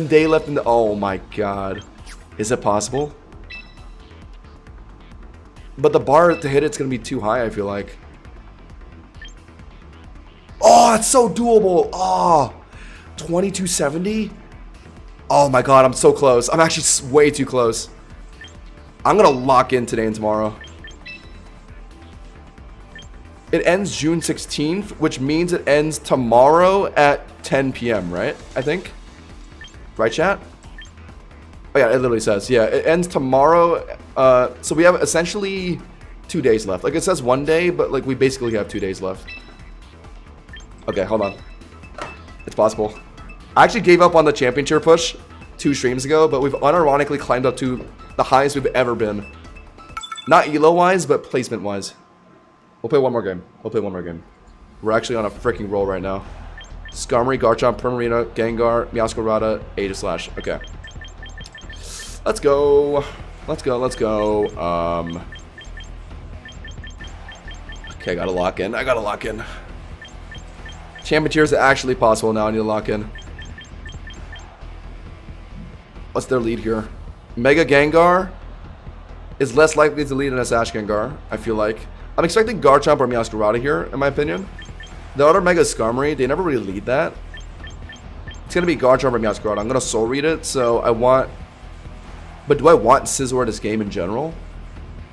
day left in the... Oh my god. Is it possible? But the bar to hit it's gonna be too high, I feel like. Oh, it's so doable. Oh, 2270. Oh my god, I'm so close. I'm actually way too close. I'm gonna lock in today and tomorrow. It ends June 16th, which means it ends tomorrow at 10 p.m., right? I think. Right, chat? Oh yeah, it literally says, yeah, it ends tomorrow. So we have essentially 2 days left. Like it says 1 day, but like we basically have 2 days left. Okay, hold on. It's possible. I actually gave up on the championship push 2 streams ago, but we've unironically climbed up to the highest we've ever been. Not elo-wise, but placement-wise. We'll play one more game. We're actually on a freaking roll right now. Skarmory, Garchomp, Primarina, Gengar, Meowscarada, Aegislash. Okay. Let's go. Okay, gotta lock in. Champion tier is actually possible now. I need to lock in. What's their lead here? Mega Gengar is less likely to lead in a Sash Gengar, I feel like. I'm expecting Garchomp or Meowscarada here, in my opinion. The other Mega Skarmory, they never really lead that. It's gonna be Garchomp or Meowscarada. I'm gonna Soul Read it, so I want... But do I want Scizor this game in general?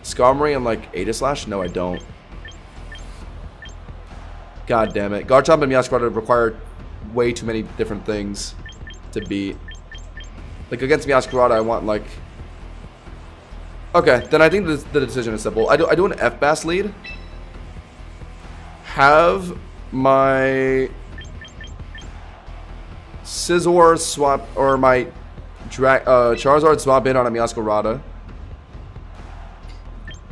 Skarmory and like Aegislash? No, I don't. God damn it. Garchomp and Meowscarada require way too many different things to beat. Like against Meowscarada, I want like... Okay, then I think the decision is simple. I do an F-Bass lead. Have my Scizor swap, or my Charizard swap in on a Meowscarada.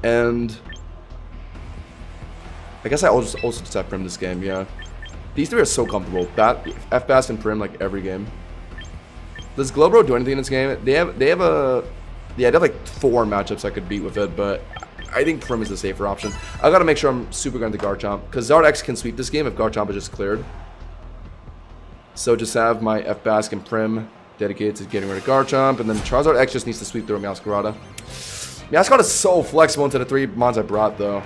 And I guess I also just have Prim this game, yeah. These three are so comfortable. F-Bass and Prim like every game. Does Glowbro do anything in this game? They have like 4 matchups I could beat with it, but I think Prim is the safer option. I gotta make sure I'm super good into Garchomp, because Zard X can sweep this game if Garchomp is just cleared. So just have my F-Bask and Prim dedicated to getting rid of Garchomp, and then Charizard X just needs to sweep through Meowscarada. Meowscarada is so flexible into the 3 mons I brought, though.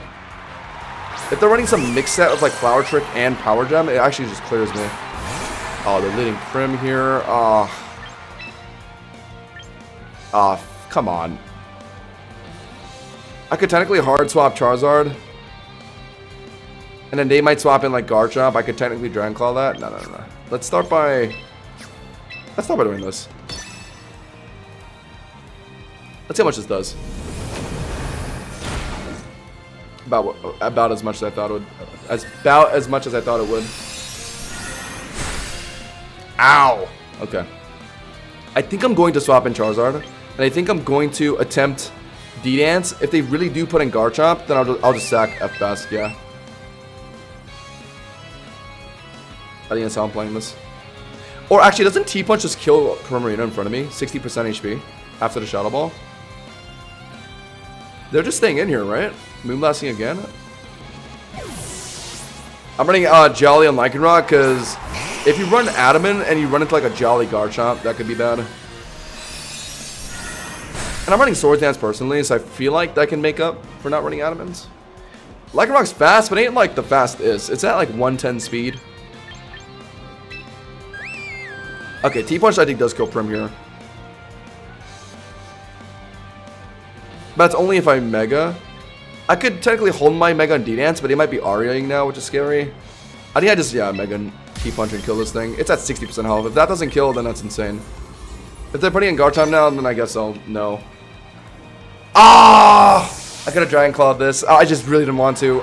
If they're running some mix set of like Flower Trick and Power Gem, it actually just clears me. Oh, they're leading Prim here. Come on. I could technically hard swap Charizard. And then they might swap in like Garchomp. I could technically Dragon Claw that. No. Let's start by doing this. Let's see how much this does. About as much as I thought it would. About as much as I thought it would. Ow! Okay. I think I'm going to swap in Charizard. And I think I'm going to attempt D-Dance. If they really do put in Garchomp, then I'll just sack F-Bask, yeah. I think that's how I'm playing this. Or actually, doesn't T-Punch just kill Primarina in front of me? 60% HP after the Shadow Ball. They're just staying in here, right? Moonblasting again? I'm running Jolly on Lycanroc because if you run Adamant and you run into like a Jolly Garchomp, that could be bad. And I'm running Swords Dance personally, so I feel like that can make up for not running Adamant. Lycanroc's fast, but it ain't like the fastest. It's at like 110 speed. Okay, T-Punch I think does kill Prim here. But that's only if I Mega. I could technically hold my Mega on D-Dance, but he might be Ariaing now, which is scary. I think I just, yeah, Mega and T-Punch and kill this thing. It's at 60% health. If that doesn't kill, then that's insane. If they're putting in Garchomp now, then I guess I'll no. Ah! I could have Dragon Clawed this. I just really didn't want to.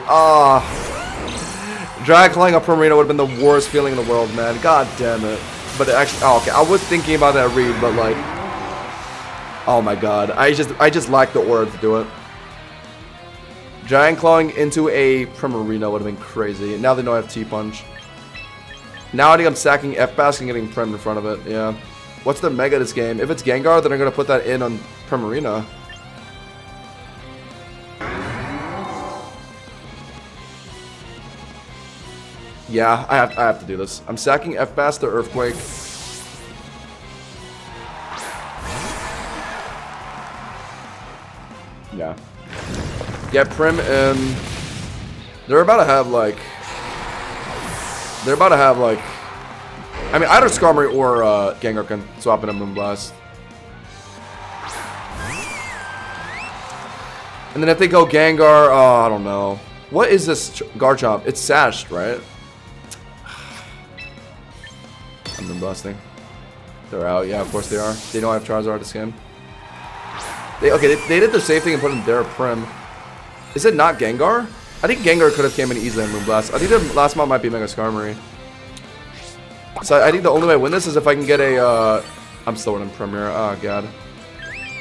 Dragon Clawing a Primarina would have been the worst feeling in the world, man. God damn it. But it actually, okay. I was thinking about that read, but like, oh my god. I just lacked the aura to do it. Dragon Clawing into a Primarina would have been crazy. Now they know I have T-Punch. Now I think I'm sacking F-Bask and getting Prim in front of it. Yeah. What's the Mega this game? If it's Gengar, then I'm going to put that in on Primarina. Yeah, I have to do this. I'm sacking F-Bask to Earthquake. Yeah. Get Prim in. They're about to have like... I mean, either Skarmory or Gengar can swap in a Moonblast. And then if they go Gengar, oh, I don't know. What is this Garchomp? It's sashed, right? I'm Moonblasting. They're out. Yeah, of course they are. They know I have Charizard this game. They did the same thing and put in their Prim. Is it not Gengar? I think Gengar could have came in easily in Moonblast. I think the last mod might be Mega Skarmory. So I think the only way I win this is if I can get a, I'm slower than Prim here. Oh, God.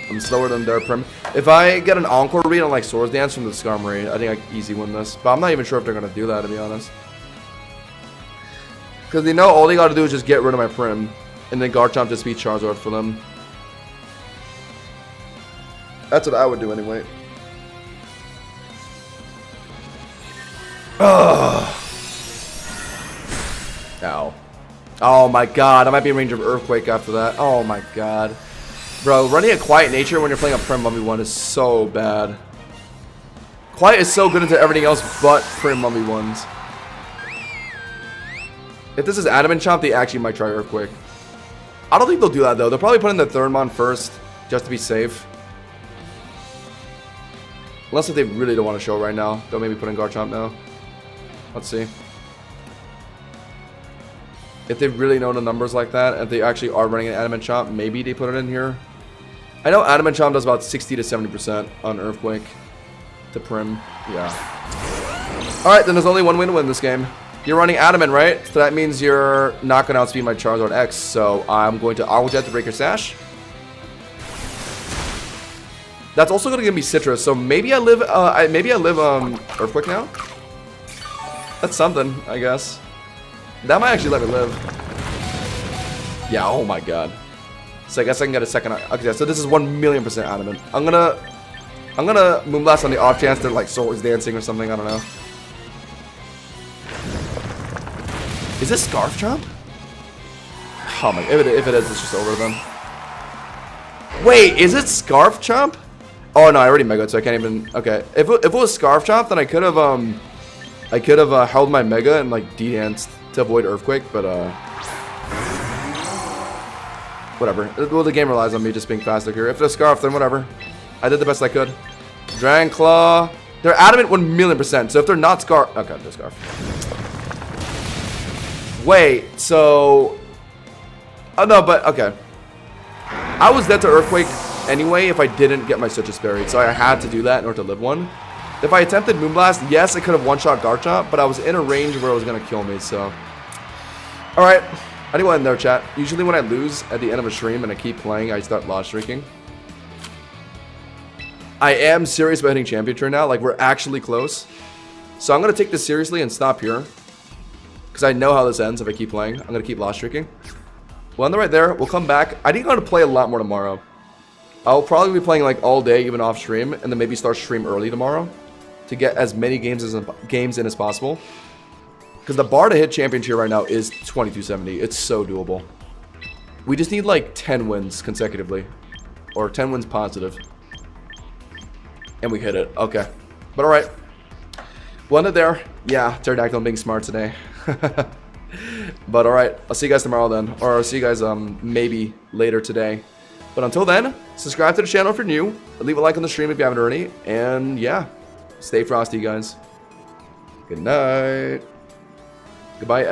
I'm slower than their Prim. If I get an Encore read on, like, Swords Dance from the Skarmory, I think I can easy win this. But I'm not even sure if they're going to do that, to be honest. Because they know all they got to do is just get rid of my Prim. And then Garchomp just beat Charizard for them. That's what I would do anyway. Ugh. Ow. Oh my god, I might be in range of Earthquake after that. Oh my god. Bro, running a Quiet Nature when you're playing a Prim 1v1 is so bad. Quiet is so good into everything else but Prim 1v1s. If this is Adamant Chomp, they actually might try Earthquake. I don't think they'll do that though. They'll probably put in the third mon first, just to be safe. Unless if they really don't want to show right now. They'll maybe put in Garchomp now. Let's see. If they really know the numbers like that, if they actually are running an Adamant Chomp, maybe they put it in here. I know Adamant Chomp does about 60 to 70% on Earthquake to Prim. Yeah. Alright, then there's only one way to win this game. You're running Adamant, right? So that means you're not going to outspeed my Charizard X. So I'm going to Aqua Jet to break your Sash. That's also going to give me Citrus. So maybe I live Earthquake now. That's something, I guess. That might actually let me live. Yeah, oh my god. So I guess I can get a second. Okay, so this is 1,000,000% adamant. I'm gonna Moonblast on the off chance they're like swords dancing or something. I don't know. Is this Scarf Chomp? Oh my! If it is, it's just over then. Wait, is it Scarf Chomp? Oh no, I already Mega, so I can't even. Okay, if it was Scarf Chomp, then I could have held my Mega and like D-danced to avoid Earthquake, but whatever. Well, the game relies on me just being faster here. If it's Scarf, then whatever. I did the best I could. Dragon Claw. They're adamant 1,000,000%. So if they're not Scarf, okay, they're Scarf. Wait, so. Oh no, but okay. I was dead to Earthquake anyway if I didn't get my Citrus Berry, so I had to do that in order to live one. If I attempted Moonblast, yes, I could have one-shot Garchomp, but I was in a range where it was going to kill me, so. Alright, anyone in there, chat? Usually when I lose at the end of a stream and I keep playing, I start loss streaking. I am serious about hitting champion turn now, like we're actually close. So I'm going to take this seriously and stop here. Because I know how this ends if I keep playing. I'm going to keep loss streaking. We'll end it right there. We'll come back. I think I'm going to play a lot more tomorrow. I'll probably be playing like all day, even off stream, and then maybe start stream early tomorrow to get as many games in as possible. Because the bar to hit champion tier right now is 2270. It's so doable. We just need like 10 wins consecutively, or 10 wins positive, and we hit it. Okay, but all right, we'll end it there. Yeah, Pterodactyl being smart today. But all right, I'll see you guys tomorrow then, or I'll see you guys maybe later today. But until then, subscribe to the channel if you're new, leave a like on the stream if you haven't already, and yeah, stay frosty, guys. Good night. Goodbye.